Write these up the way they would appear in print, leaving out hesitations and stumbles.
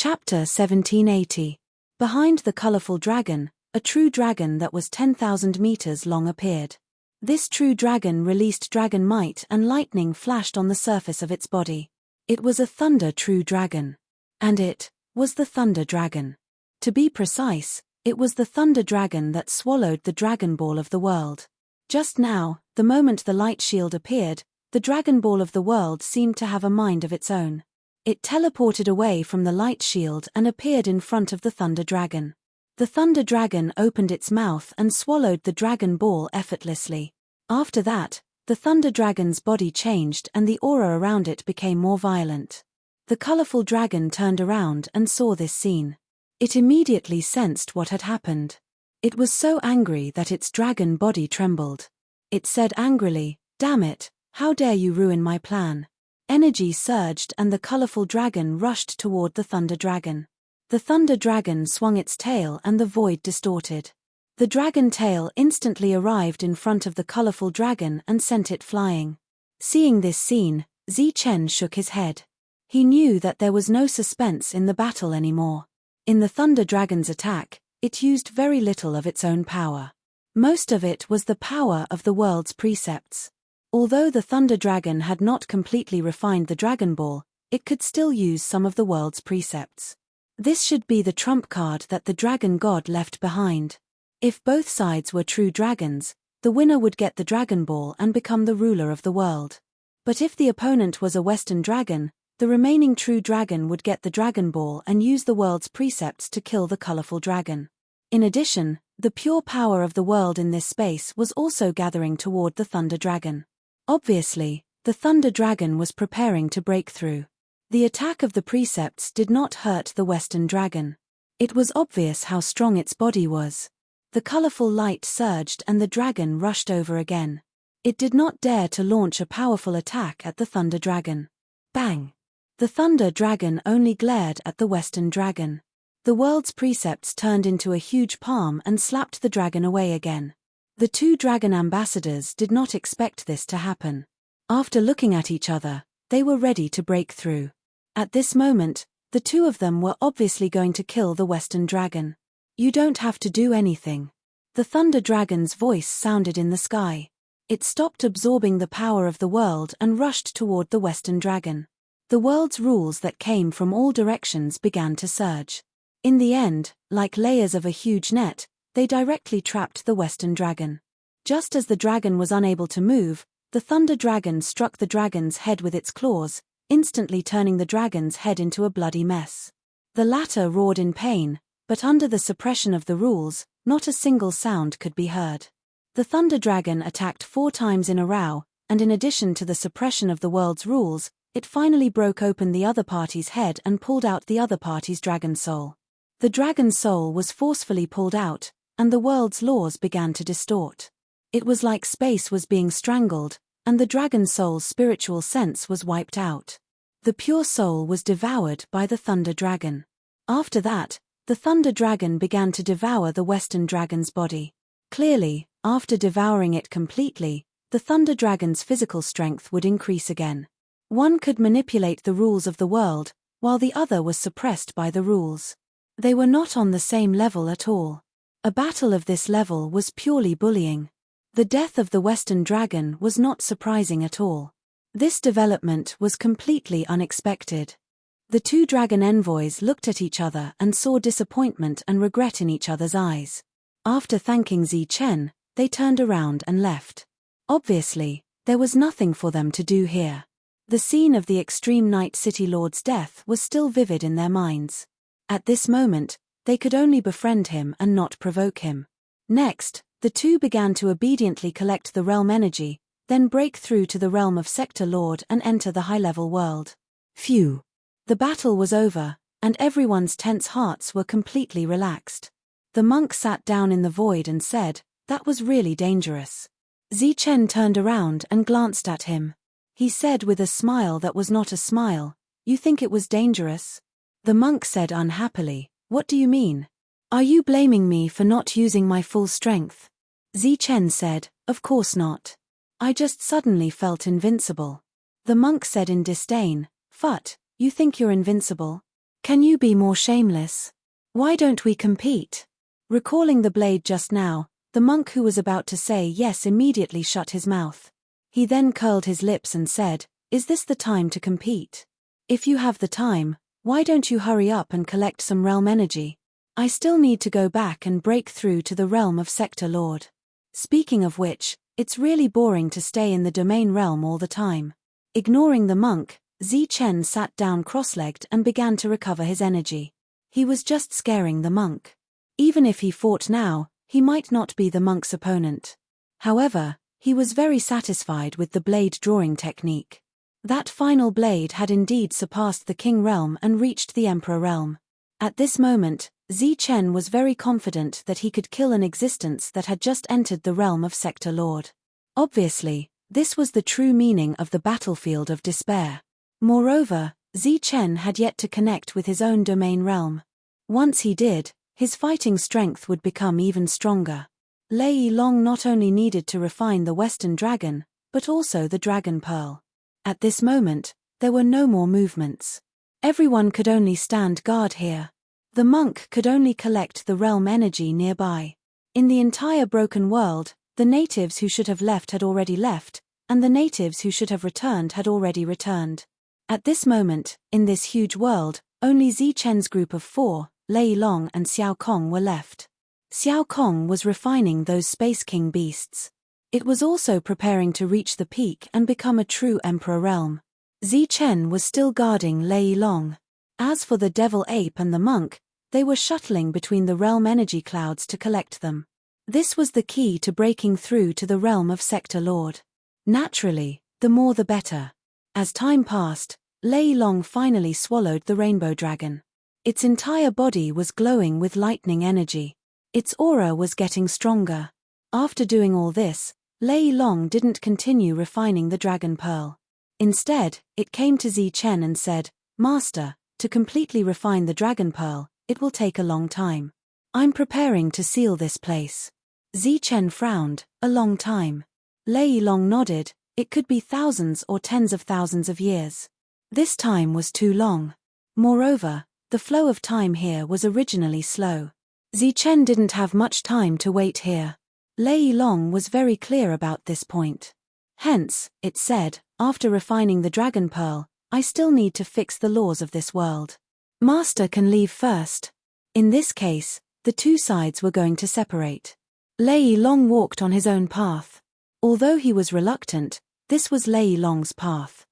Chapter 1780. Behind the colorful dragon, a true dragon that was 10,000 meters long appeared. This true dragon released dragon might and lightning flashed on the surface of its body. It was a thunder true dragon. And it was the thunder dragon. To be precise, it was the thunder dragon that swallowed the Dragon Ball of the world. Just now, the moment the light shield appeared, the Dragon Ball of the world seemed to have a mind of its own. It teleported away from the light shield and appeared in front of the thunder dragon. The thunder dragon opened its mouth and swallowed the Dragon Ball effortlessly. After that, the thunder dragon's body changed and the aura around it became more violent. The colorful dragon turned around and saw this scene. It immediately sensed what had happened. It was so angry that its dragon body trembled. It said angrily, "Damn it, how dare you ruin my plan." Energy surged and the colorful dragon rushed toward the thunder dragon. The thunder dragon swung its tail and the void distorted. The dragon tail instantly arrived in front of the colorful dragon and sent it flying. Seeing this scene, Chen shook his head. He knew that there was no suspense in the battle anymore. In the thunder dragon's attack, it used very little of its own power. Most of it was the power of the world's precepts. Although the thunder dragon had not completely refined the Dragon Ball, it could still use some of the world's precepts. This should be the trump card that the dragon god left behind. If both sides were true dragons, the winner would get the Dragon Ball and become the ruler of the world. But if the opponent was a Western dragon, the remaining true dragon would get the Dragon Ball and use the world's precepts to kill the colorful dragon. In addition, the pure power of the world in this space was also gathering toward the thunder dragon. Obviously, the thunder dragon was preparing to break through. The attack of the precepts did not hurt the Western dragon. It was obvious how strong its body was. The colorful light surged and the dragon rushed over again. It did not dare to launch a powerful attack at the thunder dragon. Bang! The thunder dragon only glared at the Western dragon. The world's precepts turned into a huge palm and slapped the dragon away again. The two dragon ambassadors did not expect this to happen. After looking at each other, they were ready to break through. At this moment, the two of them were obviously going to kill the Western dragon. "You don't have to do anything." The thunder dragon's voice sounded in the sky. It stopped absorbing the power of the world and rushed toward the Western dragon. The world's rules that came from all directions began to surge. In the end, like layers of a huge net, they directly trapped the Western dragon. Just as the dragon was unable to move, the thunder dragon struck the dragon's head with its claws, instantly turning the dragon's head into a bloody mess. The latter roared in pain, but under the suppression of the rules, not a single sound could be heard. The thunder dragon attacked 4 times in a row, and in addition to the suppression of the world's rules, it finally broke open the other party's head and pulled out the other party's dragon soul. The dragon soul was forcefully pulled out, and the world's laws began to distort. It was like space was being strangled, and the dragon soul's spiritual sense was wiped out. The pure soul was devoured by the thunder dragon. After that, the thunder dragon began to devour the Western dragon's body. Clearly, after devouring it completely, the thunder dragon's physical strength would increase again. One could manipulate the rules of the world, while the other was suppressed by the rules. They were not on the same level at all. A battle of this level was purely bullying. The death of the Western dragon was not surprising at all. This development was completely unexpected. The two dragon envoys looked at each other and saw disappointment and regret in each other's eyes. After thanking Chen, they turned around and left. Obviously, there was nothing for them to do here. The scene of the Extreme Night City Lord's death was still vivid in their minds. At this moment, they could only befriend him and not provoke him. Next, the two began to obediently collect the realm energy, then break through to the realm of Sector Lord and enter the high-level world. Phew! The battle was over, and everyone's tense hearts were completely relaxed. The monk sat down in the void and said, "That was really dangerous." Chen turned around and glanced at him. He said with a smile that was not a smile, "You think it was dangerous?" The monk said unhappily, "What do you mean? Are you blaming me for not using my full strength?" Chen said, "Of course not. I just suddenly felt invincible." The monk said in disdain, "Phut, you think you're invincible? Can you be more shameless? Why don't we compete? Recalling the blade just now, the monk who was about to say yes immediately shut his mouth. He then curled his lips and said, "Is this the time to compete? If you have the time, why don't you hurry up and collect some realm energy? I still need to go back and break through to the realm of Sector Lord. Speaking of which, it's really boring to stay in the domain realm all the time." Ignoring the monk, Chen sat down cross-legged and began to recover his energy. He was just scaring the monk. Even if he fought now, he might not be the monk's opponent. However, he was very satisfied with the blade drawing technique. That final blade had indeed surpassed the king realm and reached the emperor realm. At this moment, Chen was very confident that he could kill an existence that had just entered the realm of Sector Lord. Obviously, this was the true meaning of the battlefield of despair. Moreover, Chen had yet to connect with his own domain realm. Once he did, his fighting strength would become even stronger. Lei Long not only needed to refine the Western Dragon, but also the Dragon Pearl. At this moment, there were no more movements. Everyone could only stand guard here. The monk could only collect the realm energy nearby. In the entire broken world, the natives who should have left had already left, and the natives who should have returned had already returned. At this moment, in this huge world, only Chen's group of 4, Lei Long and Xiao Kong, were left. Xiao Kong was refining those Space King beasts. It was also preparing to reach the peak and become a true emperor realm. Chen was still guarding Lei Long. As for the devil ape and the monk, they were shuttling between the realm energy clouds to collect them. This was the key to breaking through to the realm of Sector Lord. Naturally, the more the better. As time passed, Lei Long finally swallowed the rainbow dragon. Its entire body was glowing with lightning energy. Its aura was getting stronger. After doing all this, Lei Long didn't continue refining the Dragon Pearl. Instead, it came to Chen and said, "Master, to completely refine the Dragon Pearl, it will take a long time. I'm preparing to seal this place." Chen frowned. "A long time?" Lei Long nodded. "It could be thousands or tens of thousands of years." This time was too long. Moreover, the flow of time here was originally slow. Chen didn't have much time to wait here. Lei Long was very clear about this point. Hence, it said, "After refining the Dragon Pearl, I still need to fix the laws of this world. Master can leave first." In this case, the two sides were going to separate. Lei Long walked on his own path. Although he was reluctant, this was Lei Long's path.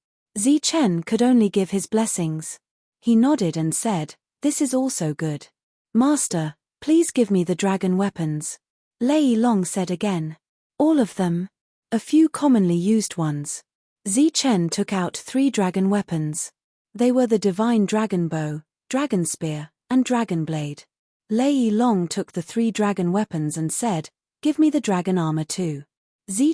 Chen could only give his blessings. He nodded and said, "This is also good. Master, please give me the dragon weapons." Lei Long said again. "All of them?" "A few commonly used ones." Chen took out 3 dragon weapons. They were the divine dragon bow, dragon spear, and dragon blade. Lei Long took the 3 dragon weapons and said, "Give me the dragon armor too."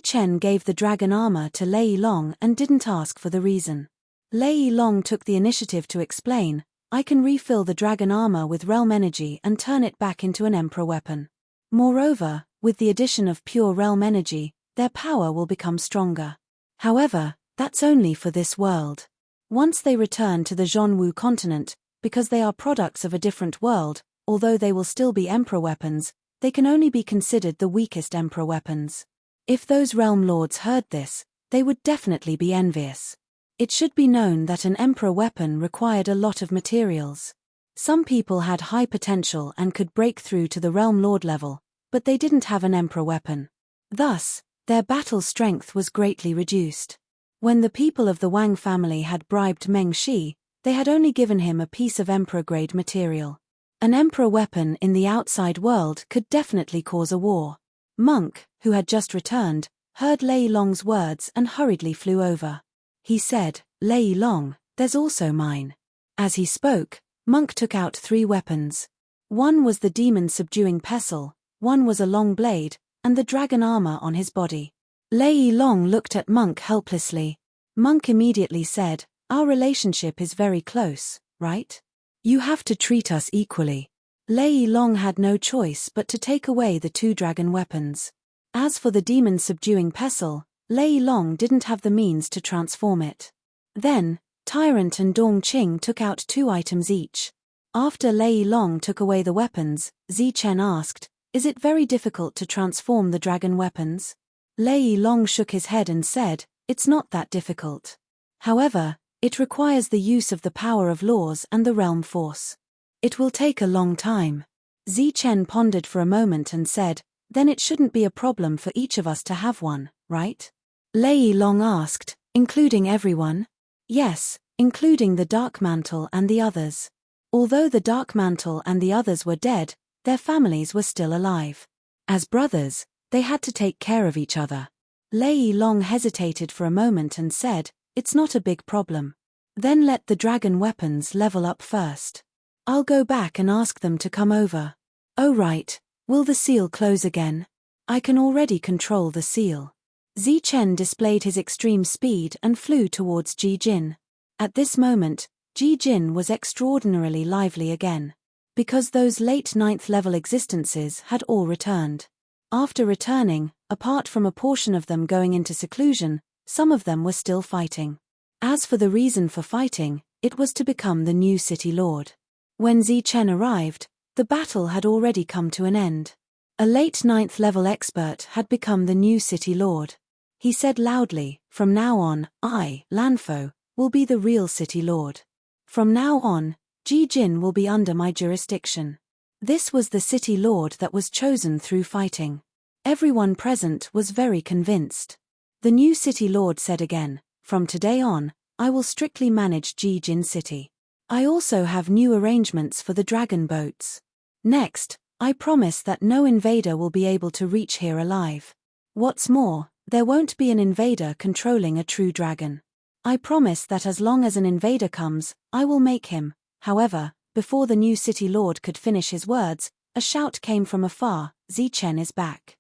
Chen gave the dragon armor to Lei Long and didn't ask for the reason. Lei Long took the initiative to explain, "I can refill the dragon armor with realm energy and turn it back into an emperor weapon. Moreover, with the addition of pure realm energy, their power will become stronger. However, that's only for this world. Once they return to the Zhonwu continent, because they are products of a different world, although they will still be emperor weapons, they can only be considered the weakest emperor weapons. If those realm lords heard this, they would definitely be envious. It should be known that an emperor weapon required a lot of materials. Some people had high potential and could break through to the realm lord level, but they didn't have an emperor weapon. Thus, their battle strength was greatly reduced. When the people of the Wang family had bribed Meng Shi, they had only given him a piece of emperor-grade material. An emperor weapon in the outside world could definitely cause a war. Monk, who had just returned, heard Lei Long's words and hurriedly flew over. He said, "Lei Long, there's also mine." As he spoke, Monk took out 3 weapons. One was the demon-subduing pestle, one was a long blade, and the dragon armor on his body. Lei Long looked at Monk helplessly. Monk immediately said, "Our relationship is very close, right? You have to treat us equally." Lei Long had no choice but to take away the 2 dragon weapons. As for the demon-subduing pestle, Lei Long didn't have the means to transform it. Then, Tyrant and Dong Qing took out 2 items each. After Lei Long took away the weapons, Zichen asked, "Is it very difficult to transform the dragon weapons?" Lei Long shook his head and said, "It's not that difficult. However, it requires the use of the power of laws and the realm force. It will take a long time." Zichen pondered for a moment and said, "Then it shouldn't be a problem for each of us to have one, right?" Lei Long asked, "Including everyone?" "Yes, including the Dark Mantle and the others." Although the Dark Mantle and the others were dead, their families were still alive. As brothers, they had to take care of each other. Lei Long hesitated for a moment and said, "It's not a big problem. Then let the dragon weapons level up first. I'll go back and ask them to come over." "Oh right, will the seal close again?" "I can already control the seal." Zichen displayed his extreme speed and flew towards Ji Jin. At this moment, Ji Jin was extraordinarily lively again. Because those late 9th level existences had all returned. After returning, apart from a portion of them going into seclusion, some of them were still fighting. As for the reason for fighting, it was to become the new city lord. When Zichen arrived, the battle had already come to an end. A late 9th level expert had become the new city lord. He said loudly, "From now on, I, Lanfo, will be the real city lord. From now on, Ji Jin will be under my jurisdiction." This was the city lord that was chosen through fighting. Everyone present was very convinced. The new city lord said again, "From today on, I will strictly manage Ji Jin City. I also have new arrangements for the dragon boats. Next, I promise that no invader will be able to reach here alive. What's more, there won't be an invader controlling a true dragon. I promise that as long as an invader comes, I will make him." However, before the new city lord could finish his words, a shout came from afar, "Zichen is back."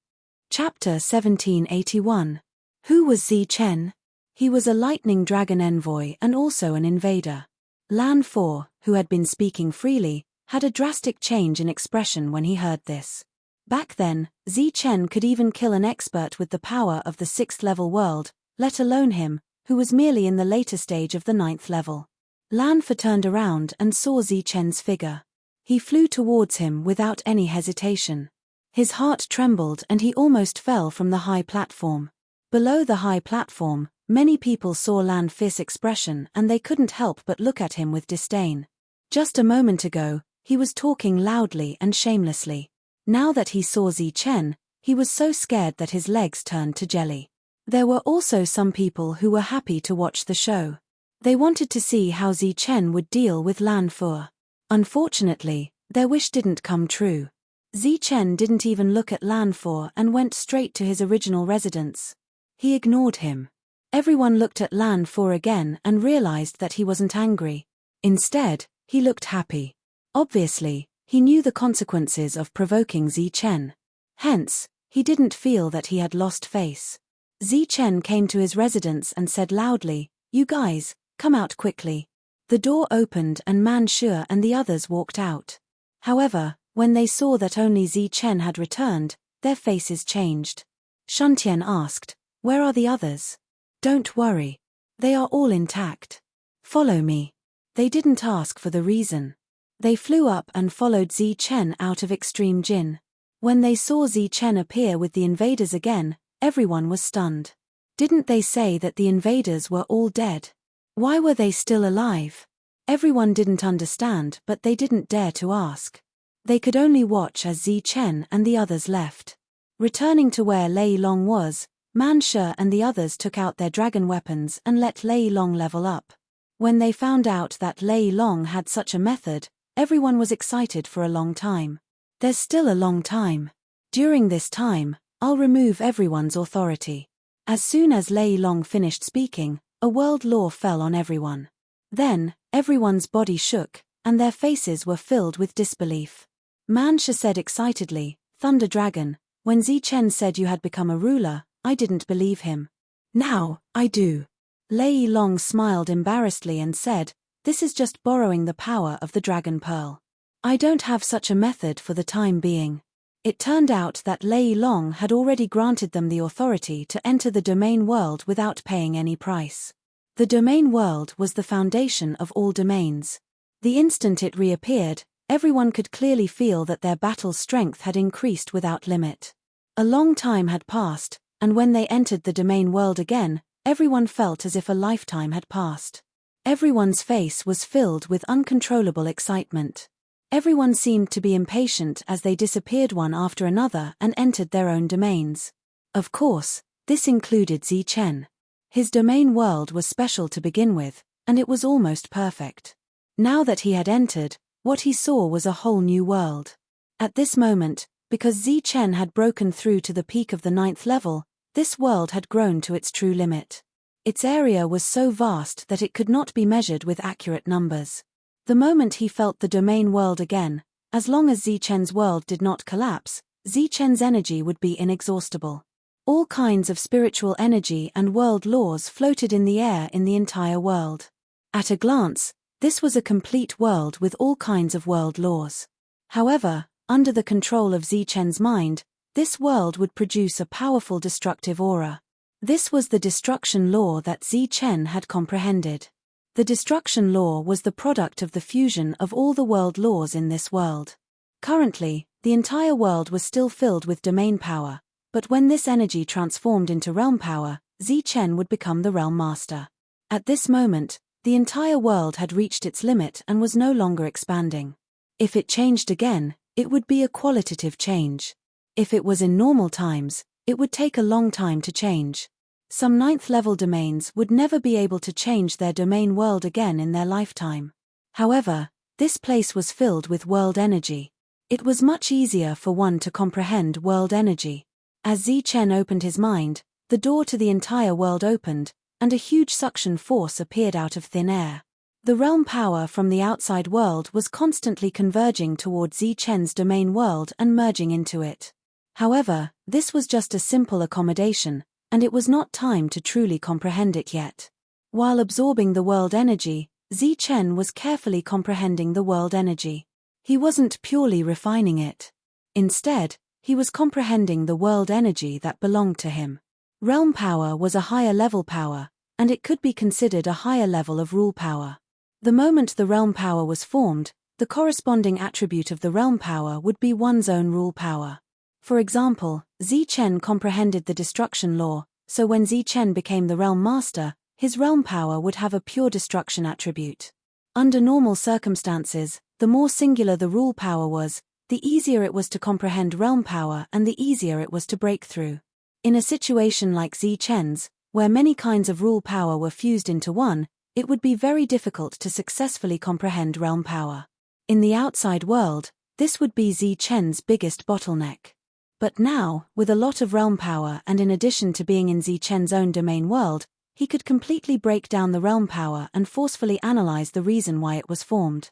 Chapter 1781. Who was Zichen? He was a lightning dragon envoy and also an invader. Lan Fo, who had been speaking freely, had a drastic change in expression when he heard this. Back then, Zichen could even kill an expert with the power of the 6th level world, let alone him, who was merely in the later stage of the 9th level. Lan Fo turned around and saw Zichen's figure. He flew towards him without any hesitation. His heart trembled and he almost fell from the high platform. Below the high platform, many people saw Lan Fo's expression and they couldn't help but look at him with disdain. Just a moment ago, he was talking loudly and shamelessly. Now that he saw Zichen, he was so scared that his legs turned to jelly. There were also some people who were happy to watch the show. They wanted to see how Zichen would deal with Lan Fo. Unfortunately, their wish didn't come true. Zichen didn't even look at Lan Fo and went straight to his original residence. He ignored him. Everyone looked at Lan Fo again and realized that he wasn't angry. Instead, he looked happy. Obviously, he knew the consequences of provoking Zichen. Hence, he didn't feel that he had lost face. Zichen came to his residence and said loudly, "You guys, come out quickly." The door opened and Man Shu and the others walked out. However, when they saw that only Zichen had returned, their faces changed. Shuntian asked, "Where are the others?" "Don't worry. They are all intact. Follow me." They didn't ask for the reason. They flew up and followed Zichen out of Extreme Jin. When they saw Zichen appear with the invaders again, everyone was stunned. Didn't they say that the invaders were all dead? Why were they still alive? Everyone didn't understand, but they didn't dare to ask. They could only watch as Zichen and the others left. Returning to where Lei Long was, Man Shu and the others took out their dragon weapons and let Lei Long level up. When they found out that Lei Long had such a method, everyone was excited for a long time. There's still a long time. During this time, I'll remove everyone's authority. As soon as Lei Long finished speaking, a world law fell on everyone. Then, everyone's body shook, and their faces were filled with disbelief. Man Shu said excitedly, "Thunder Dragon, when Zichen said you had become a ruler, I didn't believe him. Now, I do." Lei Long smiled embarrassedly and said, "This is just borrowing the power of the Dragon Pearl. I don't have such a method for the time being." It turned out that Lei Long had already granted them the authority to enter the domain world without paying any price. The domain world was the foundation of all domains. The instant it reappeared, everyone could clearly feel that their battle's strength had increased without limit. A long time had passed, and when they entered the domain world again, everyone felt as if a lifetime had passed. Everyone's face was filled with uncontrollable excitement. Everyone seemed to be impatient as they disappeared one after another and entered their own domains. Of course, this included Zichen. His domain world was special to begin with, and it was almost perfect. Now that he had entered, what he saw was a whole new world. At this moment, because Zichen had broken through to the peak of the 9th level, this world had grown to its true limit. Its area was so vast that it could not be measured with accurate numbers. The moment he felt the domain world again, as long as Zichen's world did not collapse, Zichen's energy would be inexhaustible. All kinds of spiritual energy and world laws floated in the air in the entire world. At a glance, this was a complete world with all kinds of world laws. However, under the control of Zichen's mind, this world would produce a powerful destructive aura. This was the destruction law that Zichen had comprehended. The destruction law was the product of the fusion of all the world laws in this world. Currently, the entire world was still filled with domain power, but when this energy transformed into realm power, Zichen would become the realm master. At this moment, the entire world had reached its limit and was no longer expanding. If it changed again, it would be a qualitative change. If it was in normal times, it would take a long time to change. Some 9th level domains would never be able to change their domain world again in their lifetime. However, this place was filled with world energy. It was much easier for one to comprehend world energy. As Zichen opened his mind, the door to the entire world opened, and a huge suction force appeared out of thin air. The realm power from the outside world was constantly converging toward Zichen's domain world and merging into it. However, this was just a simple accommodation, and it was not time to truly comprehend it yet. While absorbing the world energy, Zichen was carefully comprehending the world energy. He wasn't purely refining it. Instead, he was comprehending the world energy that belonged to him. Realm power was a higher level power, and it could be considered a higher level of rule power. The moment the realm power was formed, the corresponding attribute of the realm power would be one's own rule power. For example, Zichen comprehended the destruction law, so when Zichen became the realm master, his realm power would have a pure destruction attribute. Under normal circumstances, the more singular the rule power was, the easier it was to comprehend realm power and the easier it was to break through. In a situation like Zichen's, where many kinds of rule power were fused into one, it would be very difficult to successfully comprehend realm power. In the outside world, this would be Zichen's biggest bottleneck. But now, with a lot of realm power and in addition to being in Zichen's own domain world, he could completely break down the realm power and forcefully analyze the reason why it was formed.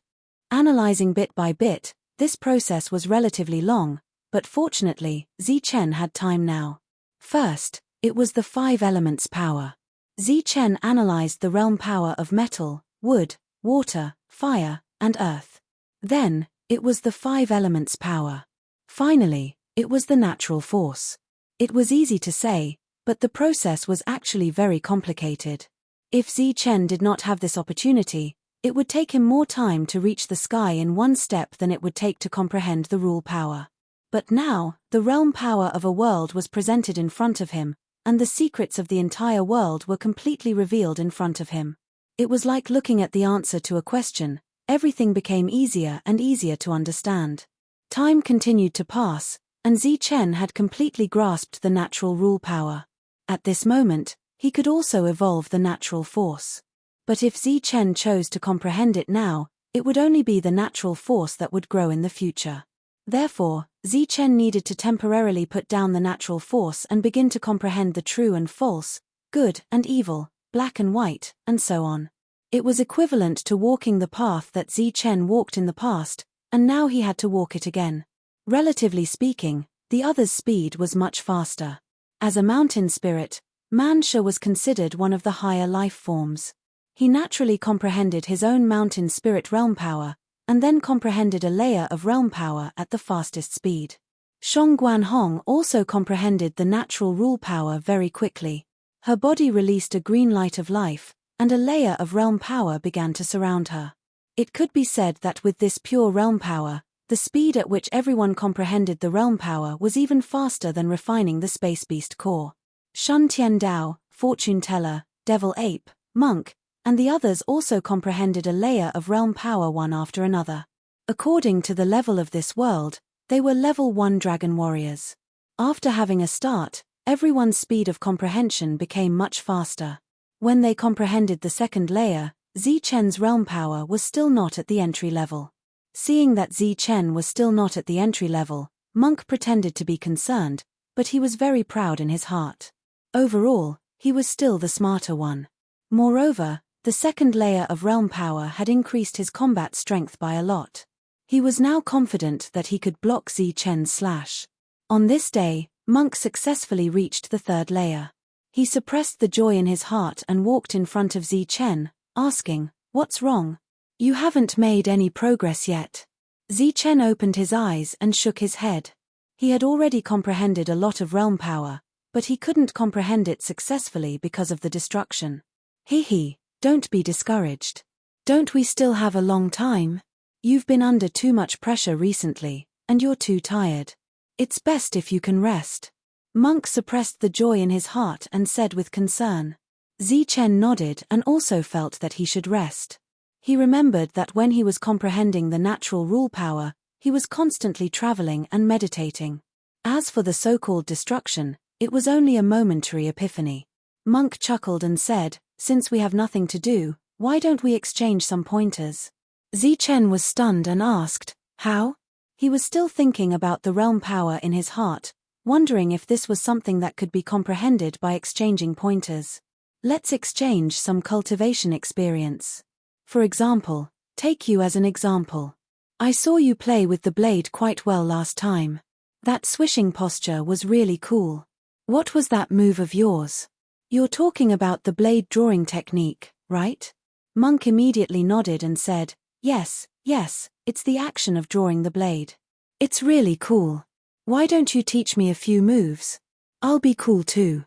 Analyzing bit by bit, this process was relatively long, but fortunately, Zichen had time now. First, it was the 5 elements power. Zichen analyzed the realm power of metal, wood, water, fire, and earth. Then, it was the 5 elements power. Finally, it was the natural force. It was easy to say, but the process was actually very complicated. If Zichen did not have this opportunity, it would take him more time to reach the sky in one step than it would take to comprehend the rule power. But now, the realm power of a world was presented in front of him, and the secrets of the entire world were completely revealed in front of him. It was like looking at the answer to a question. Everything became easier and easier to understand. Time continued to pass, and Zichen had completely grasped the natural rule power. At this moment, he could also evolve the natural force. But if Zichen chose to comprehend it now, it would only be the natural force that would grow in the future. Therefore, Zichen needed to temporarily put down the natural force and begin to comprehend the true and false, good and evil, black and white, and so on. It was equivalent to walking the path that Zichen walked in the past, and now he had to walk it again. Relatively speaking, the other's speed was much faster. As a mountain spirit, Mansha was considered one of the higher life forms. He naturally comprehended his own mountain spirit realm power, and then comprehended a layer of realm power at the fastest speed. Shong Guanhong also comprehended the natural rule power very quickly. Her body released a green light of life, and a layer of realm power began to surround her. It could be said that with this pure realm power, the speed at which everyone comprehended the realm power was even faster than refining the space beast core. Shun Tian Dao, fortune teller, devil ape, monk, and the others also comprehended a layer of realm power one after another. According to the level of this world, they were level 1 dragon warriors. After having a start, everyone's speed of comprehension became much faster. When they comprehended the second layer, Zichen's realm power was still not at the entry level. Seeing that Zichen was still not at the entry level, Monk pretended to be concerned, but he was very proud in his heart. Overall, he was still the smarter one. Moreover, the second layer of realm power had increased his combat strength by a lot. He was now confident that he could block Zichen's slash. On this day, Monk successfully reached the third layer. He suppressed the joy in his heart and walked in front of Zichen, asking, "What's wrong? You haven't made any progress yet." Zichen opened his eyes and shook his head. He had already comprehended a lot of realm power, but he couldn't comprehend it successfully because of the destruction. "Hee, don't be discouraged. Don't we still have a long time? You've been under too much pressure recently, and you're too tired. It's best if you can rest." Monk suppressed the joy in his heart and said with concern. Zichen nodded and also felt that he should rest. He remembered that when he was comprehending the natural rule power, he was constantly traveling and meditating. As for the so-called destruction, it was only a momentary epiphany. Monk chuckled and said, "Since we have nothing to do, why don't we exchange some pointers?" Zichen was stunned and asked, "How?" He was still thinking about the realm power in his heart, wondering if this was something that could be comprehended by exchanging pointers. "Let's exchange some cultivation experience. For example, take you as an example. I saw you play with the blade quite well last time. That swishing posture was really cool. What was that move of yours? You're talking about the blade drawing technique, right?" Monk immediately nodded and said, Yes, it's the action of drawing the blade. It's really cool. Why don't you teach me a few moves? I'll be cool too."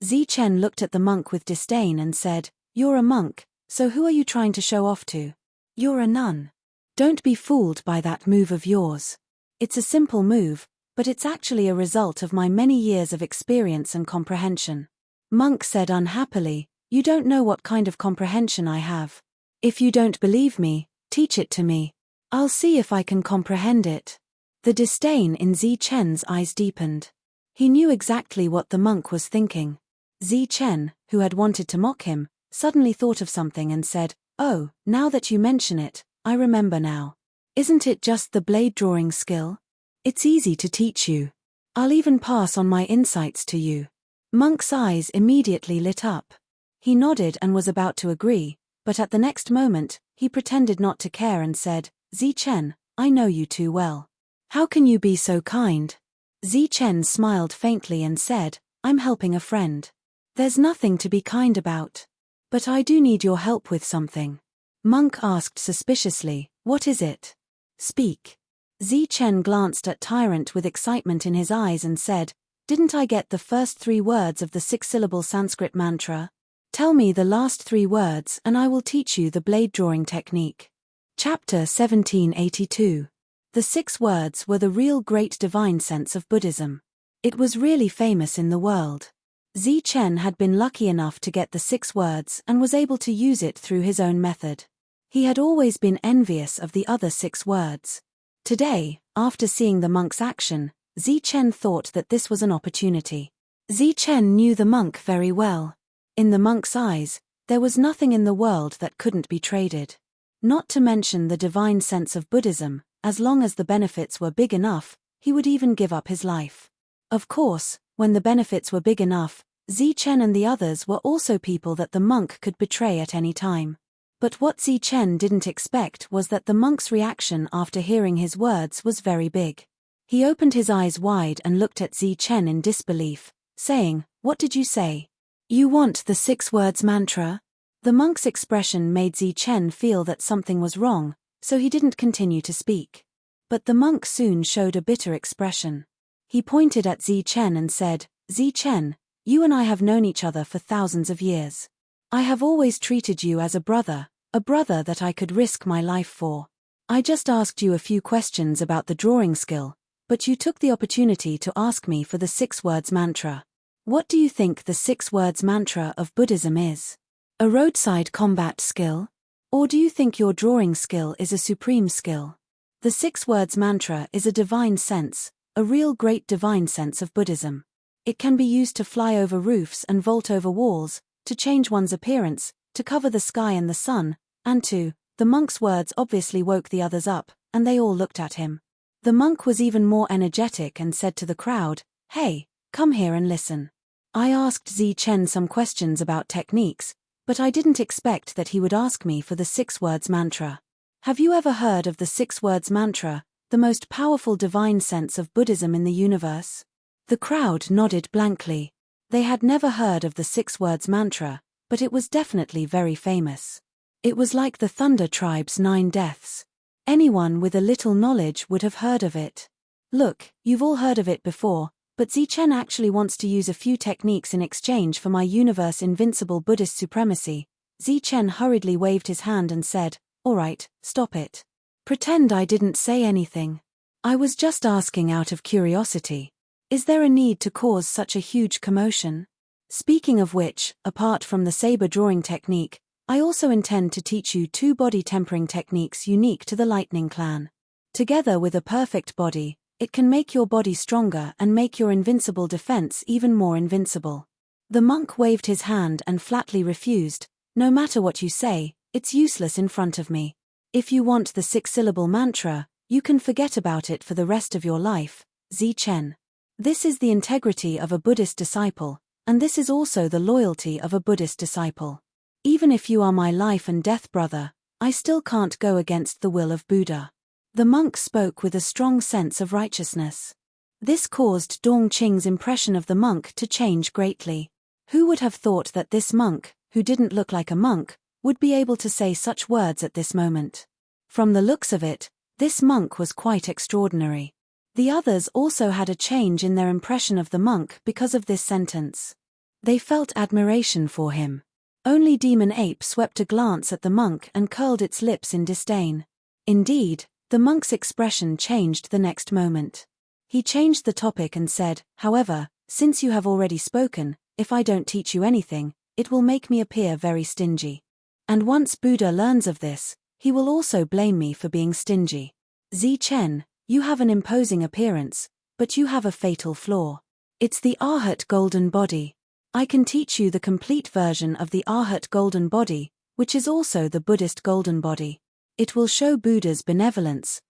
Zichen looked at the monk with disdain and said, "You're a monk, so who are you trying to show off to? You're a nun. Don't be fooled by that move of yours. It's a simple move, but it's actually a result of my many years of experience and comprehension." Monk said unhappily, "You don't know what kind of comprehension I have. If you don't believe me, teach it to me. I'll see if I can comprehend it." The disdain in Zichen's eyes deepened. He knew exactly what the monk was thinking. Zichen, who had wanted to mock him, suddenly thought of something and said, "Oh, now that you mention it, I remember now. Isn't it just the blade drawing skill? It's easy to teach you. I'll even pass on my insights to you." Monk's eyes immediately lit up. He nodded and was about to agree, but at the next moment, he pretended not to care and said, "Zichen, I know you too well. How can you be so kind?" Zichen smiled faintly and said, "I'm helping a friend. There's nothing to be kind about. But I do need your help with something." Monk asked suspiciously, "What is it? Speak." Zichen glanced at Tyrant with excitement in his eyes and said, "Didn't I get the first 3 words of the 6-syllable Sanskrit mantra? Tell me the last 3 words and I will teach you the blade drawing technique." Chapter 1782. The 6 words were the real great divine sense of Buddhism. It was really famous in the world. Zichen had been lucky enough to get the 6 words and was able to use it through his own method. He had always been envious of the other 6 words. Today, after seeing the monk's action, Zichen thought that this was an opportunity. Zichen knew the monk very well. In the monk's eyes, there was nothing in the world that couldn't be traded. Not to mention the divine sense of Buddhism, as long as the benefits were big enough, he would even give up his life. Of course, when the benefits were big enough, Zichen and the others were also people that the monk could betray at any time. But what Zichen didn't expect was that the monk's reaction after hearing his words was very big. He opened his eyes wide and looked at Zichen in disbelief, saying, "What did you say? You want the 6 words mantra?" The monk's expression made Zichen feel that something was wrong, so he didn't continue to speak. But the monk soon showed a bitter expression. He pointed at Zichen and said, "Zichen, you and I have known each other for thousands of years. I have always treated you as a brother, A brother that I could risk my life for. I just asked you a few questions about the drawing skill, but you took the opportunity to ask me for the 6 words mantra. What do you think the 6 words mantra of Buddhism is? A roadside combat skill? Or do you think your drawing skill is a supreme skill? The 6 words mantra is a divine sense, a real great divine sense of Buddhism. It can be used to fly over roofs and vault over walls, to change one's appearance, to cover the sky and the sun, and to. The monk's words obviously woke the others up, and they all looked at him. The monk was even more energetic and said to the crowd, "Hey, come here and listen." I asked Zi-Chen some questions about techniques, but I didn't expect that he would ask me for the 6 words mantra. Have you ever heard of the 6 words mantra, the most powerful divine sense of Buddhism in the universe? The crowd nodded blankly. They had never heard of the 6 words mantra, but it was definitely very famous. It was like the Thunder Tribe's 9 deaths. Anyone with a little knowledge would have heard of it. Look, you've all heard of it before, but Zi-Chen actually wants to use a few techniques in exchange for my universe invincible Buddhist supremacy. Zi-Chen hurriedly waved his hand and said, "All right, stop it. Pretend I didn't say anything. I was just asking out of curiosity. Is there a need to cause such a huge commotion? Speaking of which, apart from the saber drawing technique, I also intend to teach you 2 body tempering techniques unique to the Lightning Clan. Together with a perfect body, it can make your body stronger and make your invincible defense even more invincible." The monk waved his hand and flatly refused. "No matter what you say, it's useless in front of me. If you want the 6-syllable mantra, you can forget about it for the rest of your life, Zi-Chen. This is the integrity of a Buddhist disciple, and this is also the loyalty of a Buddhist disciple. Even if you are my life and death brother, I still can't go against the will of Buddha." The monk spoke with a strong sense of righteousness. This caused Dong Qing's impression of the monk to change greatly. Who would have thought that this monk, who didn't look like a monk, would be able to say such words at this moment? From the looks of it, this monk was quite extraordinary. The others also had a change in their impression of the monk because of this sentence. They felt admiration for him. Only Demon Ape swept a glance at the monk and curled its lips in disdain. Indeed, the monk's expression changed the next moment. He changed the topic and said, "However, since you have already spoken, if I don't teach you anything, it will make me appear very stingy. And once Buddha learns of this, he will also blame me for being stingy. Zi-Chen, you have an imposing appearance, but you have a fatal flaw. It's the Arhat golden body. I can teach you the complete version of the Arhat golden body, which is also the Buddhist golden body. It will show Buddha's benevolence,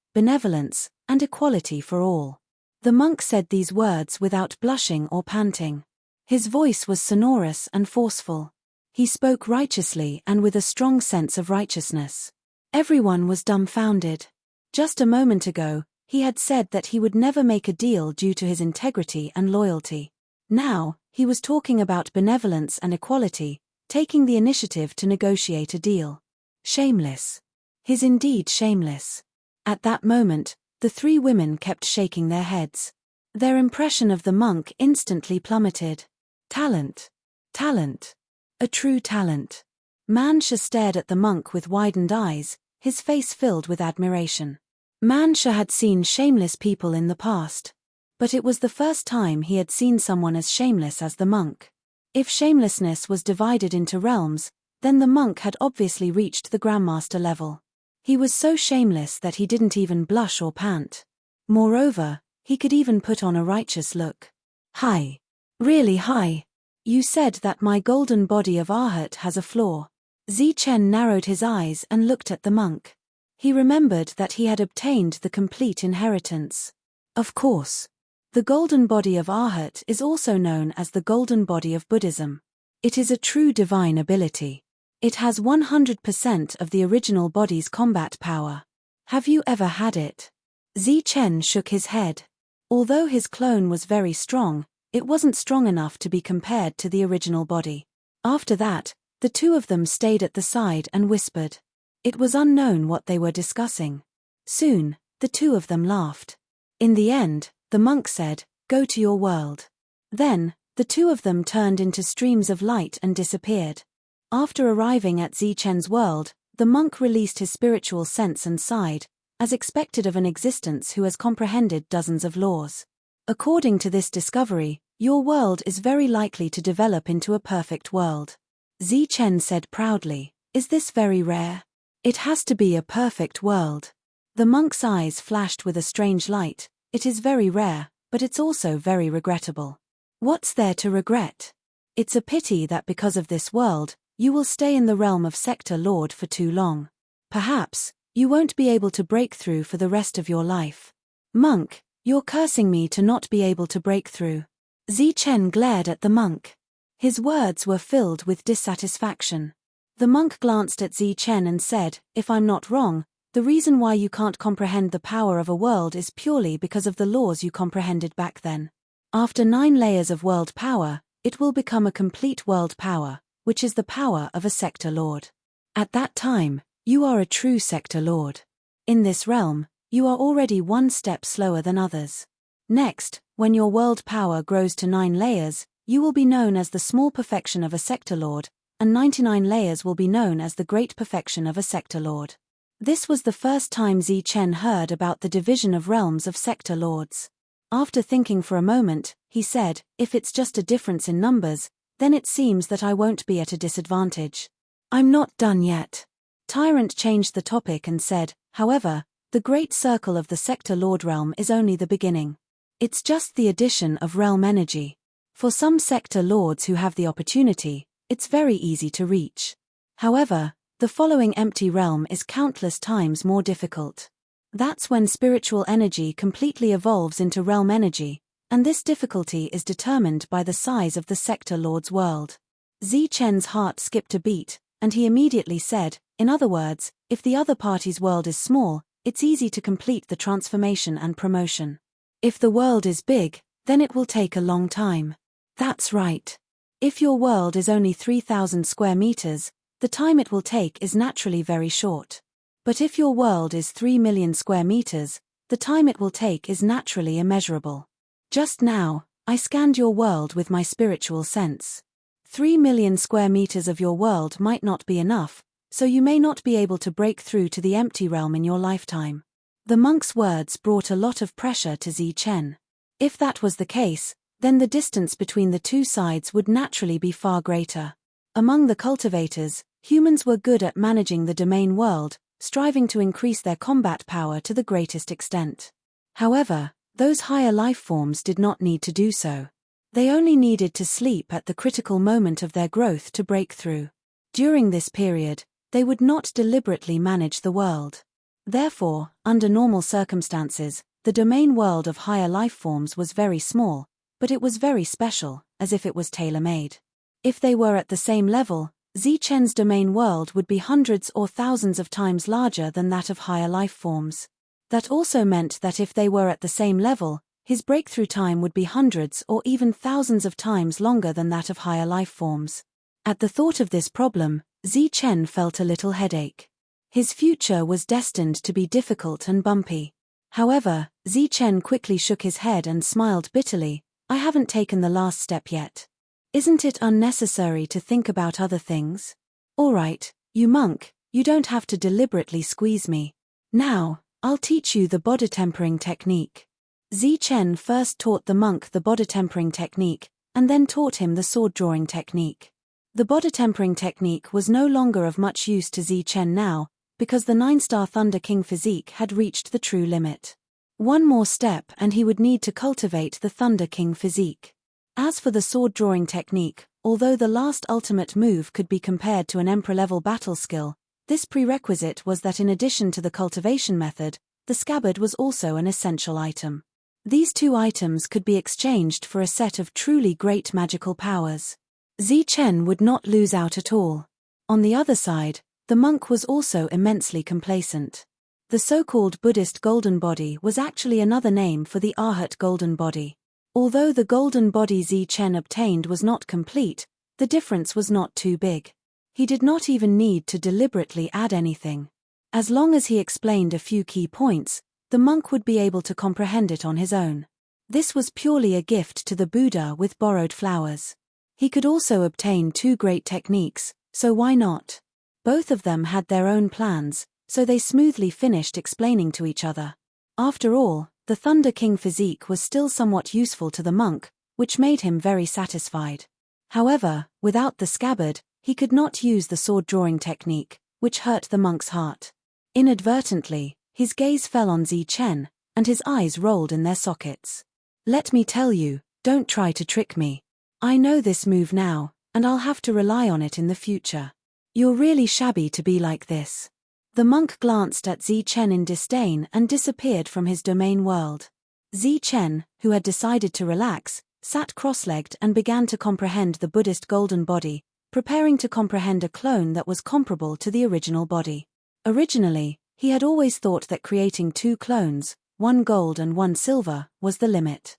and equality for all." The monk said these words without blushing or panting. His voice was sonorous and forceful. He spoke righteously and with a strong sense of righteousness. Everyone was dumbfounded. Just a moment ago, he had said that he would never make a deal due to his integrity and loyalty. Now, he was talking about benevolence and equality, taking the initiative to negotiate a deal. Shameless. He's indeed shameless. At that moment, the 3 women kept shaking their heads. Their impression of the monk instantly plummeted. Talent. Talent. A true talent. Mansha stared at the monk with widened eyes, his face filled with admiration. Mansha had seen shameless people in the past. But it was the first time he had seen someone as shameless as the monk. If shamelessness was divided into realms, then the monk had obviously reached the Grandmaster level. He was so shameless that he didn't even blush or pant. Moreover, he could even put on a righteous look. "Hi. Really hi. You said that my golden body of Arhat has a flaw." Zi-Chen narrowed his eyes and looked at the monk. He remembered that he had obtained the complete inheritance. Of course. The golden body of Arhat is also known as the golden body of Buddhism. It is a true divine ability. It has 100% of the original body's combat power. Have you ever had it? Zi-Chen shook his head. Although his clone was very strong, it wasn't strong enough to be compared to the original body. After that, the 2 of them stayed at the side and whispered. It was unknown what they were discussing. Soon, the 2 of them laughed. In the end, the monk said, "Go to your world." Then, the 2 of them turned into streams of light and disappeared. After arriving at Zi-Chen's world, The monk released his spiritual sense and sighed, as expected of an existence who has comprehended dozens of laws. According to this discovery, your world is very likely to develop into a perfect world. Zichen said proudly, "Is this very rare? It has to be a perfect world." The monk's eyes flashed with a strange light. "It is very rare, but it's also very regrettable." "What's there to regret? It's a pity that because of this world, you will stay in the realm of Sector Lord for too long. Perhaps, you won't be able to break through for the rest of your life." "Monk, you're cursing me to not be able to break through." Zichen glared at the monk. His words were filled with dissatisfaction. The monk glanced at Zichen and said, "If I'm not wrong, the reason why you can't comprehend the power of a world is purely because of the laws you comprehended back then. After 9 layers of world power, it will become a complete world power, which is the power of a Sector Lord. At that time, you are a true Sector Lord. In this realm, you are already 1 step slower than others. Next, when your world power grows to 9 layers, you will be known as the small perfection of a Sector Lord, and 99 layers will be known as the great perfection of a Sector Lord." This was the first time Zichen heard about the division of realms of Sector Lords. After thinking for a moment, he said, "If it's just a difference in numbers, then it seems that I won't be at a disadvantage." "I'm not done yet." Tyrant changed the topic and said, "However, the great circle of the Sector Lord realm is only the beginning. It's just the addition of realm energy. For some Sector Lords who have the opportunity, it's very easy to reach. However, the following empty realm is countless times more difficult. That's when spiritual energy completely evolves into realm energy, and this difficulty is determined by the size of the Sector Lord's world." Zichen's heart skipped a beat, and he immediately said, "In other words, if the other party's world is small, it's easy to complete the transformation and promotion. If the world is big, then it will take a long time." "That's right. If your world is only 3,000 square meters, the time it will take is naturally very short. But if your world is 3 million square meters, the time it will take is naturally immeasurable. Just now, I scanned your world with my spiritual sense. 3 million square meters of your world might not be enough, so you may not be able to break through to the empty realm in your lifetime." The monk's words brought a lot of pressure to Zichen. If that was the case, then the distance between the two sides would naturally be far greater. Among the cultivators, humans were good at managing the domain world, striving to increase their combat power to the greatest extent. However, those higher life forms did not need to do so. They only needed to sleep at the critical moment of their growth to break through. During this period, they would not deliberately manage the world. Therefore, under normal circumstances, the domain world of higher life forms was very small, but it was very special, as if it was tailor-made. If they were at the same level, Zichen's domain world would be hundreds or thousands of times larger than that of higher life forms. That also meant that if they were at the same level, his breakthrough time would be hundreds or even thousands of times longer than that of higher life forms. At the thought of this problem, Zichen felt a little headache. His future was destined to be difficult and bumpy. However, Zichen quickly shook his head and smiled bitterly. "I haven't taken the last step yet. Isn't it unnecessary to think about other things? All right, you monk, you don't have to deliberately squeeze me. Now, I'll teach you the body tempering technique." Zichen first taught the monk the body tempering technique, and then taught him the sword drawing technique. The body tempering technique was no longer of much use to Zichen now, because the 9-star Thunder King physique had reached the true limit. One more step and he would need to cultivate the Thunder King physique. As for the sword drawing technique, although the last ultimate move could be compared to an emperor-level battle skill, this prerequisite was that in addition to the cultivation method, the scabbard was also an essential item. These 2 items could be exchanged for a set of truly great magical powers. Zichen would not lose out at all. On the other side, the monk was also immensely complacent. The so-called Buddhist golden body was actually another name for the Arhat golden body. Although the golden body Zichen obtained was not complete, the difference was not too big. He did not even need to deliberately add anything. As long as he explained a few key points, the monk would be able to comprehend it on his own. This was purely a gift to the Buddha with borrowed flowers. He could also obtain 2 great techniques, so why not? Both of them had their own plans, so they smoothly finished explaining to each other. After all, the Thunder King physique was still somewhat useful to the monk, which made him very satisfied. However, without the scabbard, he could not use the sword-drawing technique, which hurt the monk's heart. Inadvertently, his gaze fell on Zichen, and his eyes rolled in their sockets. "Let me tell you, don't try to trick me. I know this move now, and I'll have to rely on it in the future. You're really shabby to be like this." The monk glanced at Zichen in disdain and disappeared from his domain world. Zichen, who had decided to relax, sat cross-legged and began to comprehend the Buddhist golden body, preparing to comprehend a clone that was comparable to the original body. Originally, he had always thought that creating two clones, one gold and one silver, was the limit.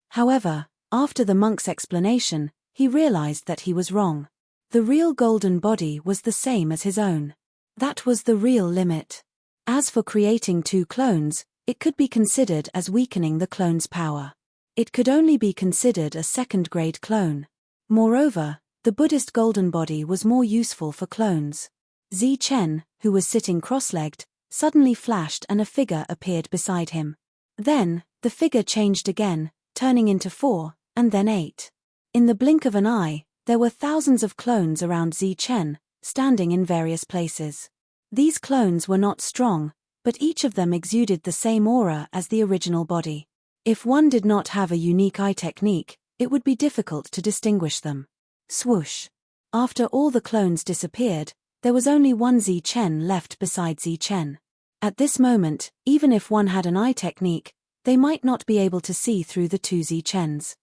However, after the monk's explanation, he realized that he was wrong. The real golden body was the same as his own. That was the real limit. As for creating two clones, it could be considered as weakening the clone's power. It could only be considered a second-grade clone. Moreover, the Buddhist golden body was more useful for clones. Zichen, who was sitting cross-legged, suddenly flashed and a figure appeared beside him. Then, the figure changed again, turning into 4, and then 8. In the blink of an eye, there were thousands of clones around Zichen, standing in various places. These clones were not strong, but each of them exuded the same aura as the original body. If one did not have a unique eye technique, it would be difficult to distinguish them. Swoosh! After all the clones disappeared, there was only one Zichen left beside Zichen. At this moment, even if one had an eye technique, they might not be able to see through the two Zichens.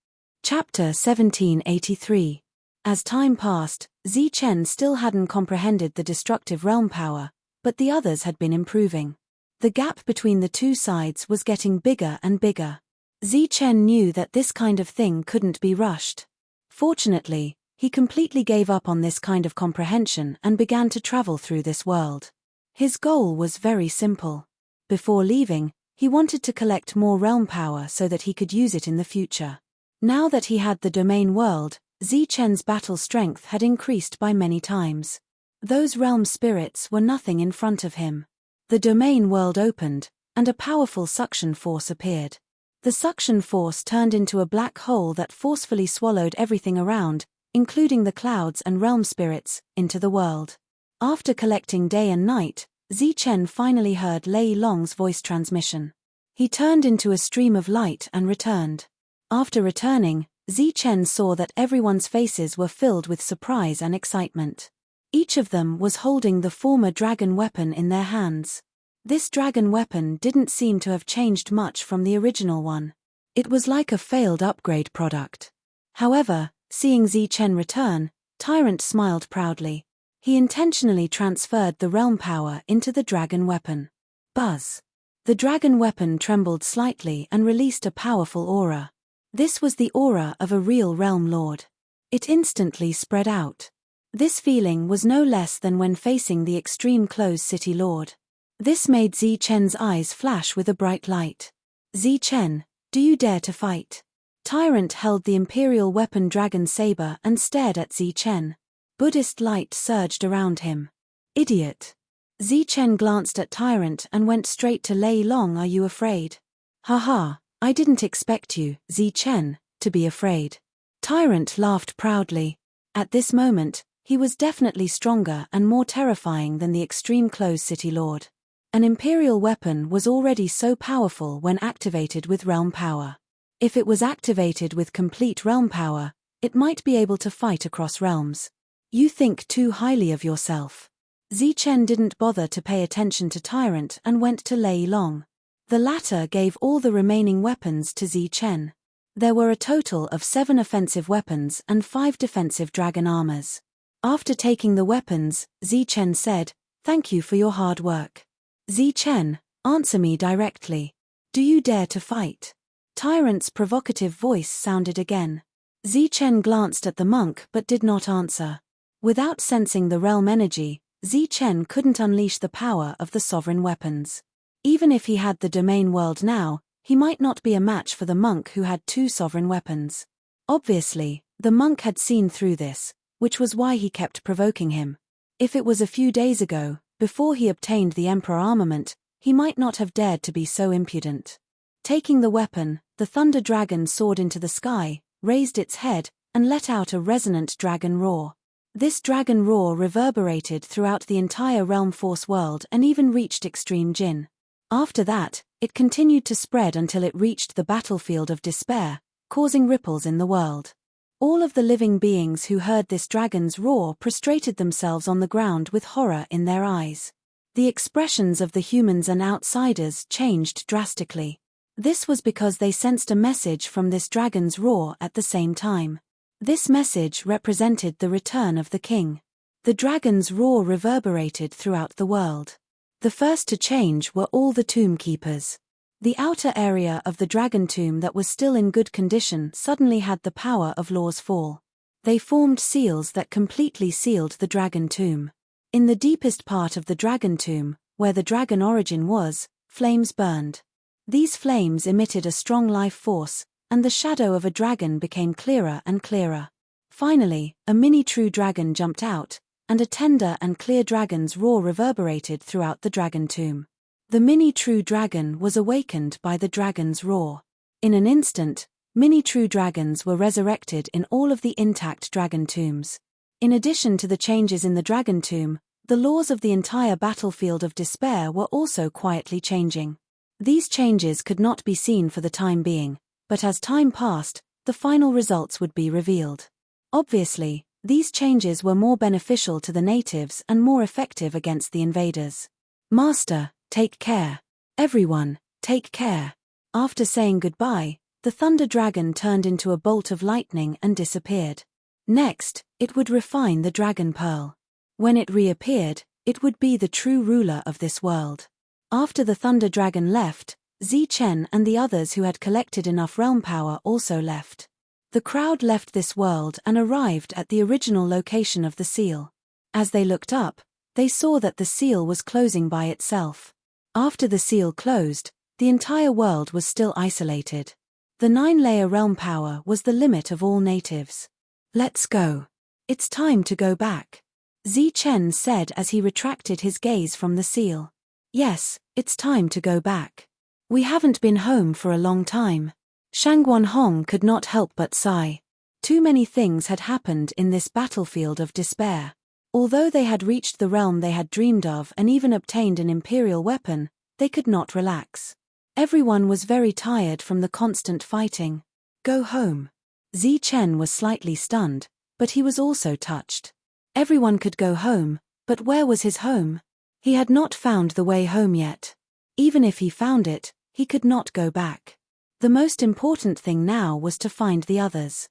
Chapter 1783. As time passed, Zichen still hadn't comprehended the destructive realm power, but the others had been improving. The gap between the two sides was getting bigger and bigger. Zichen knew that this kind of thing couldn't be rushed. Fortunately, he completely gave up on this kind of comprehension and began to travel through this world. His goal was very simple. Before leaving, he wanted to collect more realm power so that he could use it in the future. Now that he had the domain world, Zichen's battle strength had increased by many times. Those realm spirits were nothing in front of him. The domain world opened, and a powerful suction force appeared. The suction force turned into a black hole that forcefully swallowed everything around, including the clouds and realm spirits, into the world. After collecting day and night, Zichen finally heard Lei Long's voice transmission. He turned into a stream of light and returned. After returning, Zichen saw that everyone's faces were filled with surprise and excitement. Each of them was holding the former dragon weapon in their hands. This dragon weapon didn't seem to have changed much from the original one. It was like a failed upgrade product. However, seeing Zichen return, Tyrant smiled proudly. He intentionally transferred the realm power into the dragon weapon. Buzz! The dragon weapon trembled slightly and released a powerful aura. This was the aura of a real realm lord. It instantly spread out. This feeling was no less than when facing the extreme closed city lord. This made Zichen's eyes flash with a bright light. "Zichen, do you dare to fight?" Tyrant held the imperial weapon dragon saber and stared at Zichen. Buddhist light surged around him. "Idiot!" Zichen glanced at Tyrant and went straight to Lei Long. "Are you afraid?" "Haha, I didn't expect you, Zichen, to be afraid." Tyrant laughed proudly. At this moment, he was definitely stronger and more terrifying than the extreme closed city lord. An imperial weapon was already so powerful when activated with realm power. If it was activated with complete realm power, it might be able to fight across realms. "You think too highly of yourself." Zichen didn't bother to pay attention to Tyrant and went to Lei Long. The latter gave all the remaining weapons to Zichen. There were a total of 7 offensive weapons and 5 defensive dragon armors. After taking the weapons, Zichen said, "Thank you for your hard work." "Zichen, answer me directly. Do you dare to fight?" Tyrant's provocative voice sounded again. Zichen glanced at the monk but did not answer. Without sensing the realm energy, Zichen couldn't unleash the power of the sovereign weapons. Even if he had the domain world now, he might not be a match for the monk who had 2 sovereign weapons. Obviously, the monk had seen through this, which was why he kept provoking him. If it was a few days ago, before he obtained the Emperor armament, he might not have dared to be so impudent. Taking the weapon, the Thunder Dragon soared into the sky, raised its head, and let out a resonant dragon roar. This dragon roar reverberated throughout the entire Realm Force world and even reached Extreme Jin. After that, it continued to spread until it reached the battlefield of despair, causing ripples in the world. All of the living beings who heard this dragon's roar prostrated themselves on the ground with horror in their eyes. The expressions of the humans and outsiders changed drastically. This was because they sensed a message from this dragon's roar at the same time. This message represented the return of the king. The dragon's roar reverberated throughout the world. The first to change were all the tomb keepers. The outer area of the dragon tomb that was still in good condition suddenly had the power of Law's fall. They formed seals that completely sealed the dragon tomb. In the deepest part of the dragon tomb, where the dragon origin was, flames burned. These flames emitted a strong life force, and the shadow of a dragon became clearer and clearer. Finally, a mini true dragon jumped out, and a tender and clear dragon's roar reverberated throughout the dragon tomb. The mini true dragon was awakened by the dragon's roar. In an instant, mini true dragons were resurrected in all of the intact dragon tombs. In addition to the changes in the dragon tomb, the laws of the entire battlefield of despair were also quietly changing. These changes could not be seen for the time being, but as time passed, the final results would be revealed. Obviously, these changes were more beneficial to the natives and more effective against the invaders. Master, take care. Everyone, take care. After saying goodbye, the Thunder Dragon turned into a bolt of lightning and disappeared. Next, it would refine the Dragon Pearl. When it reappeared, it would be the true ruler of this world. After the Thunder Dragon left, Zichen and the others who had collected enough realm power also left. The crowd left this world and arrived at the original location of the seal. As they looked up, they saw that the seal was closing by itself. After the seal closed, the entire world was still isolated. The 9-layer realm power was the limit of all natives. Let's go. It's time to go back. Zichen said as he retracted his gaze from the seal. Yes, it's time to go back. We haven't been home for a long time. Shangguan Hong could not help but sigh. Too many things had happened in this battlefield of despair. Although they had reached the realm they had dreamed of and even obtained an imperial weapon, they could not relax. Everyone was very tired from the constant fighting. Go home. Zichen was slightly stunned, but he was also touched. Everyone could go home, but where was his home? He had not found the way home yet. Even if he found it, he could not go back. The most important thing now was to find the others.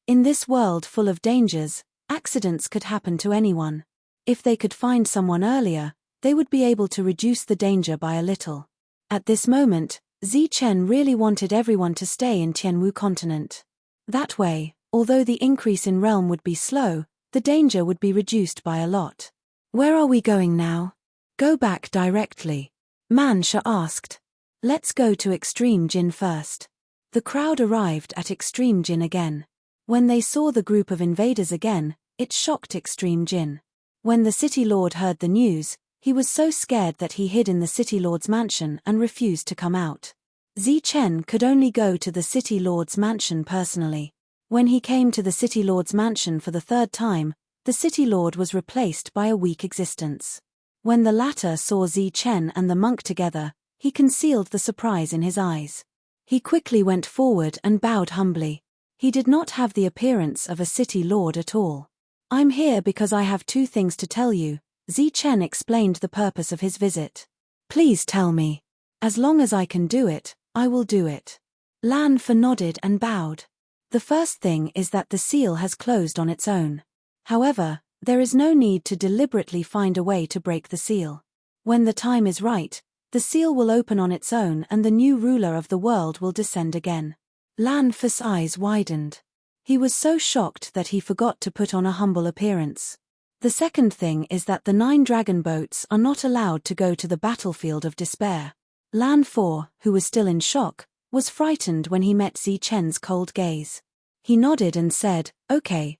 In this world full of dangers, accidents could happen to anyone. If they could find someone earlier, they would be able to reduce the danger by a little. At this moment, Zichen really wanted everyone to stay in Tianwu continent. That way, although the increase in realm would be slow, the danger would be reduced by a lot. Where are we going now? Go back directly. Man Sha asked. Let's go to Extreme Jin first. The crowd arrived at Extreme Jin again. When they saw the group of invaders again, it shocked Extreme Jin. When the City Lord heard the news, he was so scared that he hid in the City Lord's mansion and refused to come out. Zichen could only go to the City Lord's mansion personally. When he came to the City Lord's mansion for the third time, the City Lord was replaced by a weak existence. When the latter saw Zichen and the monk together, he concealed the surprise in his eyes. He quickly went forward and bowed humbly. He did not have the appearance of a city lord at all. I'm here because I have 2 things to tell you, Zichen explained the purpose of his visit. Please tell me. As long as I can do it, I will do it. Lan Fa nodded and bowed. The first thing is that the seal has closed on its own. However, there is no need to deliberately find a way to break the seal. When the time is right, the seal will open on its own and the new ruler of the world will descend again. Lan Fa's eyes widened. He was so shocked that he forgot to put on a humble appearance. The second thing is that the 9 dragon boats are not allowed to go to the battlefield of despair. Lan Fa, who was still in shock, was frightened when he met Zichen's cold gaze. He nodded and said, okay,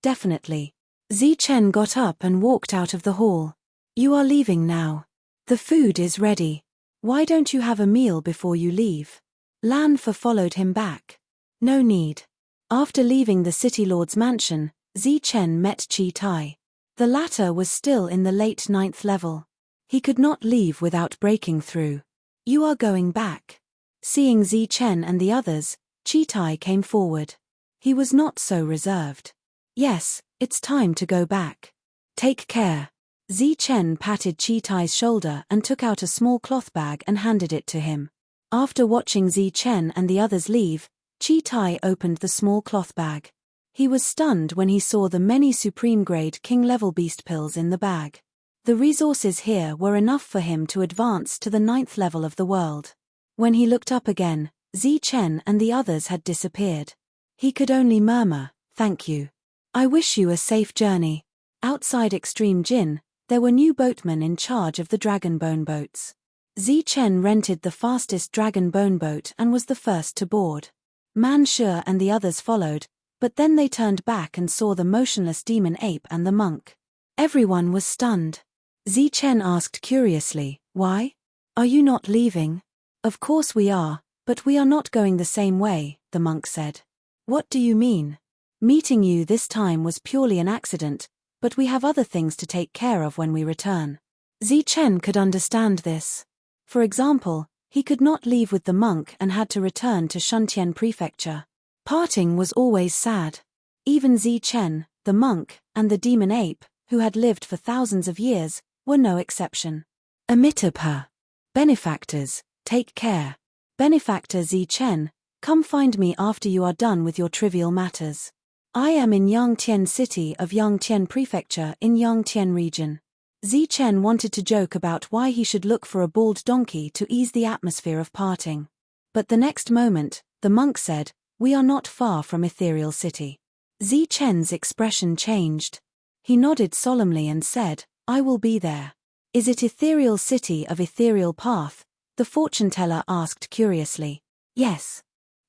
definitely. Zichen got up and walked out of the hall. You are leaving now. The food is ready. Why don't you have a meal before you leave? Lan Fa followed him back. No need. After leaving the city lord's mansion, Zichen met Chi Tai. The latter was still in the late 9th level. He could not leave without breaking through. You are going back. Seeing Zichen and the others, Chi Tai came forward. He was not so reserved. Yes, it's time to go back. Take care. Zichen patted Chi Tai's shoulder and took out a small cloth bag and handed it to him. After watching Zichen and the others leave, Chi Tai opened the small cloth bag. He was stunned when he saw the many supreme-grade king-level beast pills in the bag. The resources here were enough for him to advance to the 9th level of the world. When he looked up again, Zichen and the others had disappeared. He could only murmur, "Thank you. I wish you a safe journey." Outside Extreme Jin, there were new boatmen in charge of the Dragon Bone boats. Zichen rented the fastest Dragon Bone boat and was the first to board. Man Shu and the others followed, but then they turned back and saw the motionless demon ape and the monk. Everyone was stunned. Zichen asked curiously, "Why? Are you not leaving?" "Of course we are, but we are not going the same way," the monk said. "What do you mean? Meeting you this time was purely an accident, but we have other things to take care of when we return." Zichen could understand this. For example, he could not leave with the monk and had to return to Shuntian Prefecture. Parting was always sad. Even Zichen, the monk, and the demon ape, who had lived for thousands of years, were no exception. Amitabha. Benefactors, take care. Benefactor Zichen, come find me after you are done with your trivial matters. I am in Yangtian City of Yangtian Prefecture in Yangtian region. Zichen wanted to joke about why he should look for a bald donkey to ease the atmosphere of parting. But the next moment, the monk said, "We are not far from Ethereal City." Zichen's expression changed. He nodded solemnly and said, "I will be there." "Is it Ethereal City of Ethereal Path?" the fortune-teller asked curiously. "Yes."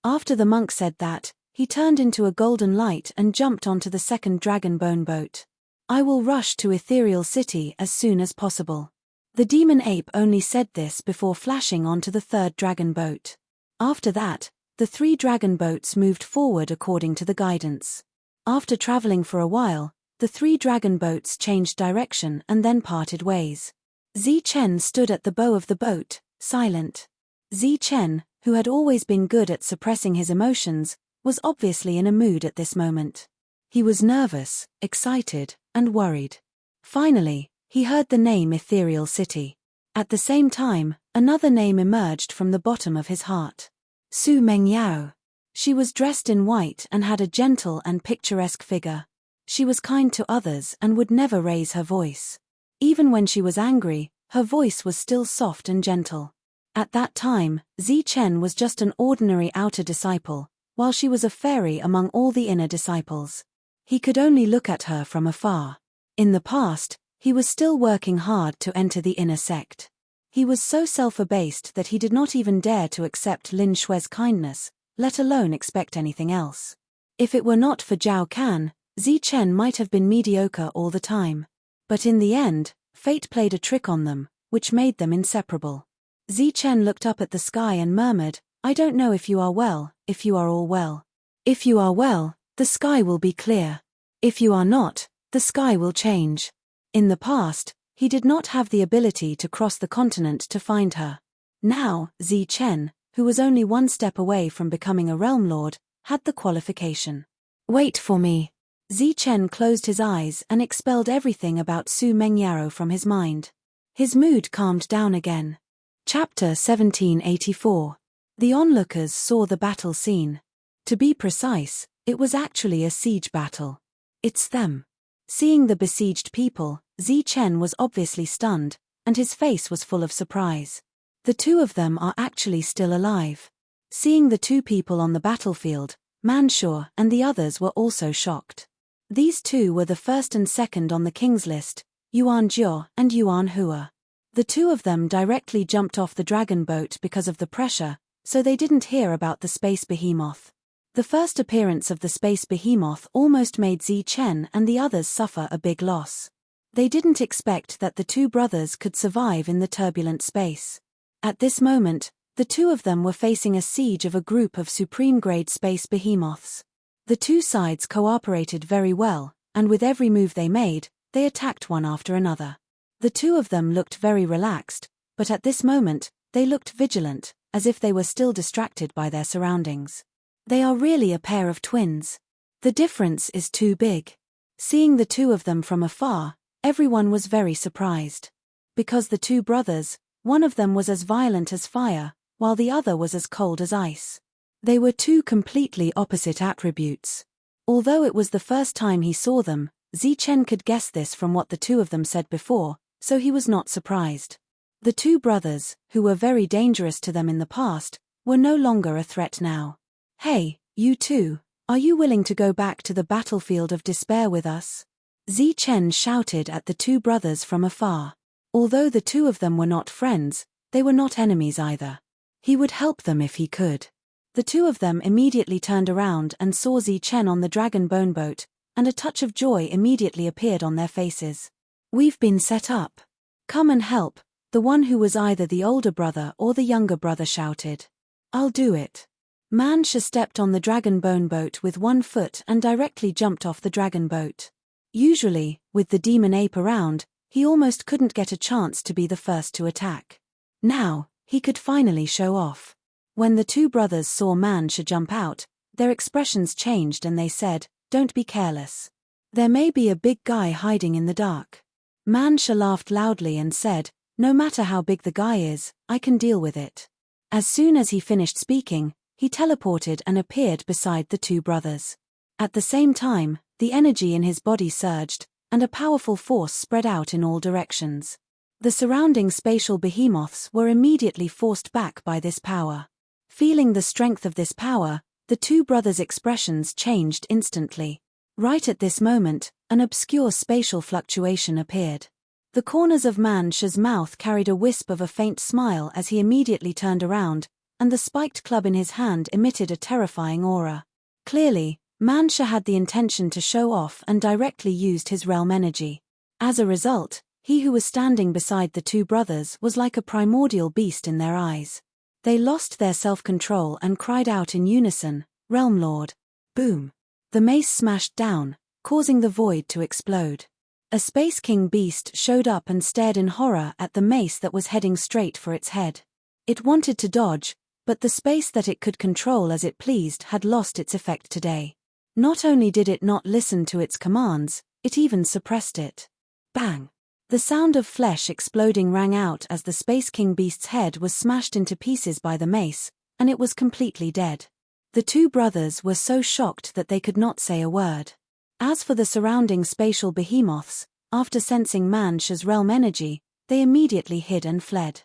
After the monk said that, he turned into a golden light and jumped onto the second Dragon Bone boat. "I will rush to Ethereal City as soon as possible." The demon ape only said this before flashing onto the third dragon boat. After that, the 3 dragon boats moved forward according to the guidance. After traveling for a while, the 3 dragon boats changed direction and then parted ways. Zichen stood at the bow of the boat, silent. Zichen, who had always been good at suppressing his emotions, was obviously in a mood at this moment. He was nervous, excited, and worried. Finally, he heard the name Ethereal City. At the same time, another name emerged from the bottom of his heart. Su Mengyao. She was dressed in white and had a gentle and picturesque figure. She was kind to others and would never raise her voice. Even when she was angry, her voice was still soft and gentle. At that time, Zichen was just an ordinary outer disciple, while she was a fairy among all the inner disciples. He could only look at her from afar. In the past, he was still working hard to enter the inner sect. He was so self-abased that he did not even dare to accept Lin Shui's kindness, let alone expect anything else. If it were not for Zhao Kan, Zichen might have been mediocre all the time. But in the end, fate played a trick on them, which made them inseparable. Zichen looked up at the sky and murmured, "I don't know if you are well, if you are all well. If you are well, the sky will be clear. If you are not, the sky will change." In the past, he did not have the ability to cross the continent to find her. Now, Zichen, who was only one step away from becoming a realm lord, had the qualification. "Wait for me." Zichen closed his eyes and expelled everything about Su Mengyao from his mind. His mood calmed down again. Chapter 1784. The onlookers saw the battle scene. To be precise, it was actually a siege battle. "It's them." Seeing the besieged people, Zichen was obviously stunned, and his face was full of surprise. The 2 of them are actually still alive. Seeing the 2 people on the battlefield, Man Shu and the others were also shocked. These 2 were the first and second on the king's list, Yuan Jiu and Yuan Hua. The 2 of them directly jumped off the dragon boat because of the pressure, so they didn't hear about the space behemoth. The first appearance of the space behemoth almost made Zi Chen and the others suffer a big loss. They didn't expect that the two brothers could survive in the turbulent space. At this moment, the two of them were facing a siege of a group of supreme-grade space behemoths. The two sides cooperated very well, and with every move they made, they attacked one after another. The two of them looked very relaxed, but at this moment, they looked vigilant, as if they were still distracted by their surroundings. They are really a pair of twins. The difference is too big. Seeing the two of them from afar, everyone was very surprised. Because the two brothers, one of them was as violent as fire, while the other was as cold as ice. They were two completely opposite attributes. Although it was the first time he saw them, Zi Chen could guess this from what the two of them said before, so he was not surprised. The two brothers, who were very dangerous to them in the past, were no longer a threat now. "Hey, you two, are you willing to go back to the battlefield of despair with us?" Zi Chen shouted at the two brothers from afar. Although the two of them were not friends, they were not enemies either. He would help them if he could. The two of them immediately turned around and saw Zi Chen on the dragon bone boat, and a touch of joy immediately appeared on their faces. "We've been set up. Come and help," the one who was either the older brother or the younger brother shouted. "I'll do it." Man Shi stepped on the dragon bone boat with one foot and directly jumped off the dragon boat. Usually, with the demon ape around, he almost couldn't get a chance to be the first to attack. Now, he could finally show off. When the two brothers saw Man Shi jump out, their expressions changed and they said, "Don't be careless. There may be a big guy hiding in the dark." Man Shi laughed loudly and said, "No matter how big the guy is, I can deal with it." As soon as he finished speaking, he teleported and appeared beside the two brothers. At the same time, the energy in his body surged, and a powerful force spread out in all directions. The surrounding spatial behemoths were immediately forced back by this power. Feeling the strength of this power, the two brothers' expressions changed instantly. Right at this moment, an obscure spatial fluctuation appeared. The corners of Man Shi's mouth carried a wisp of a faint smile as he immediately turned around, and the spiked club in his hand emitted a terrifying aura. Clearly, Man Shi had the intention to show off and directly used his realm energy. As a result, he who was standing beside the two brothers was like a primordial beast in their eyes. They lost their self-control and cried out in unison, "Realm Lord!" Boom! The mace smashed down, causing the void to explode. A Space King beast showed up and stared in horror at the mace that was heading straight for its head. It wanted to dodge, but the space that it could control as it pleased had lost its effect today. Not only did it not listen to its commands, it even suppressed it. Bang! The sound of flesh exploding rang out as the Space King beast's head was smashed into pieces by the mace, and it was completely dead. The two brothers were so shocked that they could not say a word. As for the surrounding spatial behemoths, after sensing Man Shi's realm energy, they immediately hid and fled.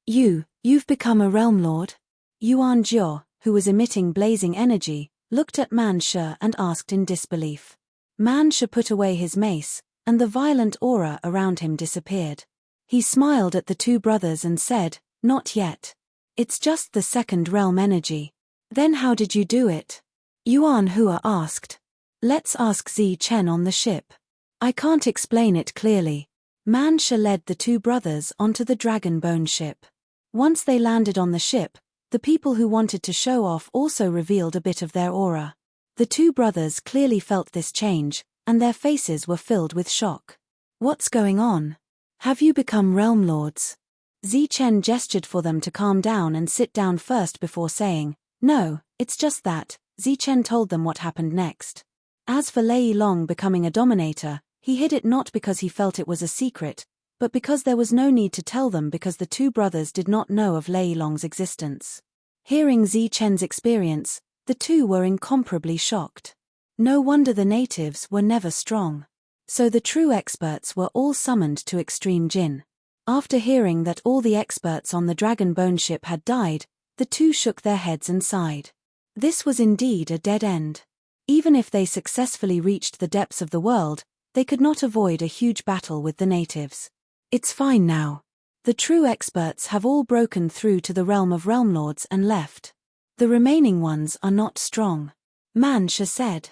You've become a realm lord?" Yuan Jiao, who was emitting blazing energy, looked at Man Shi and asked in disbelief. Man Shi put away his mace, and the violent aura around him disappeared. He smiled at the two brothers and said, "Not yet. It's just the second realm energy." "Then how did you do it?" Yuan Hua asked. "Let's ask Zi Chen on the ship. I can't explain it clearly." Man Shi led the two brothers onto the dragon bone ship. Once they landed on the ship, the people who wanted to show off also revealed a bit of their aura. The two brothers clearly felt this change, and their faces were filled with shock. "What's going on? Have you become realm lords?" Zi Chen gestured for them to calm down and sit down first before saying, "No, it's just that." Zi Chen told them what happened next. As for Lei Long becoming a dominator, he hid it not because he felt it was a secret, but because there was no need to tell them because the two brothers did not know of Lei Long's existence. Hearing Zi Chen's experience, the two were incomparably shocked. No wonder the natives were never strong. So the true experts were all summoned to Extreme Jin. After hearing that all the experts on the Dragon Bone ship had died, the two shook their heads and sighed. This was indeed a dead end. Even if they successfully reached the depths of the world, they could not avoid a huge battle with the natives. It's fine now. The true experts have all broken through to the realm of realm lords and left. The remaining ones are not strong. Man Sha said.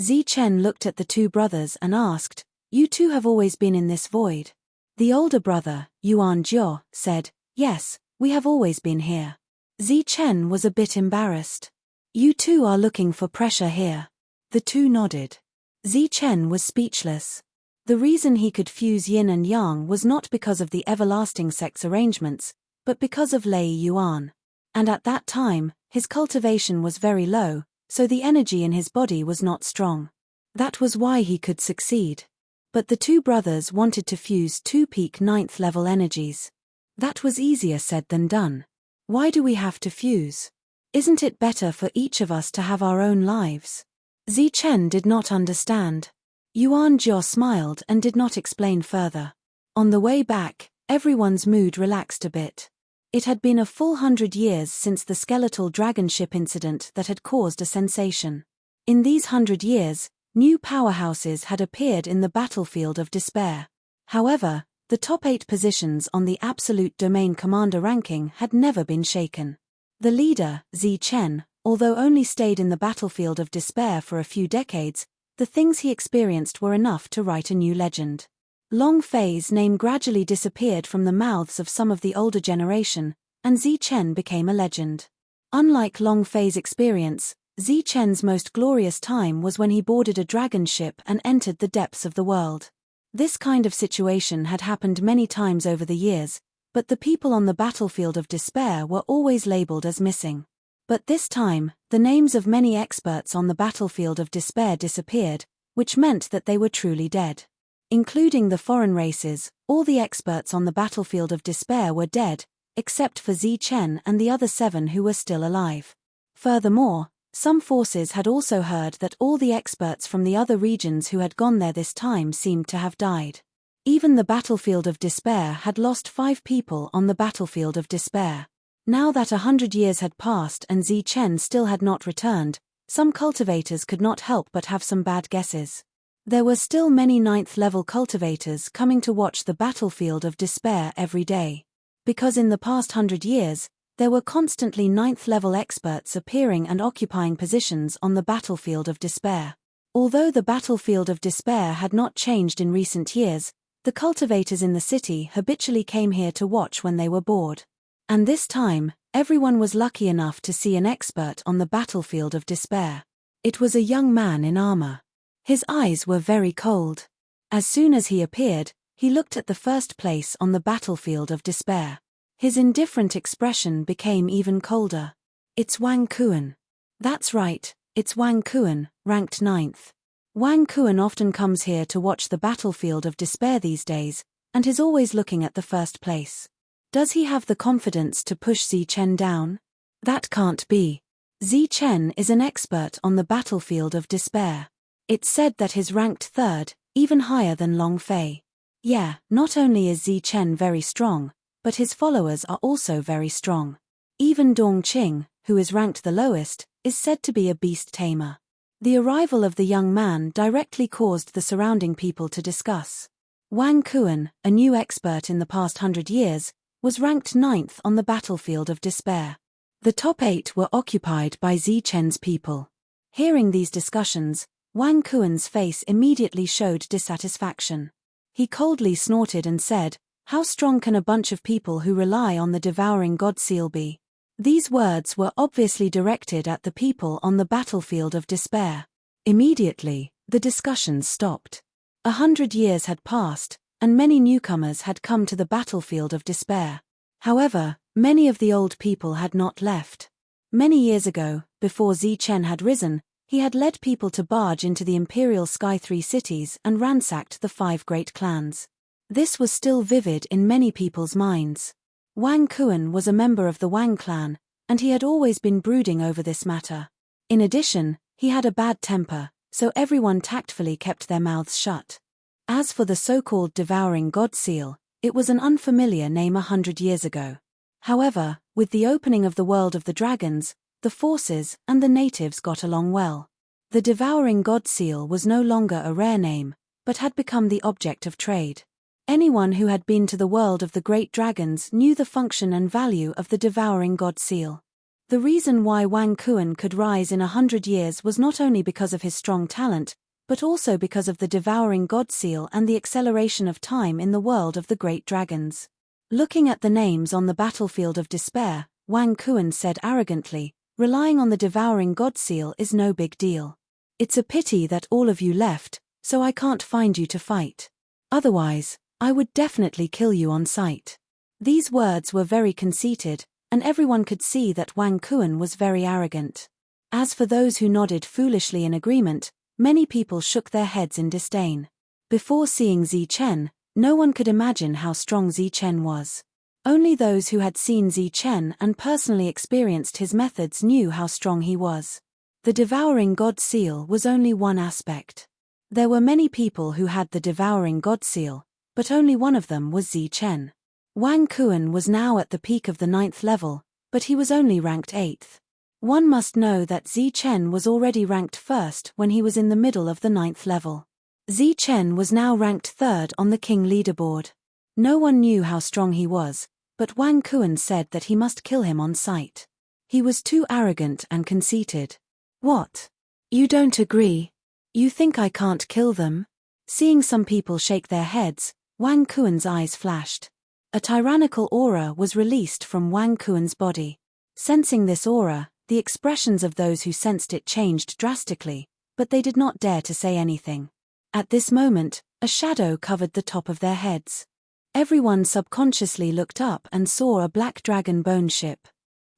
Zichen looked at the two brothers and asked, "You two have always been in this void?" The older brother, Yuan Jiao, said, "Yes, we have always been here." Zichen was a bit embarrassed. "You two are looking for pressure here." The two nodded. Zichen was speechless. The reason he could fuse yin and yang was not because of the everlasting sex arrangements, but because of Lei Yuan. And at that time, his cultivation was very low, so the energy in his body was not strong. That was why he could succeed. But the two brothers wanted to fuse two peak 9th level energies. That was easier said than done. Why do we have to fuse? Isn't it better for each of us to have our own lives? Zichen did not understand. Yuan Jiao smiled and did not explain further. On the way back, everyone's mood relaxed a bit. It had been a full 100 years since the skeletal dragon ship incident that had caused a sensation. In these 100 years, new powerhouses had appeared in the battlefield of despair. However, the top 8 positions on the absolute domain commander ranking had never been shaken. The leader, Zichen, although only stayed in the battlefield of despair for a few decades, the things he experienced were enough to write a new legend. Long Fei's name gradually disappeared from the mouths of some of the older generation, and Zichen became a legend. Unlike Long Fei's experience, Zichen's most glorious time was when he boarded a dragon ship and entered the depths of the world. This kind of situation had happened many times over the years, but the people on the battlefield of despair were always labeled as missing. But this time, the names of many experts on the battlefield of despair disappeared, which meant that they were truly dead. Including the foreign races, all the experts on the battlefield of despair were dead, except for Zichen and the other 7 who were still alive. Furthermore, some forces had also heard that all the experts from the other regions who had gone there this time seemed to have died. Even the battlefield of despair had lost 5 people on the battlefield of despair. Now that 100 years had passed and Zichen still had not returned, some cultivators could not help but have some bad guesses. There were still many 9th level cultivators coming to watch the battlefield of despair every day. Because in the past 100 years, there were constantly 9th level experts appearing and occupying positions on the battlefield of despair. Although the battlefield of despair had not changed in recent years, the cultivators in the city habitually came here to watch when they were bored. And this time, everyone was lucky enough to see an expert on the battlefield of despair. It was a young man in armor. His eyes were very cold. As soon as he appeared, he looked at the first place on the battlefield of despair. His indifferent expression became even colder. "It's Wang Kuan." "That's right, it's Wang Kuan, ranked 9th. Wang Kuan often comes here to watch the battlefield of despair these days, and is always looking at the first place. Does he have the confidence to push Zichen down? That can't be. Zichen is an expert on the battlefield of despair. It's said that he's ranked 3rd, even higher than Long Fei. Yeah, not only is Zichen very strong, but his followers are also very strong. Even Dongqing, who is ranked the lowest, is said to be a beast tamer." The arrival of the young man directly caused the surrounding people to discuss. Wang Kuan, a new expert in the past 100 years, was ranked 9th on the battlefield of despair. The top 8 were occupied by Zichen's people. Hearing these discussions, Wang Kuan's face immediately showed dissatisfaction. He coldly snorted and said, "How strong can a bunch of people who rely on the devouring god seal be?" These words were obviously directed at the people on the battlefield of despair. Immediately, the discussions stopped. 100 years had passed, and many newcomers had come to the battlefield of despair. However, many of the old people had not left. Many years ago, before Zichen had risen, he had led people to barge into the Imperial Sky 3 cities and ransacked the 5 great clans. This was still vivid in many people's minds. Wang Kuan was a member of the Wang clan, and he had always been brooding over this matter. In addition, he had a bad temper, so everyone tactfully kept their mouths shut. As for the so-called devouring god seal, it was an unfamiliar name 100 years ago. However, with the opening of the world of the dragons, the forces and the natives got along well. The devouring god seal was no longer a rare name, but had become the object of trade. Anyone who had been to the world of the great dragons knew the function and value of the devouring god seal. The reason why Wang Kuan could rise in 100 years was not only because of his strong talent, but also because of the devouring god seal and the acceleration of time in the world of the great dragons. Looking at the names on the battlefield of despair, Wang Kuan said arrogantly, "Relying on the devouring god seal is no big deal. It's a pity that all of you left, so I can't find you to fight. Otherwise, I would definitely kill you on sight." These words were very conceited, and everyone could see that Wang Kuan was very arrogant. As for those who nodded foolishly in agreement, many people shook their heads in disdain. Before seeing Zichen, no one could imagine how strong Zichen was. Only those who had seen Zichen and personally experienced his methods knew how strong he was. The devouring god seal was only one aspect. There were many people who had the devouring god seal, but only one of them was Zichen. Wang Kuan was now at the peak of the 9th level, but he was only ranked 8th. One must know that Zichen was already ranked 1st when he was in the middle of the 9th level. Zichen was now ranked 3rd on the king leaderboard. No one knew how strong he was, but Wang Kuan said that he must kill him on sight. He was too arrogant and conceited. "What? You don't agree? You think I can't kill them?" Seeing some people shake their heads, Wang Kuan's eyes flashed. A tyrannical aura was released from Wang Kuan's body. Sensing this aura, the expressions of those who sensed it changed drastically, but they did not dare to say anything. At this moment, a shadow covered the top of their heads. Everyone subconsciously looked up and saw a black dragon bone ship.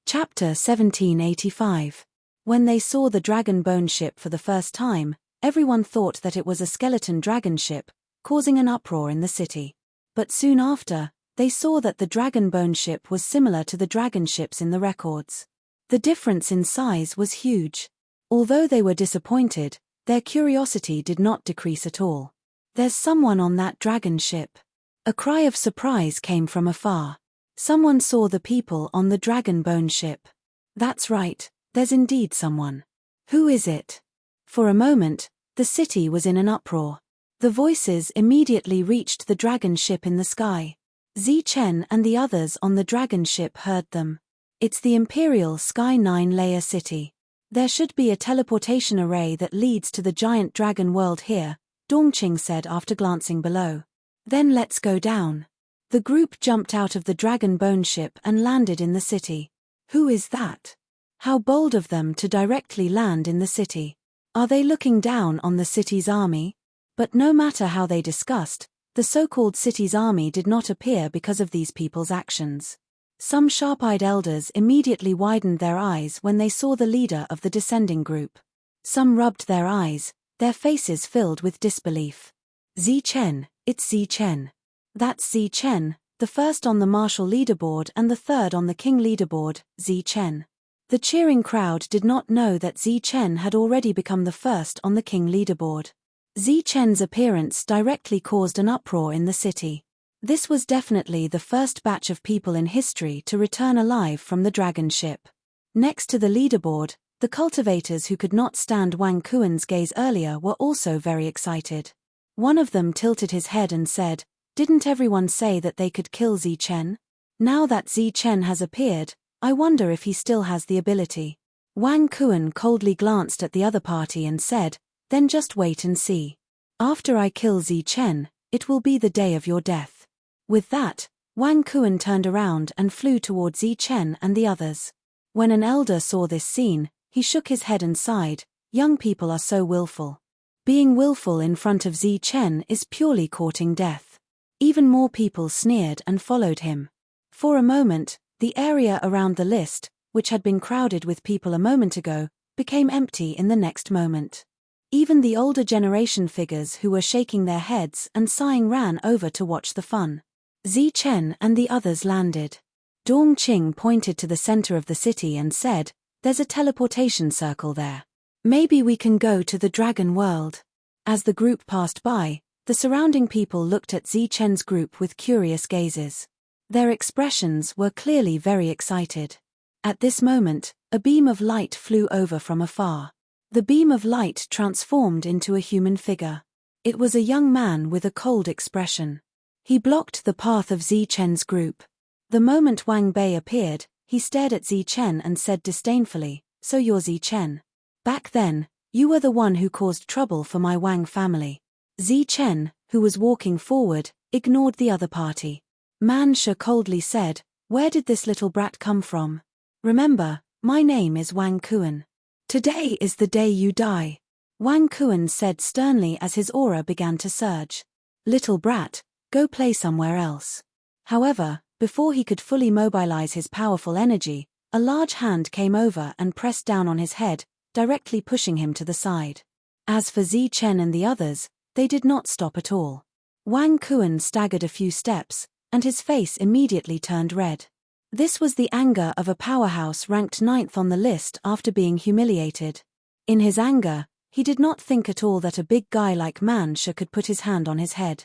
Chapter 1785. When they saw the dragon bone ship for the first time, everyone thought that it was a skeleton dragon ship, causing an uproar in the city. But soon after, they saw that the dragon bone ship was similar to the dragon ships in the records. The difference in size was huge. Although they were disappointed, their curiosity did not decrease at all. "There's someone on that dragon ship." A cry of surprise came from afar. Someone saw the people on the dragon bone ship. That's right, there's indeed someone. Who is it? For a moment, the city was in an uproar. The voices immediately reached the dragon ship in the sky. Zichen and the others on the dragon ship heard them. "It's the Imperial Sky 9-layer city. There should be a teleportation array that leads to the giant dragon world here," Dongqing said after glancing below. "Then let's go down." The group jumped out of the dragon bone ship and landed in the city. Who is that? How bold of them to directly land in the city. Are they looking down on the city's army? But no matter how they discussed, the so-called city's army did not appear because of these people's actions. Some sharp-eyed elders immediately widened their eyes when they saw the leader of the descending group. Some rubbed their eyes, their faces filled with disbelief. "Zichen, it's Zichen. That's Zichen, the first on the martial leaderboard and the third on the king leaderboard, Zichen." The cheering crowd did not know that Zichen had already become the first on the king leaderboard. Zichen's appearance directly caused an uproar in the city. This was definitely the first batch of people in history to return alive from the dragon ship. Next to the leaderboard, the cultivators who could not stand Wang Kuan's gaze earlier were also very excited. One of them tilted his head and said, "Didn't everyone say that they could kill Zichen? Now that Zichen has appeared, I wonder if he still has the ability." Wang Kuan coldly glanced at the other party and said, "Then just wait and see. After I kill Zichen, it will be the day of your death." With that, Wang Kuan turned around and flew toward Zichen and the others. When an elder saw this scene, he shook his head and sighed, "Young people are so willful. Being willful in front of Zichen is purely courting death." Even more people sneered and followed him. For a moment, the area around the list, which had been crowded with people a moment ago, became empty in the next moment. Even the older generation figures who were shaking their heads and sighing ran over to watch the fun. Zichen and the others landed. Dongqing pointed to the center of the city and said, "There's a teleportation circle there. Maybe we can go to the dragon world." As the group passed by, the surrounding people looked at Zichen's group with curious gazes. Their expressions were clearly very excited. At this moment, a beam of light flew over from afar. The beam of light transformed into a human figure. It was a young man with a cold expression. He blocked the path of Zichen's group. The moment Wang Bei appeared, he stared at Zi Chen and said disdainfully, "So you're Zi Chen. Back then, you were the one who caused trouble for my Wang family." Zi Chen, who was walking forward, ignored the other party. Man Shi coldly said, "Where did this little brat come from? Remember, my name is Wang Kuan. Today is the day you die." Wang Kuan said sternly as his aura began to surge. "Little brat, go play somewhere else." However, before he could fully mobilize his powerful energy, a large hand came over and pressed down on his head, directly pushing him to the side. As for Zi Chen and the others, they did not stop at all. Wang Kuan staggered a few steps, and his face immediately turned red. This was the anger of a powerhouse ranked 9th on the list after being humiliated. In his anger, he did not think at all that a big guy like Man Shi could put his hand on his head.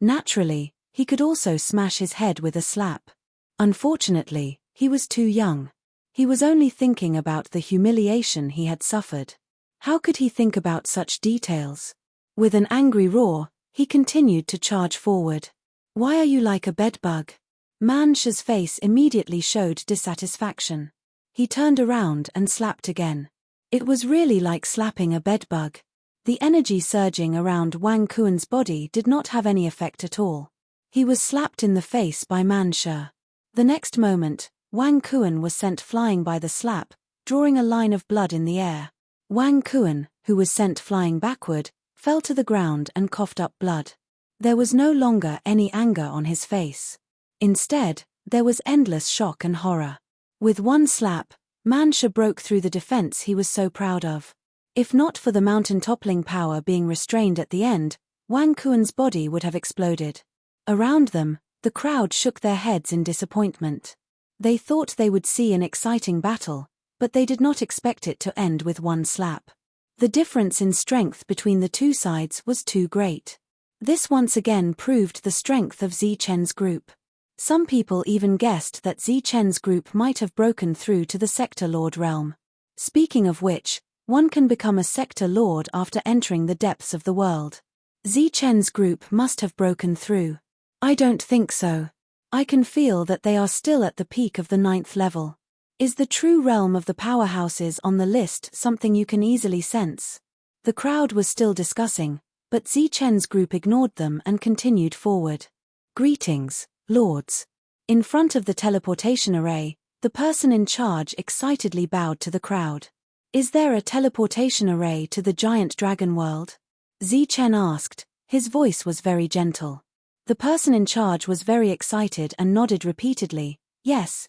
Naturally, he could also smash his head with a slap. Unfortunately, he was too young. He was only thinking about the humiliation he had suffered. How could he think about such details? With an angry roar, he continued to charge forward. "Why are you like a bedbug?" Man Shi's face immediately showed dissatisfaction. He turned around and slapped again. It was really like slapping a bedbug. The energy surging around Wang Kuan's body did not have any effect at all. He was slapped in the face by Man Shi. The next moment, Wang Kuan was sent flying by the slap, drawing a line of blood in the air. Wang Kuan, who was sent flying backward, fell to the ground and coughed up blood. There was no longer any anger on his face. Instead, there was endless shock and horror. With one slap, Man Shi broke through the defense he was so proud of. If not for the mountain-toppling power being restrained at the end, Wang Kuan's body would have exploded. Around them, the crowd shook their heads in disappointment. They thought they would see an exciting battle, but they did not expect it to end with one slap. The difference in strength between the two sides was too great. This once again proved the strength of Zi Chen's group. Some people even guessed that Zi Chen's group might have broken through to the Sector Lord realm. Speaking of which, one can become a Sector Lord after entering the depths of the world. Zi Chen's group must have broken through. I don't think so. I can feel that they are still at the peak of the 9th level. Is the true realm of the powerhouses on the list something you can easily sense? The crowd was still discussing, but Zi Chen's group ignored them and continued forward. "Greetings, lords." In front of the teleportation array, the person in charge excitedly bowed to the crowd. "Is there a teleportation array to the giant dragon world?" Zi Chen asked. His voice was very gentle. The person in charge was very excited and nodded repeatedly. Yes,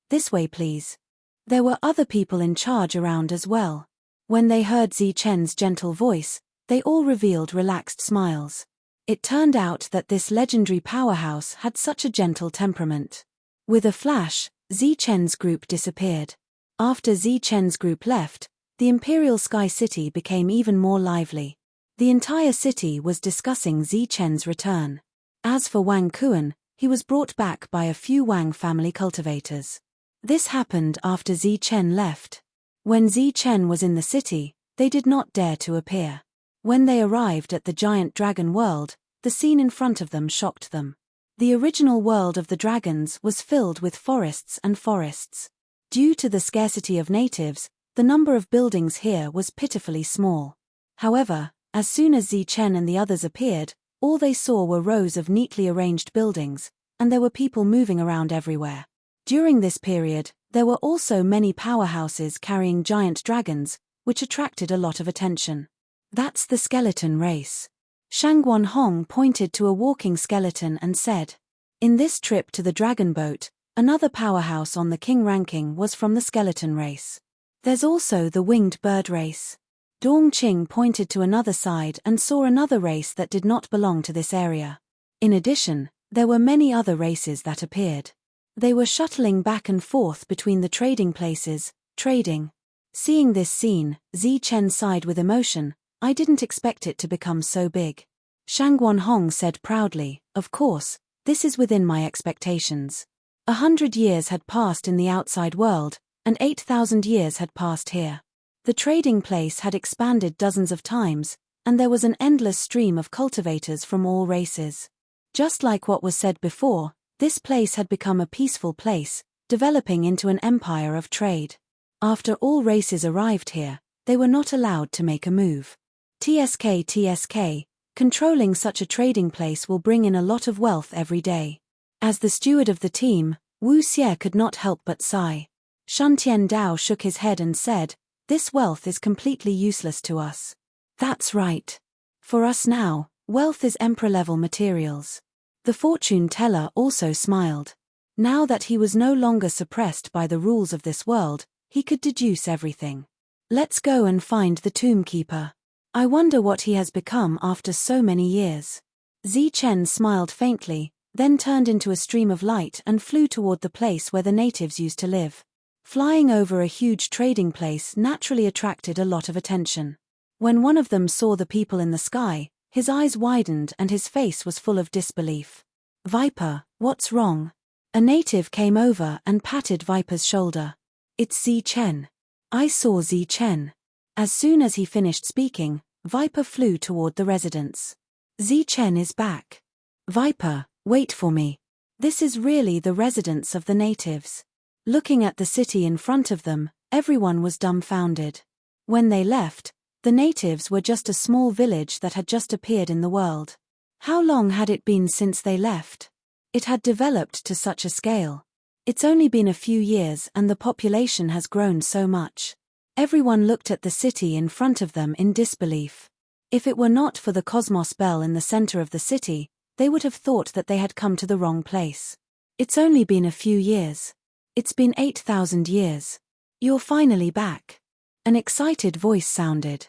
this way please." There were other people in charge around as well. When they heard Zi Chen's gentle voice, they all revealed relaxed smiles. It turned out that this legendary powerhouse had such a gentle temperament. With a flash, Zi Chen's group disappeared. After Zi Chen's group left, the Imperial Sky City became even more lively. The entire city was discussing Zi Chen's return. As for Wang Kuan, he was brought back by a few Wang family cultivators. This happened after Zi Chen left. When Zi Chen was in the city, they did not dare to appear. When they arrived at the giant dragon world, the scene in front of them shocked them. The original world of the dragons was filled with forests and forests. Due to the scarcity of natives, the number of buildings here was pitifully small. However, as soon as Zi Chen and the others appeared, all they saw were rows of neatly arranged buildings, and there were people moving around everywhere. During this period, there were also many powerhouses carrying giant dragons, which attracted a lot of attention. "That's the skeleton race." Shangguan Hong pointed to a walking skeleton and said. In this trip to the dragon boat, another powerhouse on the king ranking was from the skeleton race. There's also the winged bird race. Dong Qing pointed to another side and saw another race that did not belong to this area. In addition, there were many other races that appeared. They were shuttling back and forth between the trading places, trading. Seeing this scene, Zi Chen sighed with emotion. I didn't expect it to become so big. Shangguan Hong said proudly, of course, this is within my expectations. 100 years had passed in the outside world, and 8,000 years had passed here. The trading place had expanded dozens of times, and there was an endless stream of cultivators from all races. Just like what was said before, this place had become a peaceful place, developing into an empire of trade. After all races arrived here, they were not allowed to make a move. TSK, controlling such a trading place will bring in a lot of wealth every day. As the steward of the team, Wu Xie could not help but sigh. Shuntian Dao shook his head and said, "This wealth is completely useless to us." That's right. For us now, wealth is emperor-level materials. The fortune teller also smiled. Now that he was no longer suppressed by the rules of this world, he could deduce everything. Let's go and find the tomb keeper. I wonder what he has become after so many years. Zi Chen smiled faintly, then turned into a stream of light and flew toward the place where the natives used to live. Flying over a huge trading place naturally attracted a lot of attention. When one of them saw the people in the sky, his eyes widened and his face was full of disbelief. "Viper, what's wrong?" A native came over and patted Viper's shoulder. "It's Zi Chen." I saw Zi Chen. As soon as he finished speaking, Viper flew toward the residence. "Zi Chen is back." "Viper, wait for me." This is really the residence of the natives. Looking at the city in front of them, everyone was dumbfounded. When they left, the natives were just a small village that had just appeared in the world. How long had it been since they left? It had developed to such a scale. It's only been a few years and the population has grown so much. Everyone looked at the city in front of them in disbelief. If it were not for the Cosmos Bell in the center of the city, they would have thought that they had come to the wrong place. It's only been a few years. It's been 8,000 years. You're finally back. An excited voice sounded.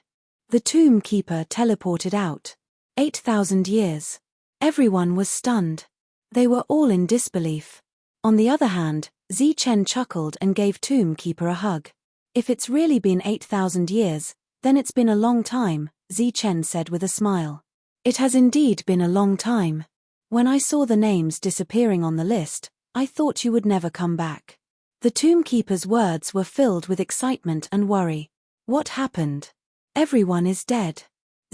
The tomb keeper teleported out. 8,000 years. Everyone was stunned. They were all in disbelief. On the other hand, Zi Chen chuckled and gave tomb keeper a hug. "If it's really been 8,000 years, then it's been a long time," Zi Chen said with a smile. "It has indeed been a long time. When I saw the names disappearing on the list, I thought you would never come back." The tomb keeper's words were filled with excitement and worry. "What happened? Everyone is dead."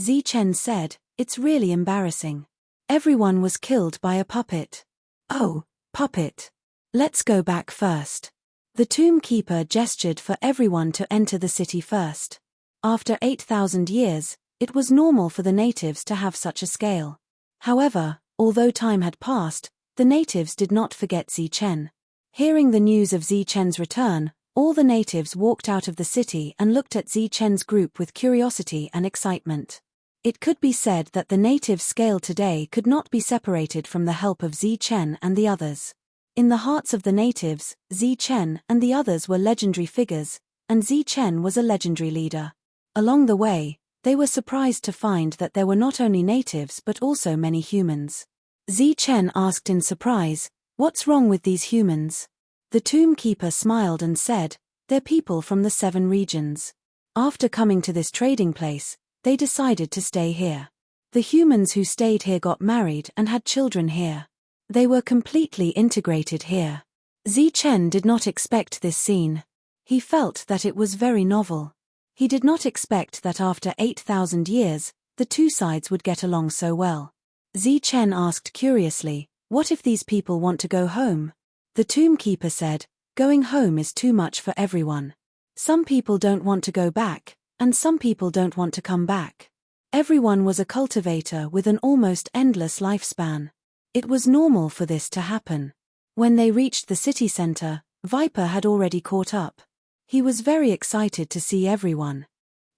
Zi Chen said, "It's really embarrassing. Everyone was killed by a puppet." "Oh, puppet. Let's go back first." The tomb keeper gestured for everyone to enter the city first. After 8,000 years, it was normal for the natives to have such a scale. However, although time had passed, the natives did not forget Zi Chen. Hearing the news of Zi Chen's return, all the natives walked out of the city and looked at Zi Chen's group with curiosity and excitement. It could be said that the native scale today could not be separated from the help of Zi Chen and the others. In the hearts of the natives, Zi Chen and the others were legendary figures, and Zi Chen was a legendary leader. Along the way, they were surprised to find that there were not only natives but also many humans. Zi Chen asked in surprise, "What's wrong with these humans?" The tomb keeper smiled and said, "They're people from the 7 regions. After coming to this trading place, they decided to stay here. The humans who stayed here got married and had children here. They were completely integrated here." Zi Chen did not expect this scene. He felt that it was very novel. He did not expect that after 8,000 years, the two sides would get along so well. Zi Chen asked curiously, "What if these people want to go home?" The tomb keeper said, "Going home is too much for everyone. Some people don't want to go back, and some people don't want to come back." Everyone was a cultivator with an almost endless lifespan. It was normal for this to happen. When they reached the city center, Viper had already caught up. He was very excited to see everyone.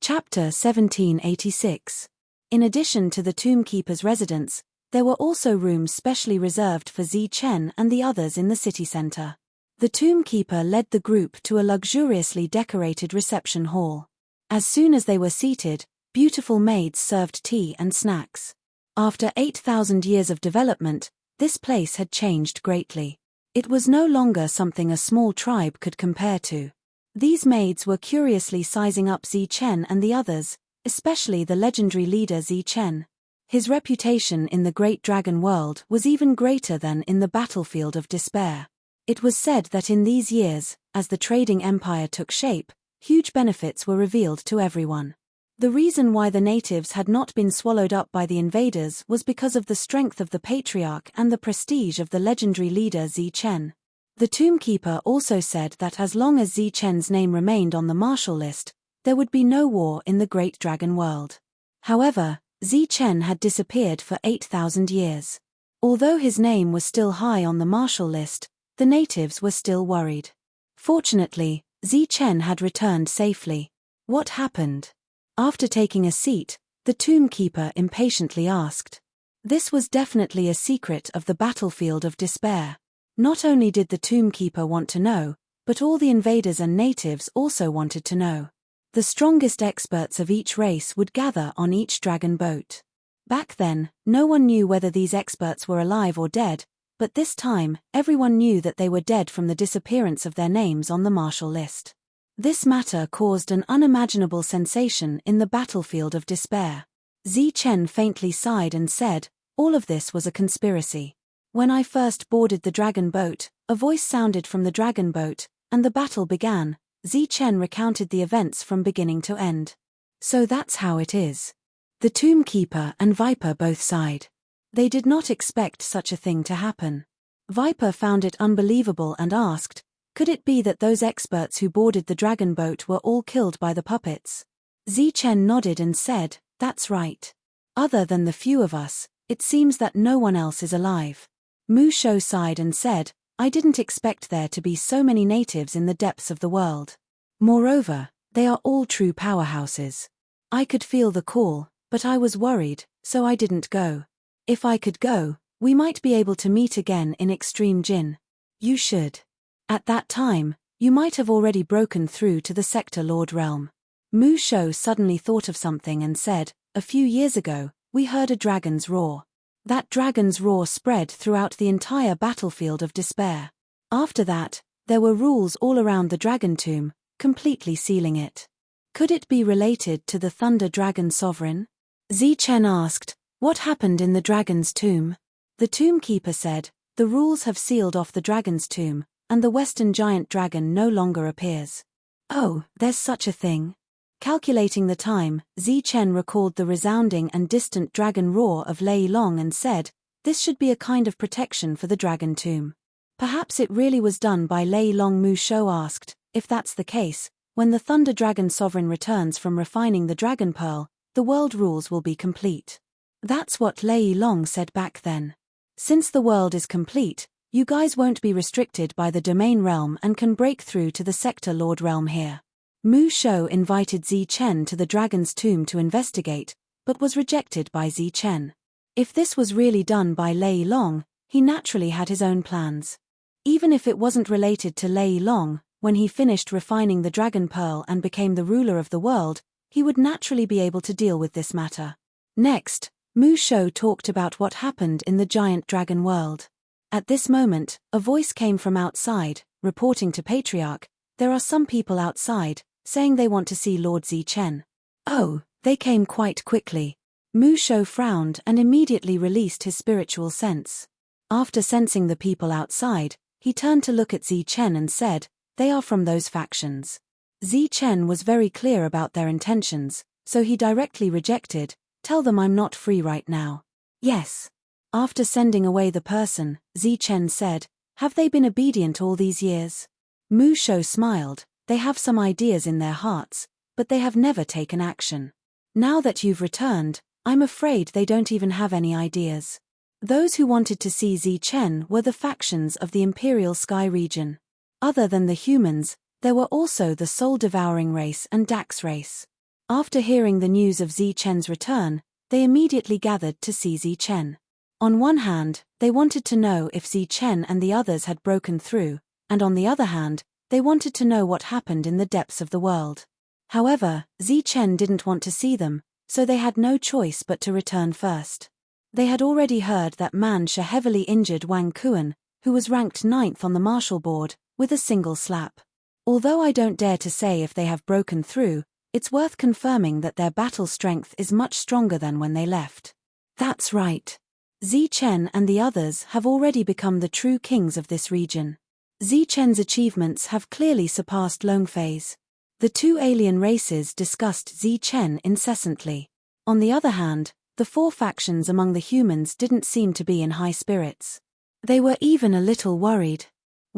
Chapter 1786. In addition to the tomb keeper's residence, there were also rooms specially reserved for Zi Chen and the others in the city center. The tomb keeper led the group to a luxuriously decorated reception hall. As soon as they were seated, beautiful maids served tea and snacks. After 8,000 years of development, this place had changed greatly. It was no longer something a small tribe could compare to. These maids were curiously sizing up Zi Chen and the others, especially the legendary leader Zi Chen. His reputation in the Great Dragon world was even greater than in the battlefield of despair. It was said that in these years, as the trading empire took shape, huge benefits were revealed to everyone. The reason why the natives had not been swallowed up by the invaders was because of the strength of the patriarch and the prestige of the legendary leader Zi Chen. The Tombkeeper also said that as long as Zi-Chen's name remained on the martial list, there would be no war in the Great Dragon World. However, Zi-Chen had disappeared for 8,000 years. Although his name was still high on the martial list, the natives were still worried. Fortunately, Zi-Chen had returned safely. What happened? After taking a seat, the Tombkeeper impatiently asked. This was definitely a secret of the battlefield of despair. Not only did the Tombkeeper want to know, but all the invaders and natives also wanted to know. The strongest experts of each race would gather on each dragon boat. Back then, no one knew whether these experts were alive or dead, but this time, everyone knew that they were dead from the disappearance of their names on the martial list. This matter caused an unimaginable sensation in the battlefield of despair. Zi-Chen faintly sighed and said, "All of this was a conspiracy. When I first boarded the dragon boat, a voice sounded from the dragon boat, and the battle began." Zi-Chen recounted the events from beginning to end. So that's how it is. The Tombkeeper and Viper both sighed. They did not expect such a thing to happen. Viper found it unbelievable and asked, could it be that those experts who boarded the dragon boat were all killed by the puppets? Zi-Chen nodded and said, that's right. Other than the few of us, it seems that no one else is alive. Mu Shou sighed and said, I didn't expect there to be so many natives in the depths of the world. Moreover, they are all true powerhouses. I could feel the call, but I was worried, so I didn't go. If I could go, we might be able to meet again in Extreme Jin. You should. At that time, you might have already broken through to the Sector Lord realm. Mu Shou suddenly thought of something and said, a few years ago, we heard a dragon's roar. That dragon's roar spread throughout the entire battlefield of despair. After that, there were rules all around the dragon tomb, completely sealing it. Could it be related to the Thunder Dragon Sovereign? Zi-Chen asked, what happened in the dragon's tomb? The Tombkeeper said, the rules have sealed off the dragon's tomb, and the Western Giant Dragon no longer appears. Oh, there's such a thing. Calculating the time, Zi-Chen recalled the resounding and distant dragon roar of Lei Long and said, this should be a kind of protection for the dragon tomb. Perhaps it really was done by Lei Long. Mu Shou asked, if that's the case, when the Thunder Dragon Sovereign returns from refining the Dragon Pearl, the world rules will be complete. That's what Lei Long said back then. Since the world is complete, you guys won't be restricted by the domain realm and can break through to the Sector Lord realm here. Mu Shou invited Zi-Chen to the dragon's tomb to investigate, but was rejected by Zi-Chen. If this was really done by Lei Long, he naturally had his own plans. Even if it wasn't related to Lei Long, when he finished refining the Dragon Pearl and became the ruler of the world, he would naturally be able to deal with this matter. Next, Mu Shou talked about what happened in the giant dragon world. At this moment, a voice came from outside, reporting to Patriarch, there are some people outside, saying they want to see Lord Zi-Chen. Oh, they came quite quickly. Mu Shou frowned and immediately released his spiritual sense. After sensing the people outside, he turned to look at Zi-Chen and said, they are from those factions. Zi-Chen was very clear about their intentions, so he directly rejected, tell them I'm not free right now. Yes. After sending away the person, Zi-Chen said, have they been obedient all these years? Mu Shou smiled, they have some ideas in their hearts, but they have never taken action. Now that you've returned, I'm afraid they don't even have any ideas. Those who wanted to see Zi-Chen were the factions of the Imperial Sky region. Other than the humans, there were also the soul-devouring race and Dax race. After hearing the news of Zi-Chen's return, they immediately gathered to see Zi-Chen. On one hand, they wanted to know if Zi-Chen and the others had broken through, and on the other hand, they wanted to know what happened in the depths of the world. However, Zi-Chen didn't want to see them, so they had no choice but to return first. They had already heard that Man She heavily injured Wang Kuan, who was ranked 9th on the martial board, with a single slap. Although I don't dare to say if they have broken through, it's worth confirming that their battle strength is much stronger than when they left. That's right. Zi-Chen and the others have already become the true kings of this region. Zi-Chen's achievements have clearly surpassed Longfei's. The two alien races discussed Zi-Chen incessantly. On the other hand, the four factions among the humans didn't seem to be in high spirits. They were even a little worried.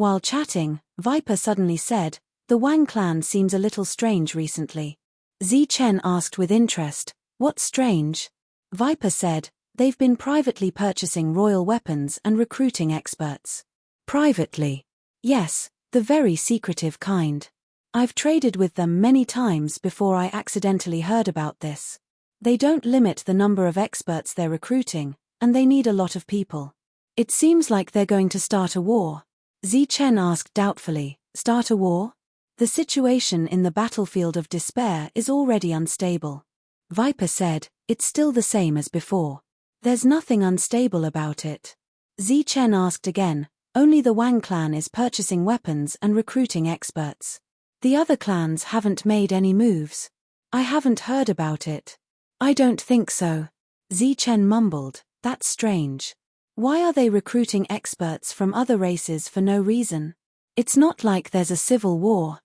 While chatting, Viper suddenly said, "The Wang clan seems a little strange recently." Zichen asked with interest, "What's strange?" Viper said, "They've been privately purchasing royal weapons and recruiting experts." "Privately?" "Yes, the very secretive kind. I've traded with them many times before I accidentally heard about this. They don't limit the number of experts they're recruiting, and they need a lot of people. It seems like they're going to start a war." Zichen asked doubtfully, "Start a war? The situation in the battlefield of despair is already unstable." Viper said, "It's still the same as before. There's nothing unstable about it." Zichen asked again, "Only the Wang clan is purchasing weapons and recruiting experts. The other clans haven't made any moves." "I haven't heard about it." "I don't think so." Zichen mumbled, "That's strange. Why are they recruiting experts from other races for no reason? It's not like there's a civil war."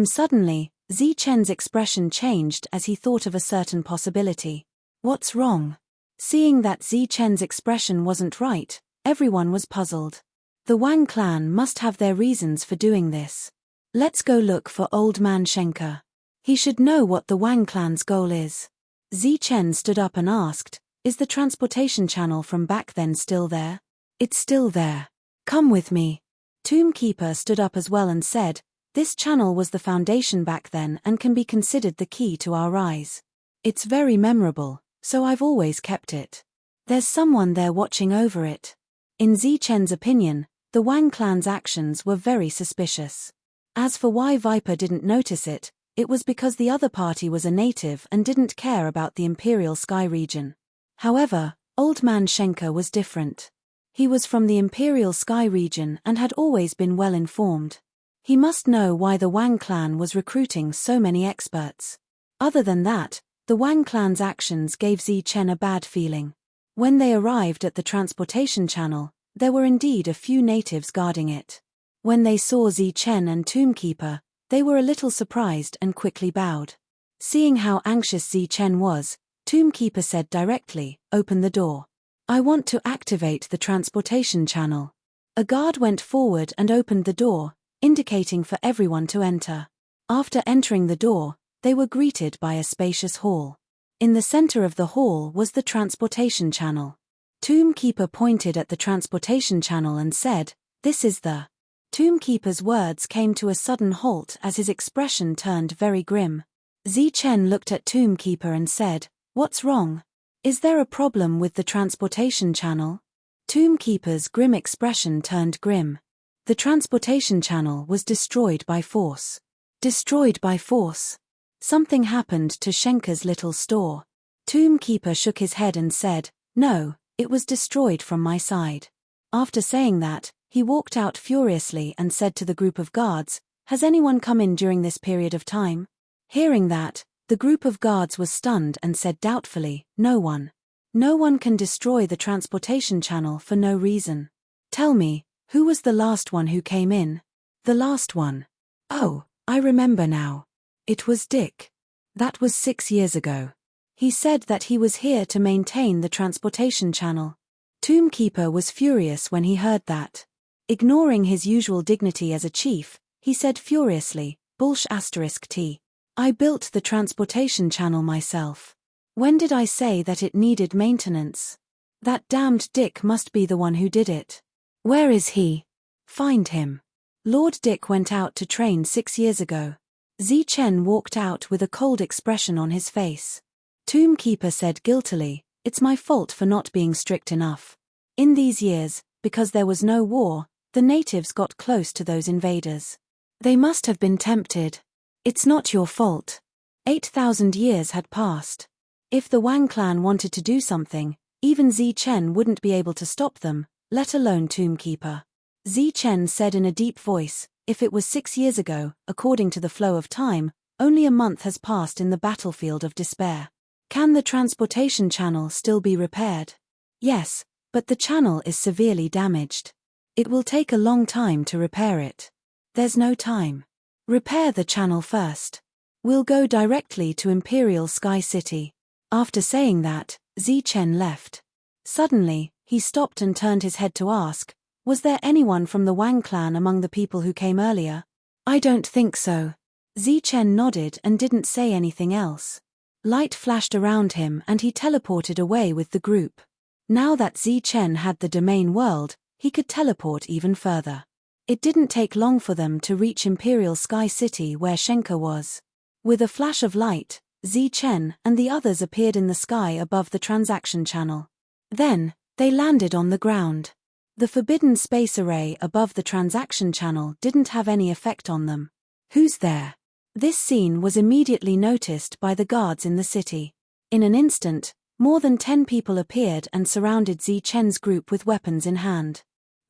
Suddenly, Zichen's expression changed as he thought of a certain possibility. "What's wrong?" Seeing that Zichen's expression wasn't right, everyone was puzzled. The Wang clan must have their reasons for doing this. "Let's go look for Old Man Schenker. He should know what the Wang clan's goal is." Zichen stood up and asked, "Is the transportation channel from back then still there?" "It's still there. Come with me." Tombkeeper stood up as well and said, "This channel was the foundation back then and can be considered the key to our rise. It's very memorable, so I've always kept it. There's someone there watching over it." In Zichen's opinion, the Wang clan's actions were very suspicious. As for why Viper didn't notice it, it was because the other party was a native and didn't care about the Imperial Sky region. However, Old Man Schenker was different. He was from the Imperial Sky region and had always been well informed. He must know why the Wang clan was recruiting so many experts. Other than that, the Wang clan's actions gave Zichen a bad feeling. When they arrived at the transportation channel, there were indeed a few natives guarding it. When they saw Zichen and Tombkeeper, they were a little surprised and quickly bowed. Seeing how anxious Zichen was, Tombkeeper said directly, "Open the door. I want to activate the transportation channel." A guard went forward and opened the door, indicating for everyone to enter. After entering the door, they were greeted by a spacious hall. In the center of the hall was the transportation channel. Tombkeeper pointed at the transportation channel and said, "This is the..." Tombkeeper's words came to a sudden halt as his expression turned very grim. Zichen looked at Tombkeeper and said, "What's wrong? Is there a problem with the transportation channel?" Tombkeeper's grim expression turned grim. The transportation channel was destroyed by force. Destroyed by force? Something happened to Schenker's little store. Tombkeeper shook his head and said, "No, it was destroyed from my side." After saying that, he walked out furiously and said to the group of guards, "Has anyone come in during this period of time?" Hearing that, the group of guards was stunned and said doubtfully, "No one. No one can destroy the transportation channel for no reason. Tell me, who was the last one who came in?" "The last one? Oh, I remember now. It was Dick. That was 6 years ago. He said that he was here to maintain the transportation channel." Tombkeeper was furious when he heard that. Ignoring his usual dignity as a chief, he said furiously, "Bullsh*t. I built the transportation channel myself. When did I say that it needed maintenance? That damned Dick must be the one who did it. Where is he? Find him." Lord Dick went out to train 6 years ago. Zichen walked out with a cold expression on his face. Tombkeeper said guiltily, "It's my fault for not being strict enough. In these years, because there was no war, the natives got close to those invaders. They must have been tempted. It's not your fault. 8,000 years had passed. If the Wang clan wanted to do something, even Zichen wouldn't be able to stop them, let alone Tombkeeper." Zichen said in a deep voice, "If it was 6 years ago, according to the flow of time, only a month has passed in the battlefield of despair. Can the transportation channel still be repaired?" "Yes, but the channel is severely damaged. It will take a long time to repair it. There's no time. Repair the channel first. We'll go directly to Imperial Sky City." After saying that, Zichen left. Suddenly, he stopped and turned his head to ask, Was there anyone from the Wang clan among the people who came earlier? I don't think so. Zichen nodded and didn't say anything else. Light flashed around him and he teleported away with the group. Now that Zichen had the domain world, he could teleport even further. It didn't take long for them to reach Imperial Sky City where Shenka was. With a flash of light, Zichen and the others appeared in the sky above the transaction channel. Then, they landed on the ground. The forbidden space array above the transaction channel didn't have any effect on them. Who's there? This scene was immediately noticed by the guards in the city. In an instant, more than 10 people appeared and surrounded Zichen's group with weapons in hand.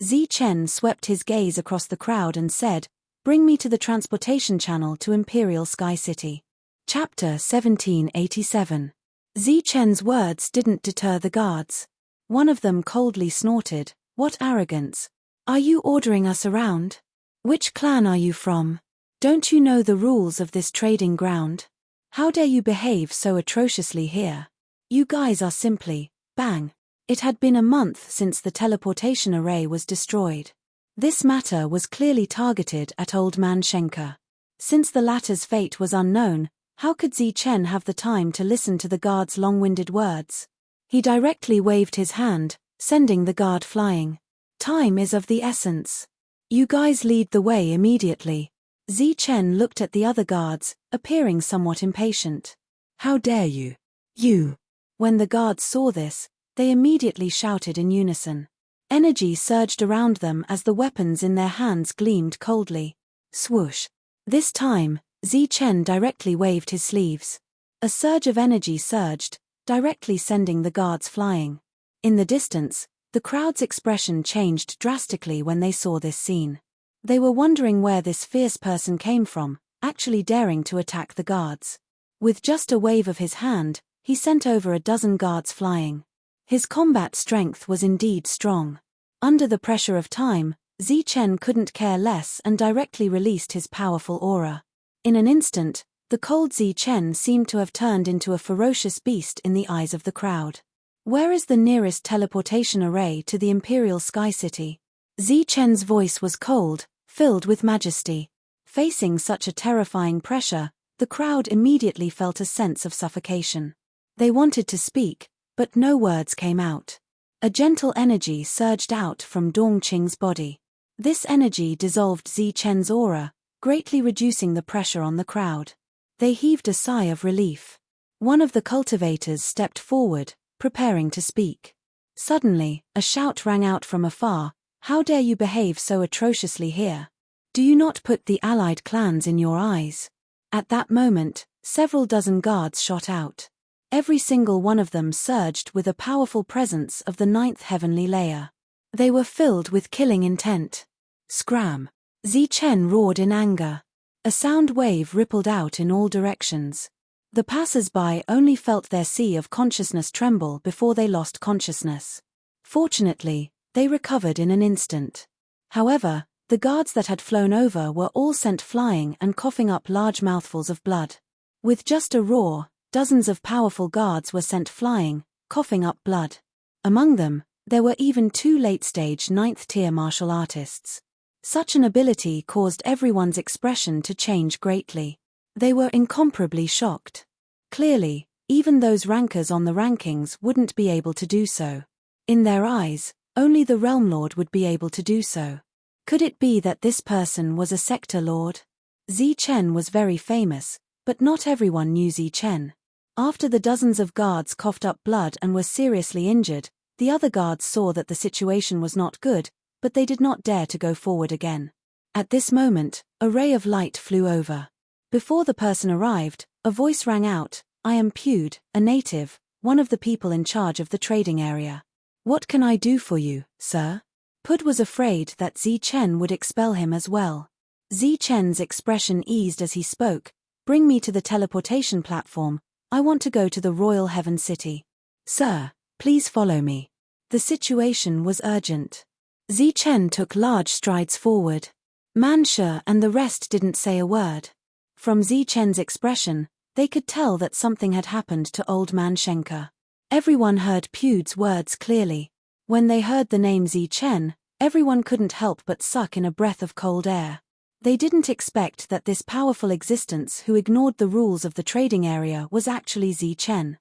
Zichen swept his gaze across the crowd and said, "Bring me to the transportation channel to Imperial Sky City." Chapter 1787. Zichen's words didn't deter the guards. One of them coldly snorted, "What arrogance! Are you ordering us around? Which clan are you from? Don't you know the rules of this trading ground? How dare you behave so atrociously here? You guys are simply..." Bang! It had been a month since the teleportation array was destroyed. This matter was clearly targeted at Old Man Shenka. Since the latter's fate was unknown, how could Zichen have the time to listen to the guard's long-winded words? He directly waved his hand, sending the guard flying. "Time is of the essence. You guys lead the way immediately." Zichen looked at the other guards, appearing somewhat impatient. "How dare you? You!" When the guards saw this, they immediately shouted in unison. Energy surged around them as the weapons in their hands gleamed coldly. Swoosh! This time, Zichen directly waved his sleeves. A surge of energy surged, directly sending the guards flying. In the distance, the crowd's expression changed drastically when they saw this scene. They were wondering where this fierce person came from, actually daring to attack the guards. With just a wave of his hand, he sent over a dozen guards flying. His combat strength was indeed strong. Under the pressure of time, Zichen couldn't care less and directly released his powerful aura. In an instant, the cold Zichen seemed to have turned into a ferocious beast in the eyes of the crowd. "Where is the nearest teleportation array to the Imperial Sky City?" Zichen's voice was cold, filled with majesty. Facing such a terrifying pressure, the crowd immediately felt a sense of suffocation. They wanted to speak, but no words came out. A gentle energy surged out from Dongqing's body. This energy dissolved Zichen's aura, greatly reducing the pressure on the crowd. They heaved a sigh of relief. One of the cultivators stepped forward, preparing to speak. Suddenly, a shout rang out from afar, "How dare you behave so atrociously here? Do you not put the allied clans in your eyes?" At that moment, several dozen guards shot out. Every single one of them surged with a powerful presence of the 9th heavenly layer. They were filled with killing intent. Scram! Zichen roared in anger. A sound wave rippled out in all directions. The passers-by only felt their sea of consciousness tremble before they lost consciousness. Fortunately, they recovered in an instant. However, the guards that had flown over were all sent flying and coughing up large mouthfuls of blood. With just a roar, dozens of powerful guards were sent flying, coughing up blood. Among them, there were even 2 late-stage 9th-tier martial artists. Such an ability caused everyone's expression to change greatly. They were incomparably shocked. Clearly, even those rankers on the rankings wouldn't be able to do so. In their eyes, only the Realm Lord would be able to do so. Could it be that this person was a sector lord? Zichen was very famous, but not everyone knew Zichen. After the dozens of guards coughed up blood and were seriously injured, the other guards saw that the situation was not good, but they did not dare to go forward again. At this moment, a ray of light flew over. Before the person arrived, a voice rang out, "I am Pude, a native, one of the people in charge of the trading area. What can I do for you, sir?" Pud was afraid that Zichen would expel him as well. Zichen's expression eased as he spoke, "Bring me to the teleportation platform. I want to go to the Royal Heaven City." "Sir, please follow me." The situation was urgent. Zichen took large strides forward. Mansha and the rest didn't say a word. From Zichen's expression, they could tell that something had happened to Old Man Shenka. Everyone heard Pude's words clearly. When they heard the name Zichen, Everyone couldn't help but suck in a breath of cold air. They didn't expect that this powerful existence who ignored the rules of the trading area was actually Chen.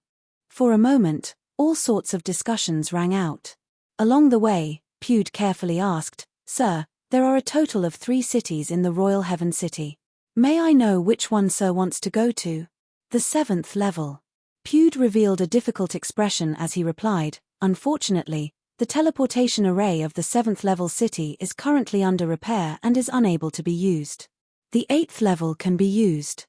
For a moment, all sorts of discussions rang out. Along the way, Pude carefully asked, "Sir, there are a total of 3 cities in the Royal Heaven City. May I know which one Sir wants to go to?" "The 7th level." Pude revealed a difficult expression as he replied, "Unfortunately, the teleportation array of the 7th level city is currently under repair and is unable to be used." "The 8th level can be used?"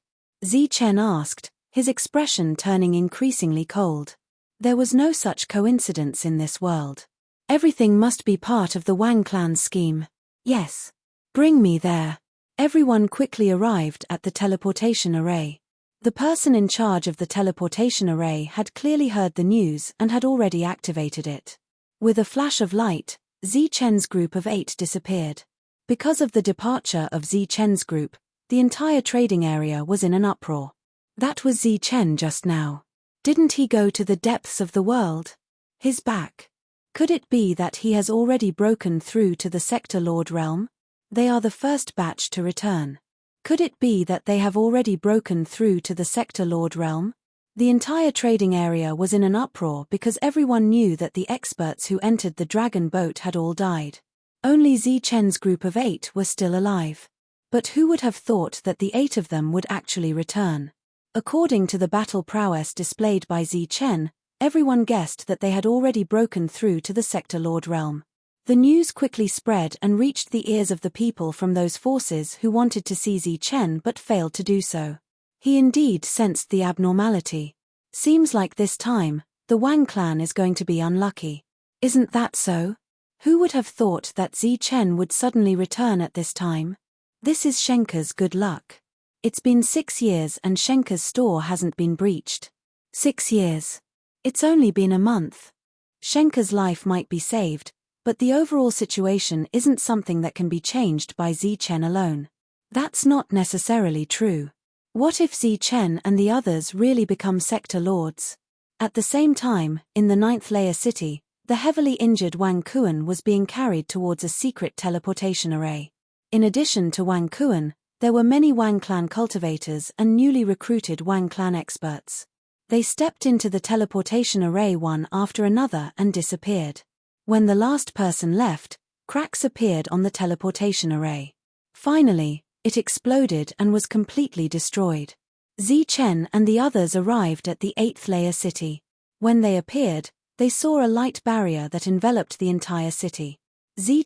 Chen asked, his expression turning increasingly cold. There was no such coincidence in this world. Everything must be part of the Wang clan's scheme. "Yes. Bring me there." Everyone quickly arrived at the teleportation array. The person in charge of the teleportation array had clearly heard the news and had already activated it. With a flash of light, Chen's group of 8 disappeared. Because of the departure of Chen's group, the entire trading area was in an uproar. That was Chen just now. Didn't he go to the depths of the world? His back. Could it be that he has already broken through to the Sector Lord realm? They are the first batch to return. Could it be that they have already broken through to the Sector Lord realm? The entire trading area was in an uproar because everyone knew that the experts who entered the dragon boat had all died. Only Chen's group of 8 were still alive. But who would have thought that the 8 of them would actually return? According to the battle prowess displayed by Chen, everyone guessed that they had already broken through to the Sector Lord realm. The news quickly spread and reached the ears of the people from those forces who wanted to see Chen but failed to do so. He indeed sensed the abnormality. Seems like this time, the Wang clan is going to be unlucky. Isn't that so? Who would have thought that Chen would suddenly return at this time? This is Shenke's good luck. It's been 6 years and Shenke's store hasn't been breached. 6 years. It's only been a month. Shenke's life might be saved, but the overall situation isn't something that can be changed by Chen alone. That's not necessarily true. What if Chen and the others really become sector lords? At the same time, in the 9th layer city, the heavily injured Wang Kuan was being carried towards a secret teleportation array. In addition to Wang Kuan, there were many Wang clan cultivators and newly recruited Wang clan experts. They stepped into the teleportation array one after another and disappeared. When the last person left, cracks appeared on the teleportation array. Finally, it exploded and was completely destroyed. Chen and the others arrived at the 8th layer city. When they appeared, they saw a light barrier that enveloped the entire city.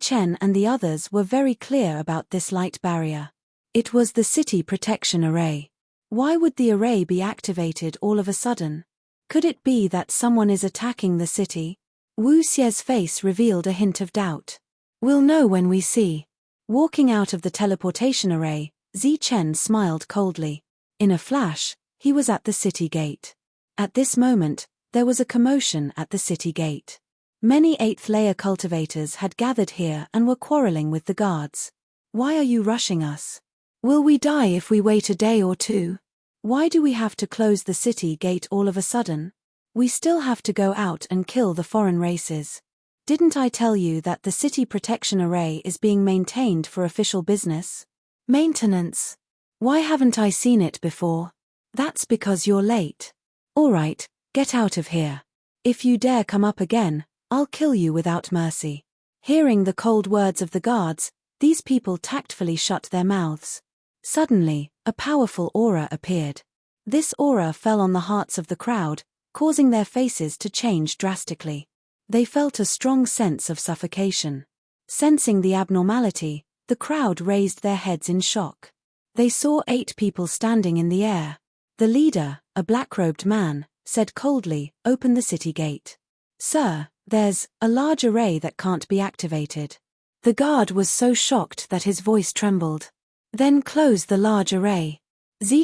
Chen and the others were very clear about this light barrier. It was the city protection array. Why would the array be activated all of a sudden? Could it be that someone is attacking the city? Wu Xie's face revealed a hint of doubt. "We'll know when we see." Walking out of the teleportation array, Chen smiled coldly. In a flash, he was at the city gate. At this moment, there was a commotion at the city gate. Many 8th layer cultivators had gathered here and were quarreling with the guards. "Why are you rushing us? Will we die if we wait a day or 2? Why do we have to close the city gate all of a sudden? We still have to go out and kill the foreign races. Didn't I tell you that the city protection array is being maintained for official business? Maintenance? Why haven't I seen it before? That's because you're late. Alright, get out of here. If you dare come up again, I'll kill you without mercy." Hearing the cold words of the guards, these people tactfully shut their mouths. Suddenly, a powerful aura appeared. This aura fell on the hearts of the crowd, causing their faces to change drastically. They felt a strong sense of suffocation. Sensing the abnormality, the crowd raised their heads in shock. They saw 8 people standing in the air. The leader, a black-robed man, said coldly, "Open the city gate." "Sir, there's a large array that can't be activated." The guard was so shocked that his voice trembled. "Then close the large array."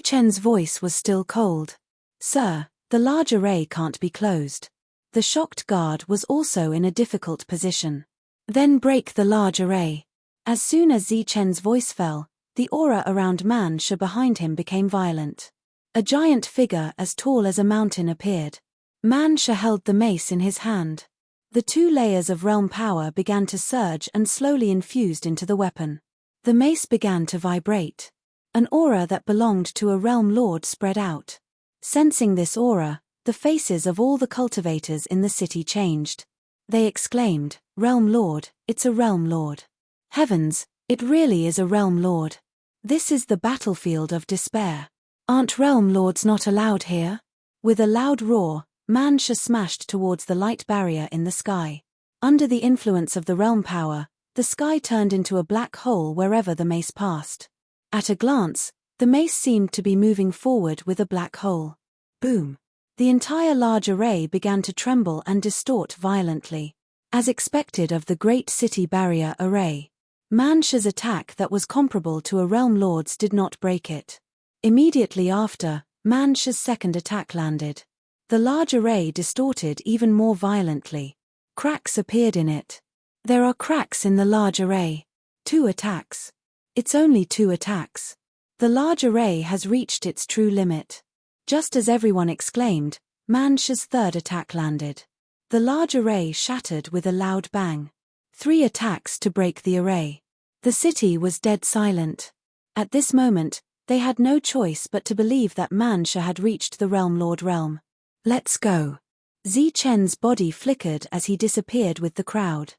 Chen's voice was still cold. "Sir, the large array can't be closed." The shocked guard was also in a difficult position. "Then break the large array." As soon as Chen's voice fell, the aura around Man Sha behind him became violent. A giant figure as tall as a mountain appeared. Man Sha held the mace in his hand. The 2 layers of realm power began to surge and slowly infused into the weapon. The mace began to vibrate. An aura that belonged to a realm lord spread out. Sensing this aura, the faces of all the cultivators in the city changed. They exclaimed, "Realm Lord, it's a realm lord. Heavens, it really is a realm lord. This is the battlefield of despair. Aren't realm lords not allowed here?" With a loud roar, Mansha smashed towards the light barrier in the sky. Under the influence of the realm power, the sky turned into a black hole wherever the mace passed. At a glance, the mace seemed to be moving forward with a black hole. Boom! The entire large array began to tremble and distort violently. As expected of the Great City Barrier Array, Mansha's attack that was comparable to a realm lord's did not break it. Immediately after, Mansha's second attack landed. The large array distorted even more violently. Cracks appeared in it. There are cracks in the large array. 2 attacks. It's only 2 attacks. The large array has reached its true limit. Just as everyone exclaimed, Mansha's third attack landed. The large array shattered with a loud bang. 3 attacks to break the array. The city was dead silent. At this moment, they had no choice but to believe that Mansha had reached the Realm Lord realm. "Let's go." Zi-Chen's body flickered as he disappeared with the crowd.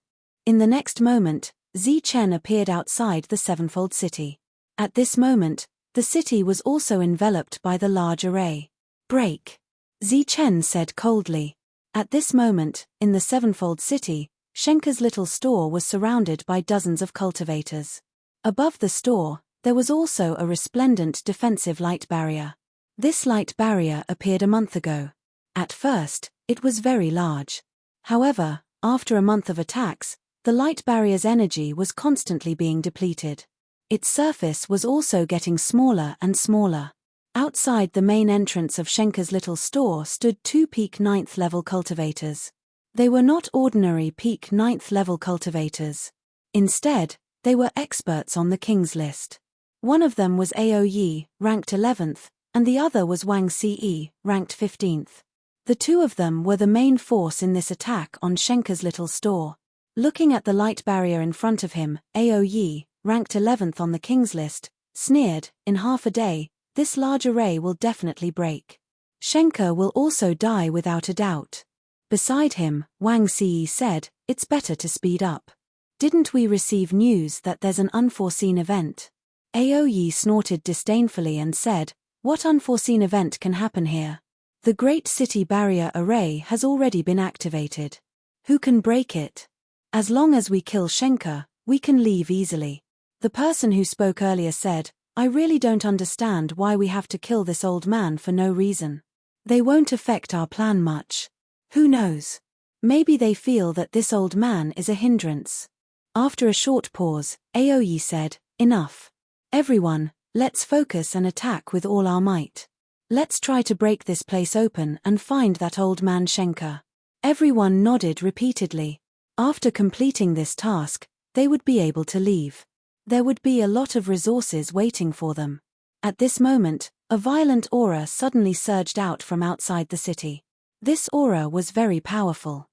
In the next moment, Zi-Chen appeared outside the Sevenfold City. At this moment, the city was also enveloped by the large array. "Break," Zi-Chen said coldly. At this moment, in the Sevenfold City, Shenka's little store was surrounded by dozens of cultivators. Above the store, there was also a resplendent defensive light barrier. This light barrier appeared a month ago. At first, it was very large. However, after a month of attacks, the light barrier's energy was constantly being depleted. Its surface was also getting smaller and smaller. Outside the main entrance of Shenka's little store stood 2 peak 9th level cultivators. They were not ordinary peak 9th level cultivators. Instead, they were experts on the King's List. One of them was Ao Yi, ranked 11th, and the other was Wang Ce, ranked 15th. The 2 of them were the main force in this attack on Shenka's little store. Looking at the light barrier in front of him, Ao Yi, ranked 11th on the King's List, sneered, "In half a day, this large array will definitely break. Shenka will also die without a doubt." Beside him, Wang Ce said, "It's better to speed up. Didn't we receive news that there's an unforeseen event?" Ao Yi snorted disdainfully and said, "What unforeseen event can happen here? The Great City Barrier Array has already been activated. Who can break it? As long as we kill Shenka, we can leave easily." The person who spoke earlier said, "I really don't understand why we have to kill this old man for no reason. They won't affect our plan much. Who knows? Maybe they feel that this old man is a hindrance." After a short pause, Ao Yi said, "Enough. Everyone, let's focus and attack with all our might. Let's try to break this place open and find that old man Shenka." Everyone nodded repeatedly. After completing this task, they would be able to leave. There would be a lot of resources waiting for them. At this moment, a violent aura suddenly surged out from outside the city. This aura was very powerful.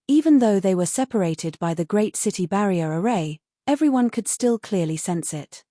Even though they were separated by the Great City Barrier Array, everyone could still clearly sense it.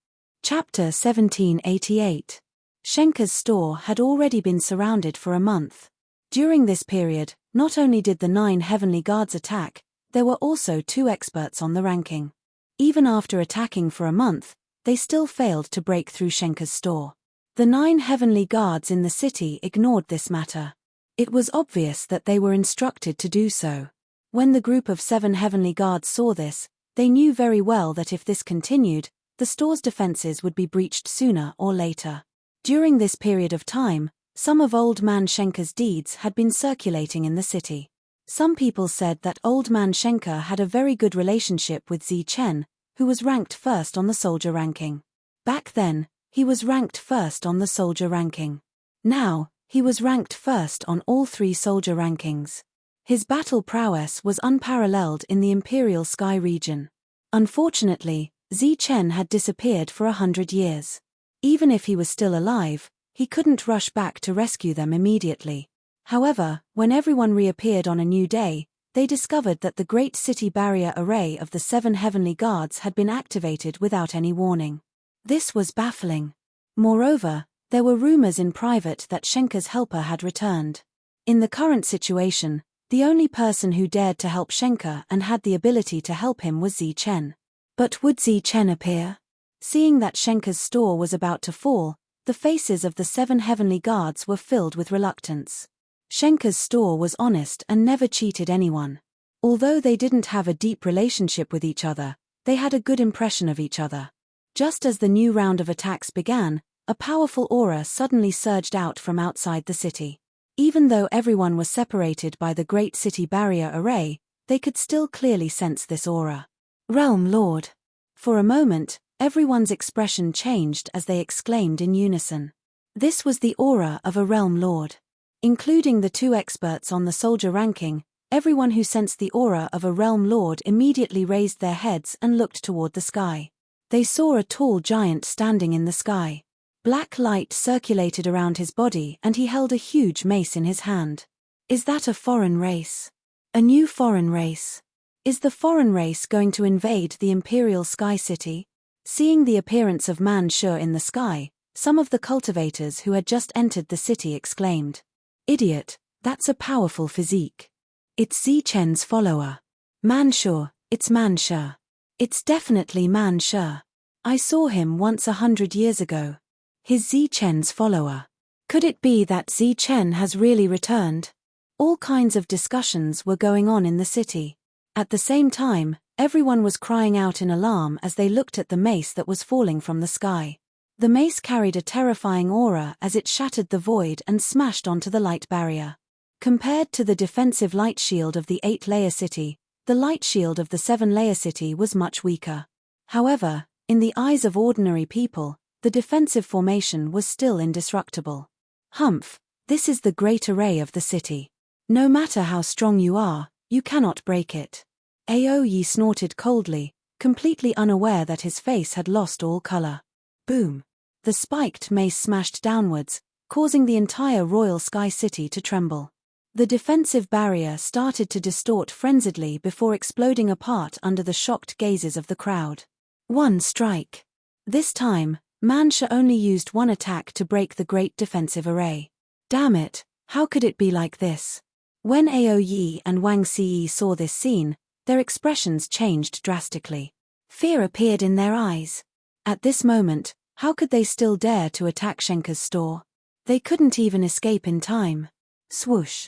Chapter 1788. Shenka's store had already been surrounded for a month. During this period, not only did the 9 heavenly guards attack, there were also 2 experts on the ranking. Even after attacking for a month, they still failed to break through Shenka's store. The 9 heavenly guards in the city ignored this matter. It was obvious that they were instructed to do so. When the group of 7 heavenly guards saw this, they knew very well that if this continued, the store's defenses would be breached sooner or later. During this period of time, some of Old Man Shenka's deeds had been circulating in the city. Some people said that Old Man Shenka had a very good relationship with Zi-Chen, who was ranked first on the soldier ranking. Back then, he was ranked first on the soldier ranking. Now, he was ranked first on all 3 soldier rankings. His battle prowess was unparalleled in the Imperial Sky region. Unfortunately, Zi-Chen had disappeared for 100 years. Even if he was still alive, he couldn't rush back to rescue them immediately. However, when everyone reappeared on a new day, they discovered that the Great City Barrier Array of the 7 heavenly guards had been activated without any warning. This was baffling. Moreover, there were rumors in private that Shenka's helper had returned. In the current situation, the only person who dared to help Shenka and had the ability to help him was Zichen. But would Zichen appear? Seeing that Shenka's store was about to fall, the faces of the 7 heavenly guards were filled with reluctance. Shenka's store was honest and never cheated anyone. Although they didn't have a deep relationship with each other, they had a good impression of each other. Just as the new round of attacks began, a powerful aura suddenly surged out from outside the city. Even though everyone was separated by the Great City Barrier Array, they could still clearly sense this aura. Realm Lord! For a moment, everyone's expression changed as they exclaimed in unison. This was the aura of a Realm Lord. Including the 2 experts on the soldier ranking, everyone who sensed the aura of a Realm Lord immediately raised their heads and looked toward the sky. They saw a tall giant standing in the sky. Black light circulated around his body and he held a huge mace in his hand. Is that a foreign race? A new foreign race? Is the foreign race going to invade the Imperial Sky City? Seeing the appearance of Man Shu in the sky, some of the cultivators who had just entered the city exclaimed, "Idiot, that's a powerful physique. It's Zichen's follower. Man Shu, it's Man Shu. It's definitely Man Shu. I saw him once 100 years ago. He's Zichen's follower. Could it be that Zichen has really returned?" All kinds of discussions were going on in the city. At the same time, everyone was crying out in alarm as they looked at the mace that was falling from the sky. The mace carried a terrifying aura as it shattered the void and smashed onto the light barrier. Compared to the defensive light shield of the 8-layer city, the light shield of the 7-layer city was much weaker. However, in the eyes of ordinary people, the defensive formation was still indestructible. Humph, this is the great array of the city. No matter how strong you are, you cannot break it. Aoyi snorted coldly, completely unaware that his face had lost all color. Boom! The spiked mace smashed downwards, causing the entire Royal Sky City to tremble. The defensive barrier started to distort frenziedly before exploding apart under the shocked gazes of the crowd. One strike. This time, Man Shu only used one attack to break the great defensive array. Damn it, how could it be like this? When Aoyi and Wang Ci saw this scene, their expressions changed drastically. Fear appeared in their eyes. At this moment, how could they still dare to attack Shenka's store? They couldn't even escape in time. Swoosh.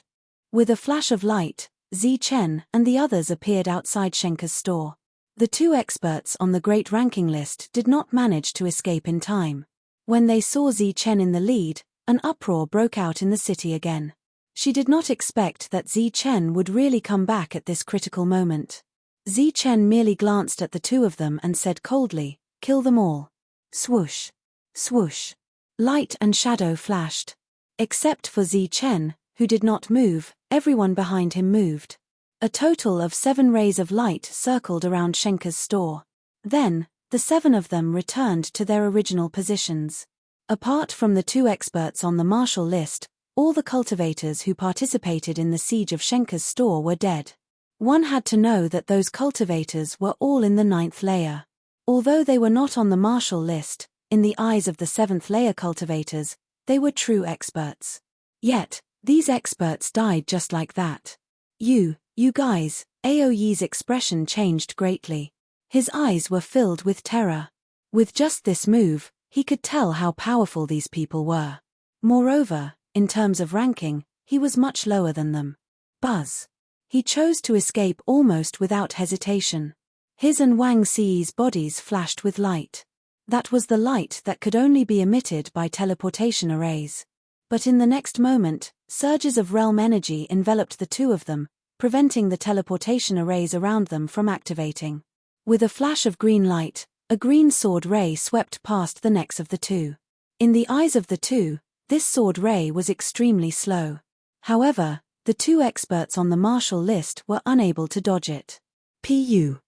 With a flash of light, Zichen and the others appeared outside Shenka's store. The 2 experts on the great ranking list did not manage to escape in time. When they saw Zichen in the lead, an uproar broke out in the city again. She did not expect that Zichen would really come back at this critical moment. Zichen merely glanced at the 2 of them and said coldly, "Kill them all." Swoosh. Swoosh. Light and shadow flashed. Except for Zichen, who did not move, everyone behind him moved. A total of 7 rays of light circled around Shenka's store. Then, the 7 of them returned to their original positions. Apart from the 2 experts on the martial list, all the cultivators who participated in the siege of Shenka's store were dead. One had to know that those cultivators were all in the 9th layer. Although they were not on the martial list, in the eyes of the 7th layer cultivators, they were true experts. Yet, these experts died just like that. You guys, Aoyi's expression changed greatly. His eyes were filled with terror. With just this move, he could tell how powerful these people were. Moreover, in terms of ranking, he was much lower than them. Buzz. He chose to escape almost without hesitation. His and Wang Ci's bodies flashed with light. That was the light that could only be emitted by teleportation arrays. But in the next moment, surges of realm energy enveloped the 2 of them, preventing the teleportation arrays around them from activating. With a flash of green light, a green sword ray swept past the necks of the 2. In the eyes of the 2, this sword ray was extremely slow. However, the 2 experts on the martial list were unable to dodge it. Pu.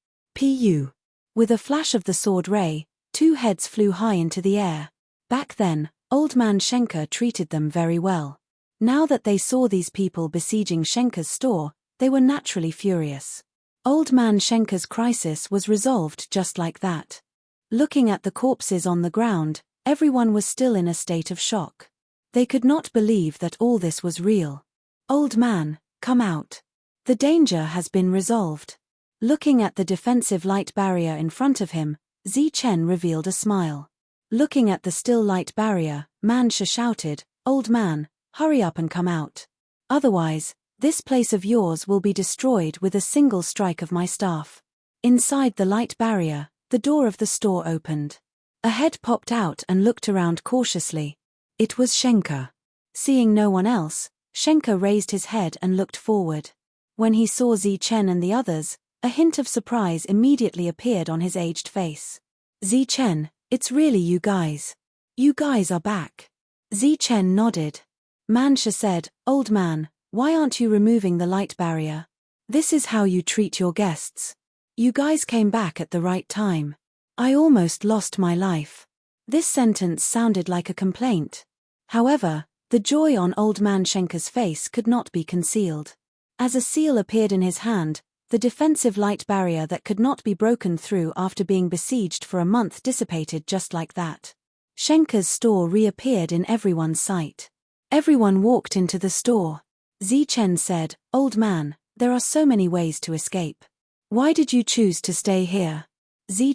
With a flash of the sword ray, 2 heads flew high into the air. Back then, Old Man Shenka treated them very well. Now that they saw these people besieging Shenka's store, They were naturally furious. Old Man Schenker's crisis was resolved just like that. Looking at the corpses on the ground, everyone was still in a state of shock. They could not believe that all this was real. "Old man, come out. The danger has been resolved." Looking at the defensive light barrier in front of him, Chen revealed a smile. Looking at the still light barrier, Mansha shouted, "Old man, hurry up and come out. Otherwise, this place of yours will be destroyed with a single strike of my staff." Inside the light barrier, the door of the store opened. A head popped out and looked around cautiously. It was Schenker. Seeing no one else, Schenker raised his head and looked forward. When he saw Chen and the others, a hint of surprise immediately appeared on his aged face. "Chen, it's really you guys. You guys are back." Chen nodded. Mansha said, "Old man, why aren't you removing the light barrier? This is how you treat your guests. You guys came back at the right time. I almost lost my life." This sentence sounded like a complaint. However, the joy on Old Man Schenker's face could not be concealed. As a seal appeared in his hand, the defensive light barrier that could not be broken through after being besieged for a month dissipated just like that. Schenker's store reappeared in everyone's sight. Everyone walked into the store. Chen said, "Old man, there are so many ways to escape. Why did you choose to stay here?"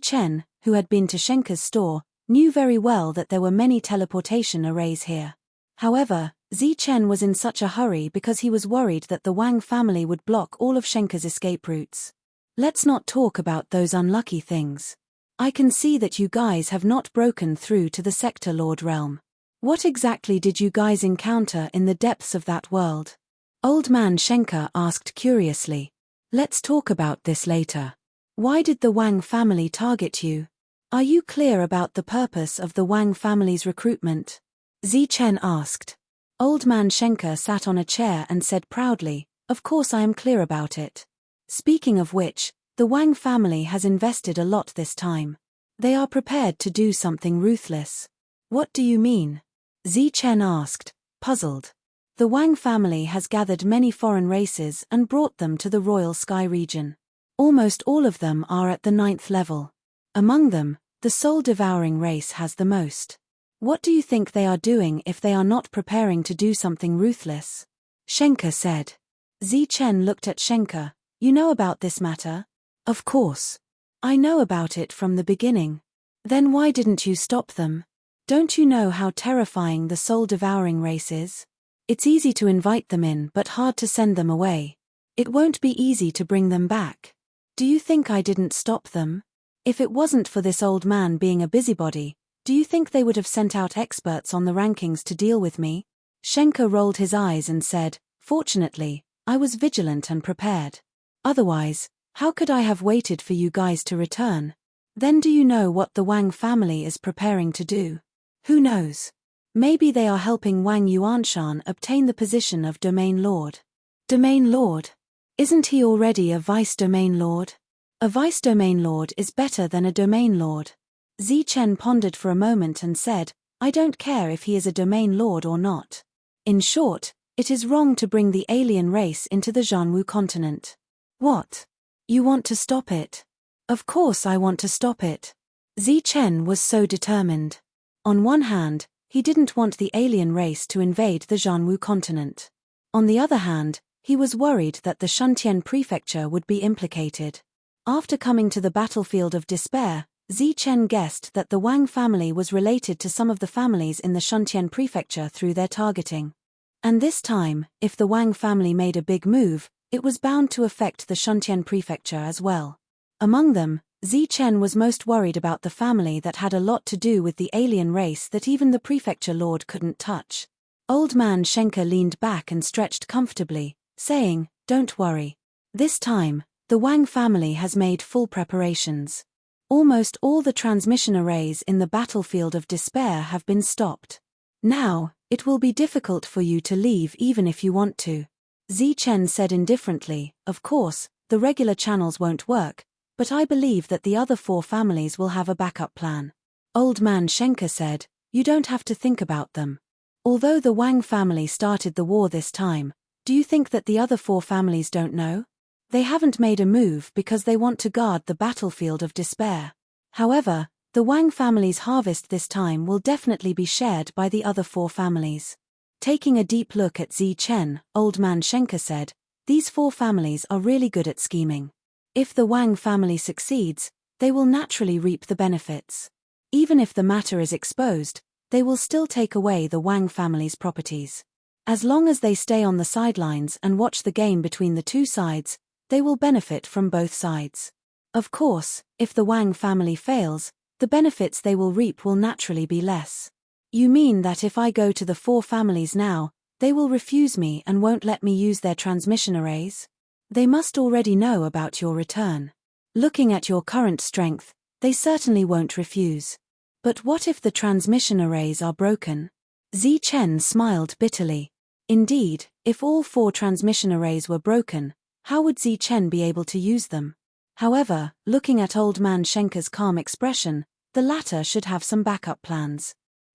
Chen, who had been to Schenker's store, knew very well that there were many teleportation arrays here. However, Chen was in such a hurry because he was worried that the Wang family would block all of Schenker's escape routes. "Let's not talk about those unlucky things. I can see that you guys have not broken through to the Sector Lord realm. What exactly did you guys encounter in the depths of that world?" Old Man Schenker asked curiously. "Let's talk about this later. Why did the Wang family target you? Are you clear about the purpose of the Wang family's recruitment?" Chen asked. Old Man Schenker sat on a chair and said proudly, "Of course I am clear about it. Speaking of which, the Wang family has invested a lot this time. They are prepared to do something ruthless." "What do you mean?" Chen asked, puzzled. "The Wang family has gathered many foreign races and brought them to the Royal Sky region. Almost all of them are at the 9th level. Among them, the soul-devouring race has the most. What do you think they are doing if they are not preparing to do something ruthless?" Schenker said. Chen looked at Schenker. "You know about this matter?" "Of course. I know about it from the beginning." "Then why didn't you stop them? Don't you know how terrifying the soul-devouring race is? It's easy to invite them in but hard to send them away. It won't be easy to bring them back. Do you think I didn't stop them? If it wasn't for this old man being a busybody, do you think they would have sent out experts on the rankings to deal with me?" Schenker rolled his eyes and said, "Fortunately, I was vigilant and prepared. Otherwise, how could I have waited for you guys to return? Then do you know what the Wang family is preparing to do? Who knows? Maybe they are helping Wang Yuanshan obtain the position of Domain Lord." "Domain Lord? Isn't he already a Vice Domain Lord?" "A Vice Domain Lord is better than a Domain Lord." Chen pondered for a moment and said, "I don't care if he is a Domain Lord or not. In short, it is wrong to bring the alien race into the Zhanwu continent." "What? You want to stop it?" "Of course I want to stop it." Chen was so determined. On one hand, he didn't want the alien race to invade the Zhanwu continent. On the other hand, he was worried that the Shuntian prefecture would be implicated. After coming to the battlefield of despair, Chen guessed that the Wang family was related to some of the families in the Shuntian prefecture through their targeting. And this time, if the Wang family made a big move, it was bound to affect the Shuntian prefecture as well. Among them, Chen was most worried about the family that had a lot to do with the alien race that even the prefecture lord couldn't touch. Old Man Schenker leaned back and stretched comfortably, saying, "Don't worry. This time, the Wang family has made full preparations. Almost all the transmission arrays in the battlefield of despair have been stopped. Now, it will be difficult for you to leave even if you want to." Chen said indifferently, "Of course, the regular channels won't work, but I believe that the other 4 families will have a backup plan." Old Man Schenker said, "You don't have to think about them. Although the Wang family started the war this time, Do you think that the other 4 families don't know? They haven't made a move because they want to guard the battlefield of despair. However, the Wang family's harvest this time will definitely be shared by the other 4 families. Taking a deep look at Zi Chen, Old Man Shenke said, these 4 families are really good at scheming. If the Wang family succeeds, they will naturally reap the benefits. Even if the matter is exposed, they will still take away the Wang family's properties. As long as they stay on the sidelines and watch the game between the 2 sides, they will benefit from both sides. Of course, if the Wang family fails, the benefits they will reap will naturally be less. You mean that if I go to the 4 families now, they will refuse me and won't let me use their transmission arrays? They must already know about your return. Looking at your current strength, they certainly won't refuse. But what if the transmission arrays are broken? Zi Chen smiled bitterly. Indeed, if all 4 transmission arrays were broken, how would Zi Chen be able to use them? However, looking at Old Man Shenke's calm expression, the latter should have some backup plans.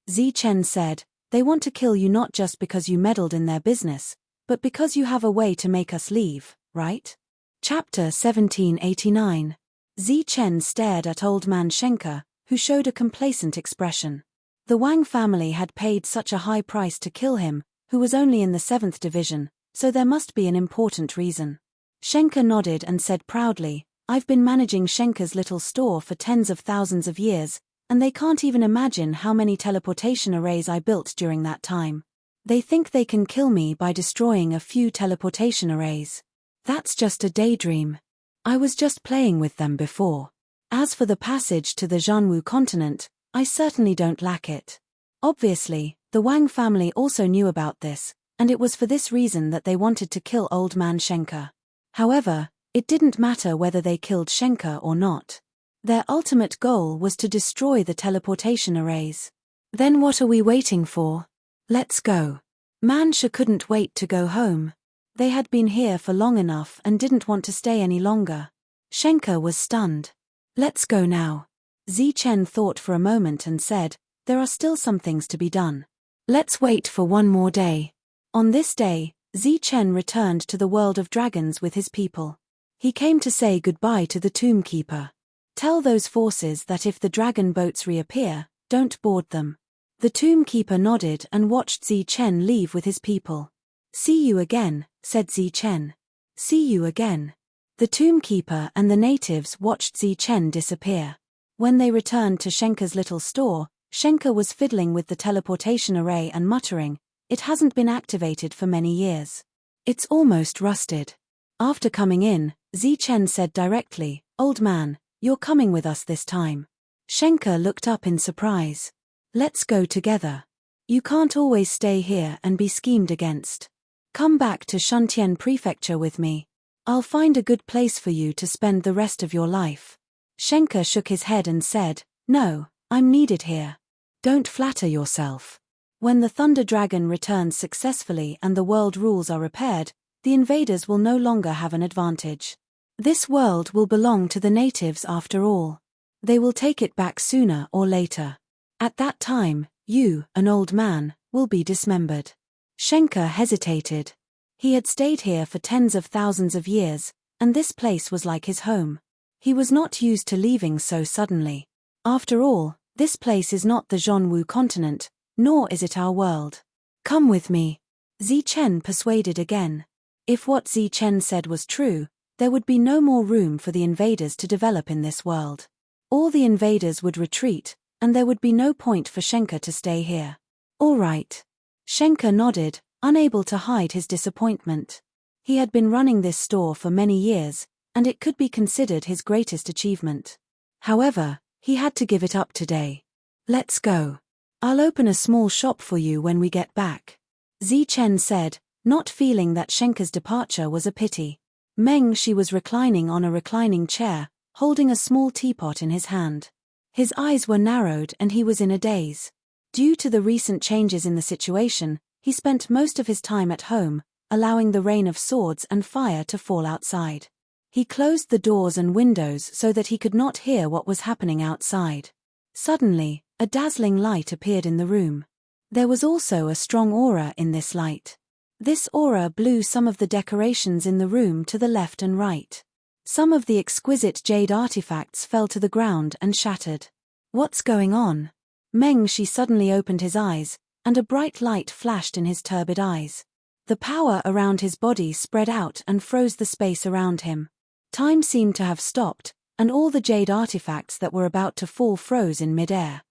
Zi Chen said, they want to kill you not just because you meddled in their business, but because you have a way to make us leave, right? Chapter 1789. Zi Chen stared at Old Man Shenke, who showed a complacent expression. The Wang family had paid such a high price to kill him, who was only in the 7th division, so there must be an important reason. Shenke nodded and said proudly, I've been managing Shenke's little store for tens of thousands of years, and they can't even imagine how many teleportation arrays I built during that time. They think they can kill me by destroying a few teleportation arrays. That's just a daydream. I was just playing with them before. As for the passage to the Zhanwu continent, I certainly don't lack it. Obviously, the Wang family also knew about this, and it was for this reason that they wanted to kill Old Man Shenke. However, it didn't matter whether they killed Shenke or not. Their ultimate goal was to destroy the teleportation arrays. Then what are we waiting for? Let's go. Man She couldn't wait to go home. They had been here for long enough and didn't want to stay any longer. Shenke was stunned. Let's go now. Zi Chen thought for a moment and said, there are still some things to be done. Let's wait for one more day. On this day, Zi Chen returned to the world of dragons with his people. He came to say goodbye to the tomb keeper. Tell those forces that if the dragon boats reappear, don't board them. The tomb keeper nodded and watched Zi Chen leave with his people. See you again, said Zi Chen. See you again. The tomb keeper and the natives watched Zi Chen disappear. When they returned to Shenke's little store, Shenke was fiddling with the teleportation array and muttering, it hasn't been activated for many years. It's almost rusted. After coming in, Zi Chen said directly, old man, you're coming with us this time. Shenke looked up in surprise. Let's go together. You can't always stay here and be schemed against. Come back to Shuntian Prefecture with me. I'll find a good place for you to spend the rest of your life. Shenke shook his head and said, no, I'm needed here. Don't flatter yourself. When the Thunder Dragon returns successfully and the world rules are repaired, the invaders will no longer have an advantage. This world will belong to the natives after all. They will take it back sooner or later. At that time, you, an old man, will be dismembered. Shenke hesitated. He had stayed here for tens of thousands of years, and this place was like his home. He was not used to leaving so suddenly. After all, this place is not the Zhanwu continent, nor is it our world. Come with me. Zi Chen persuaded again. If what Zi Chen said was true, there would be no more room for the invaders to develop in this world. All the invaders would retreat, and there would be no point for Shenke to stay here. All right. Shenke nodded, unable to hide his disappointment. He had been running this store for many years, and it could be considered his greatest achievement. However, he had to give it up today. Let's go. I'll open a small shop for you when we get back. Zi Chen said, not feeling that Shenke's departure was a pity. Meng Shi was reclining on a reclining chair, holding a small teapot in his hand. His eyes were narrowed and he was in a daze. Due to the recent changes in the situation, he spent most of his time at home, allowing the rain of swords and fire to fall outside. He closed the doors and windows so that he could not hear what was happening outside. Suddenly, a dazzling light appeared in the room. There was also a strong aura in this light. This aura blew some of the decorations in the room to the left and right. Some of the exquisite jade artifacts fell to the ground and shattered. What's going on? Mengshi suddenly opened his eyes, and a bright light flashed in his turbid eyes. The power around his body spread out and froze the space around him. Time seemed to have stopped, and all the jade artifacts that were about to fall froze in mid-air.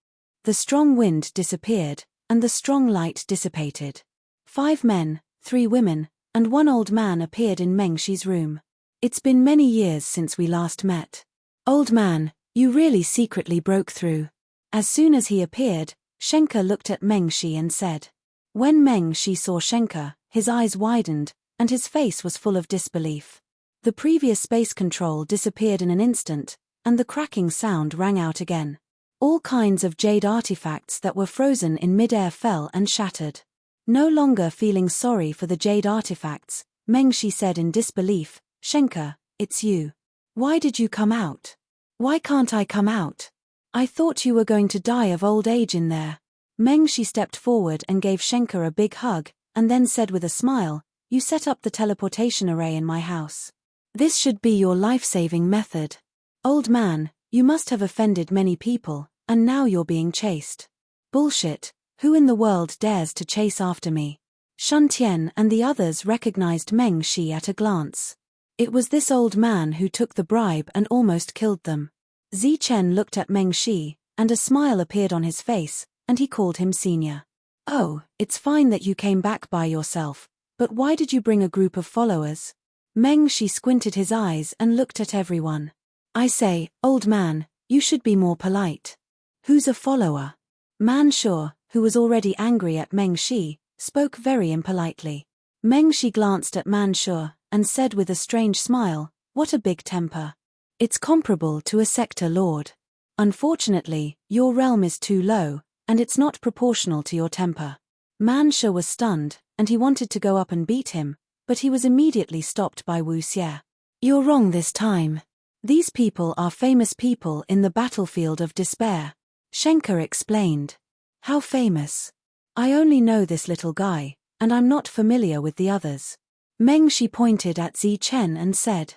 The strong wind disappeared, and the strong light dissipated. 5 men, 3 women, and 1 old man appeared in Mengshi's room. It's been many years since we last met. Old man, you really secretly broke through. As soon as he appeared, Shenka looked at Mengshi and said. When Mengshi saw Shenka, his eyes widened, and his face was full of disbelief. The previous space control disappeared in an instant, and the cracking sound rang out again. All kinds of jade artifacts that were frozen in mid-air fell and shattered. No longer feeling sorry for the jade artifacts, Mengshi said in disbelief, Shenka, it's you. Why did you come out? Why can't I come out? I thought you were going to die of old age in there. Mengshi stepped forward and gave Shenka a big hug, and then said with a smile, you set up the teleportation array in my house. This should be your life-saving method. Old man, you must have offended many people, and now you're being chased. Bullshit, who in the world dares to chase after me? Shuntian and the others recognized Mengshi at a glance. It was this old man who took the bribe and almost killed them. Zichen looked at Mengshi, and a smile appeared on his face, and he called him senior. Oh, it's fine that you came back by yourself, but why did you bring a group of followers? Mengshi squinted his eyes and looked at everyone. I say, old man, you should be more polite. Who's a follower? Manshur, who was already angry at Mengshi, spoke very impolitely. Mengshi glanced at Manshur, and said with a strange smile, what a big temper. It's comparable to a sector lord. Unfortunately, your realm is too low, and it's not proportional to your temper. Manshur was stunned, and he wanted to go up and beat him, but he was immediately stopped by Wu Xie. You're wrong this time. These people are famous people in the battlefield of despair. Shenka explained. How famous? I only know this little guy, and I'm not familiar with the others. Mengshi pointed at Zichen and said.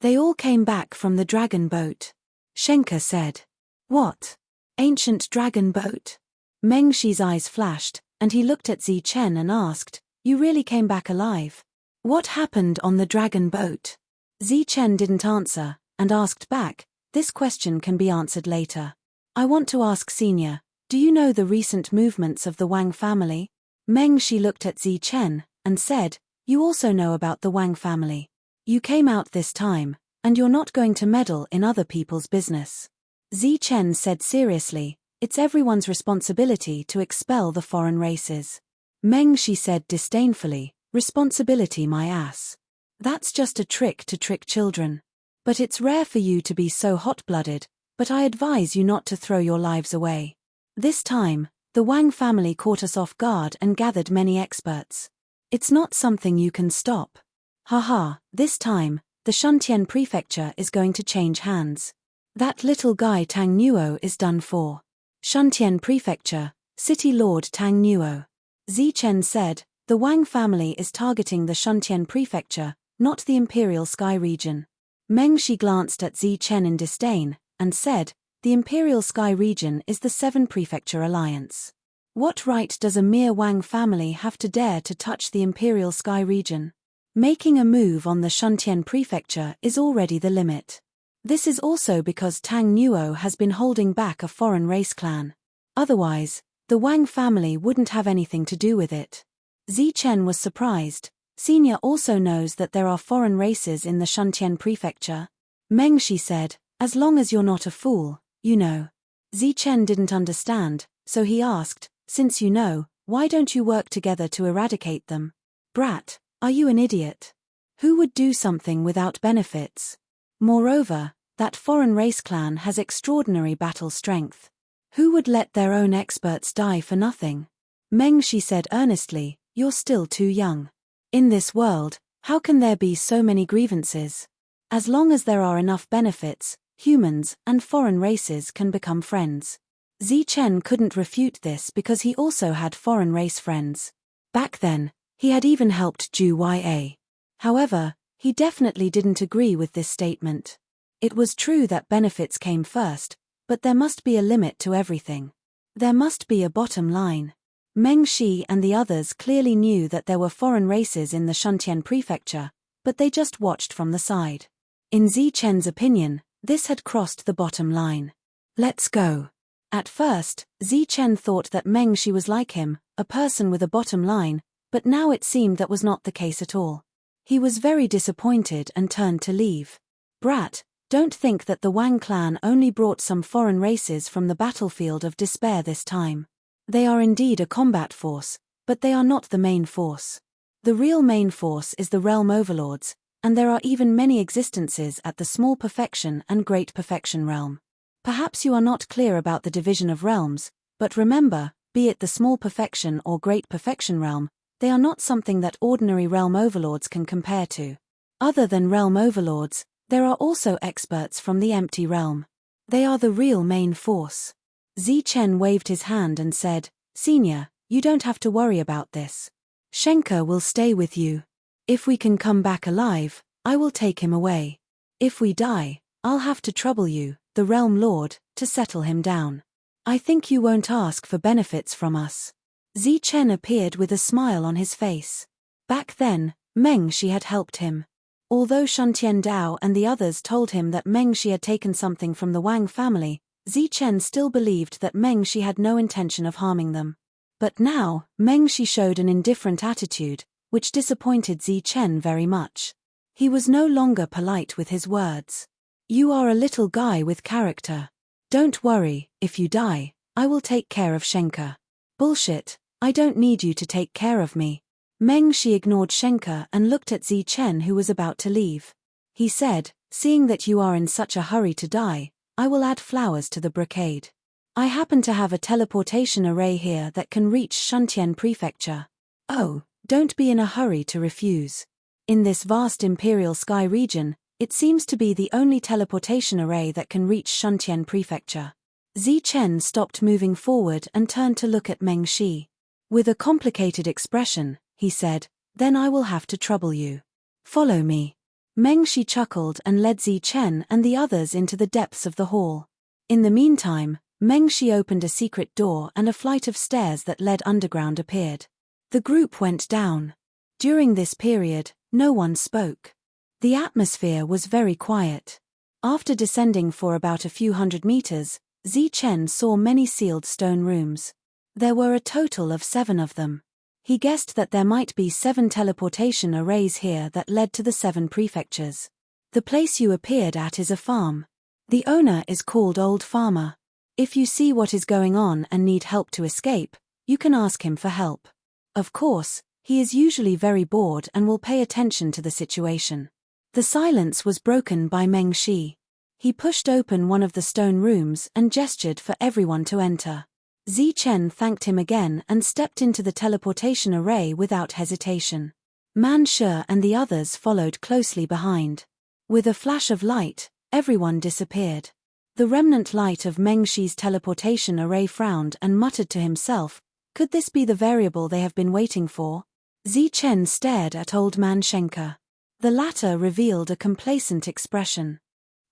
They all came back from the dragon boat. Shenka said. What? Ancient dragon boat? Mengshi's eyes flashed, and he looked at Zichen and asked, you really came back alive? What happened on the dragon boat? Zichen didn't answer, and asked back, this question can be answered later. I want to ask senior, do you know the recent movements of the Wang family? Mengshi looked at Zichen, and said, you also know about the Wang family. You came out this time, and you're not going to meddle in other people's business. Zichen said seriously, it's everyone's responsibility to expel the foreign races. Mengshi said disdainfully, responsibility my ass. That's just a trick to trick children. But it's rare for you to be so hot-blooded, but I advise you not to throw your lives away. This time, the Wang family caught us off guard and gathered many experts. It's not something you can stop. Haha, this time, the Shuntian prefecture is going to change hands. That little guy Tang Nuo is done for. Shuntian prefecture, city lord Tang Nuo. Zichen said, the Wang family is targeting the Shuntian prefecture, not the imperial sky region. Mengshi glanced at Zichen in disdain, and said, the imperial sky region is the 7 prefecture alliance. What right does a mere Wang family have to dare to touch the imperial sky region? Making a move on the Shuntian prefecture is already the limit. This is also because Tang Nuo has been holding back a foreign race clan. Otherwise, the Wang family wouldn't have anything to do with it. Zichen was surprised. Senior also knows that there are foreign races in the Shuntian prefecture. Mengshi said, as long as you're not a fool, you know. Zichen didn't understand, so he asked, since you know, why don't you work together to eradicate them? Brat, are you an idiot? Who would do something without benefits? Moreover, that foreign race clan has extraordinary battle strength. Who would let their own experts die for nothing? Mengshi said earnestly, you're still too young. In this world, how can there be so many grievances? As long as there are enough benefits, humans and foreign races can become friends. Zichen couldn't refute this because he also had foreign race friends. Back then, He had even helped Ju Ya. However, he definitely didn't agree with this statement. It was true that benefits came first, but there must be a limit to everything. There must be a bottom line. Meng Shi and the others clearly knew that there were foreign races in the Shuntian prefecture, but they just watched from the side. In Zichen's opinion, this had crossed the bottom line. Let's go. At first, Zichen thought that Meng Shi was like him, a person with a bottom line, but now it seemed that was not the case at all. He was very disappointed and turned to leave. Brat, don't think that the Wang clan only brought some foreign races from the battlefield of despair this time. They are indeed a combat force, but they are not the main force. The real main force is the realm overlords, and there are even many existences at the small perfection and great perfection realm. Perhaps you are not clear about the division of realms, but remember, be it the small perfection or great perfection realm, they are not something that ordinary realm overlords can compare to. Other than realm overlords, there are also experts from the empty realm. They are the real main force. Zichen waved his hand and said, Senior, you don't have to worry about this. Shenke will stay with you. If we can come back alive, I will take him away. If we die, I'll have to trouble you, the realm lord, to settle him down. I think you won't ask for benefits from us. Zichen appeared with a smile on his face. Back then, Meng Shi had helped him. Although Shuntian Dao and the others told him that Meng Shi had taken something from the Wang family, Zichen still believed that Meng Shi had no intention of harming them. But now, Meng Shi showed an indifferent attitude, which disappointed Zichen very much. He was no longer polite with his words. You are a little guy with character. Don't worry, if you die, I will take care of Shenke. Bullshit, I don't need you to take care of me. Meng Shi ignored Shenke and looked at Zichen, who was about to leave. He said, seeing that you are in such a hurry to die, I will add flowers to the brocade. I happen to have a teleportation array here that can reach Shuntian prefecture. Oh, don't be in a hurry to refuse. In this vast imperial sky region, it seems to be the only teleportation array that can reach Shuntian prefecture. Zichen stopped moving forward and turned to look at Meng Shi. With a complicated expression, he said, Then I will have to trouble you. Follow me. Meng Shi chuckled and led Zichen and the others into the depths of the hall. In the meantime, Meng Shi opened a secret door and a flight of stairs that led underground appeared. The group went down. During this period, no one spoke. The atmosphere was very quiet. After descending for about a few hundred meters, Zichen saw many sealed stone rooms. There were a total of 7 of them. He guessed that there might be 7 teleportation arrays here that led to the 7 prefectures. The place you appeared at is a farm. The owner is called Old Farmer. If you see what is going on and need help to escape, you can ask him for help. Of course, he is usually very bored and will pay attention to the situation. The silence was broken by Meng Shi. He pushed open one of the stone rooms and gestured for everyone to enter. Zichen thanked him again and stepped into the teleportation array without hesitation. Man Shi and the others followed closely behind. With a flash of light, everyone disappeared. The remnant light of Meng Shi's teleportation array frowned and muttered to himself, could this be the variable they have been waiting for? Zichen stared at Old Man Shenke. The latter revealed a complacent expression.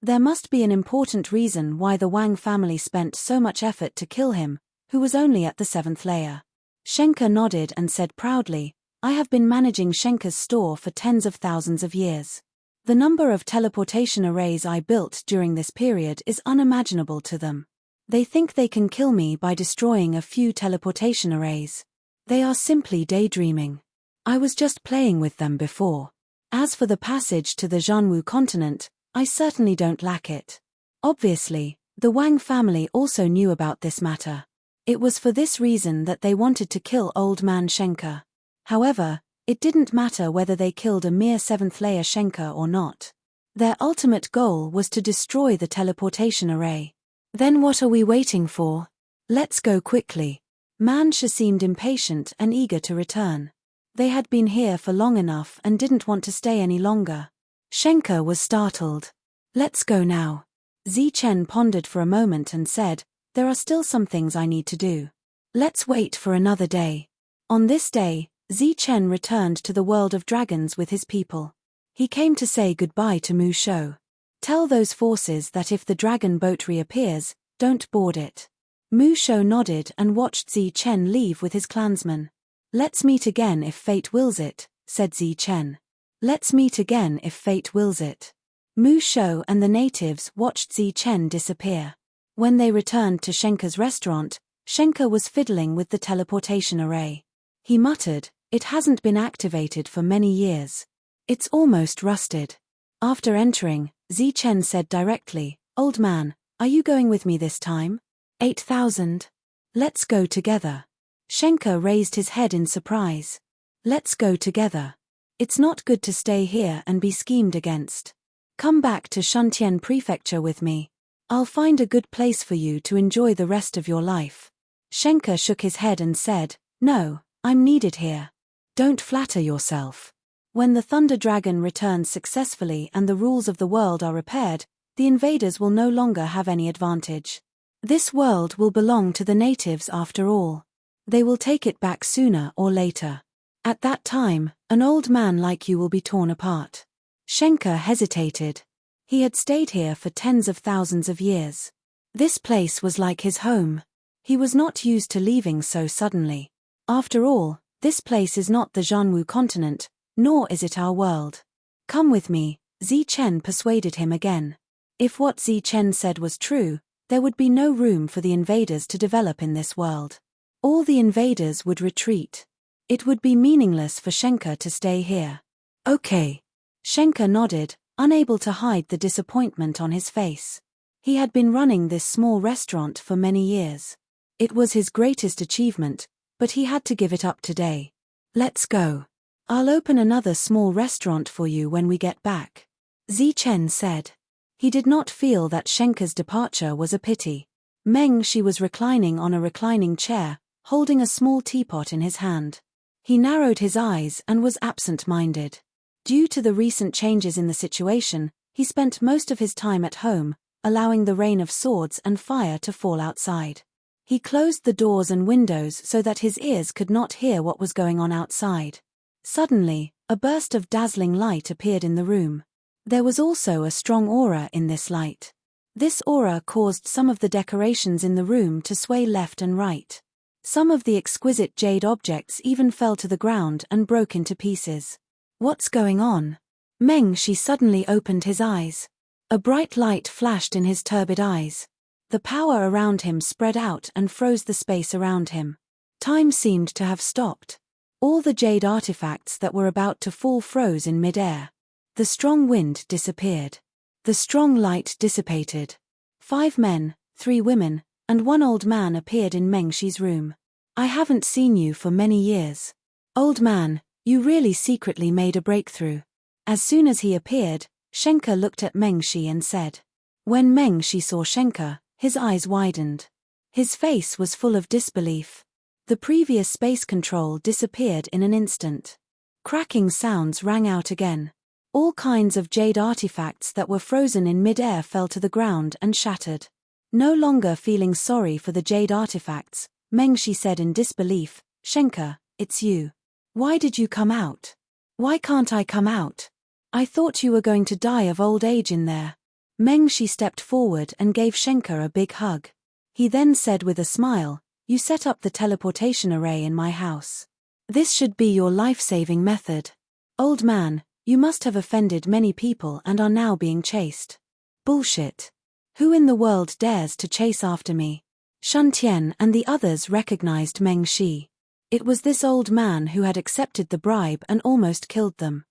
There must be an important reason why the Wang family spent so much effort to kill him, who was only at the 7th layer. Shenke nodded and said proudly, I have been managing Shenke's store for tens of thousands of years. The number of teleportation arrays I built during this period is unimaginable to them. They think they can kill me by destroying a few teleportation arrays. They are simply daydreaming. I was just playing with them before. As for the passage to the Zhanwu continent, I certainly don't lack it. Obviously, the Wang family also knew about this matter. It was for this reason that they wanted to kill Old Man Shenke. However, it didn't matter whether they killed a mere 7th layer Shenke or not. Their ultimate goal was to destroy the teleportation array. Then what are we waiting for? Let's go quickly. Man Shi seemed impatient and eager to return. They had been here for long enough and didn't want to stay any longer. Shenke was startled. Let's go now. Zichen pondered for a moment and said, there are still some things I need to do. Let's wait for another day. On this day, Chen returned to the world of dragons with his people. He came to say goodbye to Mu Shou. Tell those forces that if the dragon boat reappears, don't board it. Mu Shou nodded and watched Chen leave with his clansmen. Let's meet again if fate wills it, said Chen. Let's meet again if fate wills it. Mu Shou and the natives watched Chen disappear. When they returned to Shenke's restaurant, Shenke was fiddling with the teleportation array. He muttered, "It hasn't been activated for many years. It's almost rusted." After entering, Chen said directly, "Old man, are you going with me this time? 8,000. Let's go together." Shenke raised his head in surprise. "Let's go together. It's not good to stay here and be schemed against. Come back to Shuntian Prefecture with me. I'll find a good place for you to enjoy the rest of your life." Shenke shook his head and said, "No, I'm needed here. Don't flatter yourself. When the Thunder Dragon returns successfully and the rules of the world are repaired, the invaders will no longer have any advantage. This world will belong to the natives after all. They will take it back sooner or later. At that time, an old man like you will be torn apart." Shenke hesitated. He had stayed here for tens of thousands of years. This place was like his home. He was not used to leaving so suddenly. After all, this place is not the Zhanwu continent, nor is it our world. "Come with me," Chen persuaded him again. If what Chen said was true, there would be no room for the invaders to develop in this world. All the invaders would retreat. It would be meaningless for Shenke to stay here. "Okay." Shenke nodded, unable to hide the disappointment on his face. He had been running this small restaurant for many years. It was his greatest achievement, but he had to give it up today. "Let's go. I'll open another small restaurant for you when we get back," Chen said. He did not feel that Shenke's departure was a pity. Meng Shi was reclining on a reclining chair, holding a small teapot in his hand. He narrowed his eyes and was absent-minded. Due to the recent changes in the situation, he spent most of his time at home, allowing the rain of swords and fire to fall outside. He closed the doors and windows so that his ears could not hear what was going on outside. Suddenly, a burst of dazzling light appeared in the room. There was also a strong aura in this light. This aura caused some of the decorations in the room to sway left and right. Some of the exquisite jade objects even fell to the ground and broke into pieces. "What's going on?" Meng Shi suddenly opened his eyes. A bright light flashed in his turbid eyes. The power around him spread out and froze the space around him. Time seemed to have stopped. All the jade artifacts that were about to fall froze in mid-air. The strong wind disappeared. The strong light dissipated. 5 men, 3 women, and 1 old man appeared in Meng Shi's room. "I haven't seen you for many years. Old man, you really secretly made a breakthrough." As soon as he appeared, Shenke looked at Meng Shi and said. When Meng Shi saw Shenke, his eyes widened. His face was full of disbelief. The previous space control disappeared in an instant. Cracking sounds rang out again. All kinds of jade artifacts that were frozen in mid-air fell to the ground and shattered. No longer feeling sorry for the jade artifacts, Meng Shi said in disbelief, "Shenke, it's you. Why did you come out? Why can't I come out? I thought you were going to die of old age in there." Meng Shi stepped forward and gave Shenke a big hug. He then said with a smile, "You set up the teleportation array in my house. This should be your life-saving method. Old man, you must have offended many people and are now being chased." "Bullshit. Who in the world dares to chase after me?" Shun Tian and the others recognized Meng Shi. It was this old man who had accepted the bribe and almost killed them.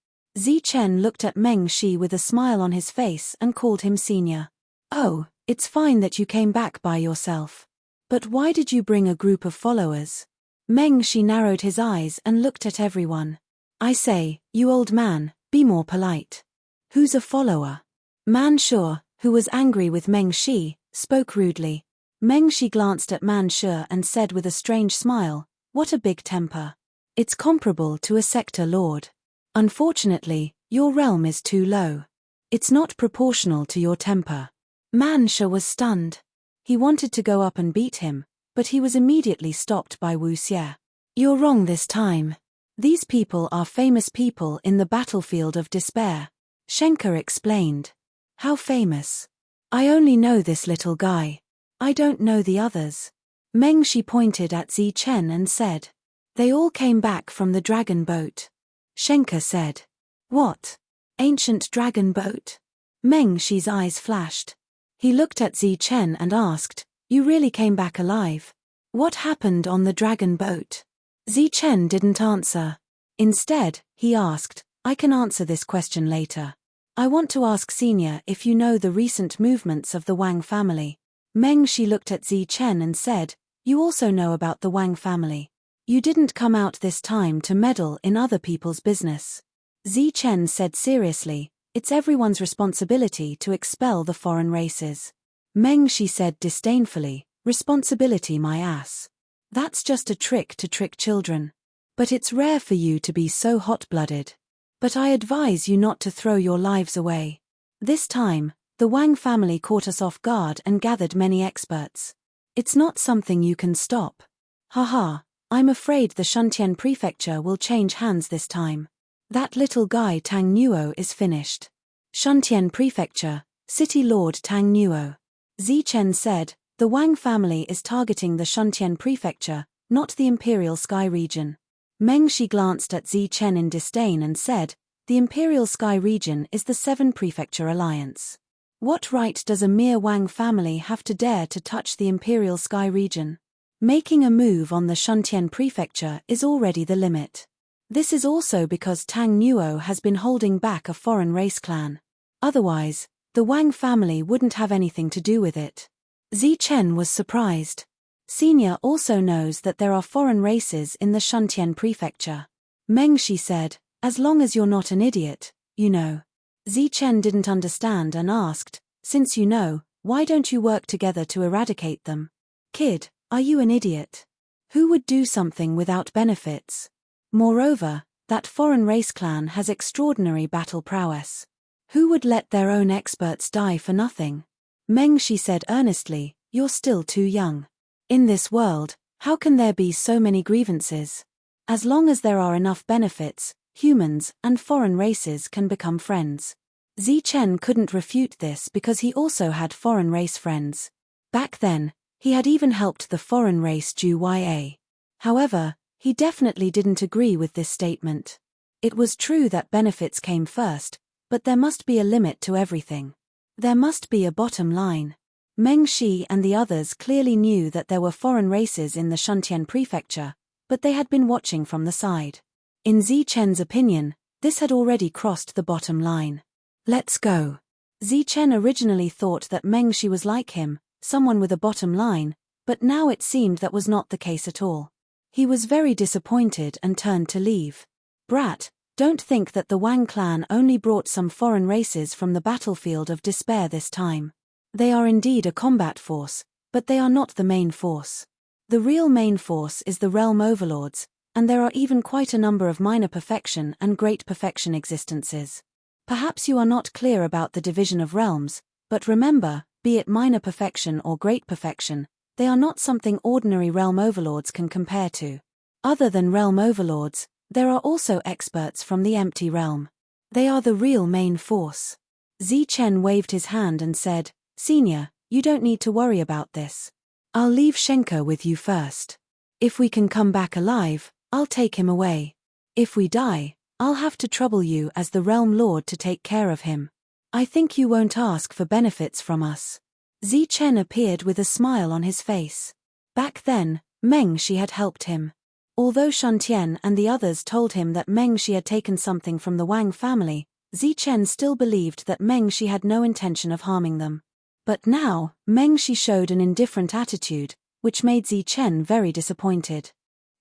Chen looked at Meng Shi with a smile on his face and called him senior. "Oh, it's fine that you came back by yourself. But why did you bring a group of followers?" Meng Shi narrowed his eyes and looked at everyone. "I say, you old man, be more polite. Who's a follower?" Man Shu, who was angry with Meng Shi, spoke rudely. Meng Shi glanced at Man Shu and said with a strange smile, "What a big temper. It's comparable to a sector lord. Unfortunately, your realm is too low. It's not proportional to your temper." Man Shu was stunned. He wanted to go up and beat him, but he was immediately stopped by Wu Xie. "You're wrong this time. These people are famous people in the battlefield of despair. Shenka explained. How famous? I only know this little guy. I don't know the others. Mengshi pointed at Zichen and said. They all came back from the dragon boat. Shenka said. What? Ancient dragon boat? Mengshi's eyes flashed. He looked at Zichen and asked, You really came back alive? What happened on the dragon boat? Zichen didn't answer. Instead, he asked, I can answer this question later. I want to ask Senior if you know the recent movements of the Wang family. Mengshi looked at Zichen and said, You also know about the Wang family. You didn't come out this time to meddle in other people's business. Zichen said seriously, It's everyone's responsibility to expel the foreign races. Mengshi said disdainfully, Responsibility my ass. That's just a trick to trick children. But it's rare for you to be so hot-blooded. But I advise you not to throw your lives away. This time, the Wang family caught us off guard and gathered many experts. It's not something you can stop. Haha, I'm afraid the Shuntian prefecture will change hands this time. That little guy Tang Nuo is finished. Shuntian prefecture, City Lord Tang Nuo. Zichen said, The Wang family is targeting the Shuntian prefecture, not the Imperial Sky region. Mengshi glanced at Zichen in disdain and said, The Imperial Sky region is the 7 prefecture alliance. What right does a mere Wang family have to dare to touch the Imperial Sky region? Making a move on the Shuntian prefecture is already the limit. This is also because Tang Nuo has been holding back a foreign race clan. Otherwise, the Wang family wouldn't have anything to do with it. Zichen was surprised. Senior also knows that there are foreign races in the Shuntian prefecture. Mengshi said, As long as you're not an idiot, you know. Zichen didn't understand and asked, Since you know, why don't you work together to eradicate them? Kid, are you an idiot? Who would do something without benefits? Moreover, that foreign race clan has extraordinary battle prowess. Who would let their own experts die for nothing? Mengshi said earnestly, You're still too young. In this world, how can there be so many grievances? As long as there are enough benefits, humans and foreign races can become friends. Zichen couldn't refute this because he also had foreign race friends. Back then, he had even helped the foreign race Ju Ya. However, he definitely didn't agree with this statement. It was true that benefits came first, but there must be a limit to everything. There must be a bottom line. Mengshi and the others clearly knew that there were foreign races in the Shuntian prefecture, but they had been watching from the side. In Zichen's opinion, this had already crossed the bottom line. Let's go. Zichen originally thought that Mengshi was like him, someone with a bottom line, but now it seemed that was not the case at all. He was very disappointed and turned to leave. Brat, don't think that the Wang clan only brought some foreign races from the battlefield of despair this time. They are indeed a combat force, but they are not the main force. The real main force is the realm overlords, and there are even quite a number of minor perfection and great perfection existences. Perhaps you are not clear about the division of realms, but remember, be it minor perfection or great perfection, they are not something ordinary realm overlords can compare to. Other than realm overlords, there are also experts from the empty realm. They are the real main force. Zichen waved his hand and said, Senior, you don't need to worry about this. I'll leave Shenka with you first. If we can come back alive, I'll take him away. If we die, I'll have to trouble you as the Realm Lord to take care of him. I think you won't ask for benefits from us. Zichen appeared with a smile on his face. Back then, Mengshi had helped him. Although Shuntian and the others told him that Mengshi had taken something from the Wang family, Zichen still believed that Mengshi had no intention of harming them. But now, Mengshi showed an indifferent attitude, which made Zichen very disappointed.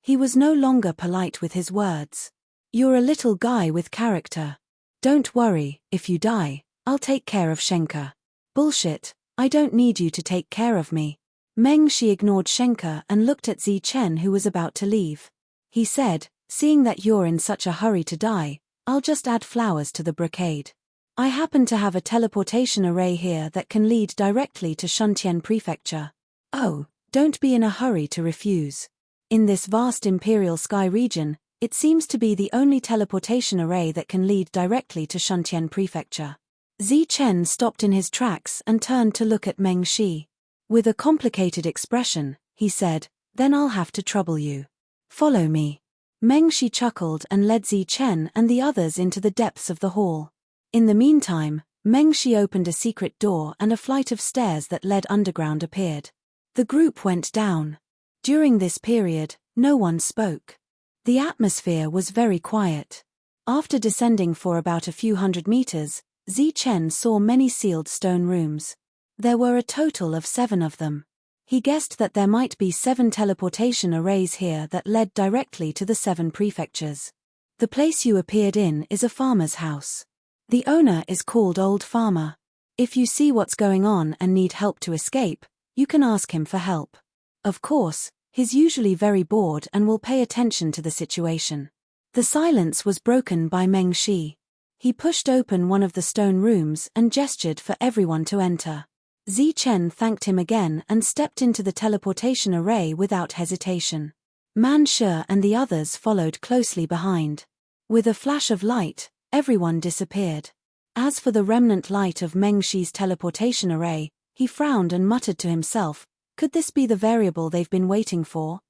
He was no longer polite with his words. You're a little guy with character. Don't worry, if you die, I'll take care of Shenka. Bullshit, I don't need you to take care of me. Mengshi ignored Shenka and looked at Zichen who was about to leave. He said, Seeing that you're in such a hurry to die, I'll just add flowers to the brocade. I happen to have a teleportation array here that can lead directly to Shuntian Prefecture. Oh, don't be in a hurry to refuse. In this vast Imperial Sky region, It seems to be the only teleportation array that can lead directly to Shuntian Prefecture. Zichen stopped in his tracks and turned to look at Meng Shi. With a complicated expression, he said, "Then I'll have to trouble you. Follow me." Meng Shi chuckled and led Zichen and the others into the depths of the hall. In the meantime, Meng Shi opened a secret door and a flight of stairs that led underground appeared. The group went down. During this period, no one spoke. The atmosphere was very quiet. After descending for about a few hundred meters, Zichen saw many sealed stone rooms. There were a total of 7 of them. He guessed that there might be 7 teleportation arrays here that led directly to the 7 prefectures. The place you appeared in is a farmer's house. The owner is called Old Farmer. If you see what's going on and need help to escape, you can ask him for help. Of course, he's usually very bored and will pay attention to the situation. The silence was broken by Meng Shi. He pushed open one of the stone rooms and gestured for everyone to enter. Zichen thanked him again and stepped into the teleportation array without hesitation. Man Shi and the others followed closely behind. With a flash of light, everyone disappeared. As for the remnant light of Meng Shi's teleportation array, he frowned and muttered to himself, "Could this be the variable they've been waiting for?"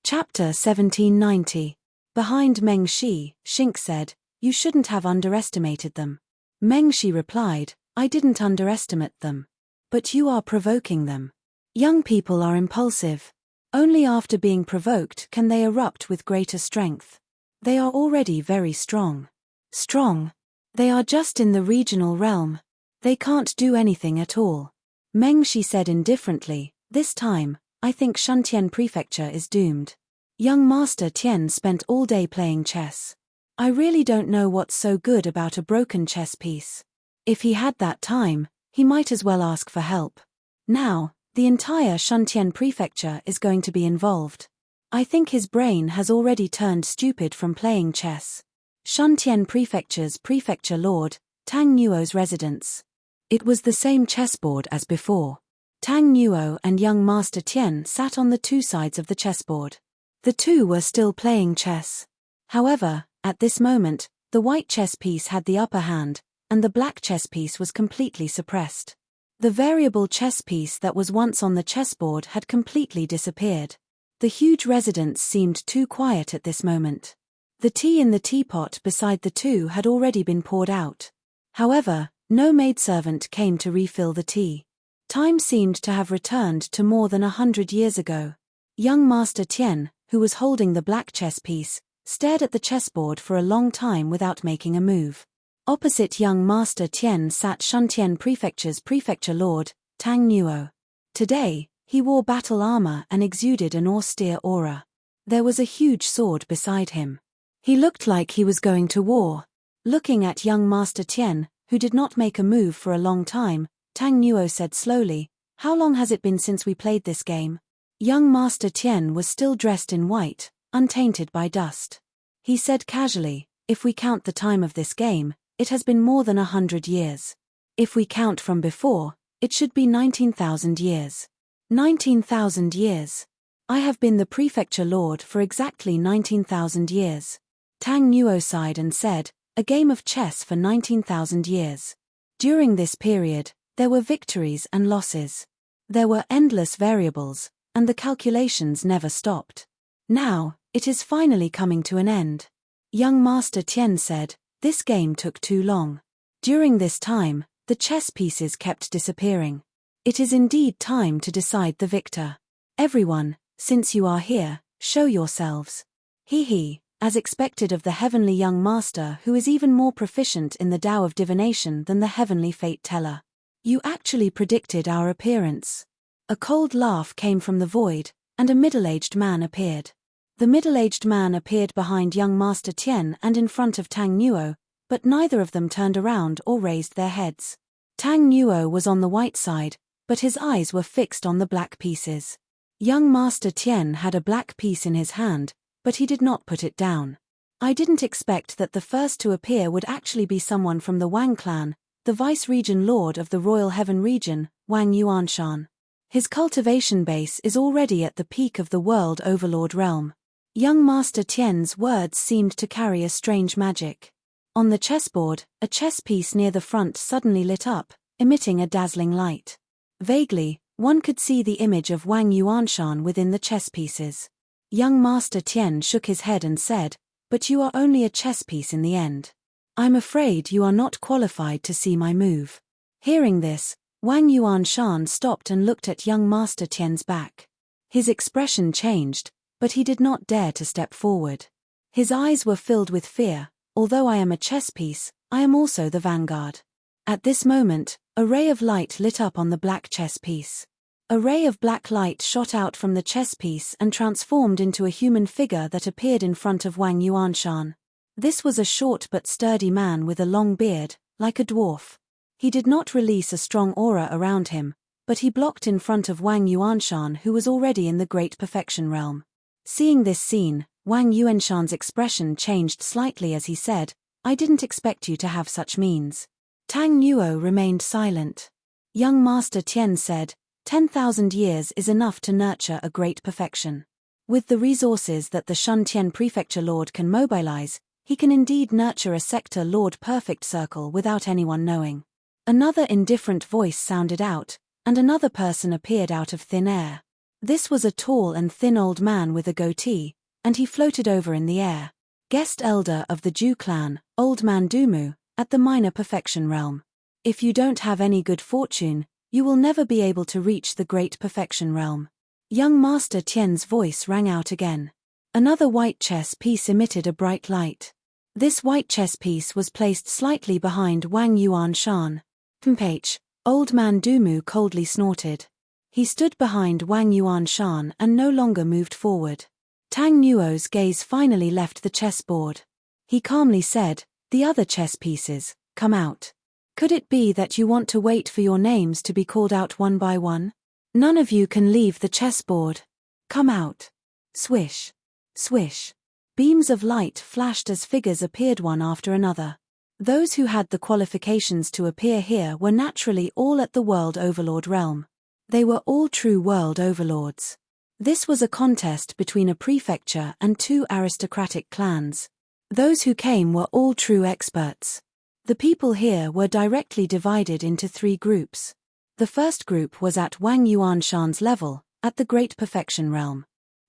Chapter 1790. Behind Meng Shi, Shink said, "You shouldn't have underestimated them." Meng Shi replied, "I didn't underestimate them. But you are provoking them. Young people are impulsive. Only after being provoked can they erupt with greater strength. They are already very strong. Strong? They are just in the regional realm. They can't do anything at all." Meng Shi said indifferently, "This time, I think Shuntian Prefecture is doomed. Young Master Tian spent all day playing chess. I really don't know what's so good about a broken chess piece. If he had that time, he might as well ask for help. Now, the entire Shuntian Prefecture is going to be involved. I think his brain has already turned stupid from playing chess." Shuntian Prefecture's Prefecture Lord, Tang Nuo's residence. It was the same chessboard as before. Tang Nuo and young Master Tian sat on the 2 sides of the chessboard. The 2 were still playing chess. However, at this moment, the white chess piece had the upper hand, and the black chess piece was completely suppressed. The variable chess piece that was once on the chessboard had completely disappeared. The huge residence seemed too quiet at this moment. The tea in the teapot beside the 2 had already been poured out. However, no maidservant came to refill the tea. Time seemed to have returned to more than 100 years ago. Young Master Tian, who was holding the black chess piece, stared at the chessboard for a long time without making a move. Opposite young Master Tian sat Shuntian Prefecture's Prefecture Lord, Tang Nuo. Today, he wore battle armor and exuded an austere aura. There was a huge sword beside him. He looked like he was going to war. Looking at young Master Tian, who did not make a move for a long time, Tang Nuo said slowly, "How long has it been since we played this game?" Young Master Tian was still dressed in white, untainted by dust. He said casually, "If we count the time of this game, it has been more than 100 years. If we count from before, it should be 19,000 years. 19,000 years. I have been the Prefecture Lord for exactly 19,000 years." Tang Nuo sighed and said, "A game of chess for 19,000 years. During this period, there were victories and losses. There were endless variables, and the calculations never stopped. Now, it is finally coming to an end." Young Master Tian said, "This game took too long. During this time, the chess pieces kept disappearing. It is indeed time to decide the victor. Everyone, since you are here, show yourselves." He, as expected of the heavenly young master who is even more proficient in the Tao of divination than the heavenly fate teller. "You actually predicted our appearance." A cold laugh came from the void, and a middle-aged man appeared. The middle-aged man appeared behind young Master Tian and in front of Tang Nuo, but neither of them turned around or raised their heads. Tang Nuo was on the white side, but his eyes were fixed on the black pieces. Young Master Tian had a black piece in his hand, but he did not put it down. "I didn't expect that the first to appear would actually be someone from the Wang clan, the Vice-Region Lord of the Royal Heaven Region, Wang Yuanshan. His cultivation base is already at the peak of the World Overlord realm. Young Master Tian's words seemed to carry a strange magic. On the chessboard, a chess piece near the front suddenly lit up, emitting a dazzling light. Vaguely, one could see the image of Wang Yuanshan within the chess pieces. Young Master Tian shook his head and said, "But you are only a chess piece in the end. I'm afraid you are not qualified to see my move." Hearing this, Wang Yuanshan stopped and looked at young Master Tian's back. His expression changed, but he did not dare to step forward. His eyes were filled with fear. "Although I am a chess piece, I am also the vanguard." At this moment, a ray of light lit up on the black chess piece. A ray of black light shot out from the chess piece and transformed into a human figure that appeared in front of Wang Yuanshan. This was a short but sturdy man with a long beard, like a dwarf. He did not release a strong aura around him, but he blocked in front of Wang Yuanshan, who was already in the Great Perfection realm. Seeing this scene, Wang Yuanshan's expression changed slightly as he said, "I didn't expect you to have such means." Tang Nuo remained silent. Young Master Tian said, 10,000 years is enough to nurture a great perfection. With the resources that the Shuntian Prefecture Lord can mobilize, he can indeed nurture a sector Lord perfect circle without anyone knowing. Another indifferent voice sounded out, and another person appeared out of thin air. This was a tall and thin old man with a goatee, and he floated over in the air. Guest elder of the Ju clan, Old Man Dumu, at the minor perfection realm. If you don't have any good fortune, you will never be able to reach the great perfection realm. Young Master Tian's voice rang out again. Another white chess piece emitted a bright light. This white chess piece was placed slightly behind Wang Yuanshan. "Mph," Old Man Dumu coldly snorted. He stood behind Wang Yuanshan and no longer moved forward. Tang Nuo's gaze finally left the chessboard. He calmly said, "The other chess pieces, come out. Could it be that you want to wait for your names to be called out one by one? None of you can leave the chessboard. Come out." Swish. Swish. Beams of light flashed as figures appeared one after another. Those who had the qualifications to appear here were naturally all at the World Overlord realm. They were all true World Overlords. This was a contest between a prefecture and two aristocratic clans. Those who came were all true experts. The people here were directly divided into three groups. The first group was at Wang Yuanshan's level, at the Great Perfection realm.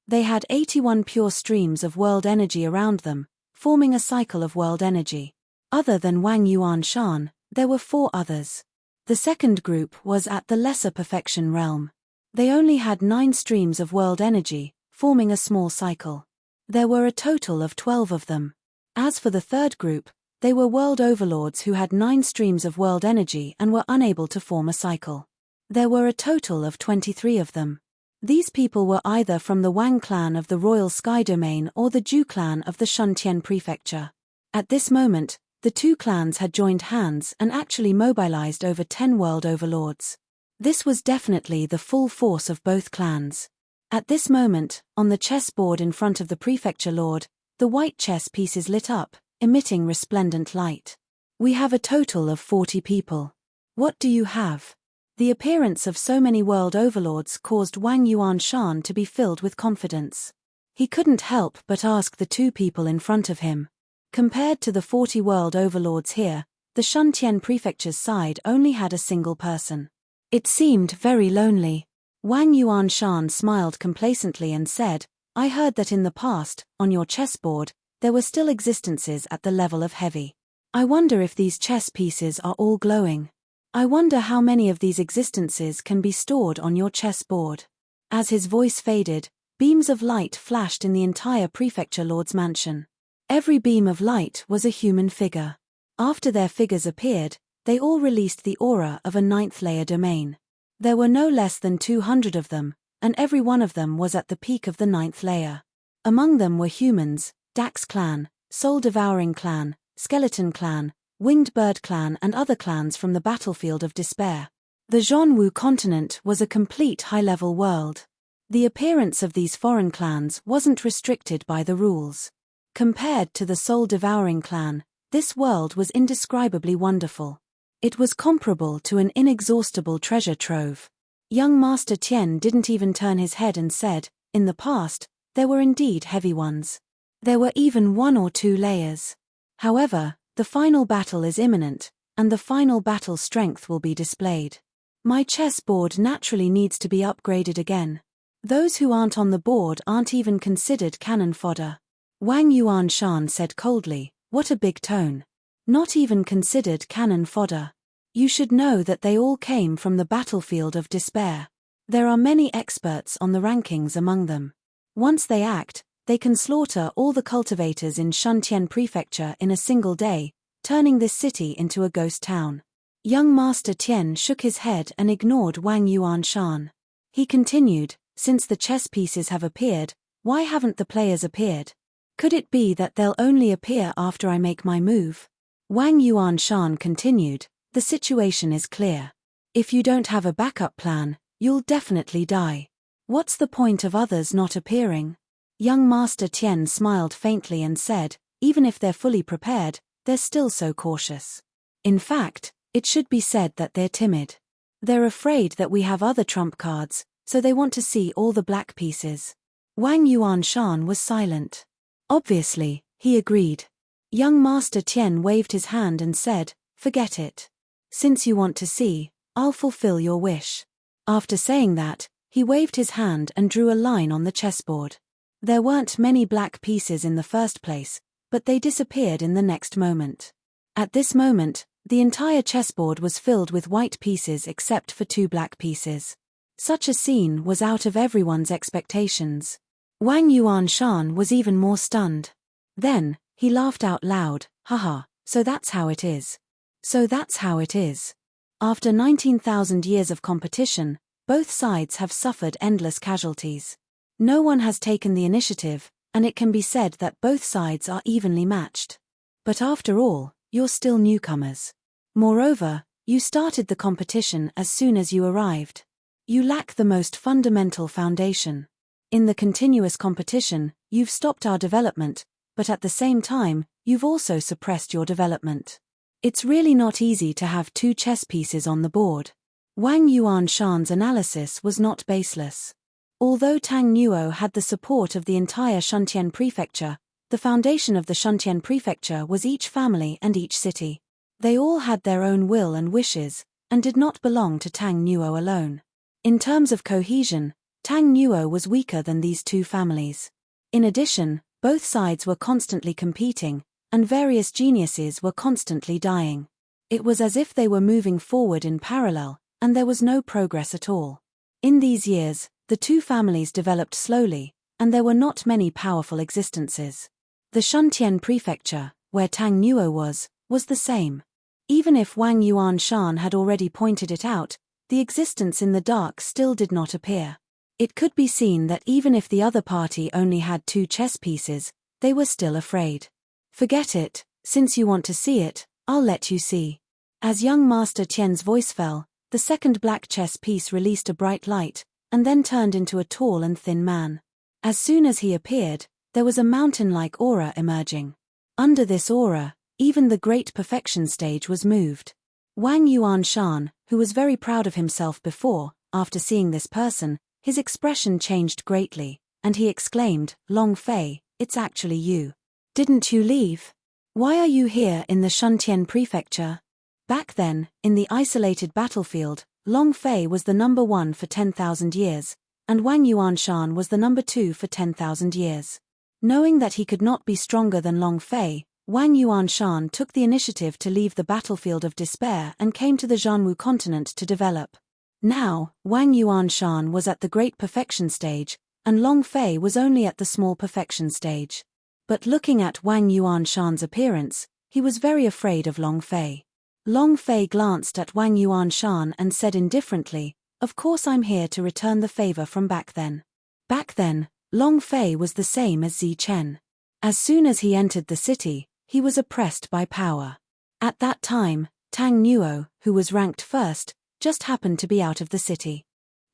They had 81 pure streams of world energy around them, forming a cycle of world energy. Other than Wang Yuanshan, there were 4 others. The second group was at the Lesser Perfection realm. They only had 9 streams of world energy, forming a small cycle. There were a total of 12 of them. As for the third group, they were world overlords who had 9 streams of world energy and were unable to form a cycle. There were a total of 23 of them. These people were either from the Wang clan of the Royal Sky Domain or the Ju clan of the Shuntian Prefecture. At this moment, the two clans had joined hands and actually mobilized over 10 world overlords. This was definitely the full force of both clans. At this moment, on the chessboard in front of the Prefecture Lord, the white chess pieces lit up, emitting resplendent light. "We have a total of 40 people. What do you have?" The appearance of so many world overlords caused Wang Yuanshan to be filled with confidence. He couldn't help but ask the 2 people in front of him. Compared to the 40 world overlords here, the Shuntian Prefecture's side only had a single person. It seemed very lonely. Wang Yuanshan smiled complacently and said, "I heard that in the past, on your chessboard, there were still existences at the level of heavy. I wonder if these chess pieces are all glowing. I wonder how many of these existences can be stored on your chessboard." As his voice faded, beams of light flashed in the entire Prefecture Lord's mansion. Every beam of light was a human figure. After their figures appeared, they all released the aura of a 9th layer domain. There were no less than 200 of them, and every one of them was at the peak of the 9th layer. Among them were humans, Dax clan, Soul Devouring clan, Skeleton clan, Winged Bird clan and other clans from the battlefield of despair. The Zhonwu continent was a complete high-level world. The appearance of these foreign clans wasn't restricted by the rules. Compared to the Soul Devouring clan, this world was indescribably wonderful. It was comparable to an inexhaustible treasure trove. Young Master Tian didn't even turn his head and said, "In the past, There were indeed heavy ones. There were even 1 or 2 layers. However, the final battle is imminent, and the final battle strength will be displayed. My chessboard naturally needs to be upgraded again. Those who aren't on the board aren't even considered cannon fodder. Wang Yuanshan said coldly, "What a big tone. Not even considered cannon fodder. You should know that they all came from the battlefield of despair. There are many experts on the rankings among them. Once they act, they can slaughter all the cultivators in Shuntian Prefecture in a single day, turning this city into a ghost town." Young Master Tian shook his head and ignored Wang Yuanshan. He continued, "Since the chess pieces have appeared, why haven't the players appeared? Could it be that they'll only appear after I make my move?" Wang Yuanshan continued, "The situation is clear. If you don't have a backup plan, you'll definitely die. What's the point of others not appearing?" Young Master Tian smiled faintly and said, "Even if they're fully prepared, they're still so cautious. In fact, it should be said that they're timid. They're afraid that we have other trump cards, so they want to see all the black pieces." Wang Yuanshan was silent. "Obviously," he agreed. Young Master Tian waved his hand and said, "Forget it. Since you want to see, I'll fulfill your wish." After saying that, he waved his hand and drew a line on the chessboard. There weren't many black pieces in the first place, but they disappeared in the next moment. At this moment, the entire chessboard was filled with white pieces except for 2 black pieces. Such a scene was out of everyone's expectations. Wang Yuanshan was even more stunned. Then, he laughed out loud, "Haha, so that's how it is. So that's how it is." After 19,000 years of competition, both sides have suffered endless casualties. No one has taken the initiative, and it can be said that both sides are evenly matched. But after all, you're still newcomers. Moreover, you started the competition as soon as you arrived. You lack the most fundamental foundation. In the continuous competition, you've stopped our development, but at the same time, you've also suppressed your development. It's really not easy to have 2 chess pieces on the board. Wang Yuanshan's analysis was not baseless. Although Tang Nuo had the support of the entire Shuntian Prefecture, the foundation of the Shuntian Prefecture was each family and each city. They all had their own will and wishes, and did not belong to Tang Nuo alone. In terms of cohesion, Tang Nuo was weaker than these 2 families. In addition, both sides were constantly competing, and various geniuses were constantly dying. It was as if they were moving forward in parallel, and there was no progress at all. In these years, the 2 families developed slowly, and there were not many powerful existences. The Shuntian Prefecture, where Tang Nuo was the same. Even if Wang Yuanshan had already pointed it out, the existence in the dark still did not appear. It could be seen that even if the other party only had 2 chess pieces, they were still afraid. "Forget it, since you want to see it, I'll let you see." As young Master Tian's voice fell, the second black chess piece released a bright light, and then turned into a tall and thin man. As soon as he appeared, there was a mountain-like aura emerging. Under this aura, even the great perfection stage was moved. Wang Yuanshan, who was very proud of himself before, after seeing this person, his expression changed greatly, and he exclaimed, "Long Fei, it's actually you. Didn't you leave? Why are you here in the Shuntian Prefecture?" Back then, in the isolated battlefield, Long Fei was the number 1 for 10,000 years, and Wang Yuanshan was the number 2 for 10,000 years. Knowing that he could not be stronger than Long Fei, Wang Yuanshan took the initiative to leave the battlefield of despair and came to the Zhanwu continent to develop. Now, Wang Yuanshan was at the great perfection stage, and Long Fei was only at the small perfection stage. But looking at Wang Yuanshan's appearance, he was very afraid of Long Fei. Long Fei glanced at Wang Yuanshan and said indifferently, "Of course I'm here to return the favor from back then." Back then, Long Fei was the same as Zi Chen. As soon as he entered the city, he was oppressed by power. At that time, Tang Nuo, who was ranked first, just happened to be out of the city.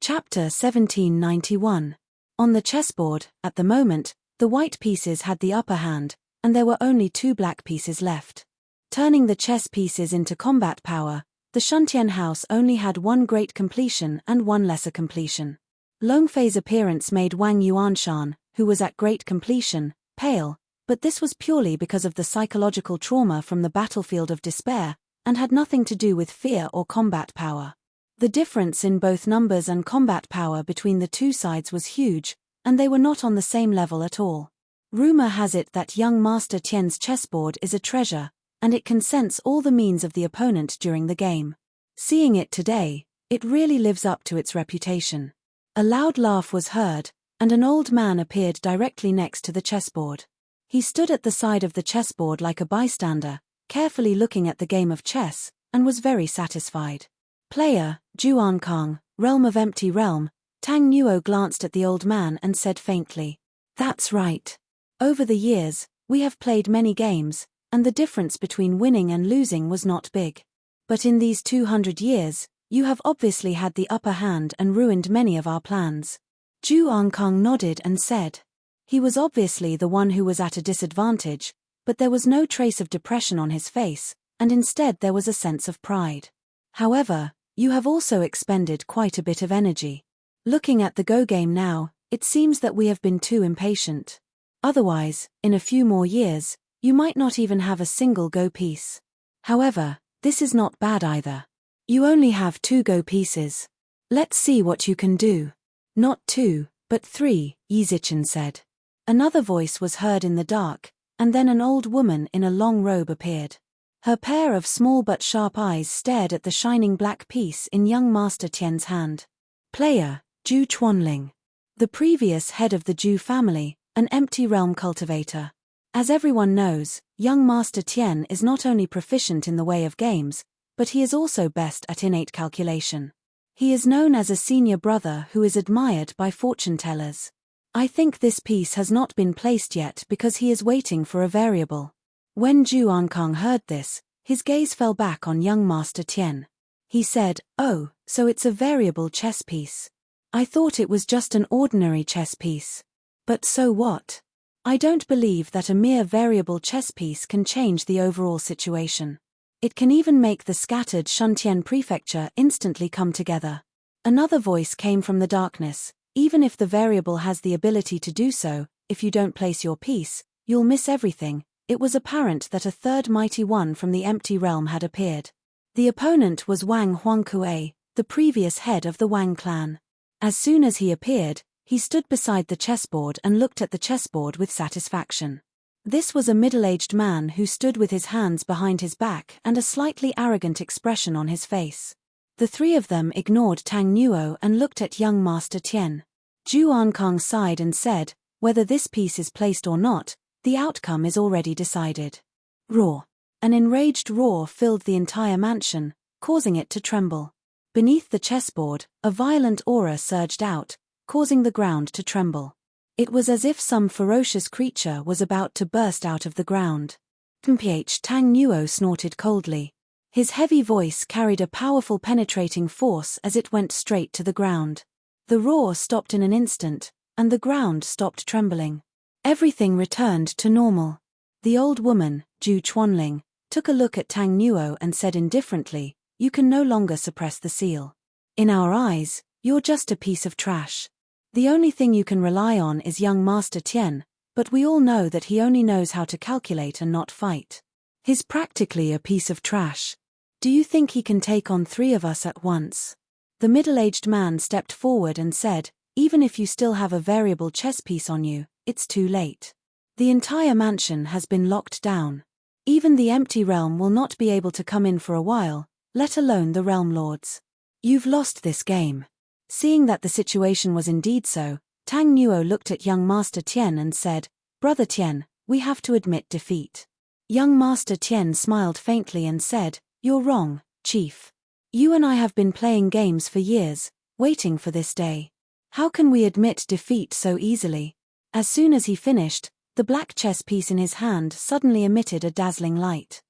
Chapter 1791. On the chessboard, at the moment, the white pieces had the upper hand, and there were only 2 black pieces left. Turning the chess pieces into combat power, the Shuntian house only had 1 great completion and 1 lesser completion. Long Fei's appearance made Wang Yuanshan, who was at great completion, pale, but this was purely because of the psychological trauma from the battlefield of despair, and had nothing to do with fear or combat power. The difference in both numbers and combat power between the two sides was huge, and they were not on the same level at all. Rumor has it that young Master Tian's chessboard is a treasure, and it can sense all the means of the opponent during the game. Seeing it today, it really lives up to its reputation. A loud laugh was heard, and an old man appeared directly next to the chessboard. He stood at the side of the chessboard like a bystander, carefully looking at the game of chess, and was very satisfied. Player, Juankang, Realm of Empty Realm. Tang Nuo glanced at the old man and said faintly, "That's right. Over the years, we have played many games, and the difference between winning and losing was not big. But in these 200 years, you have obviously had the upper hand and ruined many of our plans." Juankang nodded and said. He was obviously the one who was at a disadvantage, but there was no trace of depression on his face, and instead there was a sense of pride. "However, you have also expended quite a bit of energy. Looking at the Go game now, it seems that we have been too impatient. Otherwise, in a few more years, you might not even have a single Go piece. However, this is not bad either. You only have 2 Go pieces. Let's see what you can do." "Not 2, but 3, Yizichin said. Another voice was heard in the dark, and then an old woman in a long robe appeared. Her pair of small but sharp eyes stared at the shining black piece in young Master Tian's hand. Player, Zhu Chuanling. The previous head of the Zhu family, an empty realm cultivator. As everyone knows, young Master Tian is not only proficient in the way of games, but he is also best at innate calculation. He is known as a senior brother who is admired by fortune tellers. I think this piece has not been placed yet because he is waiting for a variable. When Juankang heard this, his gaze fell back on young Master Tian. He said, "Oh, so it's a variable chess piece. I thought it was just an ordinary chess piece. But so what? I don't believe that a mere variable chess piece can change the overall situation. It can even make the scattered Shuntian prefecture instantly come together." Another voice came from the darkness. "Even if the variable has the ability to do so, if you don't place your piece, you'll miss everything." It was apparent that a third mighty one from the empty realm had appeared. The opponent was Wang Huangkue, the previous head of the Wang clan. As soon as he appeared, he stood beside the chessboard and looked at the chessboard with satisfaction. This was a middle-aged man who stood with his hands behind his back and a slightly arrogant expression on his face. The 3 of them ignored Tang Nuo and looked at young Master Tian. Juankang sighed and said, "Whether this piece is placed or not, the outcome is already decided." Roar. An enraged roar filled the entire mansion, causing it to tremble. Beneath the chessboard, a violent aura surged out, causing the ground to tremble. It was as if some ferocious creature was about to burst out of the ground. Tang Nuo snorted coldly. His heavy voice carried a powerful penetrating force as it went straight to the ground. The roar stopped in an instant, and the ground stopped trembling. Everything returned to normal. The old woman, Zhu Chuanling, took a look at Tang Nuo and said indifferently, "You can no longer suppress the seal. In our eyes, you're just a piece of trash. The only thing you can rely on is young Master Tian, but we all know that he only knows how to calculate and not fight. He's practically a piece of trash. Do you think he can take on 3 of us at once?" The middle-aged man stepped forward and said, "Even if you still have a variable chess piece on you, it's too late. The entire mansion has been locked down. Even the empty realm will not be able to come in for a while, let alone the realm lords. You've lost this game." Seeing that the situation was indeed so, Tang Nuo looked at young Master Tian and said, "Brother Tian, we have to admit defeat." Young Master Tian smiled faintly and said, "You're wrong, Chief. You and I have been playing games for years, waiting for this day. How can we admit defeat so easily?" As soon as he finished, the black chess piece in his hand suddenly emitted a dazzling light.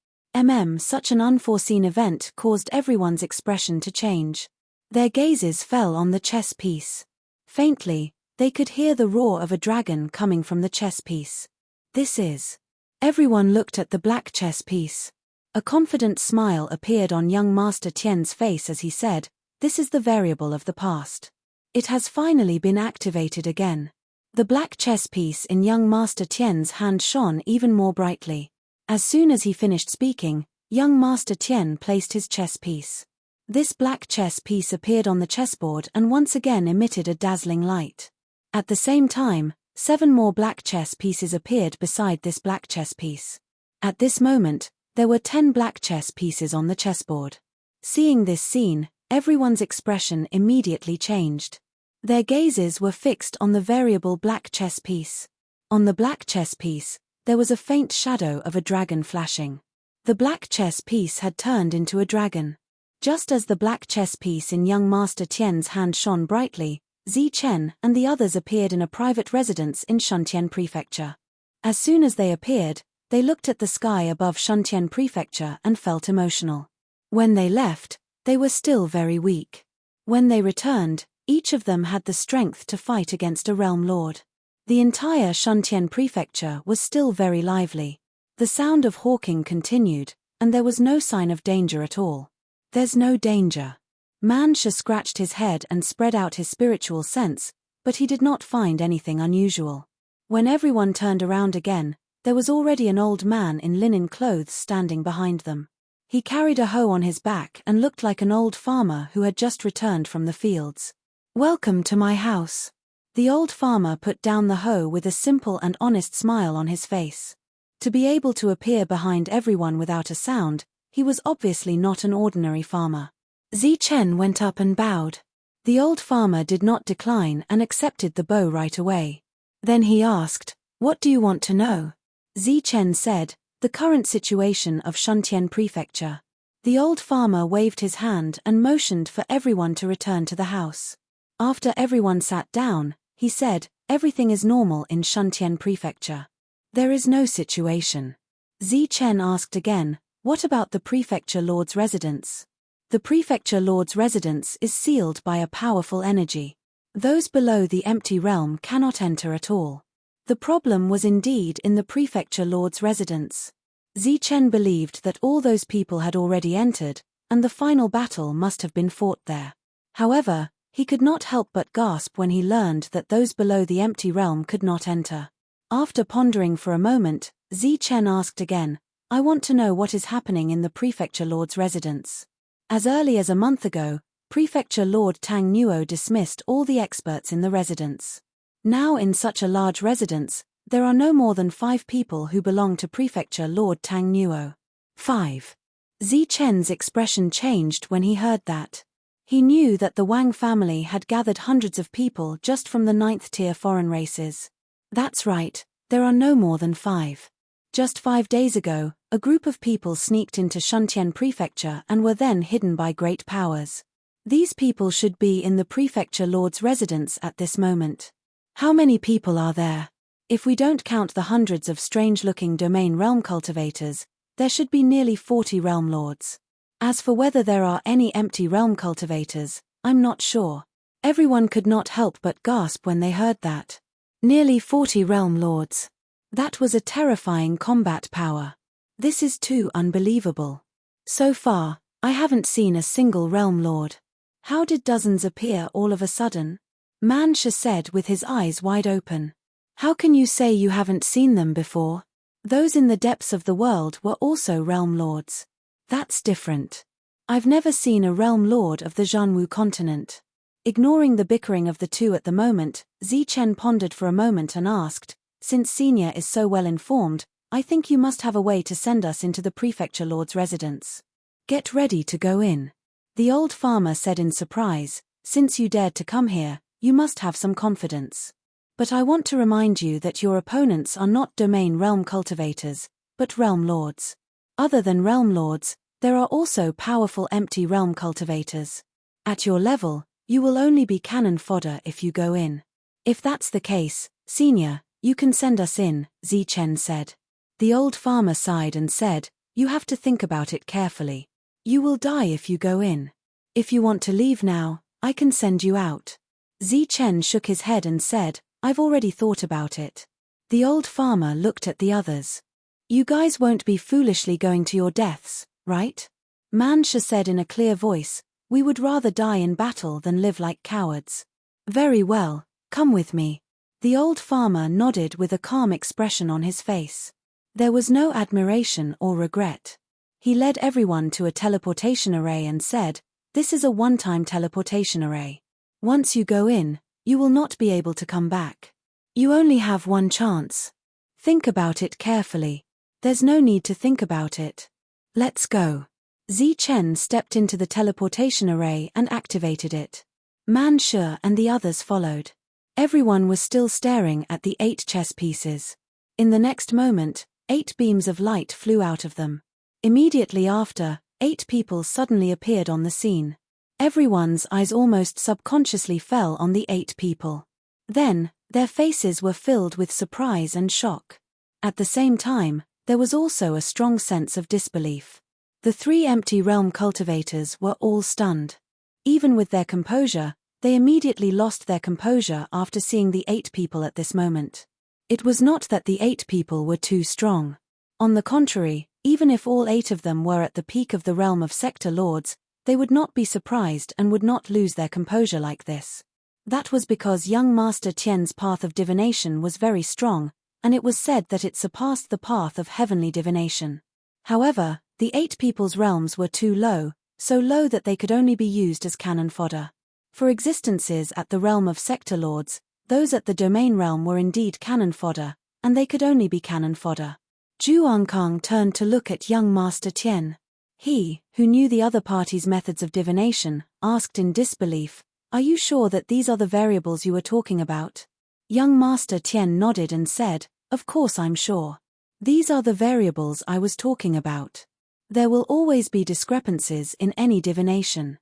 Such an unforeseen event caused everyone's expression to change. Their gazes fell on the chess piece. Faintly, they could hear the roar of a dragon coming from the chess piece. "This is..." Everyone looked at the black chess piece. A confident smile appeared on young Master Tian's face as he said, "This is the variable of the past. It has finally been activated again. The black chess piece in young Master Tian's hand shone even more brightly. As soon as he finished speaking, young Master Tian placed his chess piece. This black chess piece appeared on the chessboard and once again emitted a dazzling light. At the same time, 7 more black chess pieces appeared beside this black chess piece. At this moment, there were 10 black chess pieces on the chessboard. Seeing this scene, everyone's expression immediately changed. Their gazes were fixed on the variable black chess piece. On the black chess piece, there was a faint shadow of a dragon flashing. The black chess piece had turned into a dragon. Just as the black chess piece in young Master Tian's hand shone brightly, Zichen and the others appeared in a private residence in Shuntian Prefecture. As soon as they appeared, they looked at the sky above Shuntian Prefecture and felt emotional. When they left, they were still very weak. When they returned, each of them had the strength to fight against a realm lord. The entire Shuntian Prefecture was still very lively. The sound of hawking continued, and there was no sign of danger at all. There's no danger. Mansha scratched his head and spread out his spiritual sense, but he did not find anything unusual. When everyone turned around again, there was already an old man in linen clothes standing behind them. He carried a hoe on his back and looked like an old farmer who had just returned from the fields. "Welcome to my house." The old farmer put down the hoe with a simple and honest smile on his face. To be able to appear behind everyone without a sound, he was obviously not an ordinary farmer. Zichen went up and bowed. The old farmer did not decline and accepted the bow right away. Then he asked, "What do you want to know?" Zichen said, "The current situation of Shuntian Prefecture." The old farmer waved his hand and motioned for everyone to return to the house. After everyone sat down, he said, "Everything is normal in Shuntian Prefecture. There is no situation." Zichen asked again, "What about the Prefecture Lord's residence?" The Prefecture Lord's residence is sealed by a powerful energy. Those below the empty realm cannot enter at all. The problem was indeed in the Prefecture Lord's residence. Zichen believed that all those people had already entered, and the final battle must have been fought there. However, he could not help but gasp when he learned that those below the empty realm could not enter. After pondering for a moment, Zichen asked again, "I want to know what is happening in the Prefecture Lord's residence." As early as a month ago, Prefecture Lord Tang Nuo dismissed all the experts in the residence. Now in such a large residence, there are no more than 5 people who belong to Prefecture Lord Tang Nuo. 5. Zichen's expression changed when he heard that. He knew that the Wang family had gathered hundreds of people just from the 9th-tier foreign races. That's right, there are no more than 5. Just 5 days ago, a group of people sneaked into Shuntian Prefecture and were then hidden by great powers. These people should be in the Prefecture Lord's residence at this moment. How many people are there? If we don't count the hundreds of strange-looking domain realm cultivators, there should be nearly 40 realm lords. As for whether there are any empty realm cultivators, I'm not sure. Everyone could not help but gasp when they heard that. Nearly 40 realm lords. That was a terrifying combat power. This is too unbelievable. So far, I haven't seen a single realm lord. How did dozens appear all of a sudden? Mansha said with his eyes wide open. How can you say you haven't seen them before? Those in the depths of the world were also realm lords. That's different. I've never seen a realm lord of the Zhanwu continent. Ignoring the bickering of the two at the moment, Zichen pondered for a moment and asked, "Since Senior is so well informed, I think you must have a way to send us into the Prefecture Lord's residence. Get ready to go in." The old farmer said in surprise, "Since you dared to come here, you must have some confidence. But I want to remind you that your opponents are not domain realm cultivators, but realm lords. Other than realm lords, there are also powerful empty realm cultivators. At your level, you will only be cannon fodder if you go in. If that's the case, Senior, you can send us in," Zichen said. The old farmer sighed and said, "You have to think about it carefully. You will die if you go in. If you want to leave now, I can send you out." Zichen shook his head and said, "I've already thought about it." The old farmer looked at the others. "You guys won't be foolishly going to your deaths, right?" Mansha said in a clear voice, "We would rather die in battle than live like cowards." "Very well, come with me." The old farmer nodded with a calm expression on his face. There was no admiration or regret. He led everyone to a teleportation array and said, "This is a one-time teleportation array. Once you go in, you will not be able to come back. You only have one chance. Think about it carefully. There's no need to think about it. Let's go." Zichen stepped into the teleportation array and activated it. Man Shi and the others followed. Everyone was still staring at the 8 chess pieces. In the next moment, 8 beams of light flew out of them. Immediately after, 8 people suddenly appeared on the scene. Everyone's eyes almost subconsciously fell on the 8 people. Then, their faces were filled with surprise and shock. At the same time, there was also a strong sense of disbelief. The 3 empty realm cultivators were all stunned. Even with their composure, they immediately lost their composure after seeing the 8 people at this moment. It was not that the 8 people were too strong. On the contrary, even if all 8 of them were at the peak of the realm of sector lords, they would not be surprised and would not lose their composure like this. That was because young Master Tian's path of divination was very strong, and it was said that it surpassed the path of heavenly divination. However, the 8 people's realms were too low, so low that they could only be used as cannon fodder. For existences at the realm of sector lords, those at the domain realm were indeed cannon fodder, and they could only be cannon fodder. Zhu Ankang turned to look at young Master Tian. He, who knew the other party's methods of divination, asked in disbelief, "Are you sure that these are the variables you were talking about?" Young Master Tian nodded and said, "Of course I'm sure. These are the variables I was talking about. There will always be discrepancies in any divination.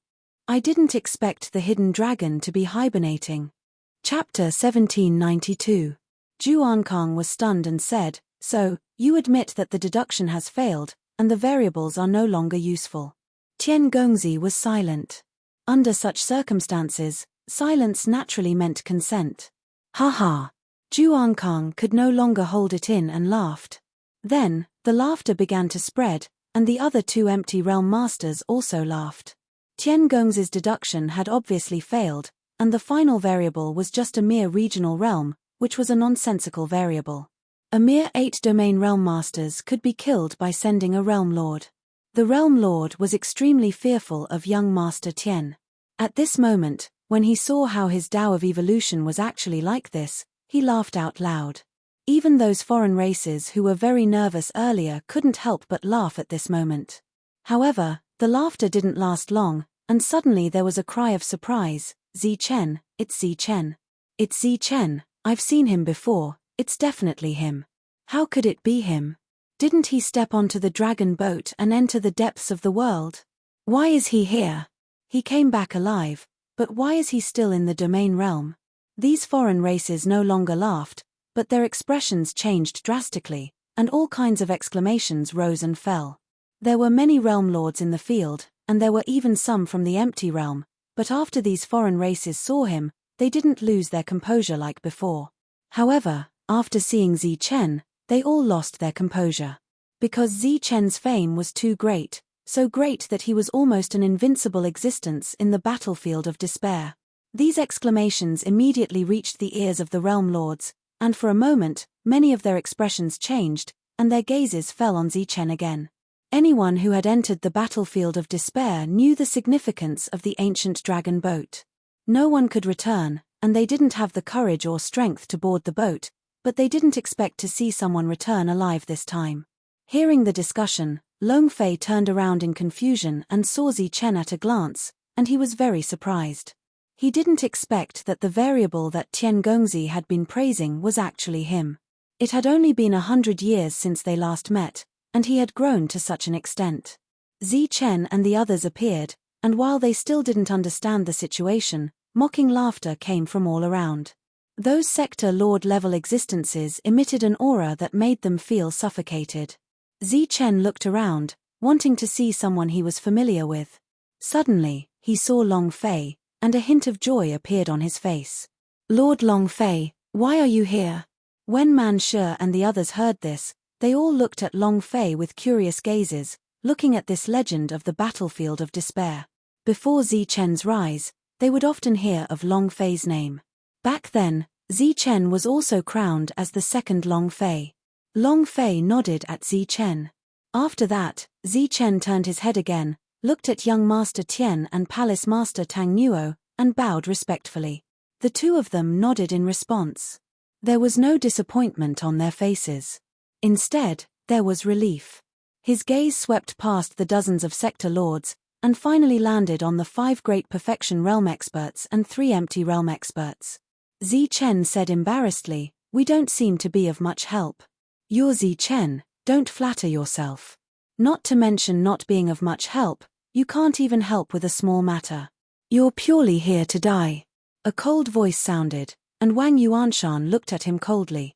I didn't expect the hidden dragon to be hibernating." Chapter 1792. Zhu Ankang was stunned and said, "So, you admit that the deduction has failed, and the variables are no longer useful." Tian Gongzi was silent. Under such circumstances, silence naturally meant consent. "Ha ha!" Zhu Ankang could no longer hold it in and laughed. Then, the laughter began to spread, and the other 2 empty realm masters also laughed. Tian Gongzi's deduction had obviously failed, and the final variable was just a mere regional realm, which was a nonsensical variable. A mere 8 domain realm masters could be killed by sending a realm lord. The realm lord was extremely fearful of young Master Tian. At this moment, when he saw how his Tao of evolution was actually like this, he laughed out loud. Even those foreign races who were very nervous earlier couldn't help but laugh at this moment. However, the laughter didn't last long, and suddenly there was a cry of surprise. "Zichen, it's Zichen. It's Zichen, I've seen him before, it's definitely him. How could it be him? Didn't he step onto the dragon boat and enter the depths of the world? Why is he here? He came back alive, but why is he still in the domain realm?" These foreign races no longer laughed, but their expressions changed drastically, and all kinds of exclamations rose and fell. There were many realm lords in the field, and there were even some from the empty realm, but after these foreign races saw him, they didn't lose their composure like before. However, after seeing Zichen, they all lost their composure. Because Zichen's fame was too great, so great that he was almost an invincible existence in the battlefield of despair. These exclamations immediately reached the ears of the realm lords, and for a moment, many of their expressions changed, and their gazes fell on Zichen again. Anyone who had entered the battlefield of despair knew the significance of the ancient dragon boat. No one could return, and they didn't have the courage or strength to board the boat, but they didn't expect to see someone return alive this time. Hearing the discussion, Long Fei turned around in confusion and saw Zichen at a glance, and he was very surprised. He didn't expect that the variable that Tian Gongzi had been praising was actually him. It had only been 100 years since they last met, and he had grown to such an extent. Zichen and the others appeared, and while they still didn't understand the situation, mocking laughter came from all around. Those sector lord-level existences emitted an aura that made them feel suffocated. Zichen looked around, wanting to see someone he was familiar with. Suddenly, he saw Long Fei, and a hint of joy appeared on his face. "Lord Long Fei, why are you here?" When Man Shi and the others heard this, they all looked at Long Fei with curious gazes, looking at this legend of the battlefield of despair. Before Zichen's rise, they would often hear of Long Fei's name. Back then, Chen was also crowned as the second Long Fei. Long Fei nodded at Chen. After that, Chen turned his head again, looked at young Master Tian and Palace Master Tang Nuo, and bowed respectfully. The two of them nodded in response. There was no disappointment on their faces. Instead, there was relief. His gaze swept past the dozens of sector lords, and finally landed on the 5 great perfection realm experts and 3 empty realm experts. Chen said embarrassedly, "We don't seem to be of much help." "You're Chen, don't flatter yourself. Not to mention not being of much help, you can't even help with a small matter. You're purely here to die." A cold voice sounded, and Wang Yuanshan looked at him coldly.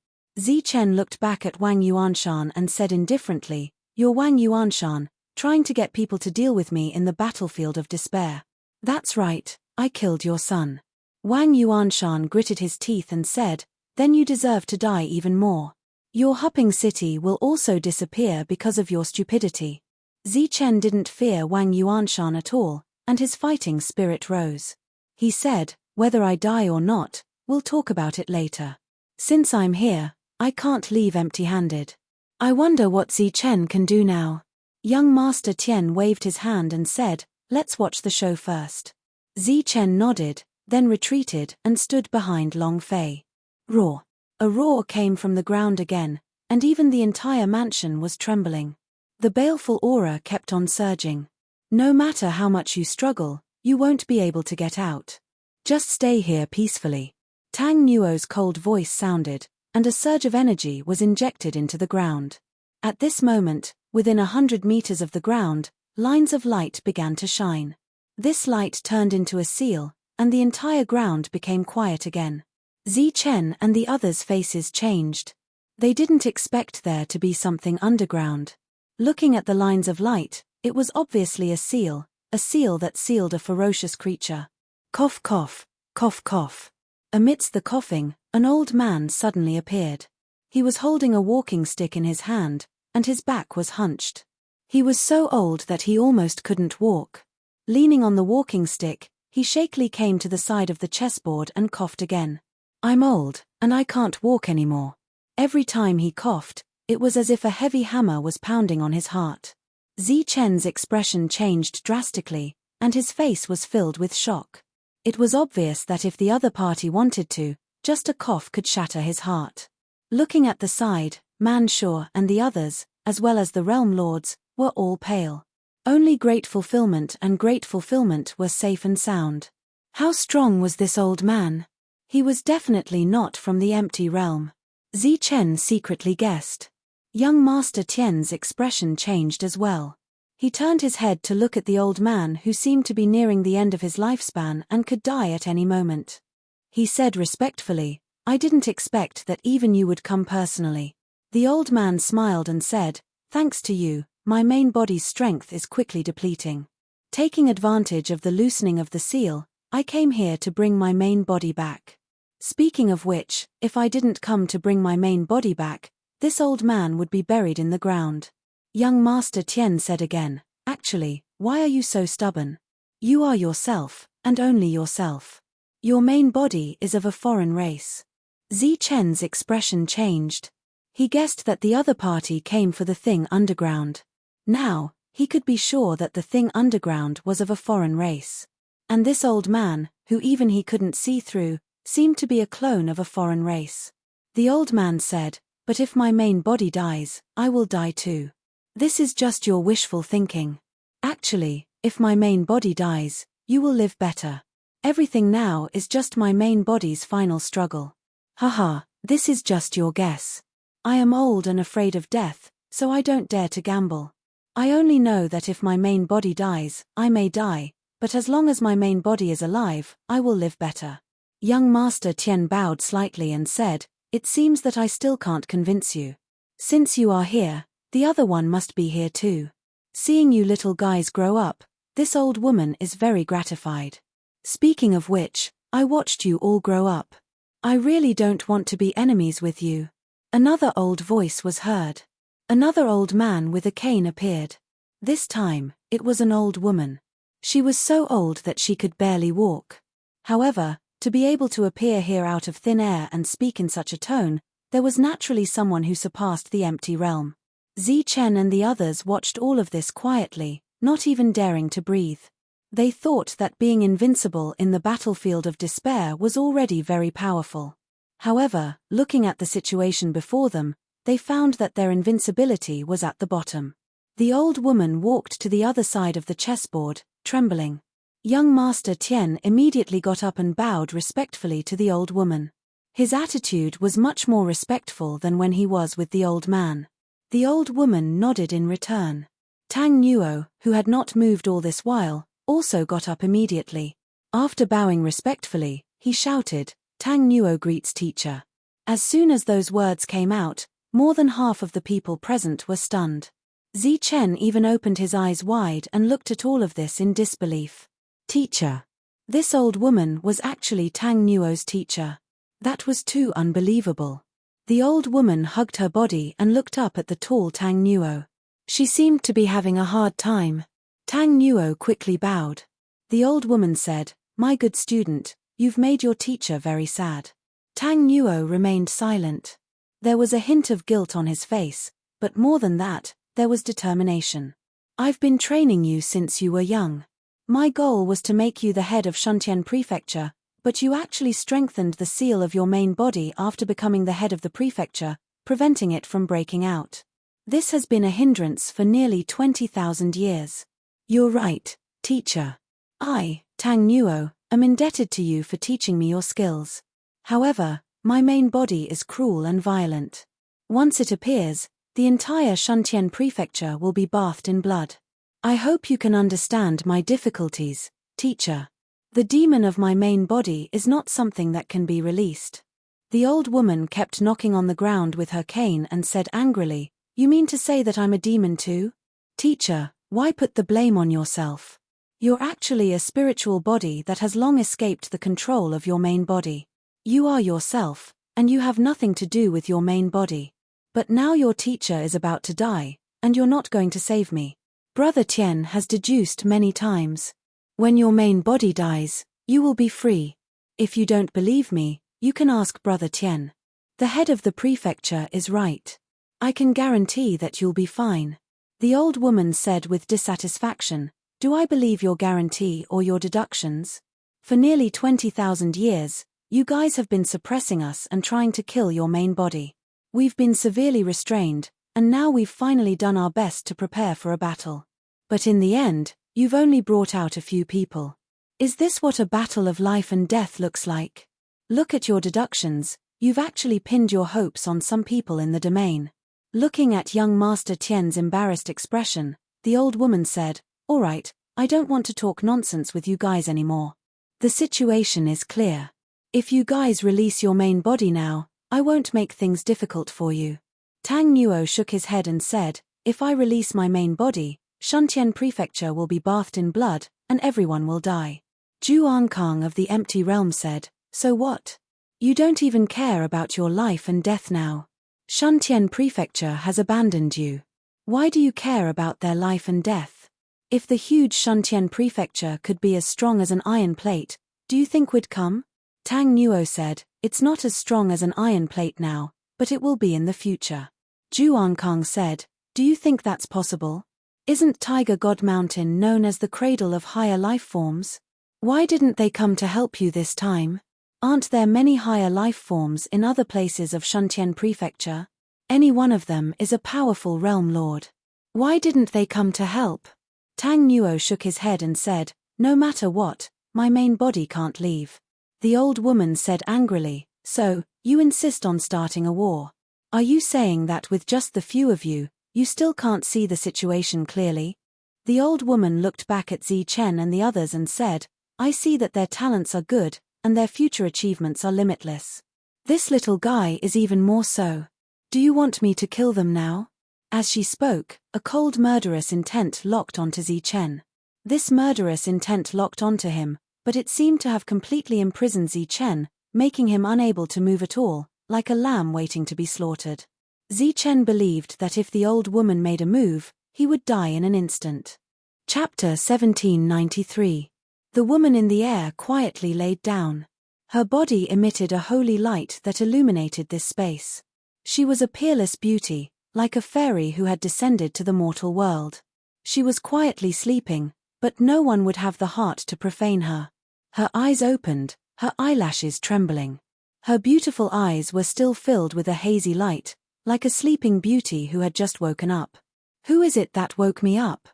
Chen looked back at Wang Yuanshan and said indifferently, "You're Wang Yuanshan, trying to get people to deal with me in the battlefield of despair." "That's right, I killed your son." Wang Yuanshan gritted his teeth and said, "Then you deserve to die even more. Your Hupping City will also disappear because of your stupidity." Chen didn't fear Wang Yuanshan at all, and his fighting spirit rose. He said, "Whether I die or not, we'll talk about it later. Since I'm here, I can't leave empty-handed. I wonder what Chen can do now." Young Master Tian waved his hand and said, "Let's watch the show first." Chen nodded, then retreated and stood behind Long Fei. Roar. A roar came from the ground again, and even the entire mansion was trembling. The baleful aura kept on surging. "No matter how much you struggle, you won't be able to get out. Just stay here peacefully." Tang Nuo's cold voice sounded, and a surge of energy was injected into the ground. At this moment, within 100 meters of the ground, lines of light began to shine. This light turned into a seal, and the entire ground became quiet again. Chen and the others' faces changed. They didn't expect there to be something underground. Looking at the lines of light, it was obviously a seal that sealed a ferocious creature. Cough cough, cough cough. Amidst the coughing, an old man suddenly appeared. He was holding a walking stick in his hand, and his back was hunched. He was so old that he almost couldn't walk. Leaning on the walking stick, he shakily came to the side of the chessboard and coughed again. "I'm old, and I can't walk anymore." Every time he coughed, it was as if a heavy hammer was pounding on his heart. Chen's expression changed drastically, and his face was filled with shock. It was obvious that if the other party wanted to, just a cough could shatter his heart. Looking at the side, Manshaw and the others, as well as the realm lords, were all pale. Only Great Fulfillment and Great Fulfillment were safe and sound. How strong was this old man? He was definitely not from the empty realm. Chen secretly guessed. Young Master Tian's expression changed as well. He turned his head to look at the old man who seemed to be nearing the end of his lifespan and could die at any moment. He said respectfully, "I didn't expect that even you would come personally." The old man smiled and said, "Thanks to you, my main body's strength is quickly depleting. Taking advantage of the loosening of the seal, I came here to bring my main body back. Speaking of which, if I didn't come to bring my main body back, this old man would be buried in the ground." Young Master Tian said again, "Actually, why are you so stubborn? You are yourself, and only yourself. Your main body is of a foreign race." Chen's expression changed. He guessed that the other party came for the thing underground. Now, he could be sure that the thing underground was of a foreign race. And this old man, who even he couldn't see through, seemed to be a clone of a foreign race. The old man said, "But if my main body dies, I will die too. This is just your wishful thinking. Actually, if my main body dies, you will live better. Everything now is just my main body's final struggle. Haha, this is just your guess. I am old and afraid of death, so I don't dare to gamble. I only know that if my main body dies, I may die, but as long as my main body is alive, I will live better." Young Master Tian bowed slightly and said, "It seems that I still can't convince you. Since you are here, the other one must be here too. Seeing you little guys grow up, this old woman is very gratified. Speaking of which, I watched you all grow up. I really don't want to be enemies with you." Another old voice was heard. Another old man with a cane appeared. This time, it was an old woman. She was so old that she could barely walk. However, To be able to appear here out of thin air and speak in such a tone, there was naturally someone who surpassed the empty realm. Zichen and the others watched all of this quietly, not even daring to breathe. They thought that being invincible in the battlefield of despair was already very powerful. However, looking at the situation before them, they found that their invincibility was at the bottom. The old woman walked to the other side of the chessboard, trembling. Young Master Tian immediately got up and bowed respectfully to the old woman. His attitude was much more respectful than when he was with the old man. The old woman nodded in return. Tang Nuo, who had not moved all this while, also got up immediately. After bowing respectfully, he shouted, "Tang Nuo greets teacher." As soon as those words came out, more than half of the people present were stunned. Zichen even opened his eyes wide and looked at all of this in disbelief. Teacher. This old woman was actually Tang Nuo's teacher. That was too unbelievable. The old woman hugged her body and looked up at the tall Tang Nuo. She seemed to be having a hard time. Tang Nuo quickly bowed. The old woman said, "My good student, you've made your teacher very sad." Tang Nuo remained silent. There was a hint of guilt on his face, but more than that, there was determination. "I've been training you since you were young. My goal was to make you the head of Shuntian Prefecture, but you actually strengthened the seal of your main body after becoming the head of the prefecture, preventing it from breaking out. This has been a hindrance for nearly 20,000 years. You're right, teacher. I, Tang Nuo, am indebted to you for teaching me your skills. However, my main body is cruel and violent. Once it appears, the entire Shuntian Prefecture will be bathed in blood. I hope you can understand my difficulties, teacher. The demon of my main body is not something that can be released." The old woman kept knocking on the ground with her cane and said angrily, "You mean to say that I'm a demon too? Teacher, why put the blame on yourself? You're actually a spiritual body that has long escaped the control of your main body. You are yourself, and you have nothing to do with your main body. But now your teacher is about to die, and you're not going to save me. Brother Tian has deduced many times. When your main body dies, you will be free. If you don't believe me, you can ask Brother Tian. The head of the prefecture is right. I can guarantee that you'll be fine." The old woman said with dissatisfaction, "Do I believe your guarantee or your deductions? For nearly 20,000 years, you guys have been suppressing us and trying to kill your main body. We've been severely restrained, and now we've finally done our best to prepare for a battle. But in the end, you've only brought out a few people. Is this what a battle of life and death looks like? Look at your deductions, you've actually pinned your hopes on some people in the domain." Looking at young Master Tian's embarrassed expression, the old woman said, "All right, I don't want to talk nonsense with you guys anymore. The situation is clear. If you guys release your main body now, I won't make things difficult for you." Tang Nuo shook his head and said, "If I release my main body, Shuntian Prefecture will be bathed in blood, and everyone will die." Zhu Ankang of the Empty Realm said, "So what? You don't even care about your life and death now. Shuntian Prefecture has abandoned you. Why do you care about their life and death? If the huge Shuntian Prefecture could be as strong as an iron plate, do you think we'd come?" Tang Nuo said, "It's not as strong as an iron plate now, but it will be in the future." Zhu Ankang said, "Do you think that's possible? Isn't Tiger God Mountain known as the cradle of higher life forms? Why didn't they come to help you this time? Aren't there many higher life forms in other places of Shuntian Prefecture? Any one of them is a powerful realm lord. Why didn't they come to help?" Tang Nuo shook his head and said, "No matter what, my main body can't leave." The old woman said angrily, "So, you insist on starting a war? Are you saying that with just the few of you, you still can't see the situation clearly?" The old woman looked back at Zichen and the others and said, "I see that their talents are good, and their future achievements are limitless. This little guy is even more so. Do you want me to kill them now?" As she spoke, a cold murderous intent locked onto Zichen. This murderous intent locked onto him, but it seemed to have completely imprisoned Zichen, making him unable to move at all, like a lamb waiting to be slaughtered. Zichen believed that if the old woman made a move, he would die in an instant. Chapter 1793. The woman in the air quietly laid down. Her body emitted a holy light that illuminated this space. She was a peerless beauty, like a fairy who had descended to the mortal world. She was quietly sleeping, but no one would have the heart to profane her. Her eyes opened, her eyelashes trembling. Her beautiful eyes were still filled with a hazy light, like a sleeping beauty who had just woken up. "Who is it that woke me up?"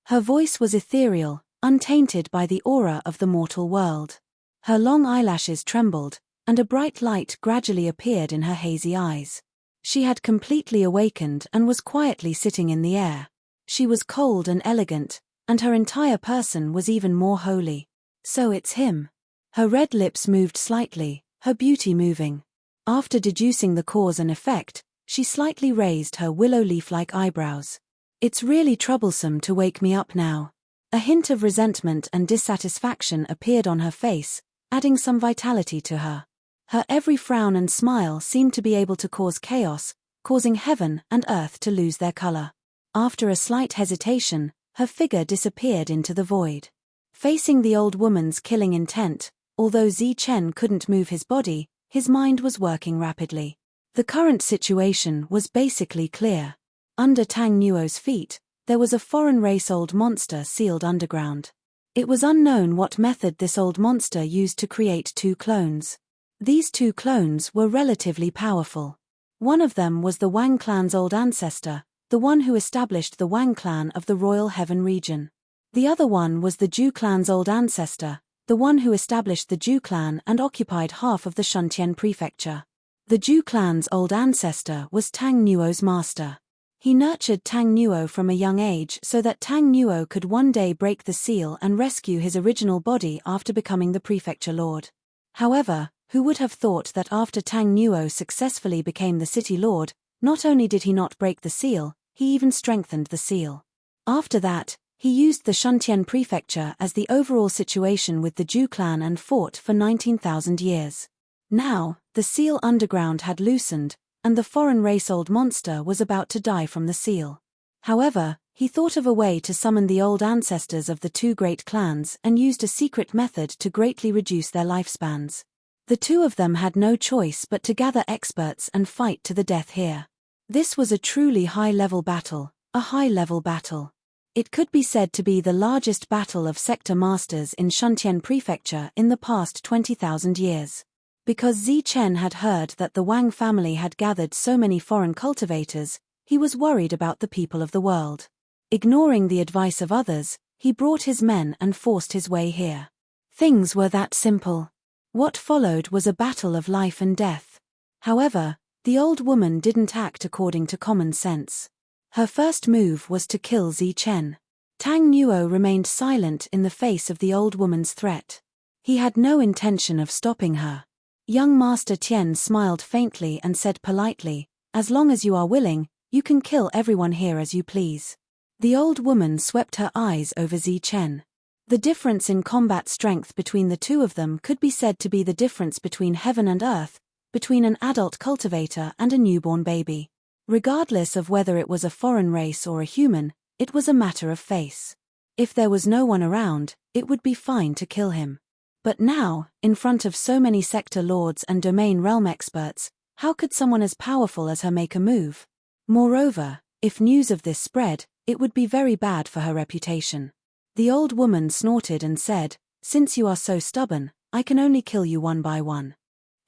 Her voice was ethereal, untainted by the aura of the mortal world. Her long eyelashes trembled, and a bright light gradually appeared in her hazy eyes. She had completely awakened and was quietly sitting in the air. She was cold and elegant, and her entire person was even more holy. "So it's him." Her red lips moved slightly, her beauty moving. After deducing the cause and effect, she slightly raised her willow leaf-like eyebrows. "It's really troublesome to wake me up now." A hint of resentment and dissatisfaction appeared on her face, adding some vitality to her. Her every frown and smile seemed to be able to cause chaos, causing heaven and earth to lose their color. After a slight hesitation, her figure disappeared into the void. Facing the old woman's killing intent, although Zichen couldn't move his body, his mind was working rapidly. The current situation was basically clear. Under Tang Nuo's feet, there was a foreign race old monster sealed underground. It was unknown what method this old monster used to create two clones. These two clones were relatively powerful. One of them was the Wang clan's old ancestor, the one who established the Wang clan of the Royal Heaven region. The other one was the Zhu clan's old ancestor, the one who established the Zhu clan and occupied half of the Shuntian prefecture. The Zhu clan's old ancestor was Tang Nuo's master. He nurtured Tang Nuo from a young age so that Tang Nuo could one day break the seal and rescue his original body after becoming the prefecture lord. However, who would have thought that after Tang Nuo successfully became the city lord, not only did he not break the seal, he even strengthened the seal. After that, he used the Shuntian prefecture as the overall situation with the Zhu clan and fought for 19,000 years. Now, the seal underground had loosened, and the foreign race old monster was about to die from the seal. However, he thought of a way to summon the old ancestors of the two great clans and used a secret method to greatly reduce their lifespans. The two of them had no choice but to gather experts and fight to the death here. This was a truly high-level battle, a high-level battle. It could be said to be the largest battle of sector masters in Shuntian prefecture in the past 20,000 years. Because Zichen had heard that the Wang family had gathered so many foreign cultivators, he was worried about the people of the world. Ignoring the advice of others, he brought his men and forced his way here. Things were that simple. What followed was a battle of life and death. However, the old woman didn't act according to common sense. Her first move was to kill Zichen. Tang Nuo remained silent in the face of the old woman's threat. He had no intention of stopping her. Young Master Tian smiled faintly and said politely, "As long as you are willing, you can kill everyone here as you please." The old woman swept her eyes over Zichen. The difference in combat strength between the two of them could be said to be the difference between heaven and earth, between an adult cultivator and a newborn baby. Regardless of whether it was a foreign race or a human, it was a matter of face. If there was no one around, it would be fine to kill him. But now, in front of so many sector lords and domain realm experts, how could someone as powerful as her make a move? Moreover, if news of this spread, it would be very bad for her reputation. The old woman snorted and said, "Since you are so stubborn, I can only kill you one by one."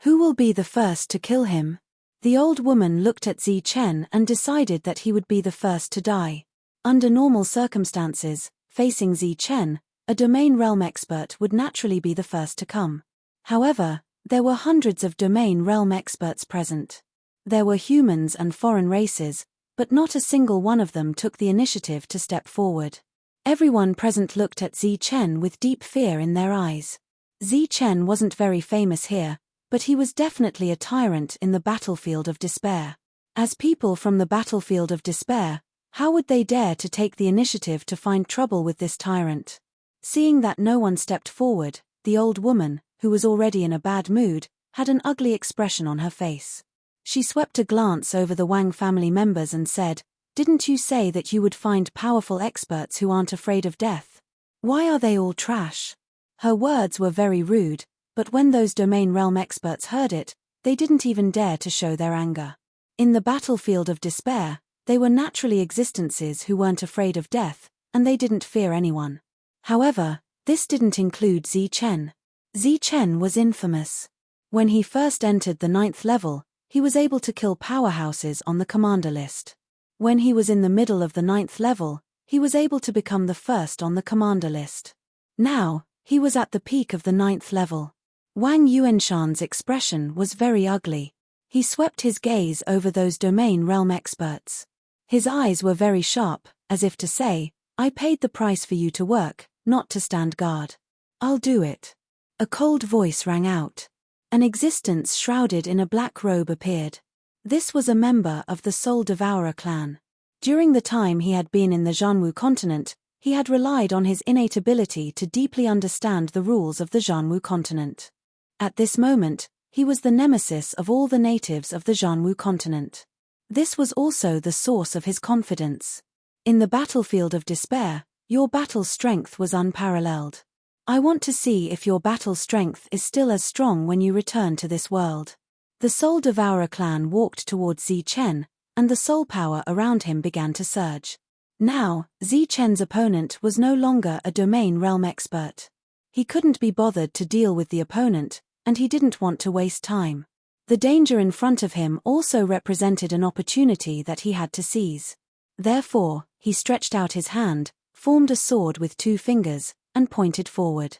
"Who will be the first to kill him?" The old woman looked at Zichen and decided that he would be the first to die. Under normal circumstances, facing Zichen, a domain realm expert would naturally be the first to come. However, there were hundreds of domain realm experts present. There were humans and foreign races, but not a single one of them took the initiative to step forward. Everyone present looked at Zichen with deep fear in their eyes. Zichen wasn't very famous here, but he was definitely a tyrant in the battlefield of despair. As people from the battlefield of despair, how would they dare to take the initiative to find trouble with this tyrant? Seeing that no one stepped forward, the old woman, who was already in a bad mood, had an ugly expression on her face. She swept a glance over the Wang family members and said, "Didn't you say that you would find powerful experts who aren't afraid of death? Why are they all trash?" Her words were very rude, But when those domain realm experts heard it, they didn't even dare to show their anger. In the battlefield of despair, they were naturally existences who weren't afraid of death, and they didn't fear anyone. However, this didn't include Zichen. Zichen was infamous. When he first entered the 9th level, he was able to kill powerhouses on the commander list. When he was in the middle of the 9th level, he was able to become the first on the commander list. Now, he was at the peak of the 9th level. Wang Yuanshan's expression was very ugly. He swept his gaze over those domain realm experts. His eyes were very sharp, as if to say, I paid the price for you to work, not to stand guard. I'll do it. A cold voice rang out. An existence shrouded in a black robe appeared. This was a member of the Soul Devourer clan. During the time he had been in the Jianwu continent, he had relied on his innate ability to deeply understand the rules of the Jianwu continent. At this moment, he was the nemesis of all the natives of the Jianwu continent. This was also the source of his confidence. In the battlefield of despair, your battle strength was unparalleled. I want to see if your battle strength is still as strong when you return to this world. The Soul Devourer clan walked towards Zichen, and the soul power around him began to surge. Now, Zichen's opponent was no longer a domain realm expert. He couldn't be bothered to deal with the opponent, and he didn't want to waste time. The danger in front of him also represented an opportunity that he had to seize. Therefore, he stretched out his hand, formed a sword with 2 fingers, and pointed forward.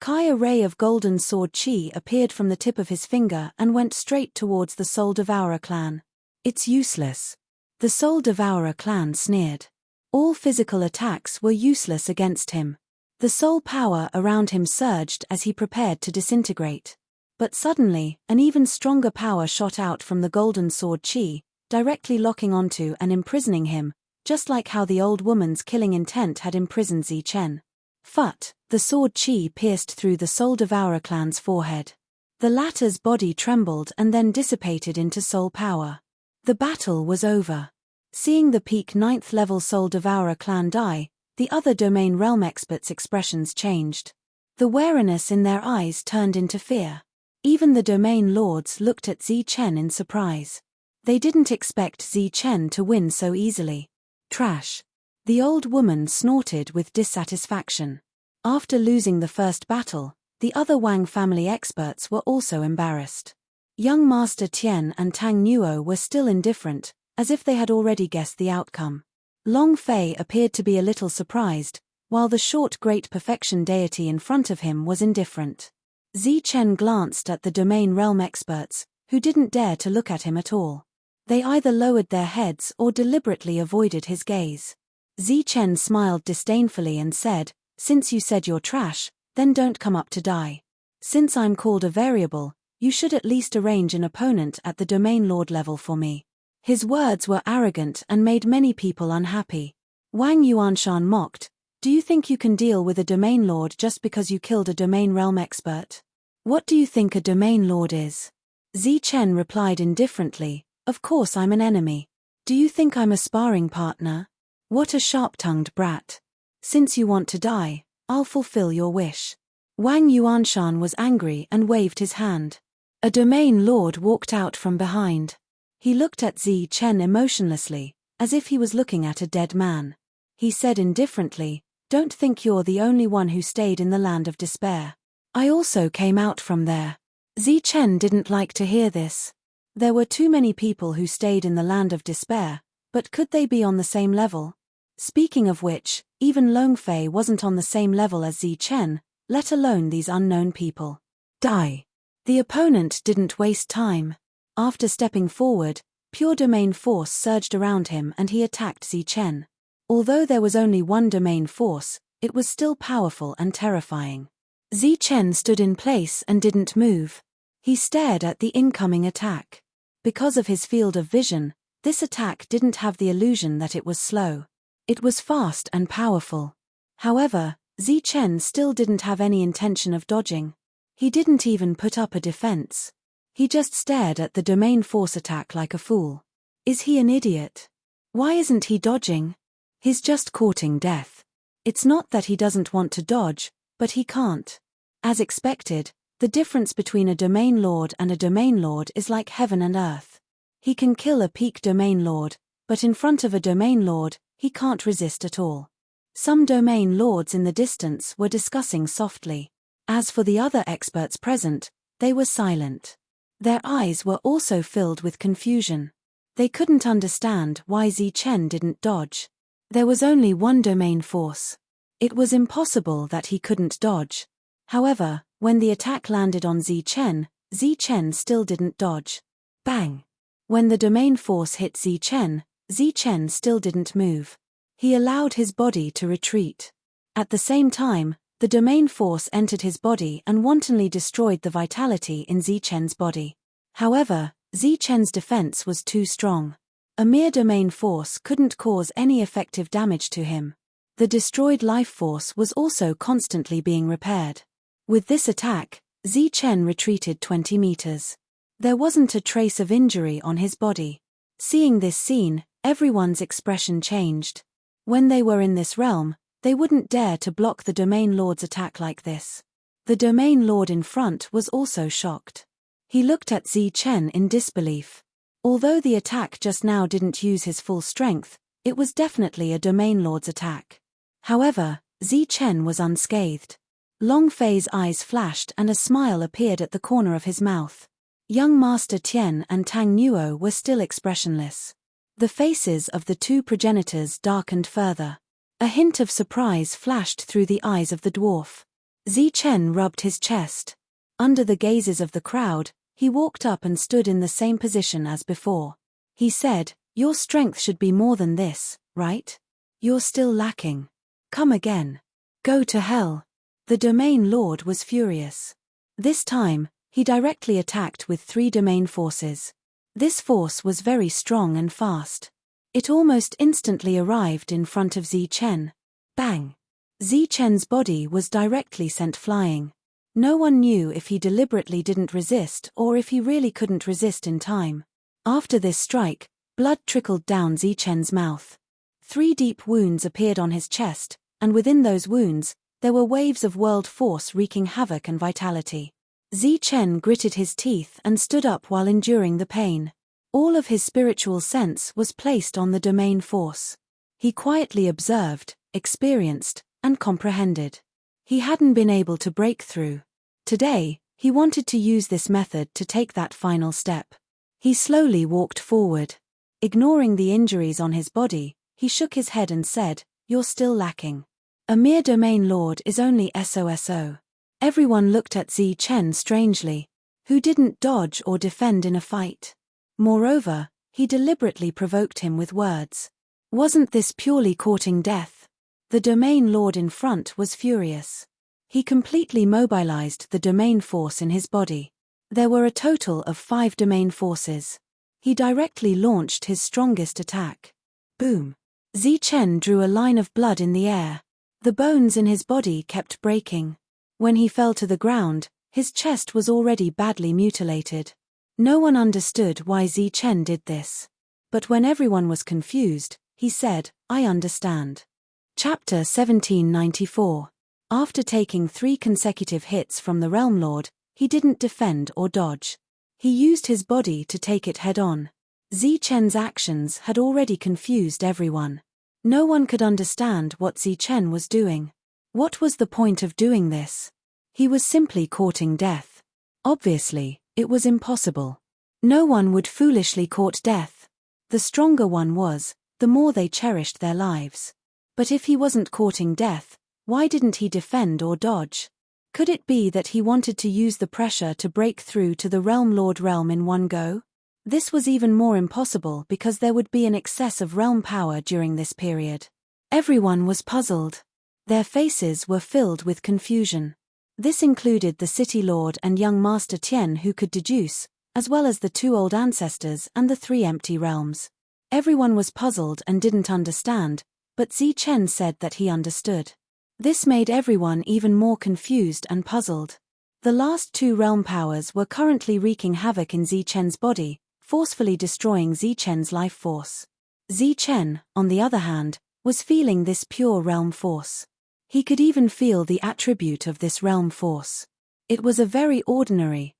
A ray of golden sword chi appeared from the tip of his finger and went straight towards the Soul Devourer clan. It's useless. The Soul Devourer clan sneered. All physical attacks were useless against him. The soul power around him surged as he prepared to disintegrate. But suddenly, an even stronger power shot out from the golden sword chi, directly locking onto and imprisoning him, just like how the old woman's killing intent had imprisoned Zichen. Phut, the sword chi pierced through the Soul Devourer clan's forehead. The latter's body trembled and then dissipated into soul power. The battle was over. Seeing the peak 9th level Soul Devourer clan die, the other domain realm experts' expressions changed. The wariness in their eyes turned into fear. Even the domain lords looked at Zichen in surprise. They didn't expect Zichen to win so easily. Trash. The old woman snorted with dissatisfaction. After losing the first battle, the other Wang family experts were also embarrassed. Young Master Tian and Tang Nuo were still indifferent, as if they had already guessed the outcome. Long Fei appeared to be a little surprised, while the short Great Perfection deity in front of him was indifferent. Zichen glanced at the domain realm experts, who didn't dare to look at him at all. They either lowered their heads or deliberately avoided his gaze. Zichen smiled disdainfully and said, since you said you're trash, then don't come up to die. Since I'm called a variable, you should at least arrange an opponent at the domain lord level for me. His words were arrogant and made many people unhappy. Wang Yuanshan mocked, do you think you can deal with a domain lord just because you killed a domain realm expert? What do you think a domain lord is? Zichen replied indifferently, of course I'm an enemy. Do you think I'm a sparring partner? What a sharp-tongued brat. Since you want to die, I'll fulfill your wish. Wang Yuanshan was angry and waved his hand. A domain lord walked out from behind. He looked at Zichen emotionlessly, as if he was looking at a dead man. He said indifferently, don't think you're the only one who stayed in the land of despair. I also came out from there. Zichen didn't like to hear this. There were too many people who stayed in the land of despair, but could they be on the same level? Speaking of which, even Long Fei wasn't on the same level as Zichen, let alone these unknown people. Die. The opponent didn't waste time. After stepping forward, pure domain force surged around him and he attacked Zichen. Although there was only one domain force, it was still powerful and terrifying. Zichen stood in place and didn't move. He stared at the incoming attack. Because of his field of vision, this attack didn't have the illusion that it was slow. It was fast and powerful. However, Zichen still didn't have any intention of dodging. He didn't even put up a defense. He just stared at the domain force attack like a fool. Is he an idiot? Why isn't he dodging? He's just courting death. It's not that he doesn't want to dodge, but he can't. As expected, The difference between a domain lord and a domain lord is like heaven and earth. He can kill a peak domain lord, but in front of a domain lord, he can't resist at all. Some domain lords in the distance were discussing softly. As for the other experts present, they were silent. Their eyes were also filled with confusion. They couldn't understand why Zichen didn't dodge. There was only one domain force. It was impossible that he couldn't dodge. However, when the attack landed on Zichen still didn't dodge. Bang! When the domain force hit Zichen still didn't move. He allowed his body to retreat. At the same time, the domain force entered his body and wantonly destroyed the vitality in Zichen's body. However, Zichen's defense was too strong. A mere domain force couldn't cause any effective damage to him. The destroyed life force was also constantly being repaired. With this attack, Zichen retreated 20 meters. There wasn't a trace of injury on his body. Seeing this scene, everyone's expression changed. When they were in this realm, they wouldn't dare to block the domain lord's attack like this. The domain lord in front was also shocked. He looked at Zichen in disbelief. Although the attack just now didn't use his full strength, it was definitely a domain lord's attack. However, Zichen was unscathed. Long Fei's eyes flashed and a smile appeared at the corner of his mouth. Young Master Tian and Tang Nuo were still expressionless. The faces of the two progenitors darkened further. A hint of surprise flashed through the eyes of the dwarf. Zichen rubbed his chest. Under the gazes of the crowd, he walked up and stood in the same position as before. He said, "Your strength should be more than this, right? You're still lacking. Come again. Go to hell." The domain lord was furious. This time, he directly attacked with 3 domain forces. This force was very strong and fast. It almost instantly arrived in front of Zichen. Bang! Zichen's body was directly sent flying. No one knew if he deliberately didn't resist or if he really couldn't resist in time. After this strike, blood trickled down Zichen's mouth. 3 deep wounds appeared on his chest, and within those wounds, there were waves of world force wreaking havoc and vitality. Zichen gritted his teeth and stood up while enduring the pain. All of his spiritual sense was placed on the domain force. He quietly observed, experienced, and comprehended. He hadn't been able to break through. Today, he wanted to use this method to take that final step. He slowly walked forward. Ignoring the injuries on his body, he shook his head and said, "You're still lacking. A mere domain lord is only SOSO. Everyone looked at Zichen strangely. Who didn't dodge or defend in a fight? Moreover, he deliberately provoked him with words. Wasn't this purely courting death? The domain lord in front was furious. He completely mobilized the domain force in his body. There were a total of 5 domain forces. He directly launched his strongest attack. Boom! Zichen drew a line of blood in the air. The bones in his body kept breaking. When he fell to the ground, his chest was already badly mutilated. No one understood why Zichen did this. But when everyone was confused, he said, "I understand." Chapter 1794. After taking 3 consecutive hits from the Realm Lord, he didn't defend or dodge. He used his body to take it head-on. Zichen's actions had already confused everyone. No one could understand what Zichen was doing. What was the point of doing this? He was simply courting death. Obviously, it was impossible. No one would foolishly court death. The stronger one was, the more they cherished their lives. But if he wasn't courting death, why didn't he defend or dodge? Could it be that he wanted to use the pressure to break through to the Realm Lord realm in one go? This was even more impossible because there would be an excess of realm power during this period. Everyone was puzzled. Their faces were filled with confusion. This included the City Lord and young Master Tian who could deduce, as well as the 2 old ancestors and the 3 empty realms. Everyone was puzzled and didn't understand, but Zichen said that he understood. This made everyone even more confused and puzzled. The last 2 realm powers were currently wreaking havoc in Zichen's body, forcefully destroying Zichen's life force. Zichen, on the other hand, was feeling this pure realm force. He could even feel the attribute of this realm force. It was a very ordinary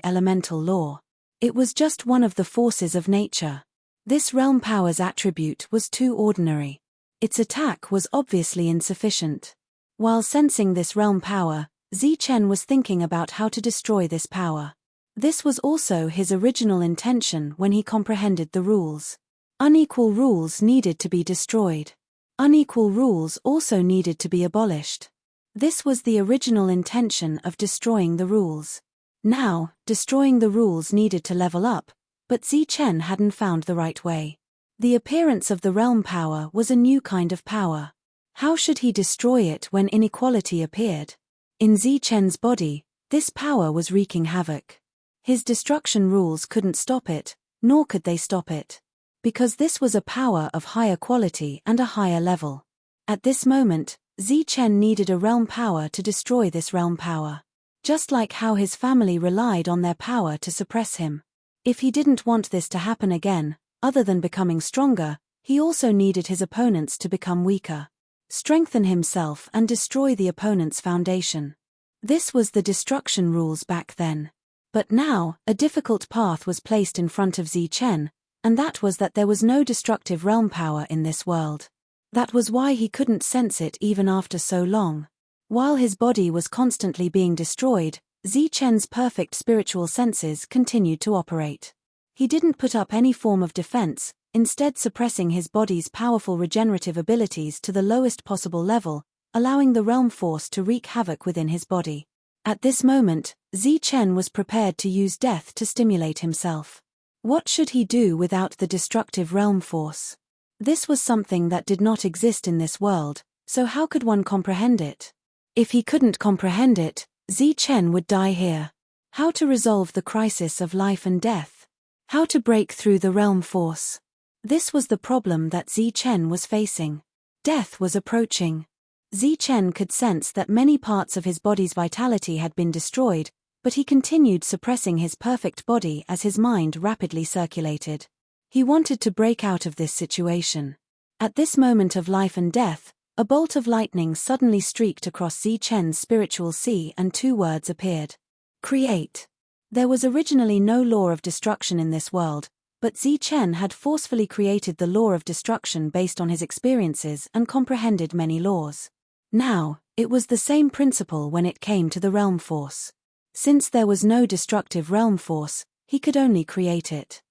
elemental law. It was just one of the forces of nature. This realm power's attribute was too ordinary. Its attack was obviously insufficient. While sensing this realm power, Zichen was thinking about how to destroy this power. This was also his original intention when he comprehended the rules. Unequal rules needed to be destroyed. Unequal rules also needed to be abolished. This was the original intention of destroying the rules. Now, destroying the rules needed to level up, but Zichen hadn't found the right way. The appearance of the realm power was a new kind of power. How should he destroy it when inequality appeared? In Zichen's body, this power was wreaking havoc. His destruction rules couldn't stop it, nor could they stop it. Because this was a power of higher quality and a higher level. At this moment, Zichen needed a realm power to destroy this realm power. Just like how his family relied on their power to suppress him. If he didn't want this to happen again, other than becoming stronger, he also needed his opponents to become weaker. Strengthen himself and destroy the opponent's foundation. This was the destruction rules back then. But now, a difficult path was placed in front of Zichen, and that was that there was no destructive realm power in this world. That was why he couldn't sense it even after so long. While his body was constantly being destroyed, Zichen's perfect spiritual senses continued to operate. He didn't put up any form of defense, instead suppressing his body's powerful regenerative abilities to the lowest possible level, allowing the realm force to wreak havoc within his body. At this moment, Zichen was prepared to use death to stimulate himself. What should he do without the destructive realm force? This was something that did not exist in this world, so how could one comprehend it? If he couldn't comprehend it, Zichen would die here. How to resolve the crisis of life and death? How to break through the realm force? This was the problem that Zichen was facing. Death was approaching. Zichen could sense that many parts of his body's vitality had been destroyed, but he continued suppressing his perfect body as his mind rapidly circulated. He wanted to break out of this situation. At this moment of life and death, a bolt of lightning suddenly streaked across Zichen's spiritual sea and two words appeared. Create. There was originally no law of destruction in this world, but Zichen had forcefully created the law of destruction based on his experiences and comprehended many laws. Now, it was the same principle when it came to the realm force. Since there was no destructive realm force, he could only create it.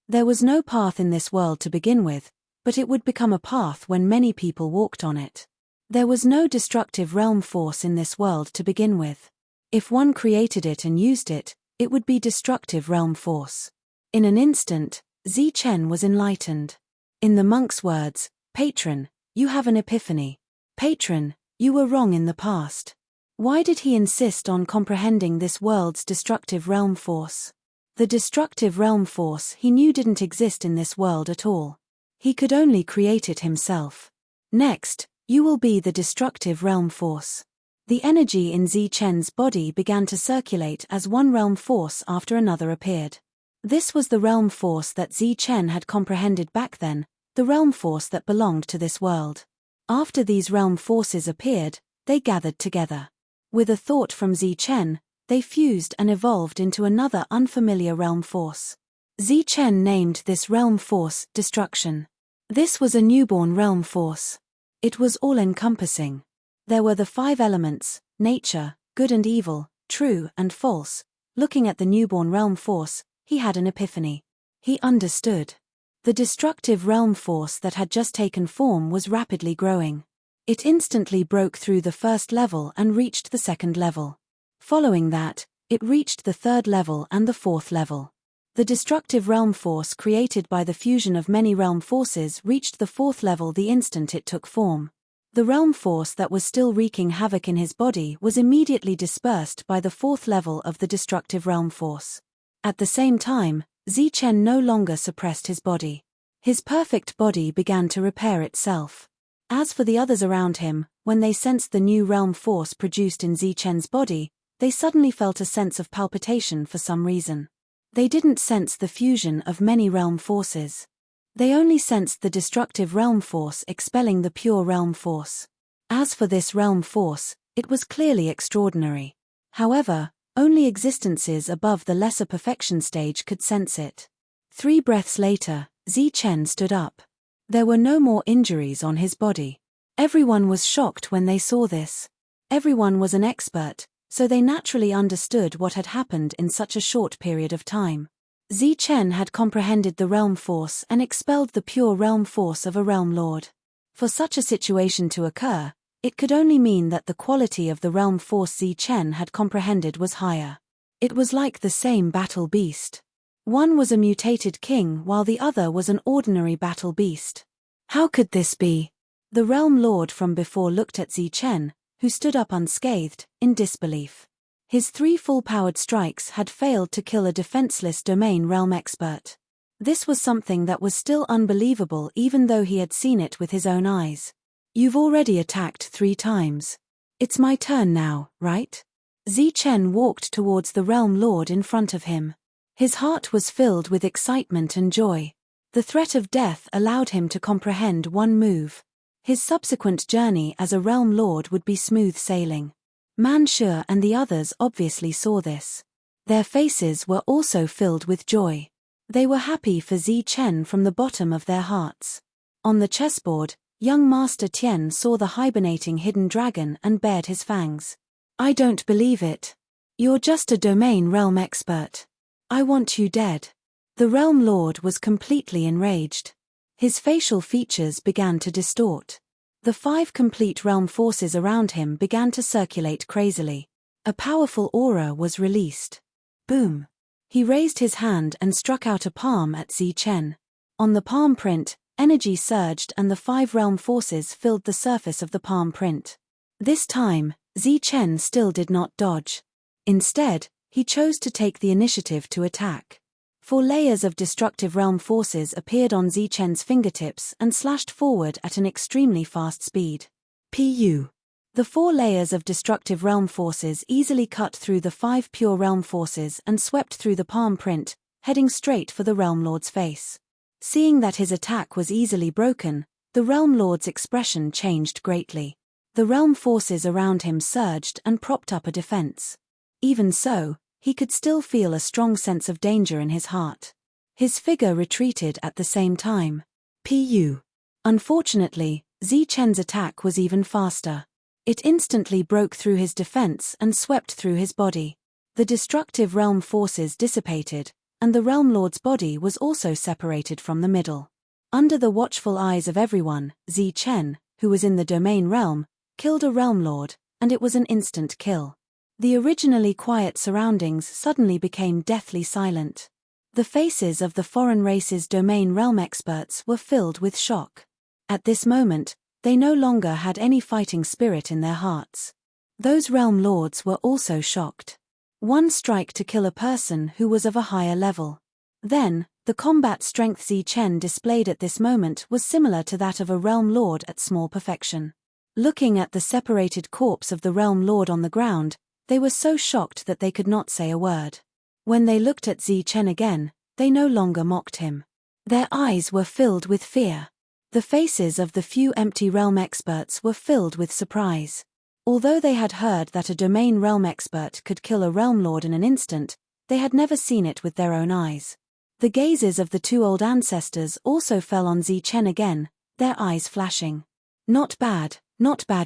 There was no path in this world to begin with, but it would become a path when many people walked on it. There was no destructive realm force in this world to begin with. If one created it and used it, it would be destructive realm force. In an instant, Zichen was enlightened. In the monk's words, "Patron, you have an epiphany. Patron, you were wrong in the past." Why did he insist on comprehending this world's destructive realm force? The destructive realm force he knew didn't exist in this world at all. He could only create it himself. Next, you will be the destructive realm force. The energy in Zichen's body began to circulate as one realm force after another appeared. This was the realm force that Zichen had comprehended back then, the realm force that belonged to this world. After these realm forces appeared, they gathered together. With a thought from Zichen, they fused and evolved into another unfamiliar realm force. Zichen named this realm force Destruction. This was a newborn realm force. It was all-encompassing. There were the 5 elements: nature, good and evil, true and false. Looking at the newborn realm force, he had an epiphany. He understood. The destructive realm force that had just taken form was rapidly growing. It instantly broke through the first level and reached the second level. Following that, it reached the third level and the fourth level. The destructive realm force created by the fusion of many realm forces reached the fourth level the instant it took form. The realm force that was still wreaking havoc in his body was immediately dispersed by the fourth level of the destructive realm force. At the same time, Zichen no longer suppressed his body. His perfect body began to repair itself. As for the others around him, when they sensed the new realm force produced in Zichen's body, they suddenly felt a sense of palpitation for some reason. They didn't sense the fusion of many realm forces. They only sensed the destructive realm force expelling the pure realm force. As for this realm force, it was clearly extraordinary. However, only existences above the lesser perfection stage could sense it. 3 breaths later, Zichen stood up. There were no more injuries on his body. Everyone was shocked when they saw this. Everyone was an expert, so they naturally understood what had happened in such a short period of time. Zichen had comprehended the realm force and expelled the pure realm force of a realm lord. For such a situation to occur, it could only mean that the quality of the realm force Zichen had comprehended was higher. It was like the same battle beast. One was a mutated king while the other was an ordinary battle beast. How could this be? The realm lord from before looked at Zichen, who stood up unscathed, in disbelief. His 3 full-powered strikes had failed to kill a defenseless domain realm expert. This was something that was still unbelievable even though he had seen it with his own eyes. You've already attacked 3 times. It's my turn now, right? Zichen walked towards the realm lord in front of him. His heart was filled with excitement and joy. The threat of death allowed him to comprehend one move. His subsequent journey as a realm lord would be smooth sailing. Manshur and the others obviously saw this. Their faces were also filled with joy. They were happy for Zichen from the bottom of their hearts. On the chessboard, young Master Tian saw the hibernating hidden dragon and bared his fangs. I don't believe it. You're just a domain realm expert. I want you dead. The realm lord was completely enraged. His facial features began to distort. The 5 complete realm forces around him began to circulate crazily. A powerful aura was released. Boom! He raised his hand and struck out a palm at Zichen. On the palm print, energy surged and the 5 realm forces filled the surface of the palm print. This time, Zichen still did not dodge. Instead, he chose to take the initiative to attack. 4 layers of destructive realm forces appeared on Zichen's fingertips and slashed forward at an extremely fast speed. Pu. The 4 layers of destructive realm forces easily cut through the 5 pure realm forces and swept through the palm print, heading straight for the realm lord's face. Seeing that his attack was easily broken, the realm lord's expression changed greatly. The realm forces around him surged and propped up a defense. Even so, he could still feel a strong sense of danger in his heart. His figure retreated at the same time. Pu. Unfortunately, Zichen's attack was even faster. It instantly broke through his defense and swept through his body. The destructive realm forces dissipated, and the realm lord's body was also separated from the middle. Under the watchful eyes of everyone, Zichen, who was in the domain realm, killed a realm lord, and it was an instant kill. The originally quiet surroundings suddenly became deathly silent. The faces of the foreign race's domain realm experts were filled with shock. At this moment, they no longer had any fighting spirit in their hearts. Those realm lords were also shocked. 1 strike to kill a person who was of a higher level. Then, the combat strength Zichen displayed at this moment was similar to that of a realm lord at small perfection. Looking at the separated corpse of the realm lord on the ground, they were so shocked that they could not say a word. When they looked at Zichen again, they no longer mocked him. Their eyes were filled with fear. The faces of the few empty realm experts were filled with surprise. Although they had heard that a domain realm expert could kill a realm lord in an instant, they had never seen it with their own eyes. The gazes of the 2 old ancestors also fell on Zichen again, their eyes flashing. Not bad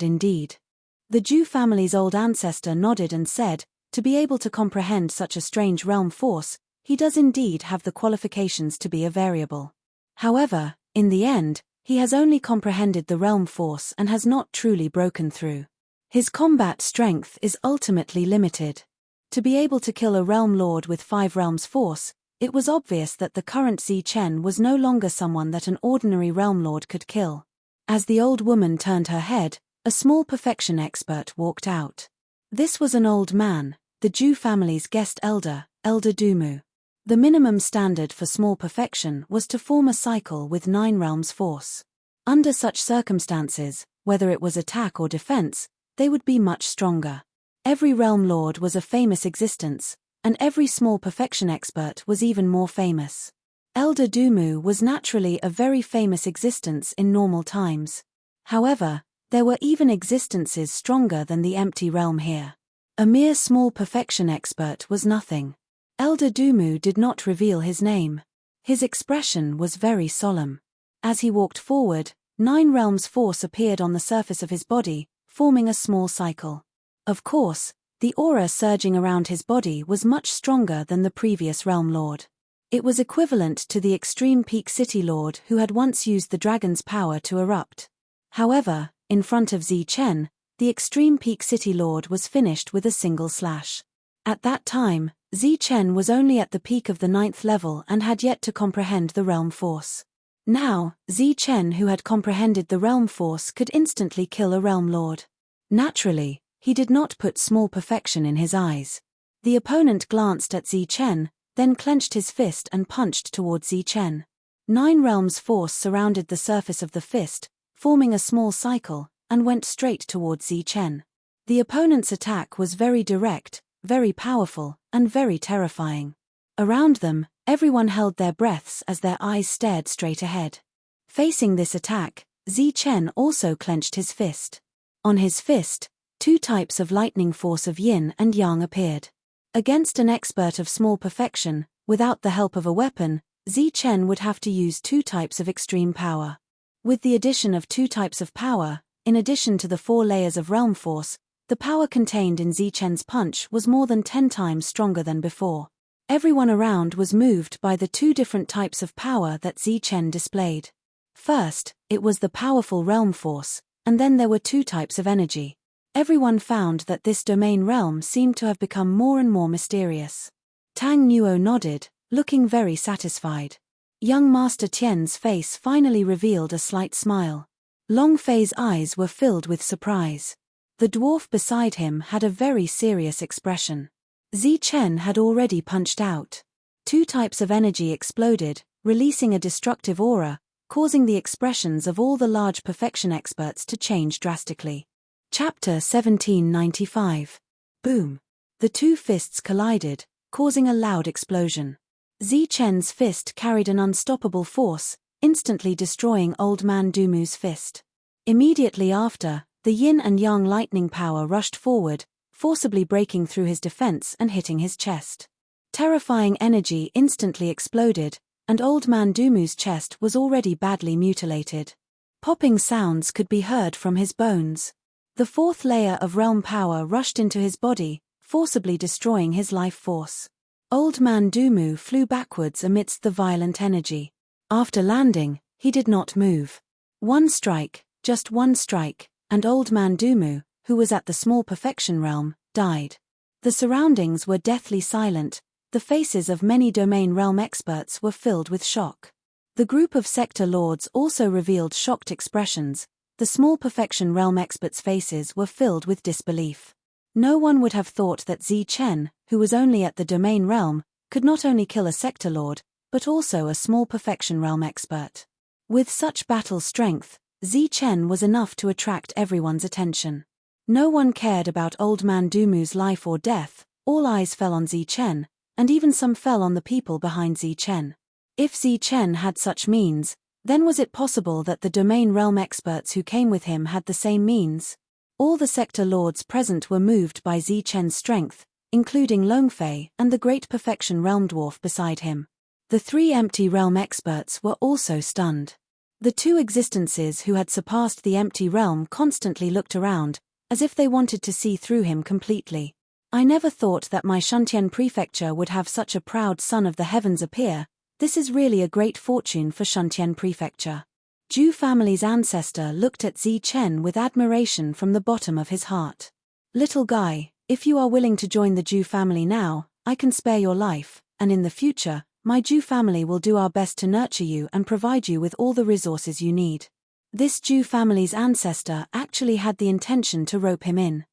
indeed. The Zhu family's old ancestor nodded and said, to be able to comprehend such a strange realm force, he does indeed have the qualifications to be a variable. However, in the end, he has only comprehended the realm force and has not truly broken through. His combat strength is ultimately limited. To be able to kill a realm lord with 5 realms force, it was obvious that the current Zichen was no longer someone that an ordinary realm lord could kill. As the old woman turned her head, a small perfection expert walked out. This was an old man, the Zhu family's guest elder, Elder Dumu. The minimum standard for small perfection was to form a cycle with 9 realms force. Under such circumstances, whether it was attack or defense, they would be much stronger. Every realm lord was a famous existence, and every small perfection expert was even more famous. Elder Dumu was naturally a very famous existence in normal times. However, there were even existences stronger than the empty realm here. A mere small perfection expert was nothing. Elder Dumu did not reveal his name. His expression was very solemn. As he walked forward, 9 realms force appeared on the surface of his body, forming a small cycle. Of course, the aura surging around his body was much stronger than the previous realm lord. It was equivalent to the extreme peak city lord who had once used the dragon's power to erupt. However, in front of Chen, the extreme peak city lord was finished with a single slash. At that time, Chen was only at the peak of the 9th level and had yet to comprehend the realm force. Now, Chen, who had comprehended the realm force, could instantly kill a realm lord. Naturally, he did not put small perfection in his eyes. The opponent glanced at Chen, then clenched his fist and punched towards Chen. 9 realms force surrounded the surface of the fist, forming a small cycle, and went straight towards Chen. The opponent's attack was very direct, very powerful, and very terrifying. Around them, everyone held their breaths as their eyes stared straight ahead. Facing this attack, Chen also clenched his fist. On his fist, 2 types of lightning force of yin and yang appeared. Against an expert of small perfection, without the help of a weapon, Chen would have to use 2 types of extreme power. With the addition of 2 types of power, in addition to the 4 layers of realm force, the power contained in Chen's punch was more than 10 times stronger than before. Everyone around was moved by the 2 different types of power that Chen displayed. First, it was the powerful realm force, and then there were 2 types of energy. Everyone found that this domain realm seemed to have become more and more mysterious. Tang Nuo nodded, looking very satisfied. Young Master Tian's face finally revealed a slight smile. Long Fei's eyes were filled with surprise. The dwarf beside him had a very serious expression. Chen had already punched out. 2 types of energy exploded, releasing a destructive aura, causing the expressions of all the large perfection experts to change drastically. Chapter 1795. Boom. The 2 fists collided, causing a loud explosion. Chen's fist carried an unstoppable force, instantly destroying Old Man Dumu's fist. Immediately after, the yin and yang lightning power rushed forward, forcibly breaking through his defense and hitting his chest. Terrifying energy instantly exploded, and Old Man Dumu's chest was already badly mutilated. Popping sounds could be heard from his bones. The 4th layer of realm power rushed into his body, forcibly destroying his life force. Old Man Dumu flew backwards amidst the violent energy. After landing, he did not move. 1 strike, just 1 strike, and Old Man Dumu, who was at the small perfection realm, died. The surroundings were deathly silent, the faces of many domain realm experts were filled with shock. The group of sector lords also revealed shocked expressions. The small perfection realm experts' faces were filled with disbelief. No one would have thought that Chen, who was only at the domain realm, could not only kill a sector lord, but also a small perfection realm expert. With such battle strength, Chen was enough to attract everyone's attention. No one cared about Old Man Dumu's life or death, all eyes fell on Chen, and even some fell on the people behind Chen. If Chen had such means, then was it possible that the domain realm experts who came with him had the same means? All the sector lords present were moved by Chen's strength, including Longfei and the great perfection realm dwarf beside him. The 3 empty realm experts were also stunned. The 2 existences who had surpassed the empty realm constantly looked around, as if they wanted to see through him completely. I never thought that my Shuntian prefecture would have such a proud son of the heavens appear. This is really a great fortune for Shuntian prefecture. Zhu family's ancestor looked at Chen with admiration from the bottom of his heart. Little guy, if you are willing to join the Zhu family now, I can spare your life, and in the future, my Zhu family will do our best to nurture you and provide you with all the resources you need. This Zhu family's ancestor actually had the intention to rope him in.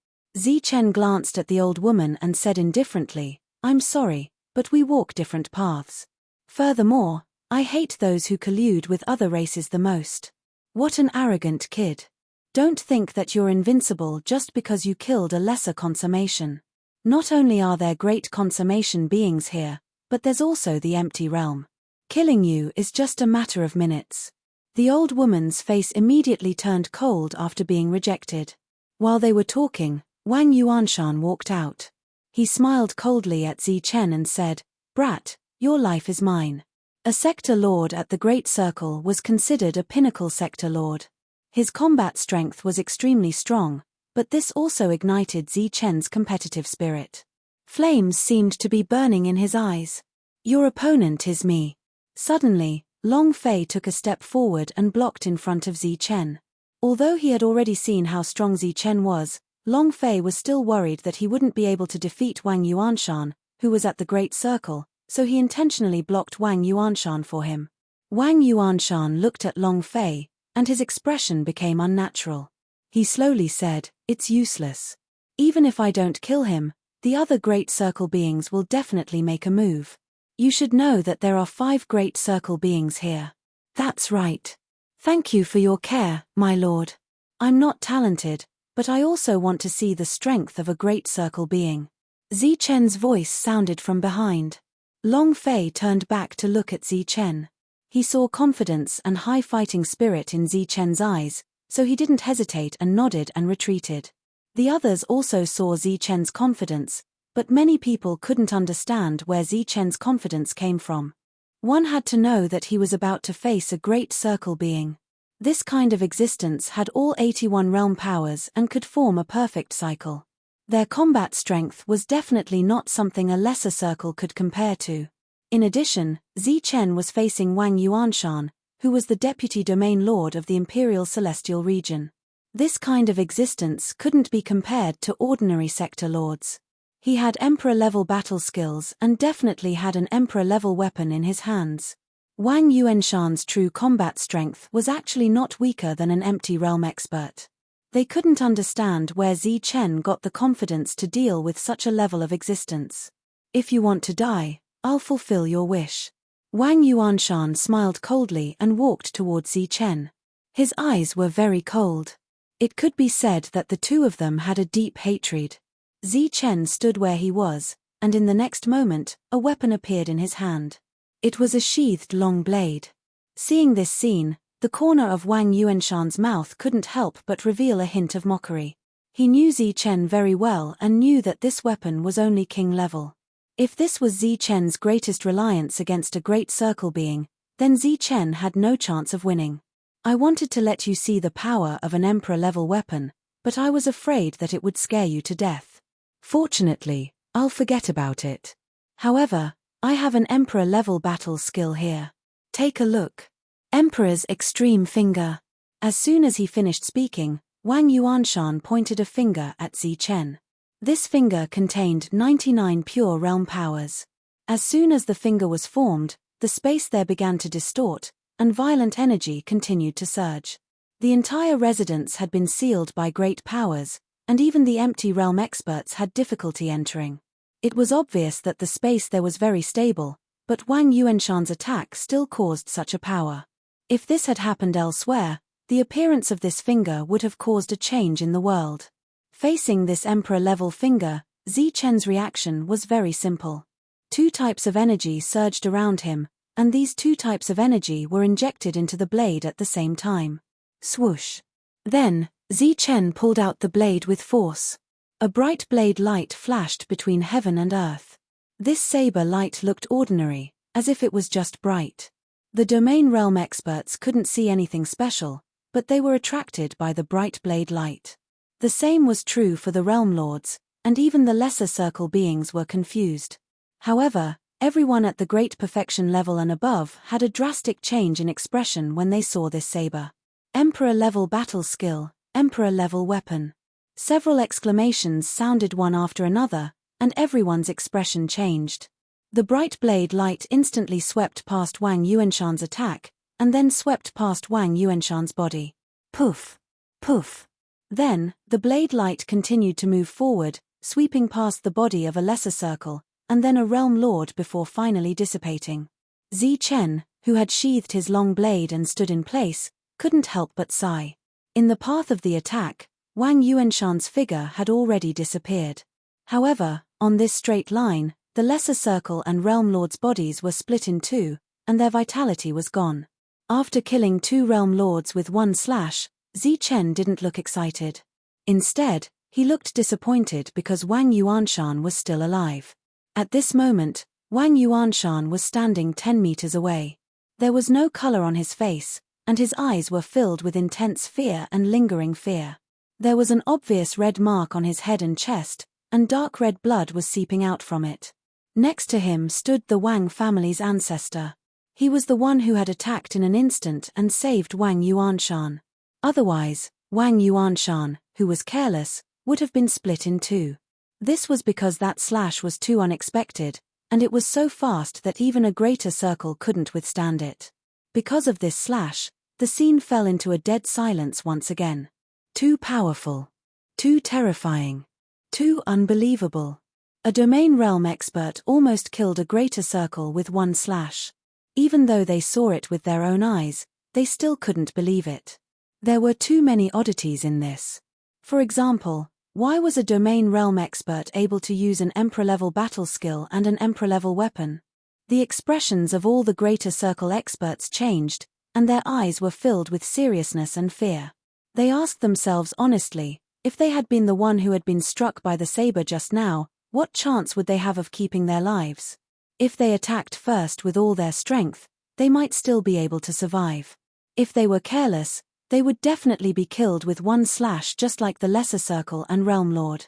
Chen glanced at the old woman and said indifferently, "I'm sorry, but we walk different paths. Furthermore, I hate those who collude with other races the most. What an arrogant kid. Don't think that you're invincible just because you killed a lesser consummation. Not only are there great consummation beings here, but there's also the empty realm. Killing you is just a matter of minutes." The old woman's face immediately turned cold after being rejected. While they were talking, Wang Yuanshan walked out. He smiled coldly at Zichen and said, "Brat, your life is mine." A sector lord at the Great Circle was considered a pinnacle sector lord. His combat strength was extremely strong, but this also ignited Zichen's competitive spirit. Flames seemed to be burning in his eyes. "Your opponent is me." Suddenly, Long Fei took a step forward and blocked in front of Zichen. Although he had already seen how strong Zichen was, Long Fei was still worried that he wouldn't be able to defeat Wang Yuanshan, who was at the Great Circle, so he intentionally blocked Wang Yuanshan for him. Wang Yuanshan looked at Long Fei, and his expression became unnatural. He slowly said, "It's useless. Even if I don't kill him, the other Great Circle beings will definitely make a move. You should know that there are 5 Great Circle beings here." "That's right. Thank you for your care, my lord. I'm not talented, but I also want to see the strength of a Great Circle being." Zichen's voice sounded from behind. Long Fei turned back to look at Zichen. He saw confidence and high fighting spirit in Zichen's eyes, so he didn't hesitate and nodded and retreated. The others also saw Zichen's confidence, but many people couldn't understand where Zichen's confidence came from. One had to know that he was about to face a Great Circle being. This kind of existence had all 81 realm powers and could form a perfect cycle. Their combat strength was definitely not something a lesser circle could compare to. In addition, Zichen was facing Wang Yuanshan, who was the deputy domain lord of the Imperial Celestial Region. This kind of existence couldn't be compared to ordinary sector lords. He had Emperor-level battle skills and definitely had an Emperor-level weapon in his hands. Wang Yuanshan's true combat strength was actually not weaker than an empty realm expert. They couldn't understand where Zichen got the confidence to deal with such a level of existence. "If you want to die, I'll fulfill your wish." Wang Yuanshan smiled coldly and walked towards Zichen. His eyes were very cold. It could be said that the two of them had a deep hatred. Zichen stood where he was, and in the next moment, a weapon appeared in his hand. It was a sheathed long blade. Seeing this scene, the corner of Wang Yuanshan's mouth couldn't help but reveal a hint of mockery. He knew Zichen very well and knew that this weapon was only king level. If this was Zichen's greatest reliance against a Great Circle being, then Zichen had no chance of winning. "I wanted to let you see the power of an Emperor-level weapon, but I was afraid that it would scare you to death. Fortunately, I'll forget about it. However, I have an Emperor-level battle skill here. Take a look." Emperor's Extreme Finger. As soon as he finished speaking, Wang Yuanshan pointed a finger at Zichen. This finger contained 99 pure realm powers. As soon as the finger was formed, the space there began to distort, and violent energy continued to surge. The entire residence had been sealed by great powers, and even the empty realm experts had difficulty entering. It was obvious that the space there was very stable, but Wang Yuanshan's attack still caused such a power. If this had happened elsewhere, the appearance of this finger would have caused a change in the world. Facing this Emperor-level finger, Zichen's reaction was very simple. 2 types of energy surged around him, and these 2 types of energy were injected into the blade at the same time. Swoosh. Then, Zichen pulled out the blade with force. A bright blade light flashed between heaven and earth. This saber light looked ordinary, as if it was just bright. The domain realm experts couldn't see anything special, but they were attracted by the bright blade light. The same was true for the realm lords, and even the lesser circle beings were confused. However, everyone at the great perfection level and above had a drastic change in expression when they saw this saber. Emperor-level battle skill, Emperor-level weapon. Several exclamations sounded one after another, and everyone's expression changed. The bright blade light instantly swept past Wang Yuanshan's attack, and then swept past Wang Yuanshan's body. Poof! Poof! Then, the blade light continued to move forward, sweeping past the body of a lesser circle, and then a realm lord before finally dissipating. Zichen, who had sheathed his long blade and stood in place, couldn't help but sigh. In the path of the attack, Wang Yuanshan's figure had already disappeared. However, on this straight line, the lesser circle and realm lords' bodies were split in 2, and their vitality was gone. After killing 2 realm lords with one slash, Zichen didn't look excited. Instead, He looked disappointed because Wang Yuanshan was still alive. At this moment, Wang Yuanshan was standing 10 meters away. There was no color on his face, and his eyes were filled with intense fear and lingering fear. There was an obvious red mark on his head and chest, and dark red blood was seeping out from it. Next to him stood the Wang family's ancestor. He was the one who had attacked in an instant and saved Wang Yuanshan. Otherwise, Wang Yuanshan, who was careless, would have been split in two. This was because that slash was too unexpected, and it was so fast that even a greater circle couldn't withstand it. Because of this slash, the scene fell into a dead silence once again. Too powerful. Too terrifying. Too unbelievable. A domain realm expert almost killed a greater circle with one slash. Even though they saw it with their own eyes, they still couldn't believe it. There were too many oddities in this. For example, why was a domain realm expert able to use an Emperor-level battle skill and an Emperor-level weapon? The expressions of all the greater circle experts changed, and their eyes were filled with seriousness and fear. They asked themselves honestly, if they had been the one who had been struck by the saber just now, what chance would they have of keeping their lives? If they attacked first with all their strength, they might still be able to survive. If they were careless, they would definitely be killed with one slash just like the Lesser Circle and Realm Lord.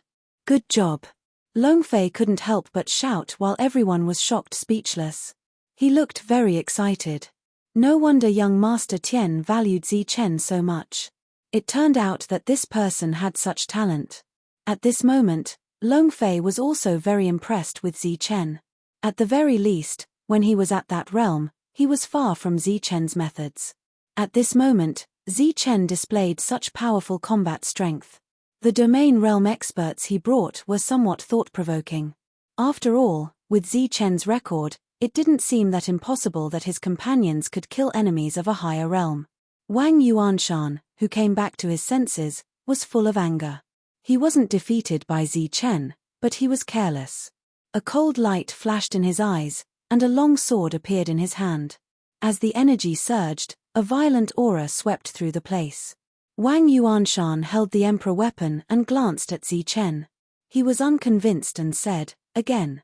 Good job. Longfei couldn't help but shout while everyone was shocked speechless. He looked very excited. No wonder young Master Tian valued Zichen so much. It turned out that this person had such talent. At this moment, Longfei was also very impressed with Zichen. At the very least, when he was at that realm, he was far from Zichen's methods. At this moment, Zichen displayed such powerful combat strength. The domain realm experts he brought were somewhat thought-provoking. After all, with Zichen's record, it didn't seem that impossible that his companions could kill enemies of a higher realm. Wang Yuanshan, who came back to his senses, was full of anger. He wasn't defeated by Zichen, but he was careless. A cold light flashed in his eyes, and a long sword appeared in his hand. As the energy surged, a violent aura swept through the place. Wang Yuanshan held the Emperor weapon and glanced at Zichen. He was unconvinced and said, again.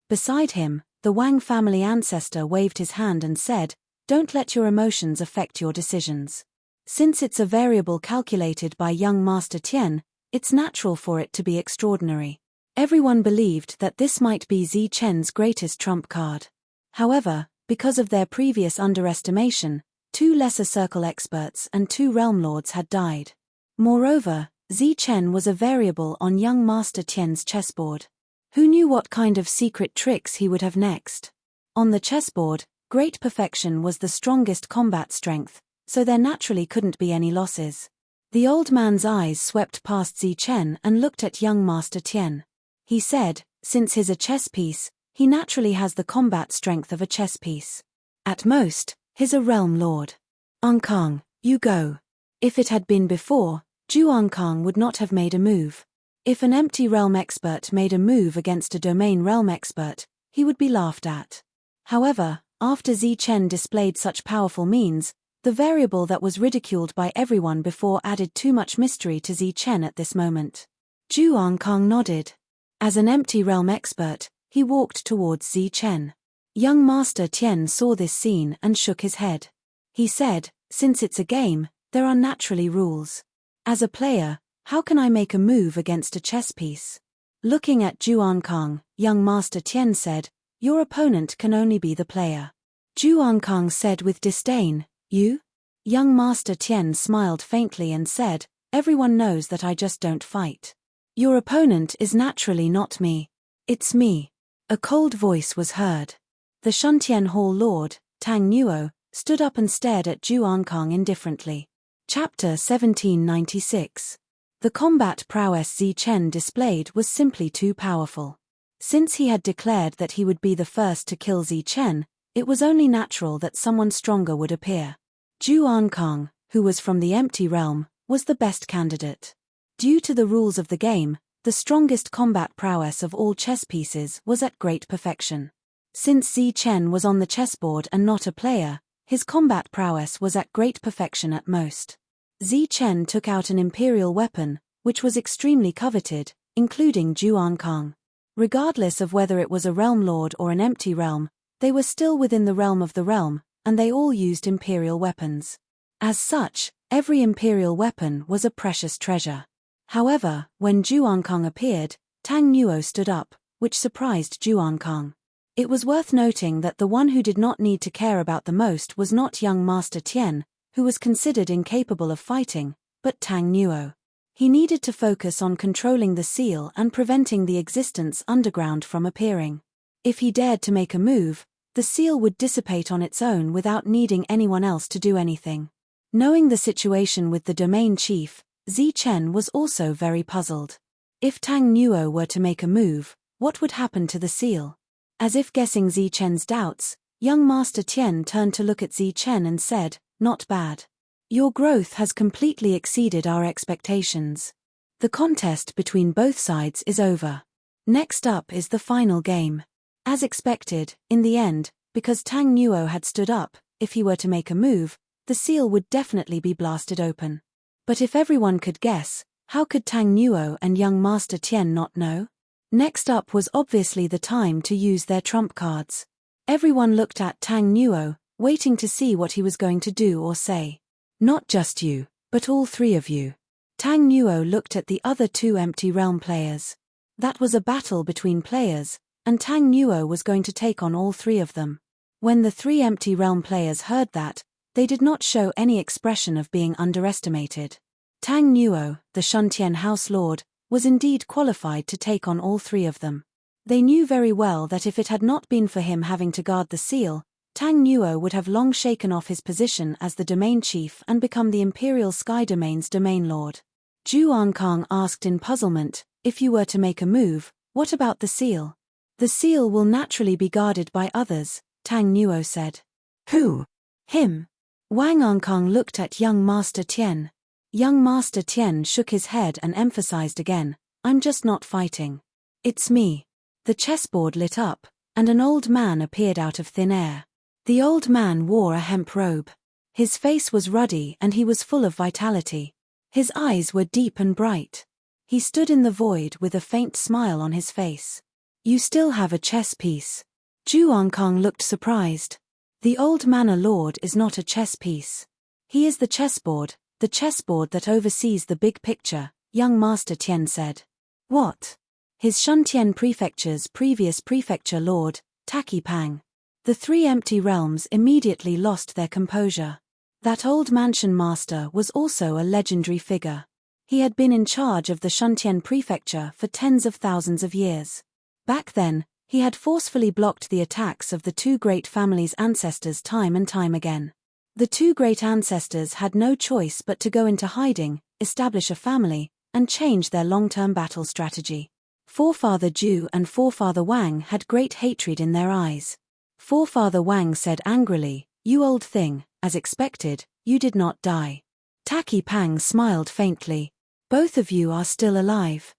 Beside him, the Wang family ancestor waved his hand and said, "Don't let your emotions affect your decisions. Since it's a variable calculated by young Master Tian, it's natural for it to be extraordinary." Everyone believed that this might be Zichen's greatest trump card. However, because of their previous underestimation, 2 lesser circle experts and 2 realm lords had died. Moreover, Zichen was a variable on young Master Tian's chessboard. Who knew what kind of secret tricks he would have next? On the chessboard, great perfection was the strongest combat strength, so there naturally couldn't be any losses. The old man's eyes swept past Zichen and looked at young Master Tian. He said, since he's a chess piece, he naturally has the combat strength of a chess piece. At most, he's a realm lord. Ankang, you go. If it had been before, Zhu Ankang would not have made a move. If an empty realm expert made a move against a domain realm expert, he would be laughed at. However, after Zichen displayed such powerful means, the variable that was ridiculed by everyone before added too much mystery to Zichen at this moment. Zhu Ankang nodded. As an empty realm expert, he walked towards Zichen. Young Master Tian saw this scene and shook his head. He said, since it's a game, there are naturally rules. As a player, how can I make a move against a chess piece? Looking at Zhu Ankang, young Master Tian said, your opponent can only be the player. Zhu Ankang said with disdain, you? Young Master Tian smiled faintly and said, everyone knows that I just don't fight. Your opponent is naturally not me. It's me. A cold voice was heard. The Shuntian Hall Lord, Tang Nuo, stood up and stared at Zhu Ankang indifferently. Chapter 1796. The combat prowess Zichen displayed was simply too powerful. Since he had declared that he would be the first to kill Zichen, it was only natural that someone stronger would appear. Zhu Ankang, who was from the empty realm, was the best candidate. Due to the rules of the game, the strongest combat prowess of all chess pieces was at great perfection. Since Zichen was on the chessboard and not a player, his combat prowess was at great perfection at most. Zichen took out an imperial weapon, which was extremely coveted, including Juankang. Regardless of whether it was a realm lord or an empty realm, they were still within the realm of the realm, and they all used imperial weapons. As such, every imperial weapon was a precious treasure. However, when Juankang appeared, Tang Nuo stood up, which surprised Juankang. It was worth noting that the one who did not need to care about the most was not young Master Tian, who was considered incapable of fighting, but Tang Nuo. He needed to focus on controlling the seal and preventing the existence underground from appearing. If he dared to make a move, the seal would dissipate on its own without needing anyone else to do anything. Knowing the situation with the domain chief, Zi Chen was also very puzzled. If Tang Nuo were to make a move, what would happen to the seal? As if guessing Zi Chen's doubts, young Master Tian turned to look at Zi Chen and said, "Not bad. Your growth has completely exceeded our expectations. The contest between both sides is over. Next up is the final game." As expected, in the end, because Tang Nuo had stood up, if he were to make a move, the seal would definitely be blasted open. But if everyone could guess, how could Tang Nuo and young Master Tian not know? Next up was obviously the time to use their trump cards. Everyone looked at Tang Nuo, waiting to see what he was going to do or say. "Not just you, but all three of you." Tang Nuo looked at the other two empty realm players. That was a battle between players, and Tang Nuo was going to take on all three of them. When the three empty realm players heard that, they did not show any expression of being underestimated. Tang Nuo, the Shuntian House Lord, was indeed qualified to take on all three of them. They knew very well that if it had not been for him having to guard the seal, Tang Nuo would have long shaken off his position as the domain chief and become the Imperial Sky Domain's domain lord. Juankang asked in puzzlement, "If you were to make a move, what about the seal?" "The seal will naturally be guarded by others," Tang Nuo said. "Who?" "Him." Wang Ankang looked at young Master Tian. Young Master Tian shook his head and emphasized again, "I'm just not fighting. It's me." The chessboard lit up, and an old man appeared out of thin air. The old man wore a hemp robe. His face was ruddy and he was full of vitality. His eyes were deep and bright. He stood in the void with a faint smile on his face. "You still have a chess piece." Juankang looked surprised. "The old manor lord is not a chess piece. He is the chessboard that oversees the big picture," young Master Tian said. "What?" "His Shuntian Prefecture's previous prefecture lord, Taki Pang." The three empty realms immediately lost their composure. That old mansion master was also a legendary figure. He had been in charge of the Shuntian Prefecture for tens of thousands of years. Back then, he had forcefully blocked the attacks of the two great families' ancestors time and time again. The two great ancestors had no choice but to go into hiding, establish a family, and change their long-term battle strategy. Forefather Ju and Forefather Wang had great hatred in their eyes. Forefather Wang said angrily, "You old thing, as expected, you did not die." Taki Pang smiled faintly. "Both of you are still alive.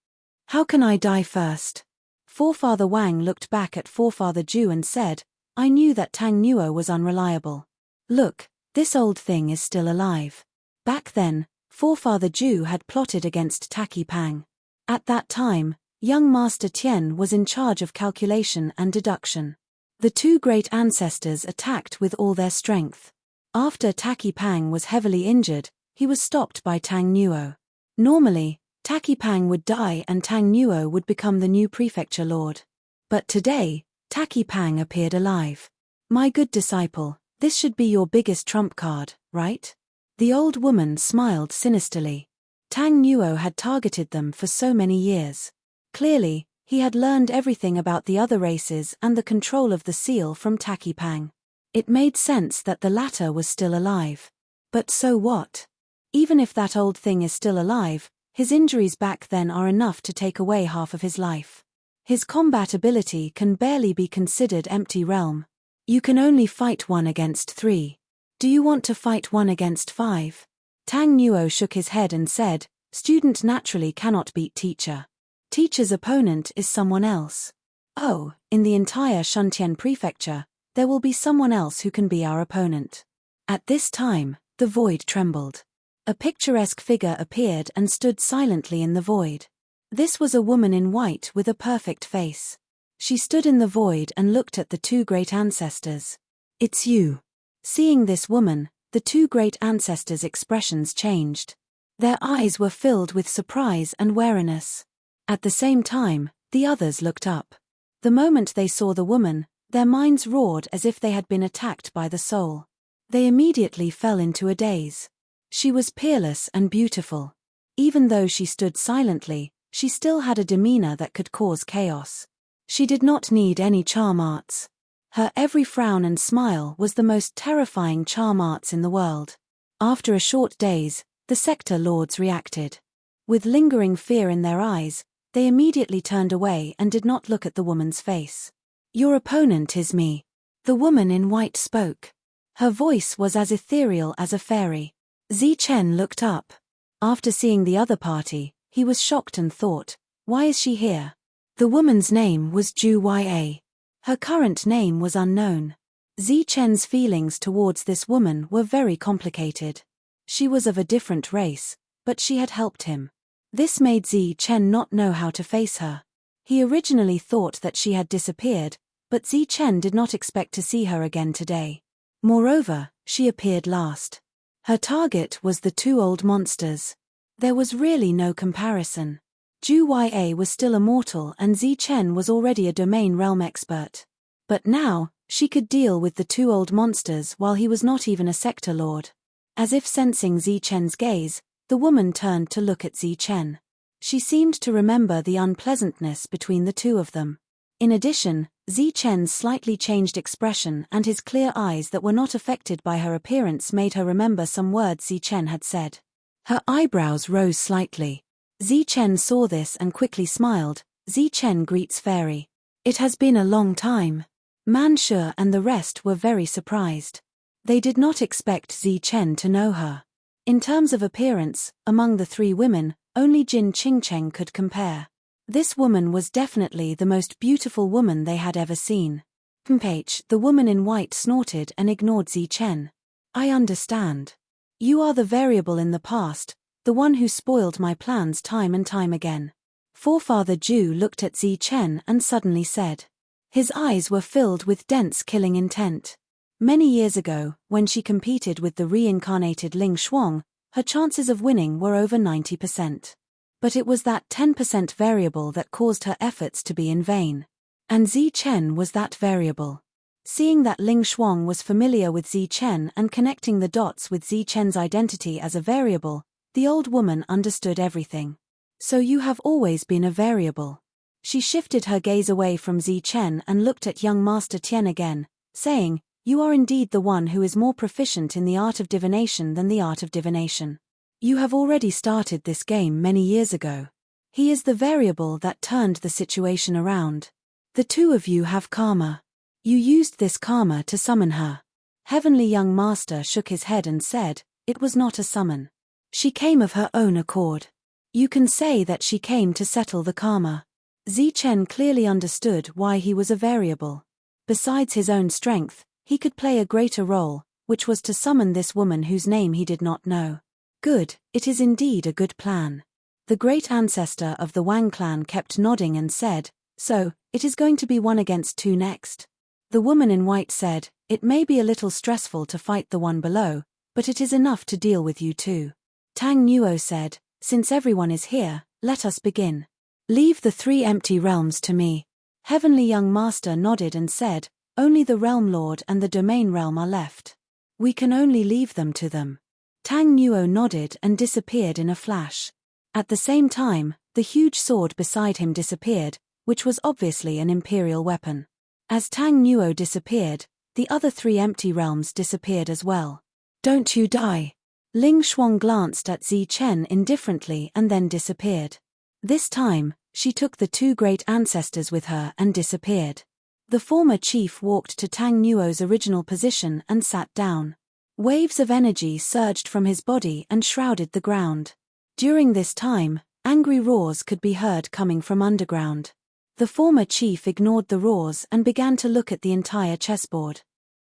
How can I die first?" Forefather Wang looked back at Forefather Ju and said, "I knew that Tang Nuo was unreliable. Look, this old thing is still alive." Back then, Forefather Ju had plotted against Taki Pang. At that time, young Master Tian was in charge of calculation and deduction. The two great ancestors attacked with all their strength. After Taki Pang was heavily injured, he was stopped by Tang Nuo. Normally, Taki Pang would die and Tang Nuo would become the new prefecture lord. But today, Taki Pang appeared alive. "My good disciple, this should be your biggest trump card, right?" The old woman smiled sinisterly. Tang Nuo had targeted them for so many years. Clearly, he had learned everything about the other races and the control of the seal from Taki Pang. It made sense that the latter was still alive. But so what? Even if that old thing is still alive, his injuries back then are enough to take away half of his life. His combat ability can barely be considered empty realm. You can only fight 1 against 3. Do you want to fight 1 against 5? Tang Nuo shook his head and said, "Student naturally cannot beat teacher. Teacher's opponent is someone else." "Oh, in the entire Shuntian Prefecture, there will be someone else who can be our opponent." At this time, the void trembled. A picturesque figure appeared and stood silently in the void. This was a woman in white with a perfect face. She stood in the void and looked at the two great ancestors. "It's you." Seeing this woman, the two great ancestors' expressions changed. Their eyes were filled with surprise and wariness. At the same time, the others looked up. The moment they saw the woman, their minds roared as if they had been attacked by the soul. They immediately fell into a daze. She was peerless and beautiful. Even though she stood silently, she still had a demeanor that could cause chaos. She did not need any charm arts. Her every frown and smile was the most terrifying charm arts in the world. After a short daze, the sector lords reacted. With lingering fear in their eyes, they immediately turned away and did not look at the woman's face. "Your opponent is me." The woman in white spoke. Her voice was as ethereal as a fairy. Zichen looked up. After seeing the other party, he was shocked and thought, "Why is she here?" The woman's name was Zhu Ya. Her current name was unknown. Zichen's feelings towards this woman were very complicated. She was of a different race, but she had helped him. This made Zichen not know how to face her. He originally thought that she had disappeared, but Zichen did not expect to see her again today. Moreover, she appeared last. Her target was the two old monsters. There was really no comparison. Zhu Ya was still a mortal and Zichen was already a domain realm expert. But now, she could deal with the two old monsters while he was not even a sector lord. As if sensing Zichen's gaze, the woman turned to look at Zichen. She seemed to remember the unpleasantness between the two of them. In addition, Zichen's slightly changed expression and his clear eyes that were not affected by her appearance made her remember some words Zichen had said. Her eyebrows rose slightly. Zichen saw this and quickly smiled. "Zichen greets fairy. It has been a long time." Manshur and the rest were very surprised. They did not expect Zichen to know her. In terms of appearance, among the three women, only Jin Qingcheng could compare. This woman was definitely the most beautiful woman they had ever seen. The woman in white snorted and ignored Zichen. "I understand. You are the variable in the past, the one who spoiled my plans time and time again." Forefather Zhu looked at Zichen and suddenly said. His eyes were filled with dense killing intent. Many years ago, when she competed with the reincarnated Ling Shuang, her chances of winning were over 90%. But it was that 10% variable that caused her efforts to be in vain. And Zichen was that variable. Seeing that Ling Shuang was familiar with Zichen and connecting the dots with Zichen's identity as a variable, the old woman understood everything. "So you have always been a variable." She shifted her gaze away from Zichen and looked at young Master Tian again, saying, "You are indeed the one who is more proficient in the art of divination than the art of divination. You have already started this game many years ago. He is the variable that turned the situation around. The two of you have karma. You used this karma to summon her." Heavenly Young Master shook his head and said, "It was not a summon. She came of her own accord. You can say that she came to settle the karma." Zichen clearly understood why he was a variable. Besides his own strength, he could play a greater role, which was to summon this woman whose name he did not know. "Good, it is indeed a good plan." The great ancestor of the Wang clan kept nodding and said, "So, it is going to be 1 against 2 next." The woman in white said, "It may be a little stressful to fight the one below, but it is enough to deal with you two." Tang Nuo said, "Since everyone is here, let us begin. Leave the 3 empty realms to me." Heavenly Young Master nodded and said, "Only the Realm Lord and the Domain Realm are left. We can only leave them to them." Tang Nuo nodded and disappeared in a flash. At the same time, the huge sword beside him disappeared, which was obviously an imperial weapon. As Tang Nuo disappeared, the other 3 empty realms disappeared as well. "Don't you die." Ling Shuang glanced at Zichen indifferently and then disappeared. This time, she took the 2 great ancestors with her and disappeared. The former chief walked to Tang Nuo's original position and sat down. Waves of energy surged from his body and shrouded the ground. During this time, angry roars could be heard coming from underground. The former chief ignored the roars and began to look at the entire chessboard.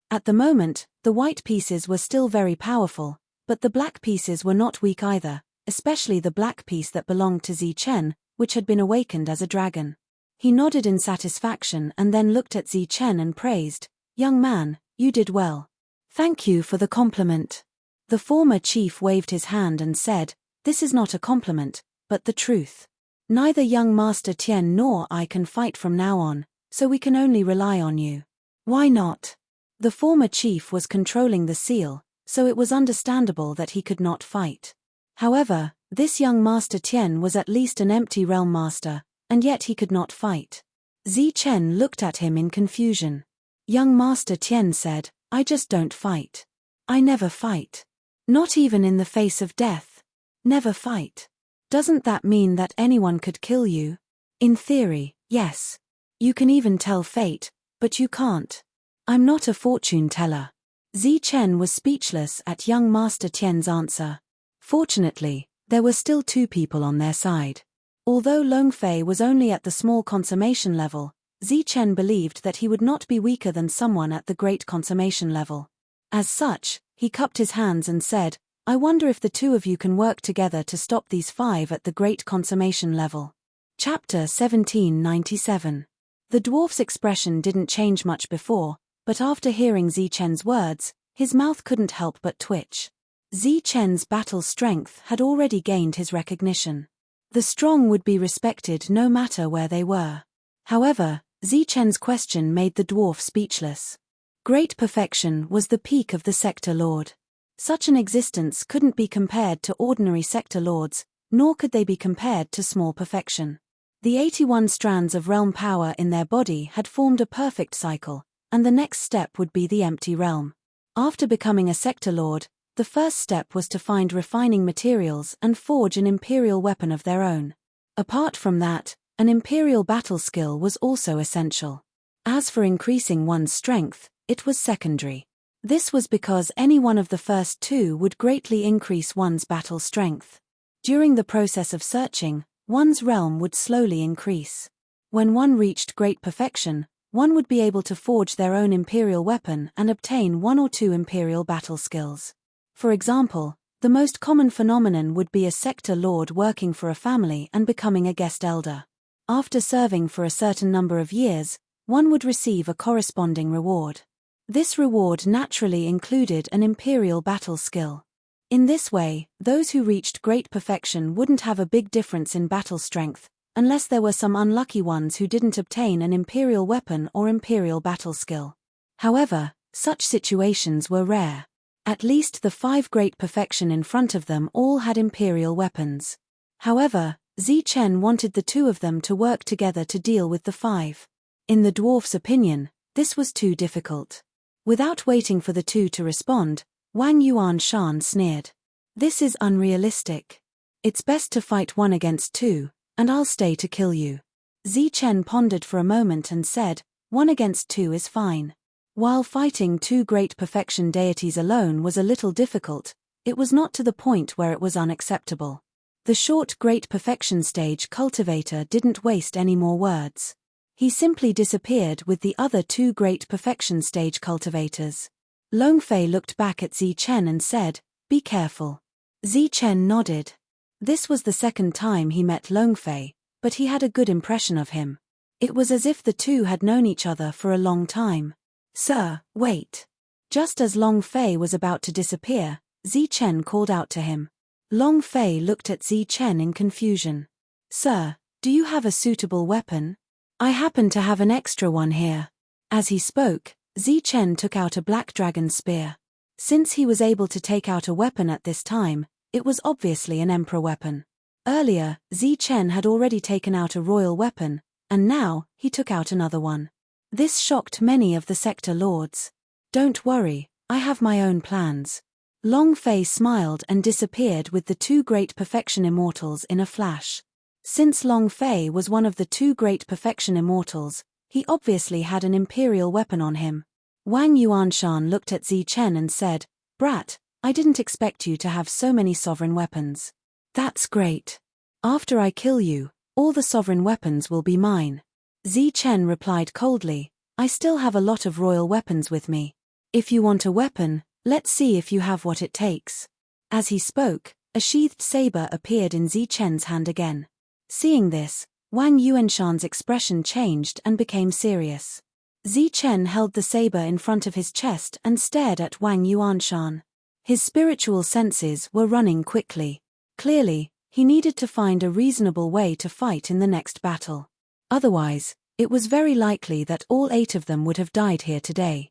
At the moment, the white pieces were still very powerful, But the black pieces were not weak either, especially the black piece that belonged to Zichen, which had been awakened as a dragon. He nodded in satisfaction and then looked at Zichen and praised, "Young man, you did well. Thank you for the compliment." The former chief waved his hand and said, "This is not a compliment, but the truth. Neither young Master Tian nor I can fight from now on, so we can only rely on you." "Why not?" The former chief was controlling the seal, so it was understandable that he could not fight. However, this young Master Tian was at least an empty realm master, and yet he could not fight. Zichen looked at him in confusion. Young Master Tian said, "I just don't fight. I never fight. Not even in the face of death. Never fight. Doesn't that mean that anyone could kill you?" "In theory, yes. You can even tell fate, but you can't. I'm not a fortune teller." Zichen was speechless at young Master Tian's answer. Fortunately, there were still two people on their side. Although Longfei was only at the small consummation level, Zichen believed that he would not be weaker than someone at the great consummation level. As such, he cupped his hands and said, "I wonder if the two of you can work together to stop these 5 at the great consummation level." Chapter 1797. The dwarf's expression didn't change much before, but after hearing Zichen's words, his mouth couldn't help but twitch. Zichen's battle strength had already gained his recognition. The strong would be respected no matter where they were. However, Zichen's question made the dwarf speechless. Great perfection was the peak of the sector lord. Such an existence couldn't be compared to ordinary sector lords, nor could they be compared to small perfection. The 81 strands of realm power in their body had formed a perfect cycle, and the next step would be the empty realm. After becoming a sector lord, the first step was to find refining materials and forge an imperial weapon of their own. Apart from that, an imperial battle skill was also essential. As for increasing one's strength, it was secondary. This was because any one of the first two would greatly increase one's battle strength. During the process of searching, one's realm would slowly increase. When one reached great perfection, one would be able to forge their own imperial weapon and obtain 1 or 2 imperial battle skills. For example, the most common phenomenon would be a sector lord working for a family and becoming a guest elder. After serving for a certain number of years, one would receive a corresponding reward. This reward naturally included an imperial battle skill. In this way, those who reached great perfection wouldn't have a big difference in battle strength, unless there were some unlucky ones who didn't obtain an imperial weapon or imperial battle skill. However, such situations were rare. At least the 5 great perfection in front of them all had imperial weapons. However, Zichen wanted the 2 of them to work together to deal with the 5. In the dwarf's opinion, this was too difficult. Without waiting for the 2 to respond, Wang Yuanshan sneered. "This is unrealistic. It's best to fight 1 against 2, and I'll stay to kill you." Zichen pondered for a moment and said, 1 against 2 is fine. While fighting 2 great perfection deities alone was a little difficult, it was not to the point where it was unacceptable. The short great perfection stage cultivator didn't waste any more words. He simply disappeared with the other 2 great perfection stage cultivators. Longfei looked back at Zichen and said, "Be careful." Zichen nodded. This was the second time he met Longfei, but he had a good impression of him. It was as if the 2 had known each other for a long time. "Sir, wait." Just as Longfei was about to disappear, Zichen called out to him. Longfei looked at Zichen in confusion. "Sir, do you have a suitable weapon? I happen to have an extra one here." As he spoke, Zichen took out a black dragon spear. Since he was able to take out a weapon at this time, it was obviously an emperor weapon. Earlier, Zichen had already taken out a royal weapon, and now, he took out another one. This shocked many of the sector lords. "Don't worry, I have my own plans." Longfei smiled and disappeared with the 2 great perfection immortals in a flash. Since Longfei was one of the 2 great perfection immortals, he obviously had an imperial weapon on him. Wang Yuanshan looked at Zichen and said, "Brat, I didn't expect you to have so many sovereign weapons." "That's great. After I kill you, all the sovereign weapons will be mine." Zichen replied coldly, "I still have a lot of royal weapons with me. If you want a weapon, let's see if you have what it takes." As he spoke, a sheathed saber appeared in Zichen's hand again. Seeing this, Wang Yuanshan's expression changed and became serious. Zichen held the saber in front of his chest and stared at Wang Yuanshan. His spiritual senses were running quickly. Clearly, he needed to find a reasonable way to fight in the next battle. Otherwise, it was very likely that all 8 of them would have died here today.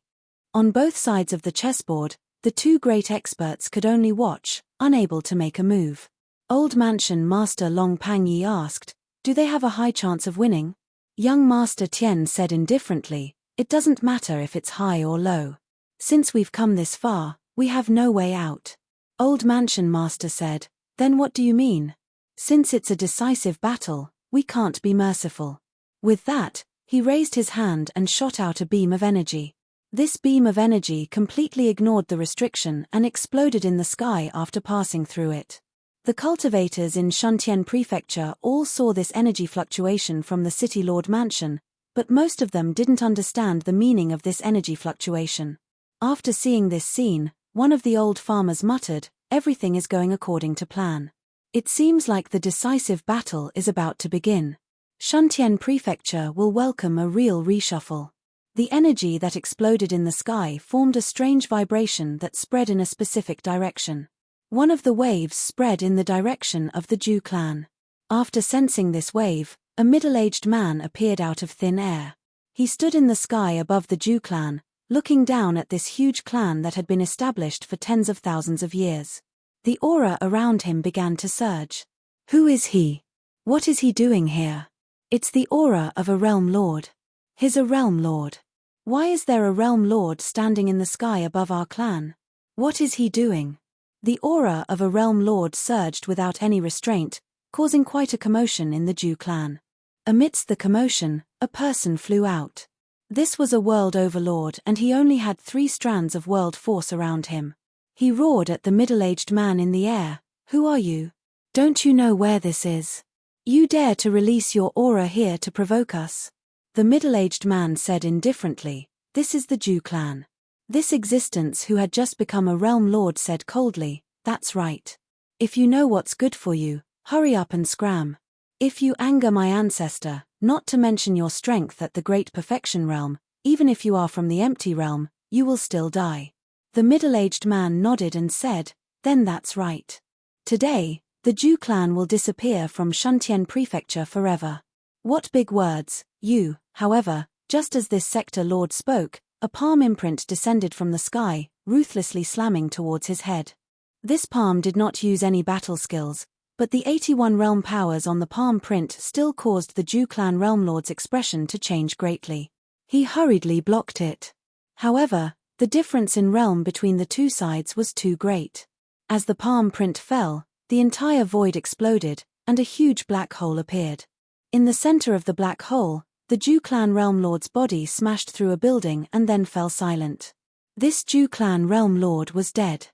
On both sides of the chessboard, the 2 great experts could only watch, unable to make a move. Old Mansion Master Long Pangyi asked, "Do they have a high chance of winning?" Young Master Tian said indifferently, "It doesn't matter if it's high or low. Since we've come this far, we have no way out." Old Mansion Master said, "Then what do you mean? Since it's a decisive battle, we can't be merciful." With that, he raised his hand and shot out a beam of energy. This beam of energy completely ignored the restriction and exploded in the sky after passing through it. The cultivators in Shuntian Prefecture all saw this energy fluctuation from the City Lord Mansion, but most of them didn't understand the meaning of this energy fluctuation. After seeing this scene, one of the old farmers muttered, "Everything is going according to plan. It seems like the decisive battle is about to begin. Shuntian Prefecture will welcome a real reshuffle." The energy that exploded in the sky formed a strange vibration that spread in a specific direction. One of the waves spread in the direction of the Zhu clan. After sensing this wave, a middle-aged man appeared out of thin air. He stood in the sky above the Zhu clan, looking down at this huge clan that had been established for tens of thousands of years. The aura around him began to surge. Who is he? What is he doing here? It's the aura of a realm lord. He's a realm lord. Why is there a realm lord standing in the sky above our clan? What is he doing? The aura of a realm lord surged without any restraint, causing quite a commotion in the Zhu clan. Amidst the commotion, a person flew out. This was a world overlord and he only had 3 strands of world force around him. He roared at the middle-aged man in the air, "Who are you? Don't you know where this is? You dare to release your aura here to provoke us?" The middle-aged man said indifferently, "This is the Zhu clan." This existence who had just become a realm lord said coldly, "That's right. If you know what's good for you, hurry up and scram. If you anger my ancestor, not to mention your strength at the Great Perfection Realm, even if you are from the Empty Realm, you will still die." The middle-aged man nodded and said, "Then that's right. Today, the Zhu clan will disappear from Shuntian Prefecture forever." What big words, you, however, just as this sector lord spoke, a palm imprint descended from the sky, ruthlessly slamming towards his head. This palm did not use any battle skills, but the 81 realm powers on the palm print still caused the Zhu clan realm lord's expression to change greatly. He hurriedly blocked it. However, the difference in realm between the 2 sides was too great. As the palm print fell, the entire void exploded, and a huge black hole appeared. In the center of the black hole, the Zhu clan realm lord's body smashed through a building and then fell silent. This Zhu clan realm lord was dead.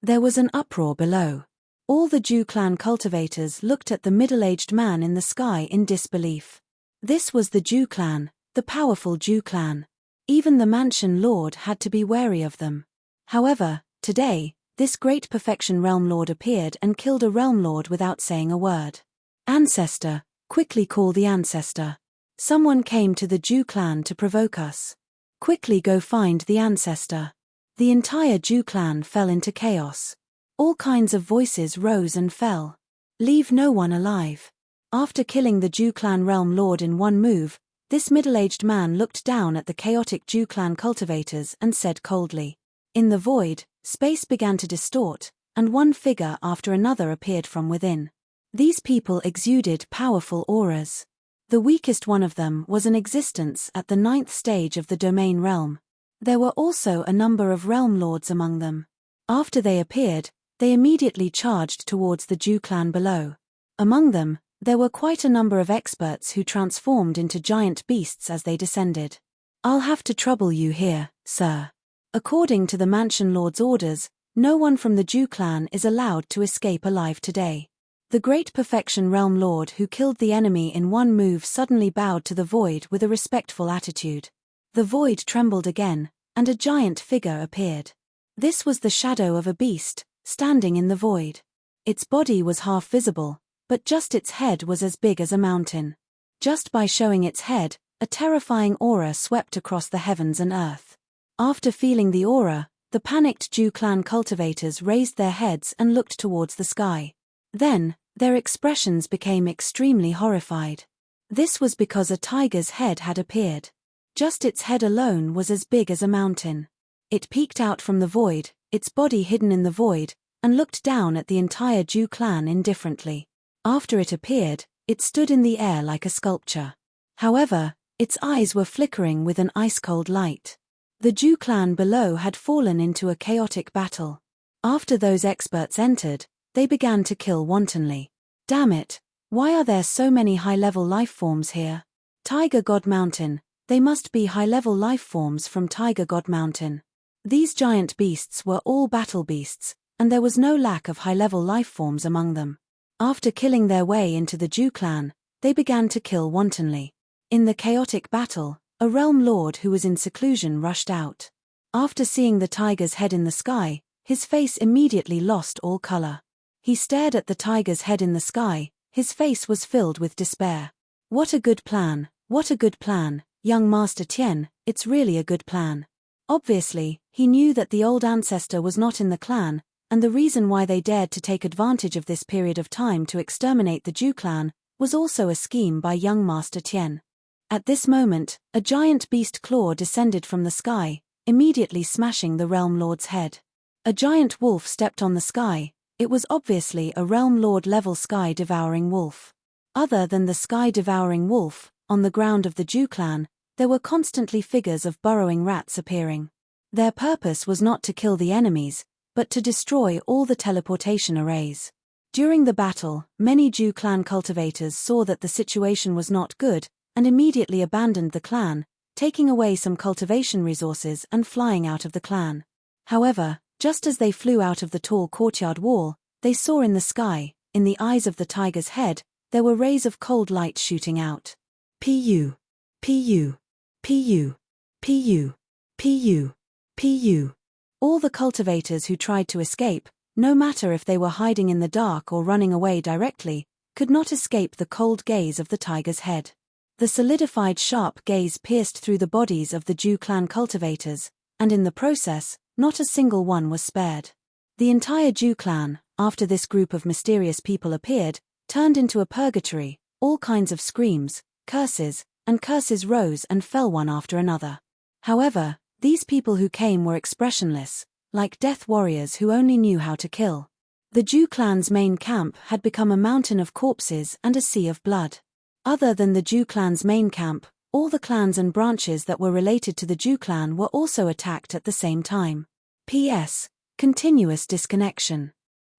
There was an uproar below. All the Zhu clan cultivators looked at the middle-aged man in the sky in disbelief. This was the Zhu clan, the powerful Zhu clan. Even the mansion lord had to be wary of them. However, today, this great perfection realm lord appeared and killed a realm lord without saying a word. "Ancestor, quickly call the ancestor. Someone came to the Zhu clan to provoke us. Quickly go find the ancestor." The entire Zhu clan fell into chaos. All kinds of voices rose and fell. "Leave no one alive." After killing the Zhu clan realm lord in one move, this middle-aged man looked down at the chaotic Zhu clan cultivators and said coldly. In the void, space began to distort, and one figure after another appeared from within. These people exuded powerful auras. The weakest one of them was an existence at the 9th stage of the domain realm. There were also a number of realm lords among them. After they appeared, they immediately charged towards the Zhu clan below. Among them, there were quite a number of experts who transformed into giant beasts as they descended. "I'll have to trouble you here, sir. According to the mansion lord's orders, no one from the Zhu clan is allowed to escape alive today." The great perfection realm lord who killed the enemy in one move suddenly bowed to the void with a respectful attitude. The void trembled again, and a giant figure appeared. This was the shadow of a beast, standing in the void. Its body was half visible, but just its head was as big as a mountain. Just by showing its head, a terrifying aura swept across the heavens and earth. After feeling the aura, the panicked Jew clan cultivators raised their heads and looked towards the sky. Then, their expressions became extremely horrified. This was because a tiger's head had appeared. Just its head alone was as big as a mountain. It peeked out from the void, its body hidden in the void, and looked down at the entire Jew clan indifferently. After it appeared, it stood in the air like a sculpture. However, its eyes were flickering with an ice-cold light. The Jew clan below had fallen into a chaotic battle. After those experts entered, they began to kill wantonly. Damn it, why are there so many high-level life forms here? Tiger God Mountain, they must be high-level life forms from Tiger God Mountain. These giant beasts were all battle beasts, and there was no lack of high-level life forms among them. After killing their way into the Jew clan, they began to kill wantonly. In the chaotic battle, a realm lord who was in seclusion rushed out. After seeing the tiger's head in the sky, his face immediately lost all color. He stared at the tiger's head in the sky, his face was filled with despair. What a good plan, young Master Tien, it's really a good plan. Obviously, he knew that the old ancestor was not in the clan, and the reason why they dared to take advantage of this period of time to exterminate the Jew clan was also a scheme by young Master Tien. At this moment, a giant beast claw descended from the sky, immediately smashing the realm lord's head. A giant wolf stepped on the sky. It was obviously a realm lord-level sky-devouring wolf. Other than the sky-devouring wolf, on the ground of the Jew clan, there were constantly figures of burrowing rats appearing. Their purpose was not to kill the enemies, but to destroy all the teleportation arrays. During the battle, many Jew clan cultivators saw that the situation was not good, and immediately abandoned the clan, taking away some cultivation resources and flying out of the clan. However, just as they flew out of the tall courtyard wall, they saw in the sky, in the eyes of the tiger's head, there were rays of cold light shooting out. Pu. Pu. Pu. Pu. Pu. Pu. All the cultivators who tried to escape, no matter if they were hiding in the dark or running away directly, could not escape the cold gaze of the tiger's head. The solidified sharp gaze pierced through the bodies of the Jew clan cultivators, and in the process, not a single one was spared. The entire Jew clan, after this group of mysterious people appeared, turned into a purgatory. All kinds of screams, curses, and curses rose and fell one after another. However, these people who came were expressionless, like death warriors who only knew how to kill. The Jew clan's main camp had become a mountain of corpses and a sea of blood. Other than the Jew clan's main camp, all the clans and branches that were related to the Jew clan were also attacked at the same time. P.S. Continuous disconnection.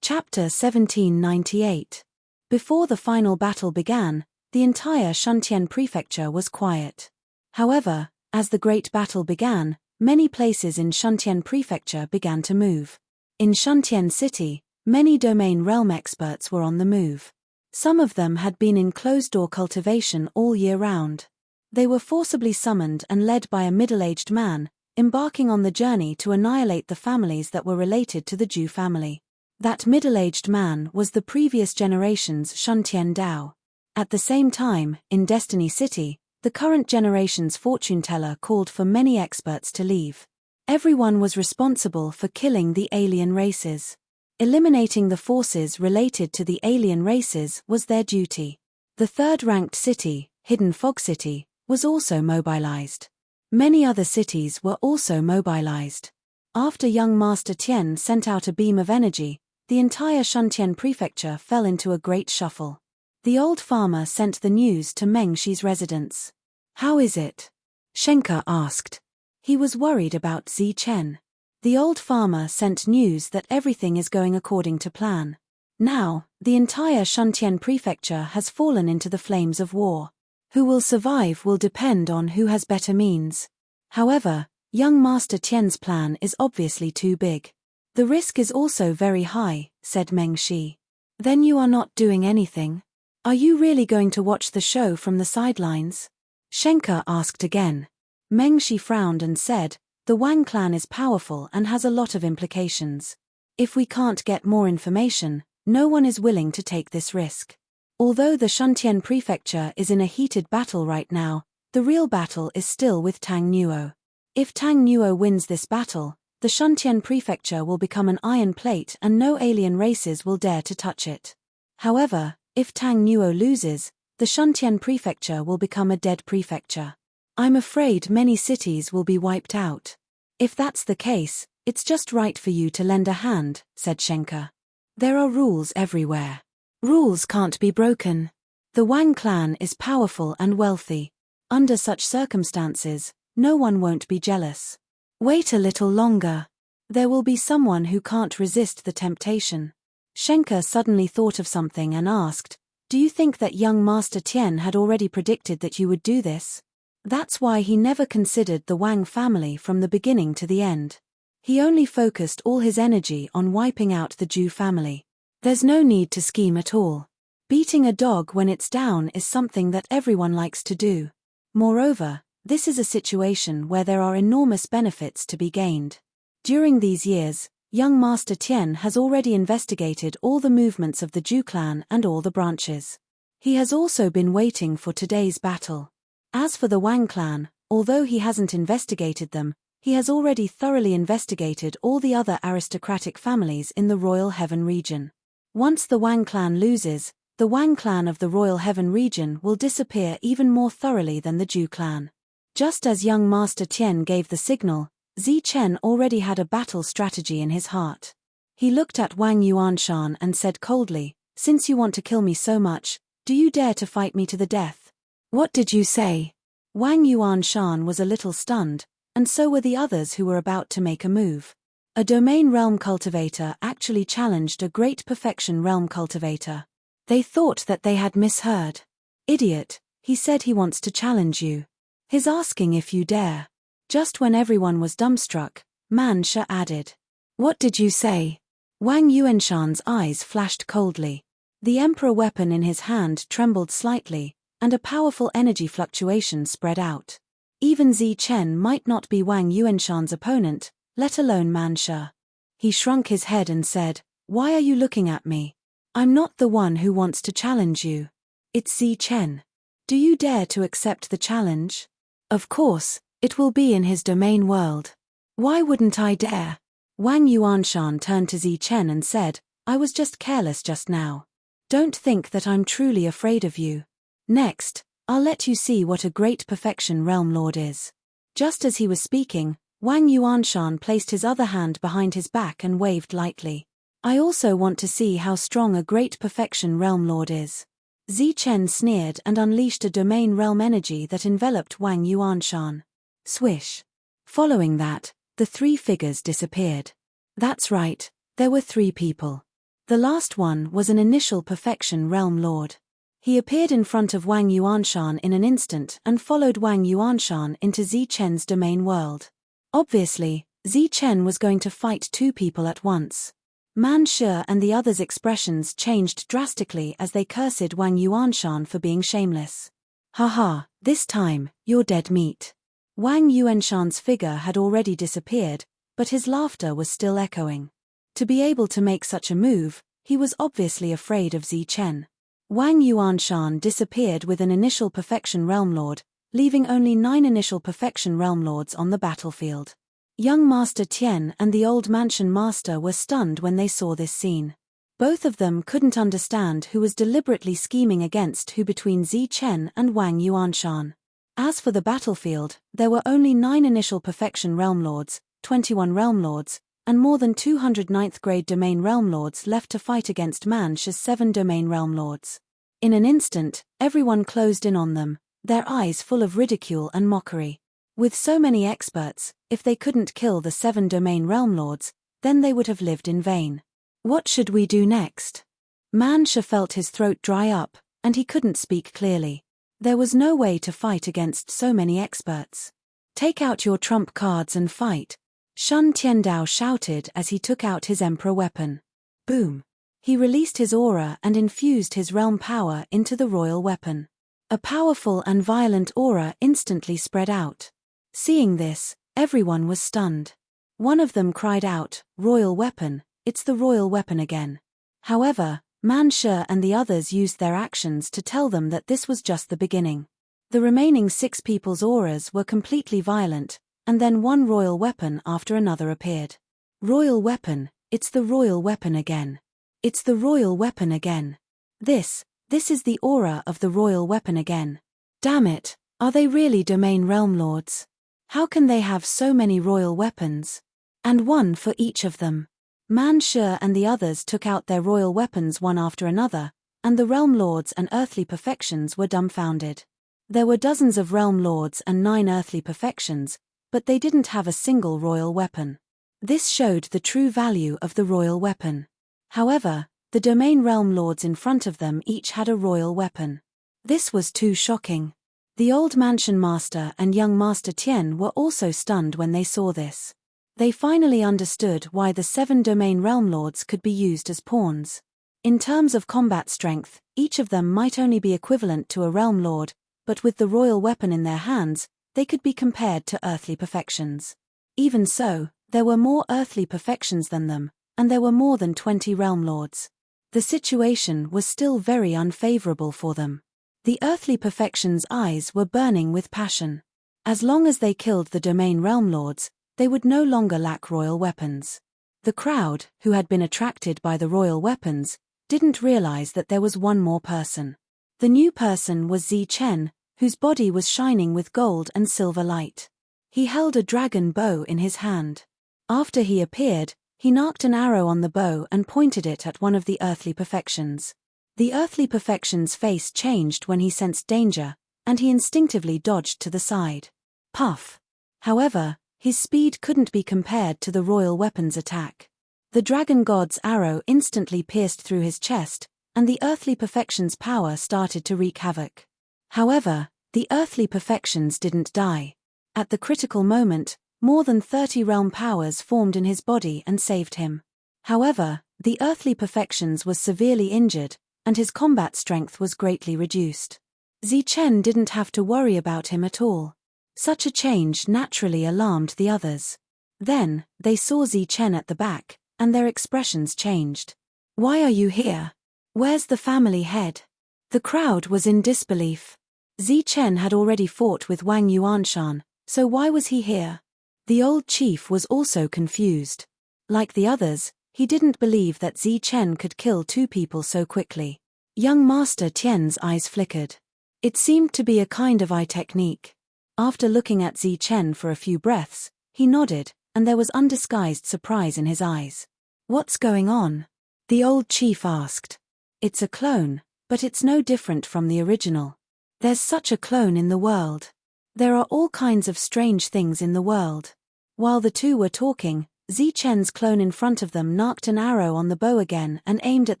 Chapter 1798. Before the final battle began, the entire Shuntian prefecture was quiet. However, as the great battle began, many places in Shuntian prefecture began to move. In Shuntian city, many domain realm experts were on the move. Some of them had been in closed-door cultivation all year round. They were forcibly summoned and led by a middle-aged man, embarking on the journey to annihilate the families that were related to the Jew family. That middle-aged man was the previous generation's Shuntian Dao. At the same time, in Destiny City, the current generation's fortune teller called for many experts to leave. Everyone was responsible for killing the alien races. Eliminating the forces related to the alien races was their duty. The third-ranked city, Hidden Fog City, was also mobilized. Many other cities were also mobilized. After young Master Tien sent out a beam of energy, the entire Shuntian prefecture fell into a great shuffle. The old farmer sent the news to Meng Shi's residence. "How is it?" Shenke asked. He was worried about Zi Chen. The old farmer sent news that everything is going according to plan. Now, the entire Shuntian prefecture has fallen into the flames of war. Who will survive will depend on who has better means. However, young Master Tien's plan is obviously too big. The risk is also very high, said Meng Shi. Then you are not doing anything? Are you really going to watch the show from the sidelines? Shenke asked again. Meng Shi frowned and said, the Wang clan is powerful and has a lot of implications. If we can't get more information, no one is willing to take this risk. Although the Shuntian prefecture is in a heated battle right now, the real battle is still with Tang Nuo. If Tang Nuo wins this battle, the Shuntian prefecture will become an iron plate and no alien races will dare to touch it. However, if Tang Nuo loses, the Shuntian prefecture will become a dead prefecture. I'm afraid many cities will be wiped out. If that's the case, it's just right for you to lend a hand, said Shenke. There are rules everywhere. Rules can't be broken. The Wang clan is powerful and wealthy. Under such circumstances, no one won't be jealous. Wait a little longer. There will be someone who can't resist the temptation. Shenke suddenly thought of something and asked, do you think that young Master Tian had already predicted that you would do this? That's why he never considered the Wang family from the beginning to the end. He only focused all his energy on wiping out the Zhu family. There's no need to scheme at all. Beating a dog when it's down is something that everyone likes to do. Moreover, this is a situation where there are enormous benefits to be gained. During these years, young Master Tian has already investigated all the movements of the Zhu clan and all the branches. He has also been waiting for today's battle. As for the Wang clan, although he hasn't investigated them, he has already thoroughly investigated all the other aristocratic families in the Royal Heaven region. Once the Wang clan loses, the Wang clan of the Royal Heaven region will disappear even more thoroughly than the Zhu clan. Just as young Master Tian gave the signal, Zichen already had a battle strategy in his heart. He looked at Wang Yuanshan and said coldly, since you want to kill me so much, do you dare to fight me to the death? What did you say? Wang Yuanshan was a little stunned, and so were the others who were about to make a move. A domain realm cultivator actually challenged a great perfection realm cultivator. They thought that they had misheard. Idiot, he said he wants to challenge you. He's asking if you dare. Just when everyone was dumbstruck, Man Shi added. What did you say? Wang Yuanshan's eyes flashed coldly. The emperor weapon in his hand trembled slightly, and a powerful energy fluctuation spread out. Even Zichen might not be Wang Yuanshan's opponent, let alone Man Shi. He shrunk his head and said, why are you looking at me? I'm not the one who wants to challenge you. It's Zichen. Do you dare to accept the challenge? Of course, it will be in his domain world. Why wouldn't I dare? Wang Yuanshan turned to Zichen and said, I was just careless just now. Don't think that I'm truly afraid of you. Next, I'll let you see what a great perfection realm lord is. Just as he was speaking, Wang Yuanshan placed his other hand behind his back and waved lightly. I also want to see how strong a great perfection realm lord is. Zichen sneered and unleashed a domain realm energy that enveloped Wang Yuanshan. Swish. Following that, the three figures disappeared. That's right, there were three people. The last one was an initial perfection realm lord. He appeared in front of Wang Yuanshan in an instant and followed Wang Yuanshan into Zichen's domain world. Obviously, Zichen was going to fight two people at once. Man Shi and the others' expressions changed drastically as they cursed Wang Yuanshan for being shameless. Haha, this time, you're dead meat. Wang Yuanshan's figure had already disappeared, but his laughter was still echoing. To be able to make such a move, he was obviously afraid of Zichen. Wang Yuanshan disappeared with an initial perfection realm lord, leaving only 9 initial perfection realm lords on the battlefield. Young Master Tian and the old mansion master were stunned when they saw this scene. Both of them couldn't understand who was deliberately scheming against who between Zichen and Wang Yuanshan. As for the battlefield, there were only 9 initial perfection realm lords, 21 realm lords, and more than 200 9th grade domain realm lords left to fight against Man Shi's 7 domain realm lords. In an instant, everyone closed in on them, their eyes full of ridicule and mockery. With so many experts, if they couldn't kill the 7 domain realm lords, then they would have lived in vain. What should we do next? Man Shi felt his throat dry up, and he couldn't speak clearly. There was no way to fight against so many experts. Take out your trump cards and fight, Shun Tiandao shouted as he took out his emperor weapon. Boom! He released his aura and infused his realm power into the royal weapon. A powerful and violent aura instantly spread out. Seeing this, everyone was stunned. One of them cried out, "Royal weapon, it's the royal weapon again. However, Manshi and the others used their actions to tell them that this was just the beginning. The remaining 6 people's auras were completely violent, and then one royal weapon after another appeared. Royal weapon, it's the royal weapon again. It's the royal weapon again. This is the aura of the royal weapon again. Damn it, are they really domain realm lords? How can they have so many royal weapons? And one for each of them. Manshi and the others took out their royal weapons one after another, and the realm lords and earthly perfections were dumbfounded. There were dozens of realm lords and 9 earthly perfections, but they didn't have a single royal weapon. This showed the true value of the royal weapon. However, the domain realm lords in front of them each had a royal weapon. This was too shocking. The old mansion master and young master Tian were also stunned when they saw this. They finally understood why the 7 domain realm lords could be used as pawns. In terms of combat strength, each of them might only be equivalent to a realm lord, but with the royal weapon in their hands, they could be compared to earthly perfections. Even so, there were more earthly perfections than them, and there were more than 20 realm lords. The situation was still very unfavorable for them. The earthly perfections' eyes were burning with passion. As long as they killed the domain realm lords, they would no longer lack royal weapons. The crowd, who had been attracted by the royal weapons, didn't realize that there was one more person. The new person was Zichen, whose body was shining with gold and silver light. He held a dragon bow in his hand. After he appeared, he knocked an arrow on the bow and pointed it at one of the earthly perfections. The earthly perfection's face changed when he sensed danger, and he instinctively dodged to the side. Puff! However, his speed couldn't be compared to the royal weapon's attack. The dragon god's arrow instantly pierced through his chest, and the earthly perfection's power started to wreak havoc. However, the earthly perfections didn't die. At the critical moment, more than 30 realm powers formed in his body and saved him. However, the earthly perfections was severely injured, and his combat strength was greatly reduced. Zichen didn't have to worry about him at all. Such a change naturally alarmed the others. Then, they saw Zichen at the back, and their expressions changed. "Why are you here? Where's the family head?" The crowd was in disbelief. Zichen had already fought with Wang Yuanshan, so why was he here? The old chief was also confused. Like the others, he didn't believe that Zichen could kill 2 people so quickly. Young Master Tian's eyes flickered. It seemed to be a kind of eye technique. After looking at Zichen for a few breaths, he nodded, and there was undisguised surprise in his eyes. "What's going on?" the old chief asked. "It's a clone, but it's no different from the original. There's such a clone in the world. There are all kinds of strange things in the world." While the two were talking, Zichen's clone in front of them knocked an arrow on the bow again and aimed at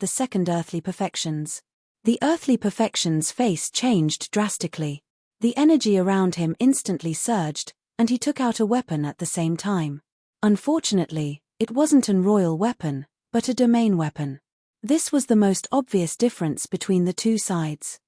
the second earthly perfections. The earthly perfection's face changed drastically. The energy around him instantly surged, and he took out a weapon at the same time. Unfortunately, it wasn't a royal weapon, but a domain weapon. This was the most obvious difference between the two sides.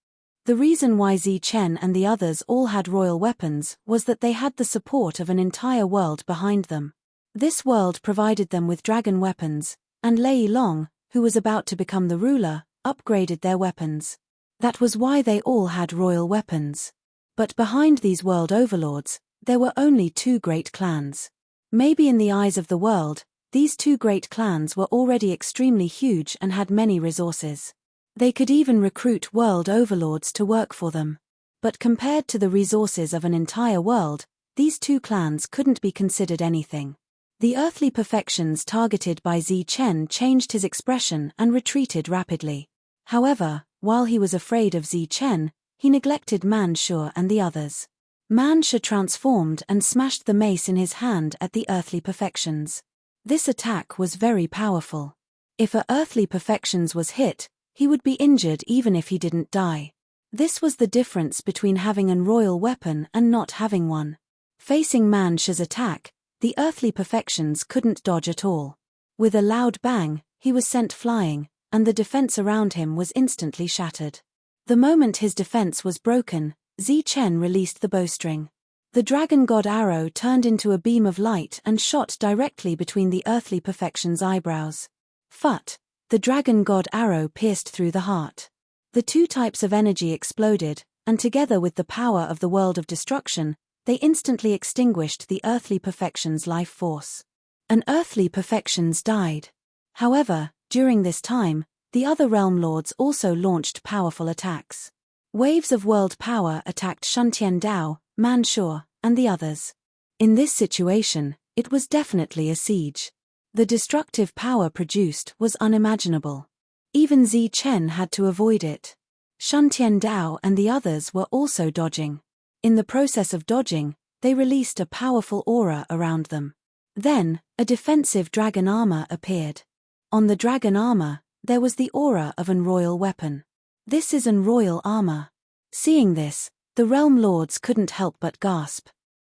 The reason why Zichen and the others all had royal weapons was that they had the support of an entire world behind them. This world provided them with dragon weapons, and Lei Long, who was about to become the ruler, upgraded their weapons. That was why they all had royal weapons. But behind these world overlords, there were only 2 great clans. Maybe in the eyes of the world, these 2 great clans were already extremely huge and had many resources. They could even recruit world overlords to work for them. But compared to the resources of an entire world, these 2 clans couldn't be considered anything. The earthly perfections targeted by Zichen changed his expression and retreated rapidly. However, while he was afraid of Zichen, he neglected Manshi and the others. Manshi transformed and smashed the mace in his hand at the earthly perfections. This attack was very powerful. If a earthly perfections was hit, he would be injured even if he didn't die. This was the difference between having an royal weapon and not having one. Facing Manshi's attack, the earthly perfections couldn't dodge at all. With a loud bang, he was sent flying, and the defense around him was instantly shattered. The moment his defense was broken, Zichen released the bowstring. The dragon god arrow turned into a beam of light and shot directly between the earthly perfection's eyebrows. Phut! The dragon god arrow pierced through the heart. The two types of energy exploded, and together with the power of the world of destruction, they instantly extinguished the earthly perfection's life force. An earthly perfections died. However, during this time, the other realm lords also launched powerful attacks. Waves of world power attacked Shuntian Dao, Manshur, and the others. In this situation, it was definitely a siege. The destructive power produced was unimaginable. Even Zi Chen had to avoid it. Shuntian Dao and the others were also dodging. In the process of dodging, they released a powerful aura around them. Then, a defensive dragon armor appeared. On the dragon armor, there was the aura of an royal weapon. This is an royal armor. Seeing this, the realm lords couldn't help but gasp.